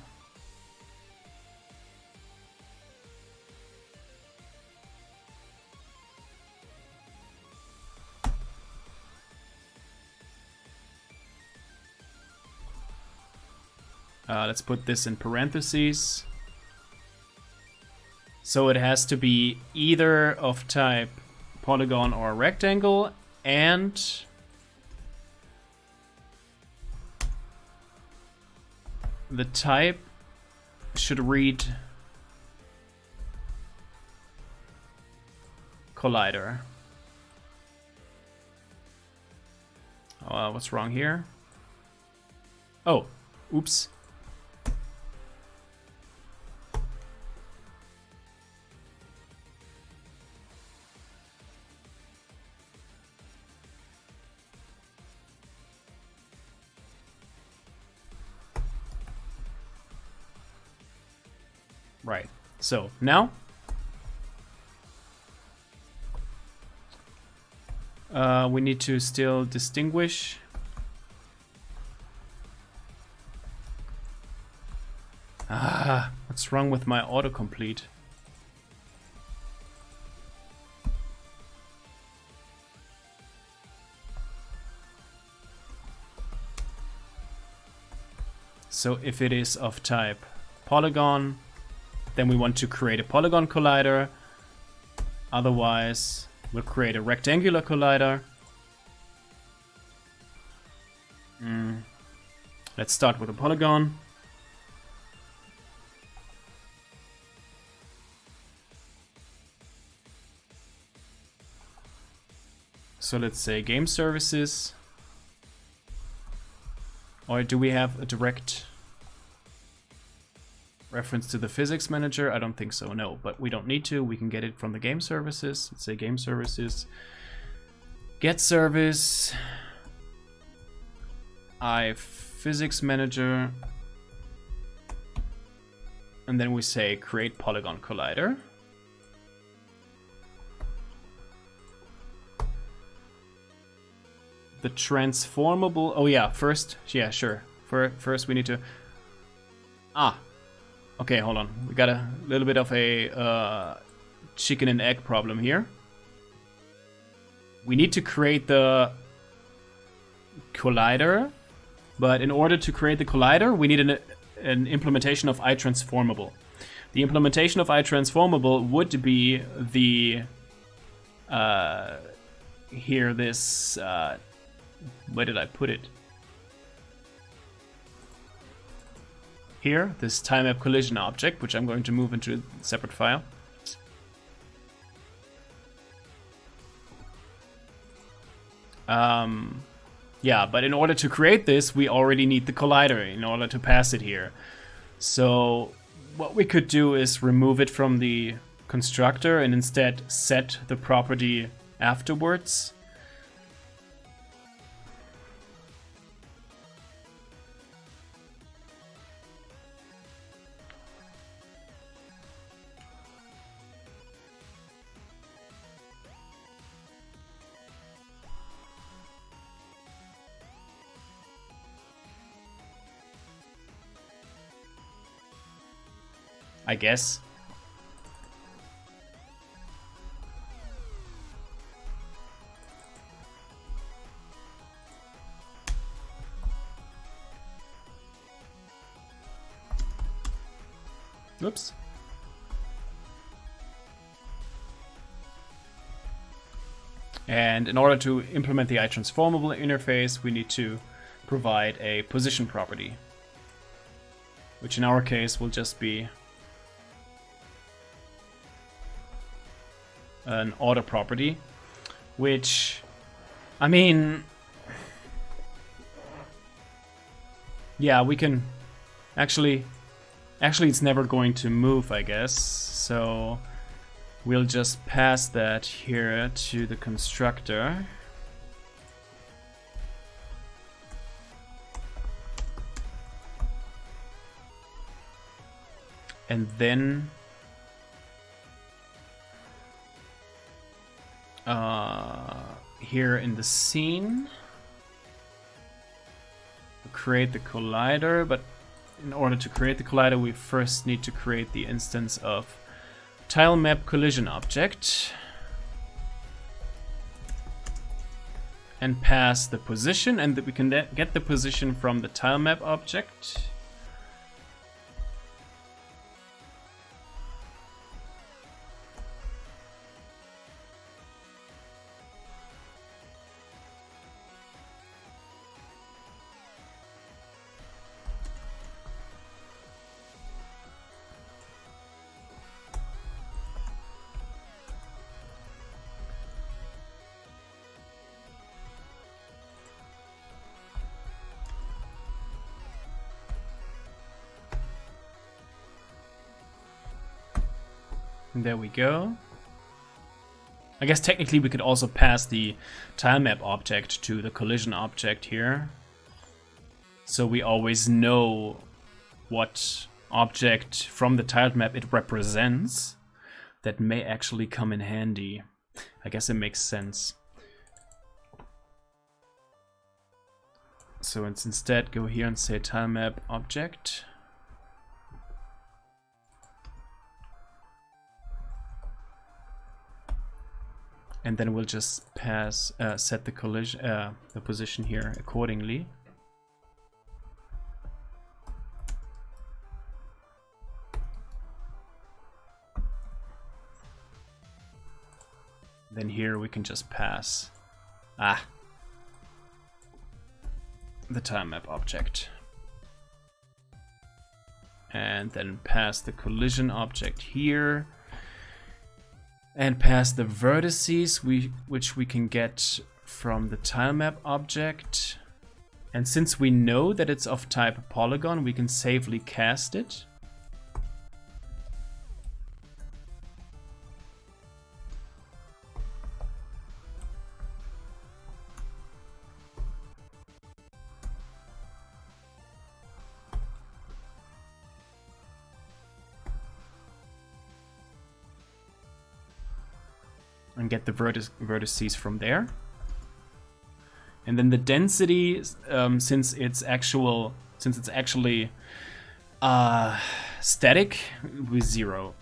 Let's put this in parentheses. So it has to be either of type polygon or rectangle, and the type should read collider. What's wrong here? Oh, oops. Right, so now we need to still distinguish what's wrong with my autocomplete? So if it is of type polygon, then we want to create a polygon collider. Otherwise, we'll create a rectangular collider. Let's start with a polygon. So let's say game services. Or do we have a direct reference to the physics manager? I don't think so, no, but we don't need to. We can get it from the game services. Let's say game services, get service, physics manager, and then we say create polygon collider. The transformable, oh yeah, first, yeah, sure. First we need to, okay, hold on. We got a little bit of a chicken and egg problem here. We need to create the collider, but in order to create the collider, we need an implementation of iTransformable. The implementation of iTransformable would be the here this where did I put it? Here, this tilemap collision object, which I'm going to move into a separate file. Yeah, but in order to create this, we already need the collider in order to pass it here. So what we could do is remove it from the constructor and instead set the property afterwards. I guess. Oops. And in order to implement the iTransformable interface, we need to provide a position property, which in our case will just be an order property, which, I mean, yeah, we can actually it's never going to move, I guess, so we'll just pass that here to the constructor. And then here in the scene, we'll create the collider, but in order to create the collider, we first need to create the instance of tilemap collision object and pass the position, and that we can get the position from the tilemap object. There we go. I guess technically we could also pass the tilemap object to the collision object here, so we always know what object from the tilemap it represents. That may actually come in handy. I guess it makes sense. So let's instead go here and say tilemap object. And then we'll just pass, set the collision, the position here accordingly. Then here we can just pass, the tilemap object. And then pass the collision object here. And pass the vertices which we can get from the tilemap object. And since we know that it's of type Polygon, we can safely cast it. And get the vertices from there. And then the density, since it's actually static, with 0.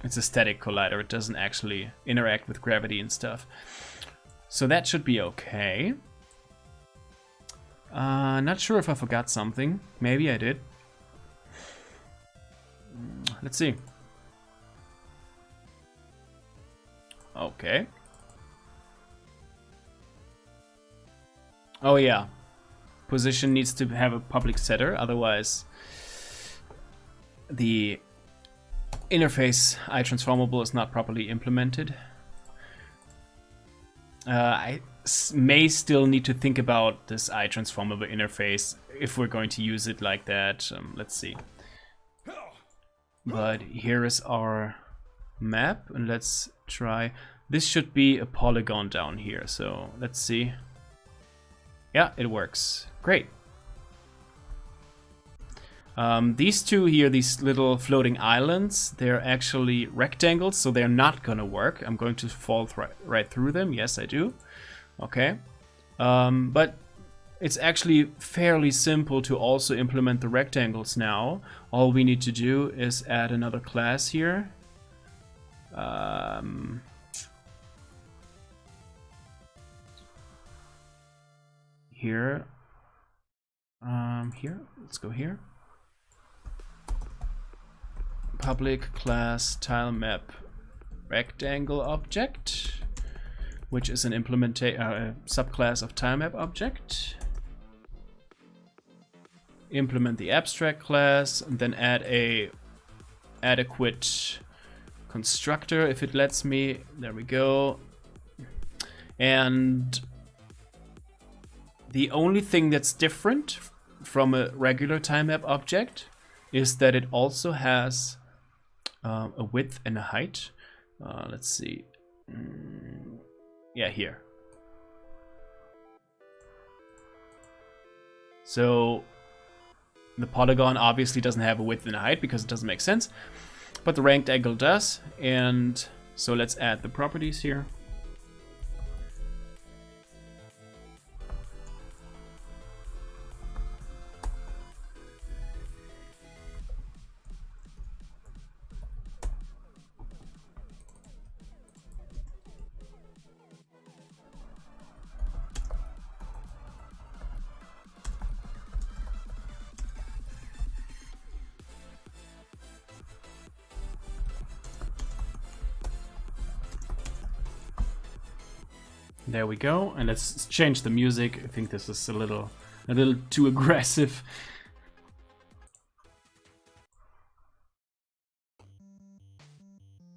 It's a static collider. It doesn't actually interact with gravity and stuff. So that should be okay. Not sure if I forgot something. Maybe I did. Let's see. Okay. Oh yeah. Position needs to have a public setter, otherwise the interface iTransformable is not properly implemented. I may still need to think about this iTransformable interface if we're going to use it like that. Let's see. But here is our map, and let's try. This should be a polygon down here, so let's see. Yeah, it works. Great. These two here, these little floating islands, they're actually rectangles, so they're not gonna work. I'm going to fall right through them. Yes, I do. Okay. But it's actually fairly simple to also implement the rectangles now. All we need to do is add another class here. Here. Here. Let's go here. Public class tile map rectangle object, which is an subclass of tile map object. Implement the abstract class, and then add a adequate constructor if it lets me. There we go. And the only thing that's different from a regular tile map object is that it also has a width and a height. Let's see. Yeah, here. So the polygon obviously doesn't have a width and a height because it doesn't make sense, but the rectangle does. And so let's add the properties here. There we go, and let's change the music. I think this is a little too aggressive.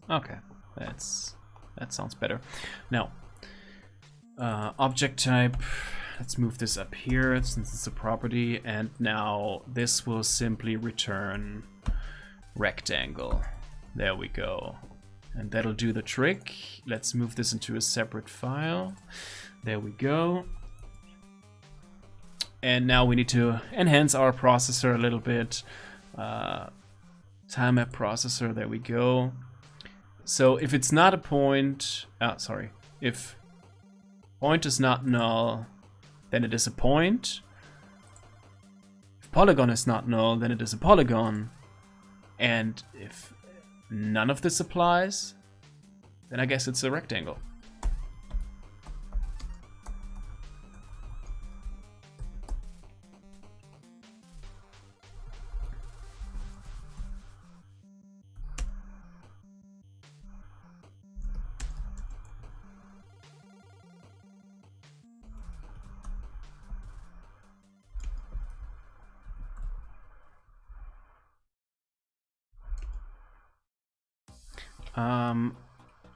Okay, that sounds better. Now, object type. Let's move this up here since it's a property, and now this will simply return rectangle. There we go. And that'll do the trick. Let's move this into a separate file. There we go. And now we need to enhance our processor a little bit. Tile map processor, there we go. So if it's not a point, if point is not null, then it is a point. If polygon is not null, then it is a polygon. And if none of this applies, then I guess it's a rectangle.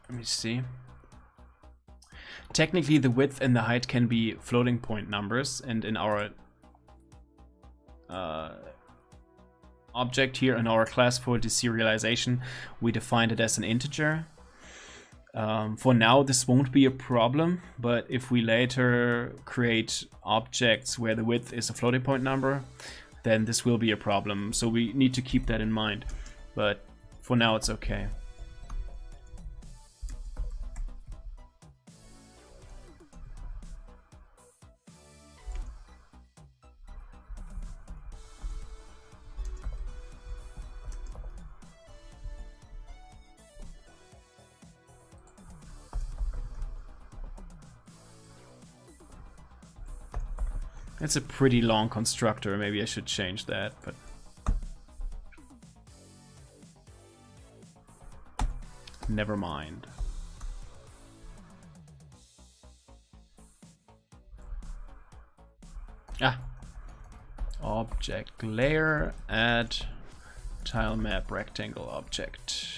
Let me see. Technically, the width and the height can be floating point numbers, and in our object here in our class for deserialization, we defined it as an integer. For now, this won't be a problem, but if we later create objects where the width is a floating point number, then this will be a problem. So we need to keep that in mind, but for now it's okay. It's a pretty long constructor, maybe I should change that, but never mind. Object layer, add tile map rectangle object.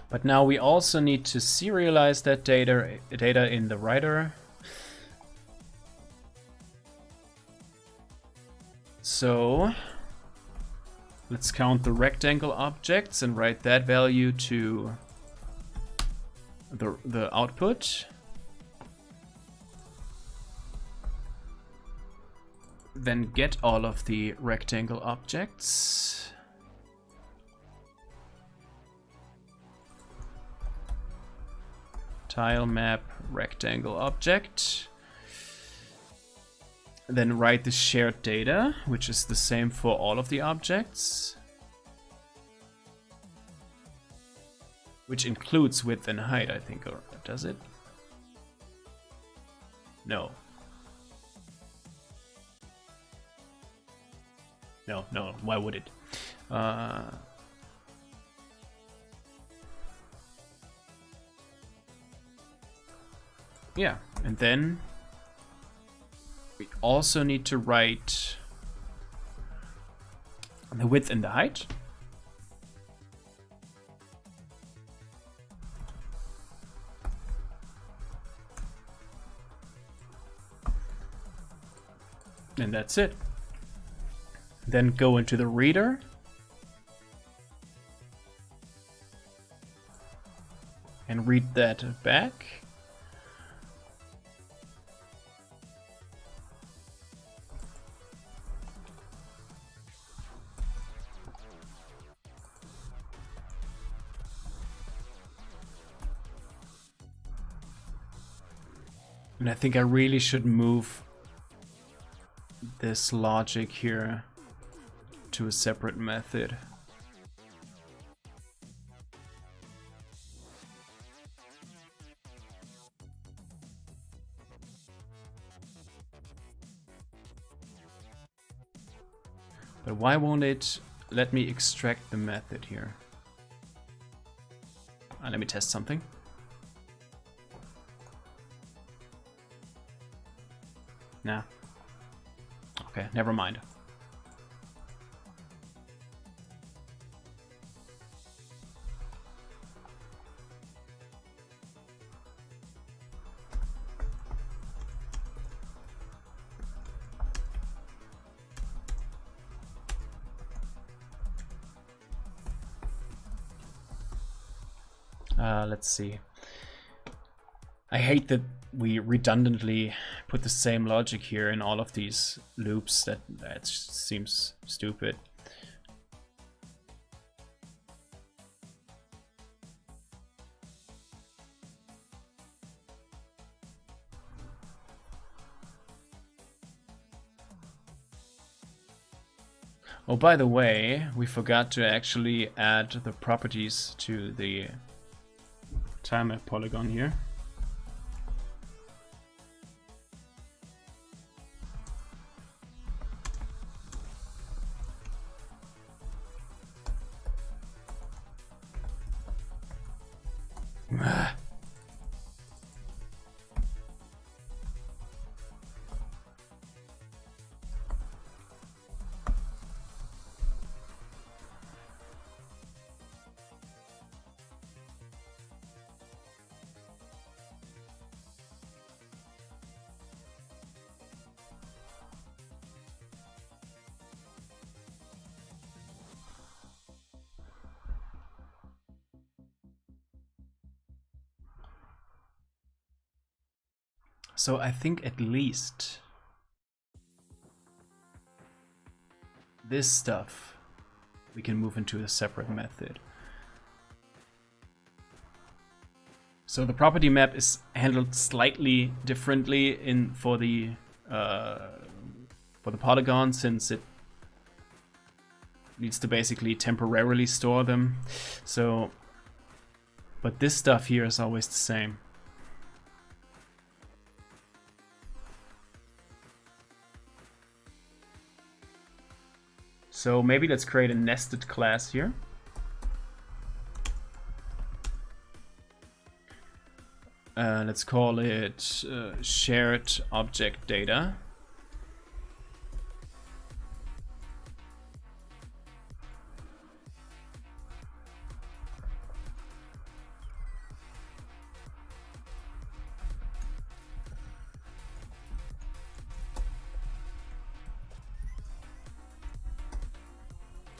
But now we also need to serialize that data in the writer. So let's count the rectangle objects and write that value to the output. Then get all of the rectangle objects. tile map rectangle object. Then write the shared data, which is the same for all of the objects, which includes width and height, I think, or does it? No. No, why would it? Yeah, and then we also need to write the width and the height. And that's it. Then go into the reader. And read that back. And I think I really should move this logic here to a separate method. But why won't it let me extract the method here? Let me test something. Nah. Okay, never mind. Let's see. I hate that we redundantly put the same logic here in all of these loops. That seems stupid. Oh, by the way, we forgot to actually add the properties to the timer polygon here. So I think at least this stuff we can move into a separate method. So the property map is handled slightly differently for the polygon, since it needs to basically temporarily store them. So, but this stuff here is always the same. So maybe let's create a nested class here. Let's call it shared object data.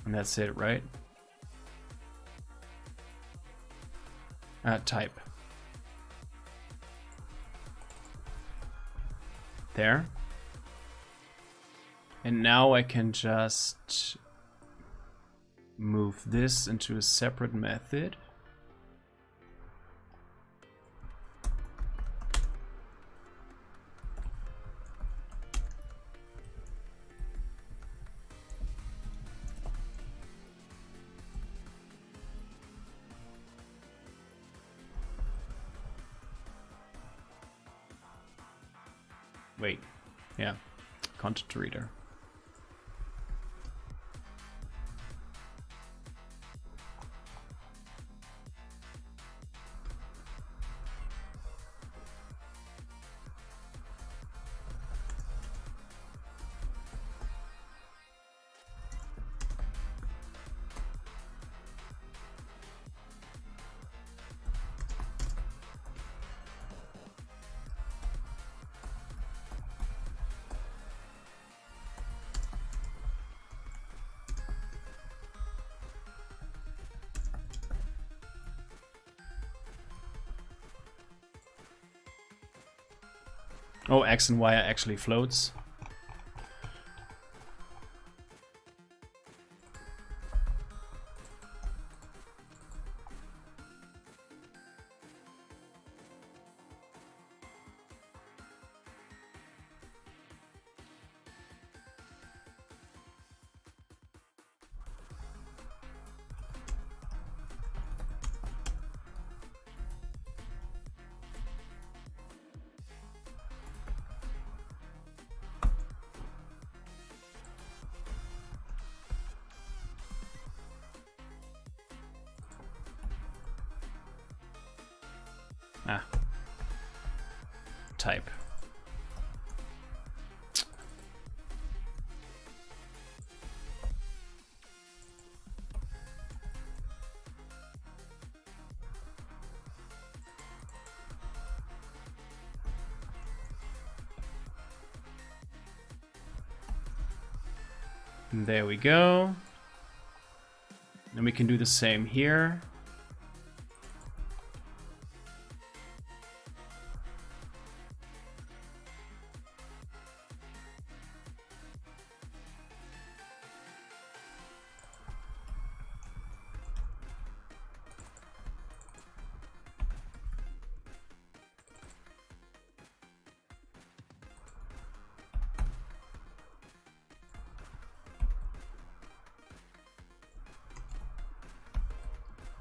And that's it, right? Type. There. And now I can just move this into a separate method. Wait, yeah, content reader. Oh, X and Y are actually floats. Ah. Type. And there we go. And we can do the same here.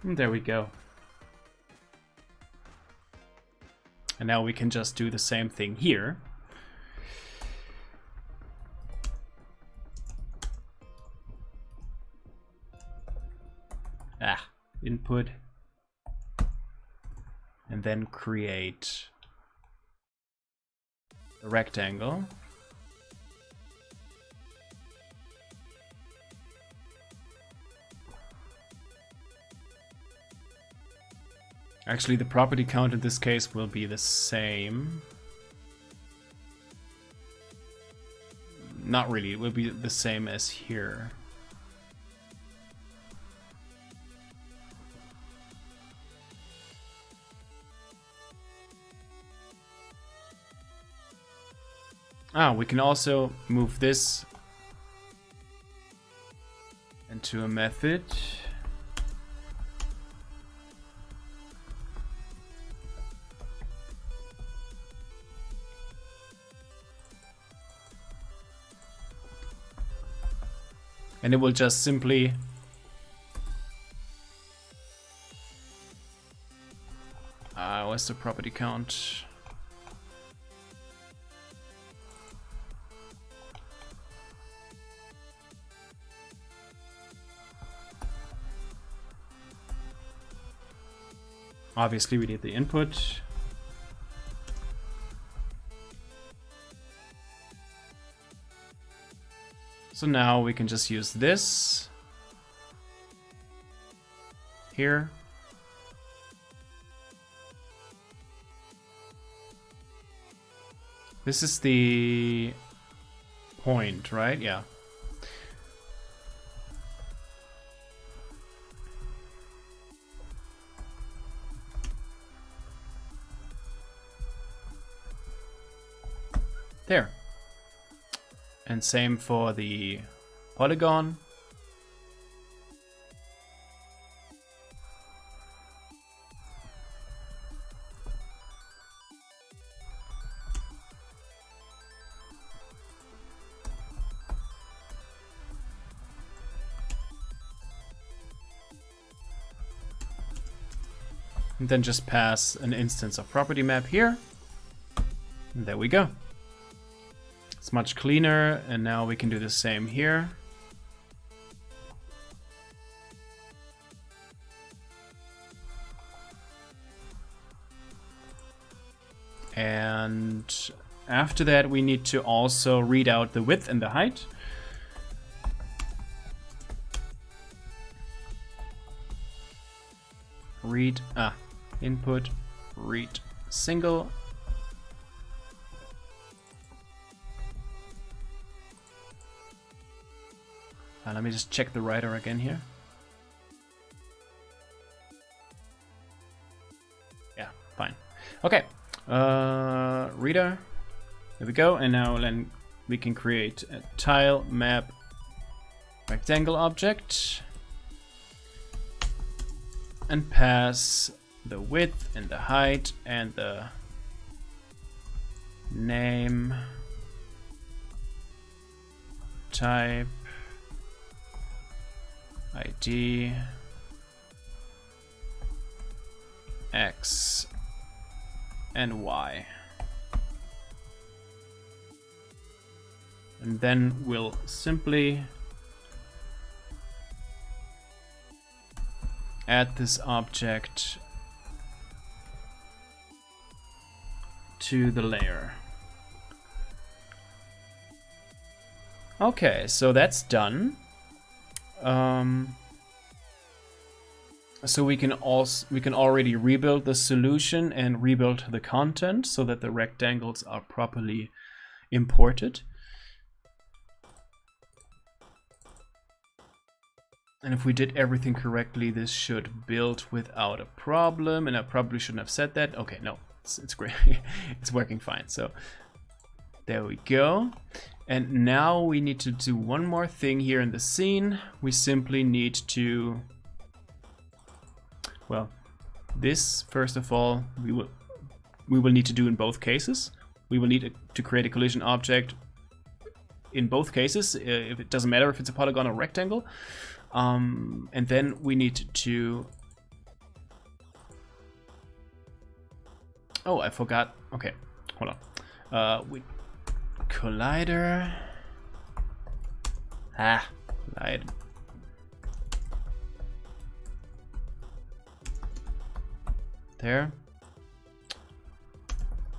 And there we go. And now we can just do the same thing here. Input. And then create a rectangle. Actually, the property count in this case will be the same. Not really, it will be the same as here. We can also move this into a method. And it will just simply what's the property count? Obviously we need the input. So now we can just use this here. This is the point, right? Yeah. There. And same for the polygon. And then just pass an instance of property map here. And there we go. It's much cleaner, and now we can do the same here. And after that, we need to also read out the width and the height. Read, input, read single. Let me just check the writer again here. Yeah, fine. Okay, reader, there we go. And now then we can create a tile map rectangle object and pass the width and the height and the name, type, ID, X, and Y. And then we'll simply add this object to the layer. Okay, so that's done. So we can already rebuild the solution and rebuild the content so that the rectangles are properly imported. And if we did everything correctly, this should build without a problem. And I probably shouldn't have said that. Okay, no, it's great. It's working fine. So there we go. And now we need to do one more thing here in the scene. We simply need to, well, this first of all, we will need to do in both cases. We will need to create a collision object in both cases. If it doesn't matter if it's a polygon or rectangle. And then we need to, oh, I forgot. Okay, hold on. Collider. Collide. There.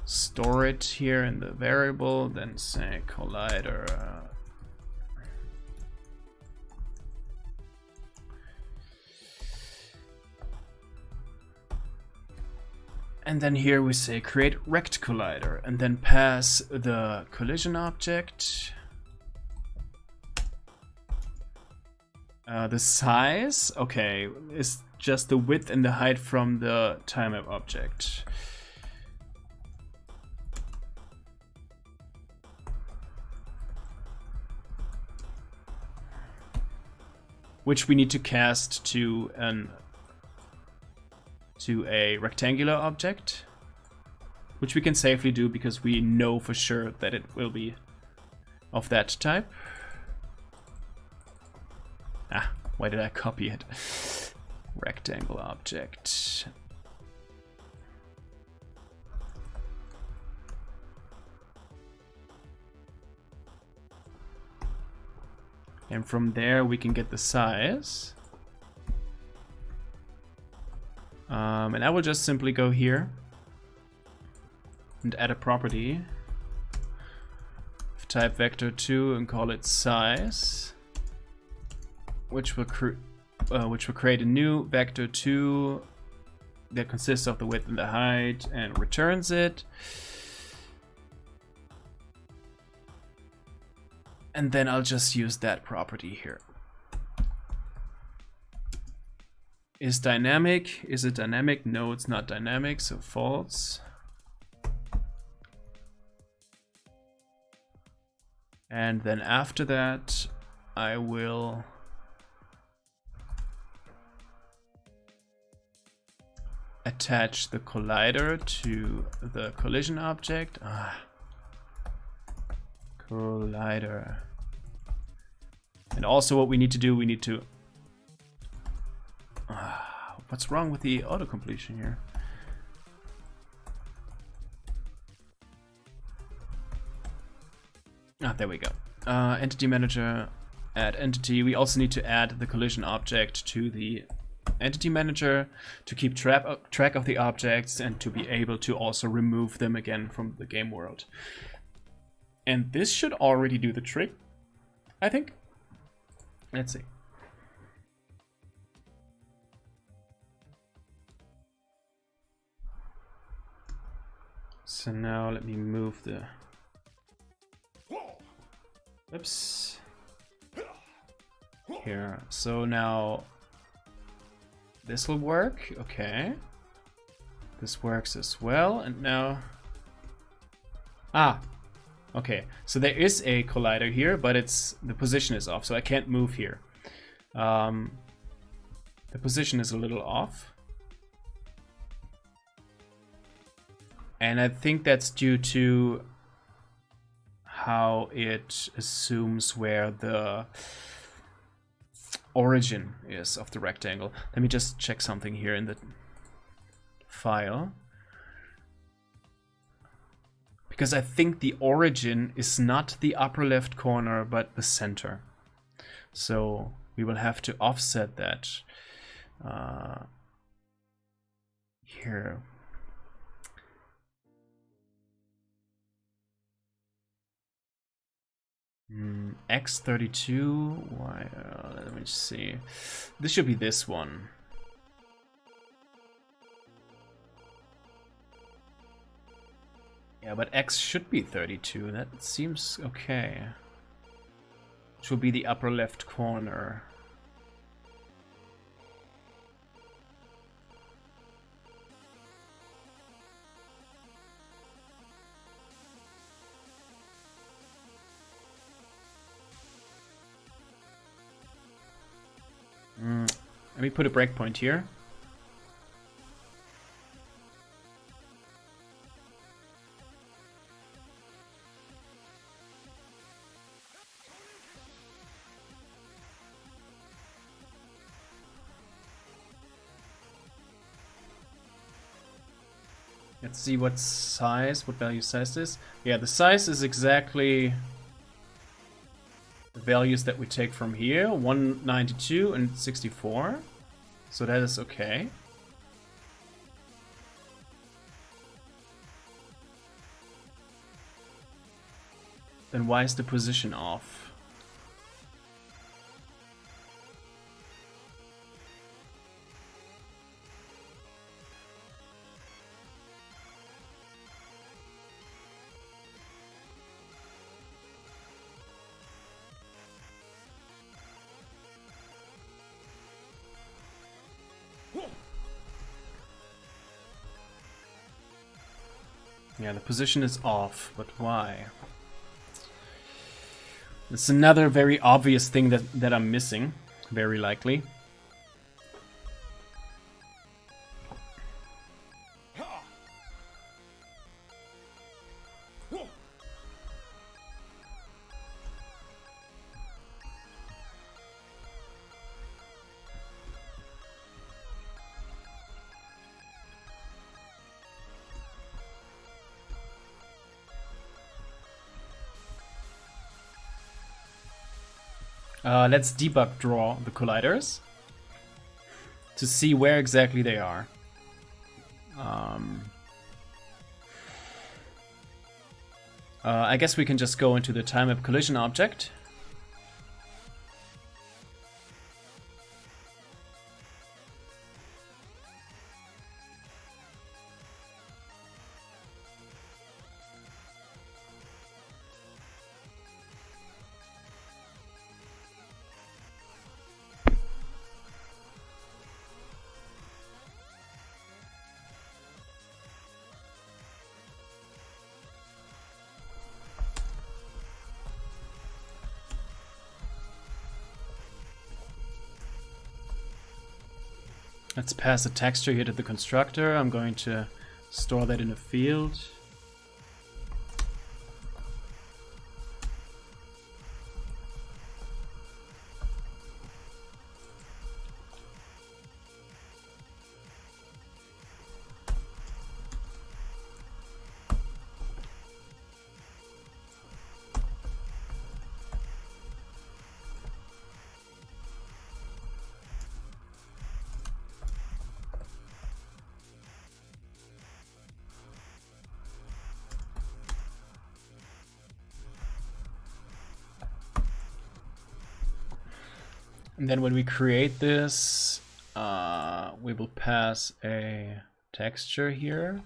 Store it here in the variable, then say collider. And then here we say create rect collider and then pass the collision object. The size, okay, is just the width and the height from the tilemap object. Which we need to cast to a rectangular object, which we can safely do because we know for sure that it will be of that type. Why did I copy it? Rectangle object. And from there we can get the size. And I will just simply go here and add a property of type vector2 and call it size, which will create a new vector2 that consists of the width and the height and returns it. And then I'll just use that property here. Is dynamic? Is it dynamic? No, it's not dynamic, so false. And then after that, I will attach the collider to the collision object. Collider. And also what we need to do, we need to... what's wrong with the autocompletion here? There we go. Entity manager, add entity. We also need to add the collision object to the entity manager to keep track of the objects and to be able to also remove them again from the game world. And this should already do the trick, I think. Let's see. So now let me move the... Oops. Here. So now this will work. Okay. This works as well. And now... Okay. So there is a collider here, but the position is off, so I can't move here. The position is a little off. And I think that's due to how it assumes where the origin is of the rectangle. Let me just check something here in the file. Because I think the origin is not the upper left corner, but the center. So we will have to offset that here. X32, why, let me see. This should be this one. Yeah, but X should be 32, that seems okay. Which will be the upper left corner. Let me put a breakpoint here. Let's see what value size this. Yeah, the size is exactly the values that we take from here, 192 and 64. So that is okay. Then why is the position off? Yeah, the position is off, but why? It's another very obvious thing that I'm missing, very likely. Let's debug draw the colliders to see where exactly they are. I guess we can just go into the timemap collision object. Let's pass a texture here to the constructor. I'm going to store that in a field. And then when we create this, we will pass a texture here.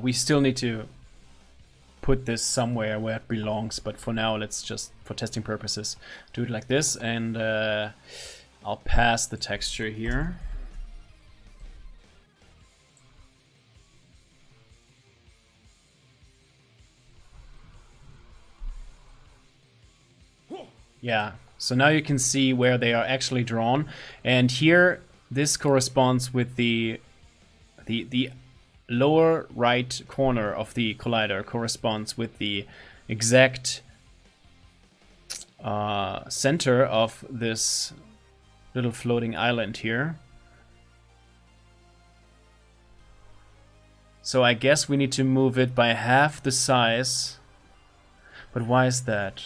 We still need to put this somewhere where it belongs, but for now let's just, for testing purposes, do it like this, and I'll pass the texture here. Yeah, so now you can see where they are actually drawn, and here this corresponds with the lower right corner of the collider corresponds with the exact center of this little floating island here. So I guess we need to move it by half the size. But why is that?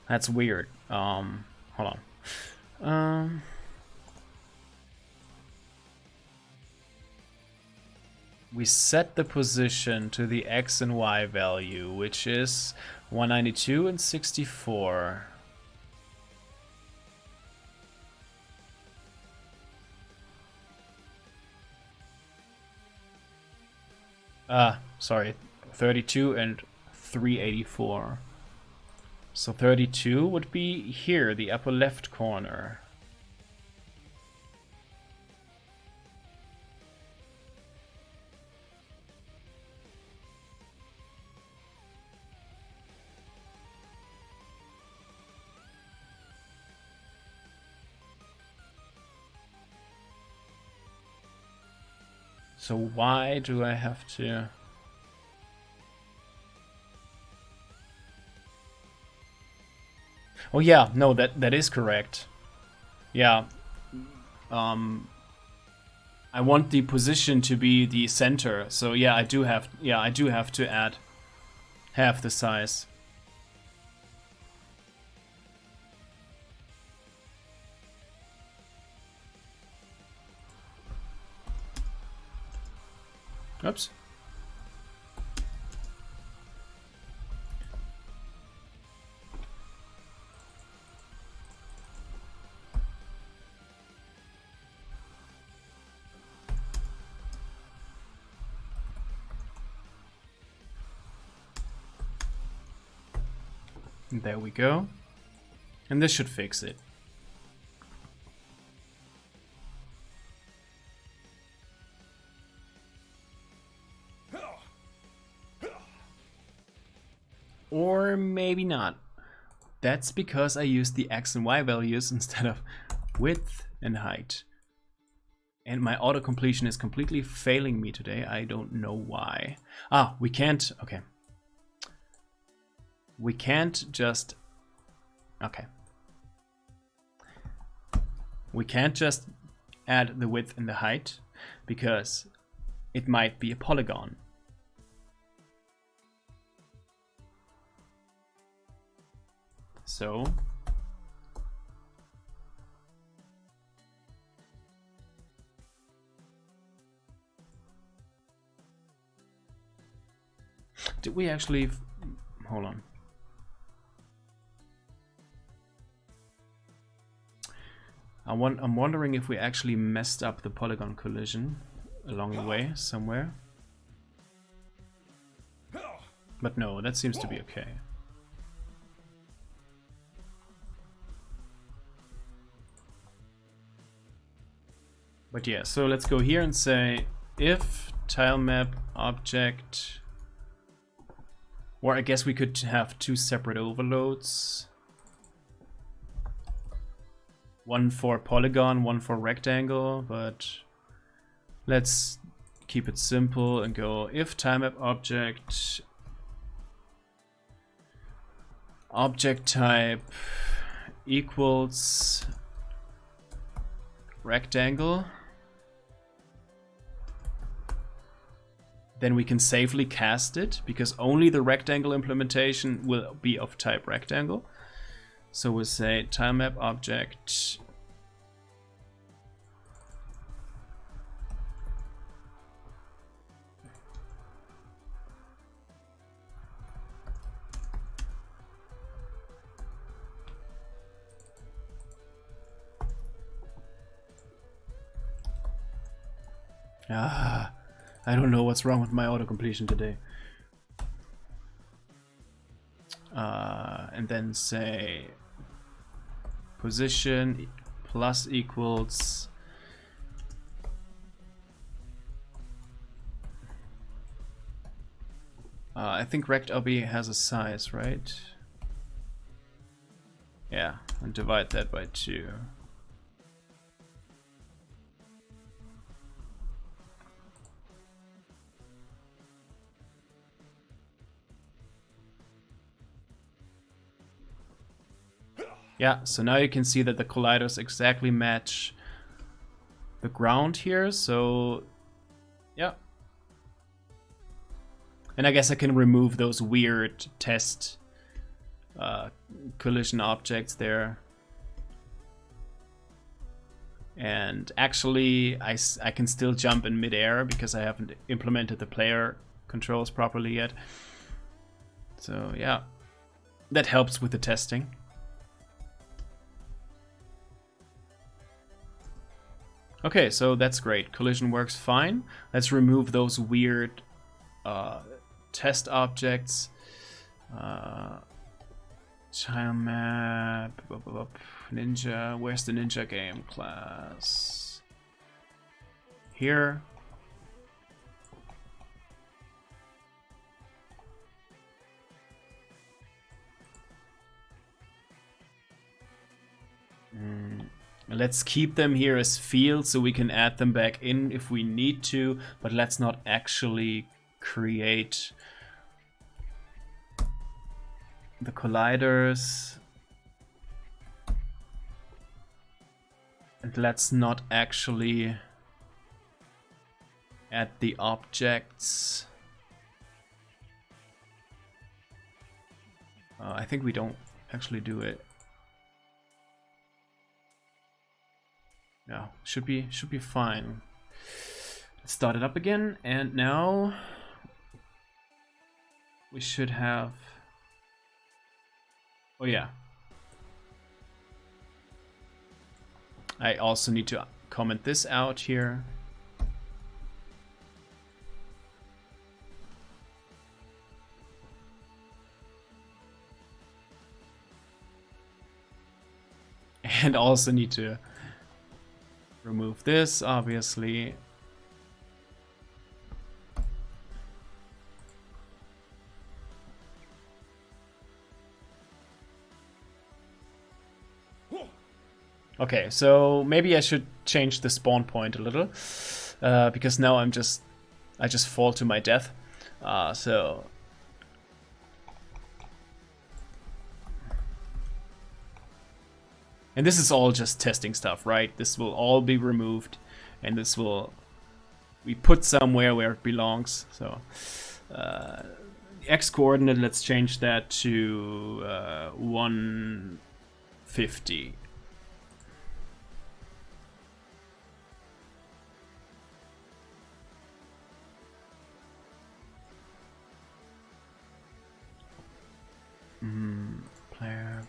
That's weird. Hold on. We set the position to the X and Y value, which is 192 and 64. Sorry, 32 and 384. So 32 would be here, the upper left corner. So why do I have to... Oh yeah, no, that is correct. Yeah. I want the position to be the center. So yeah, I do have to add half the size. Oops. There we go. And this should fix it. Or maybe not. That's because I used the X and Y values instead of width and height. And my auto-completion is completely failing me today. I don't know why. Ah, we can't... Okay. We can't just... Okay. We can't just add the width and the height because it might be a polygon. So... Did we actually... Hold on. I'm wondering if we actually messed up the polygon collision along the way somewhere. But no, that seems to be okay. But yeah, so let's go here and say if tilemap object, or I guess we could have two separate overloads. One for polygon, one for rectangle, but let's keep it simple and go if tilemap object type equals rectangle, then we can safely cast it because only the rectangle implementation will be of type rectangle. So we'll say tilemap object I don't know what's wrong with my autocompletion today. And then say position plus equals I think rect_ob has a size, right? Yeah, and divide that by 2. Yeah, so now you can see that the colliders exactly match the ground here, so yeah. And I guess I can remove those weird test collision objects there. And actually, I can still jump in midair because I haven't implemented the player controls properly yet. So yeah, that helps with the testing. Okay, so that's great. Collision works fine. Let's remove those weird test objects. Tilemap, ninja. Where's the ninja game class? Here. Let's keep them here as fields so we can add them back in if we need to, but let's not actually create the colliders. And let's not actually add the objects. I think we don't actually do it. Yeah, should be fine. Let's start it up again, and now we should have. Oh yeah. I also need to comment this out here. And also need to remove this, obviously. Okay, so maybe I should change the spawn point a little, because now I just fall to my death. So and this is all just testing stuff, right? This will all be removed, and this will be put somewhere where it belongs. So x coordinate, let's change that to 150. Player.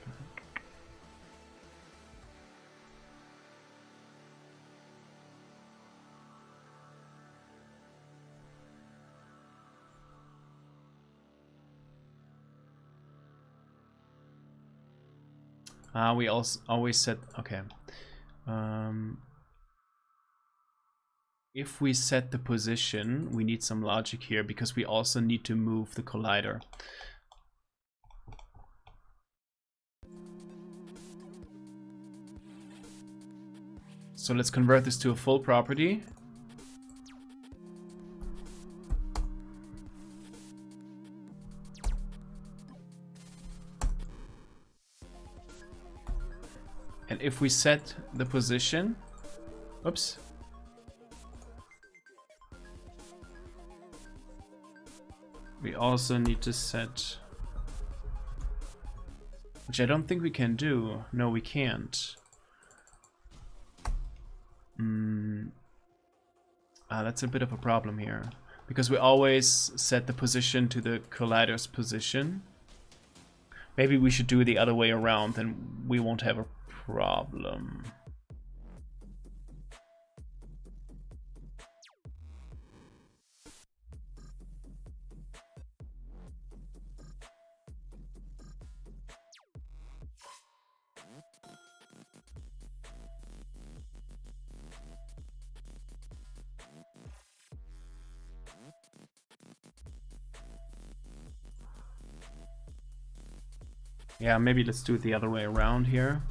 We also always set, okay. If we set the position, we need some logic here because we also need to move the collider. So let's convert this to a full property. And if we set the position, oops. We also need to set, which I don't think we can do. No, we can't. That's a bit of a problem here because we always set the position to the collider's position. Maybe we should do it the other way around, then we won't have a problem. Yeah, maybe let's do it the other way around here.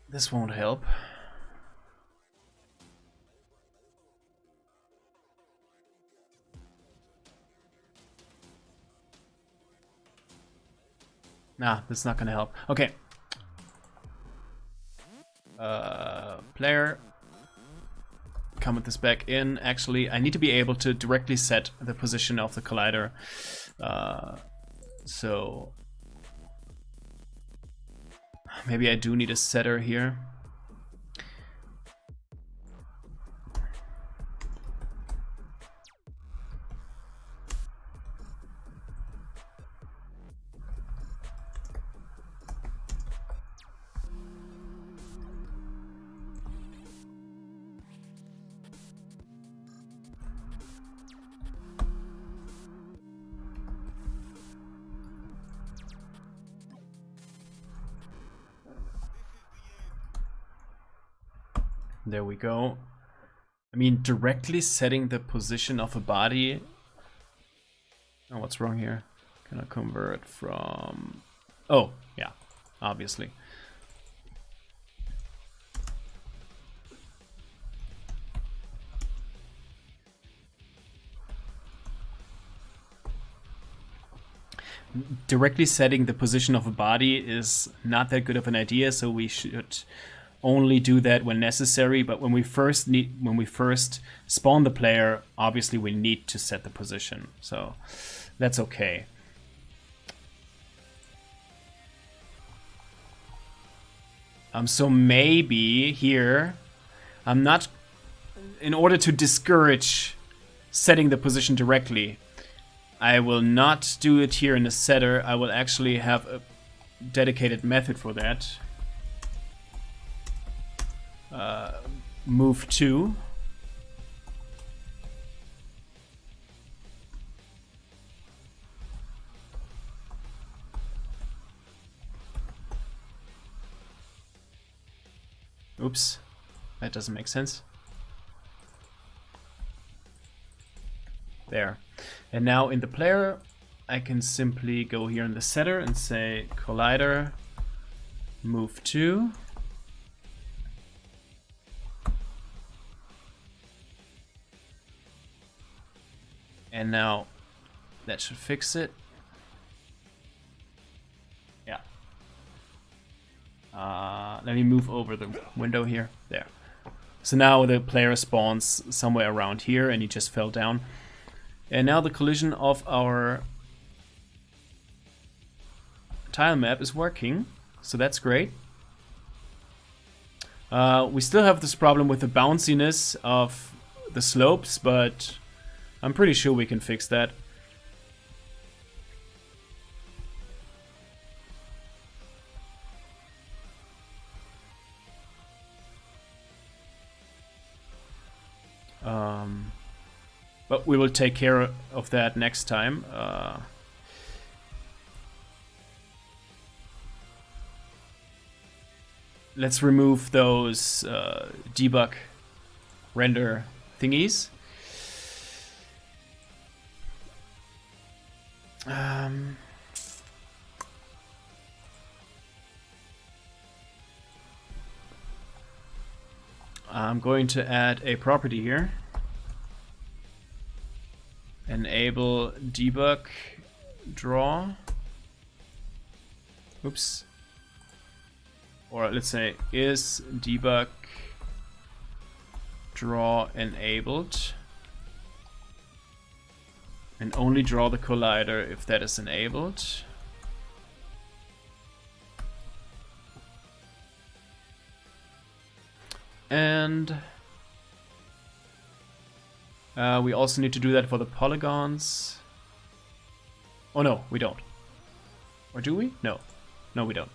This won't help. Nah, that's not gonna help. Okay. Player. Comment this back in. Actually, I need to be able to directly set the position of the collider. So maybe I do need a setter here. There we go. I mean, directly setting the position of a body. Oh, what's wrong here? Can I convert from... Oh, yeah, obviously. Directly setting the position of a body is not that good of an idea, so we should only do that when necessary. But when we first spawn the player, obviously we need to set the position, so that's okay. So maybe here I'm not, in order to discourage setting the position directly, I will not do it here in the setter. I will actually have a dedicated method for that. Move to. Oops, that doesn't make sense. There. And now in the player, I can simply go here in the setter and say collider move to. And now that should fix it. Yeah. Let me move over the window here. There. So now the player spawns somewhere around here and he just fell down. And now the collision of our tile map is working. So that's great. We still have this problem with the bounciness of the slopes, but I'm pretty sure we can fix that. But we will take care of that next time. Let's remove those debug render thingies. I'm going to add a property here. Enable debug draw. Oops. Or let's say is debug draw enabled, and only draw the collider if that is enabled. And we also need to do that for the polygons. Oh no, we don't. Or do we? No. No, we don't.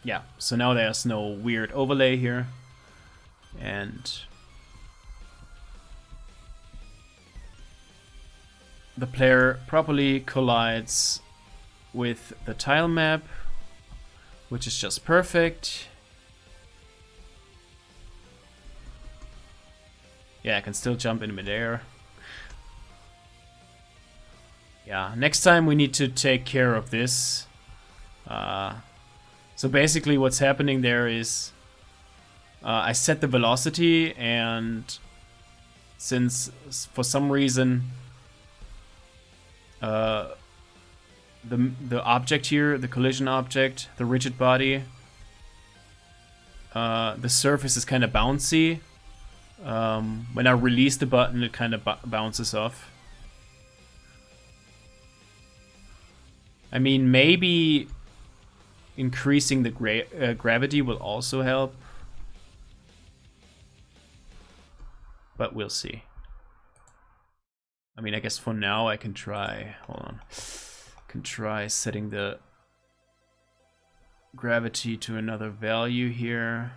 Yeah, so now there's no weird overlay here. And the player properly collides with the tile map, which is just perfect. Yeah, I can still jump in midair. Yeah, next time we need to take care of this. So basically what's happening there is I set the velocity, and since for some reason the object here, the collision object, the rigid body, the surface is kind of bouncy. When I release the button, it kind of bounces off. I mean, maybe increasing the gravity will also help, but we'll see. I mean, I guess for now I can try, hold on, can try setting the gravity to another value here.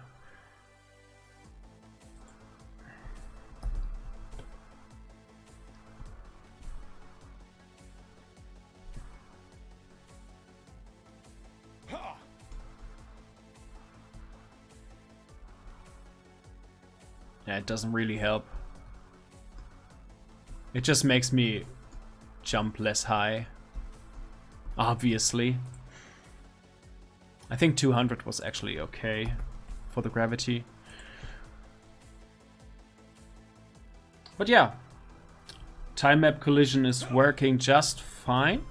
Yeah, it doesn't really help. It just makes me jump less high, obviously. I think 200 was actually okay for the gravity. But yeah, time map collision is working just fine.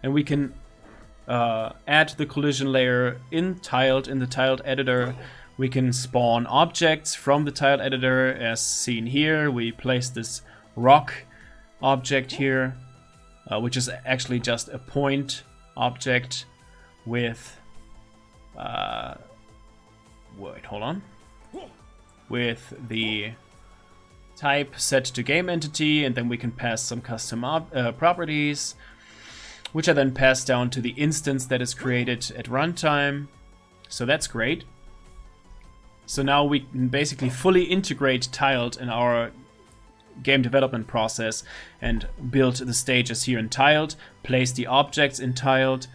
And we can add the collision layer in the tiled editor. We can spawn objects from the tiled editor as seen here. We place this rock object here, which is actually just a point object with wait, hold on, with the type set to game entity, and then we can pass some custom properties, which are then passed down to the instance that is created at runtime. So that's great. So now we can basically fully integrate tiled in our game development process and build the stages here in tiled, place the objects in tiled.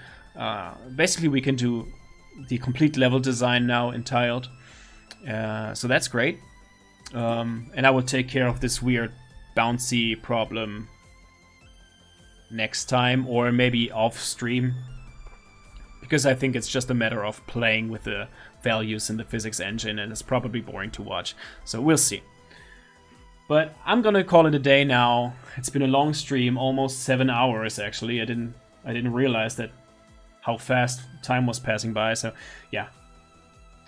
Basically we can do the complete level design now in tiled. So that's great. And I will take care of this weird bouncy problem next time, or maybe off stream, because I think it's just a matter of playing with the values in the physics engine, and it's probably boring to watch. So we'll see. But I'm gonna call it a day now. It's been a long stream, almost 7 hours actually. I didn't realize that how fast time was passing by. So yeah.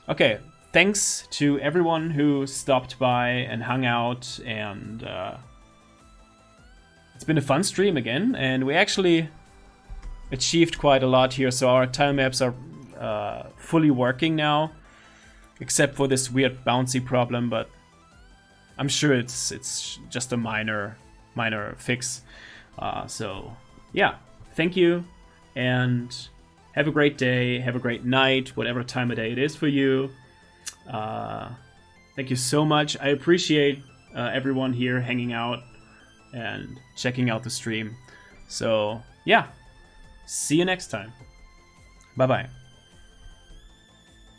Okay. Thanks to everyone who stopped by and hung out and it's been a fun stream again, and we actually achieved quite a lot here. So our tile maps are fully working now, except for this weird bouncy problem, but I'm sure it's just a minor fix. So yeah, thank you, and have a great day, have a great night, whatever time of day it is for you. Thank you so much. I appreciate everyone here hanging out and checking out the stream. So yeah, see you next time. Bye bye.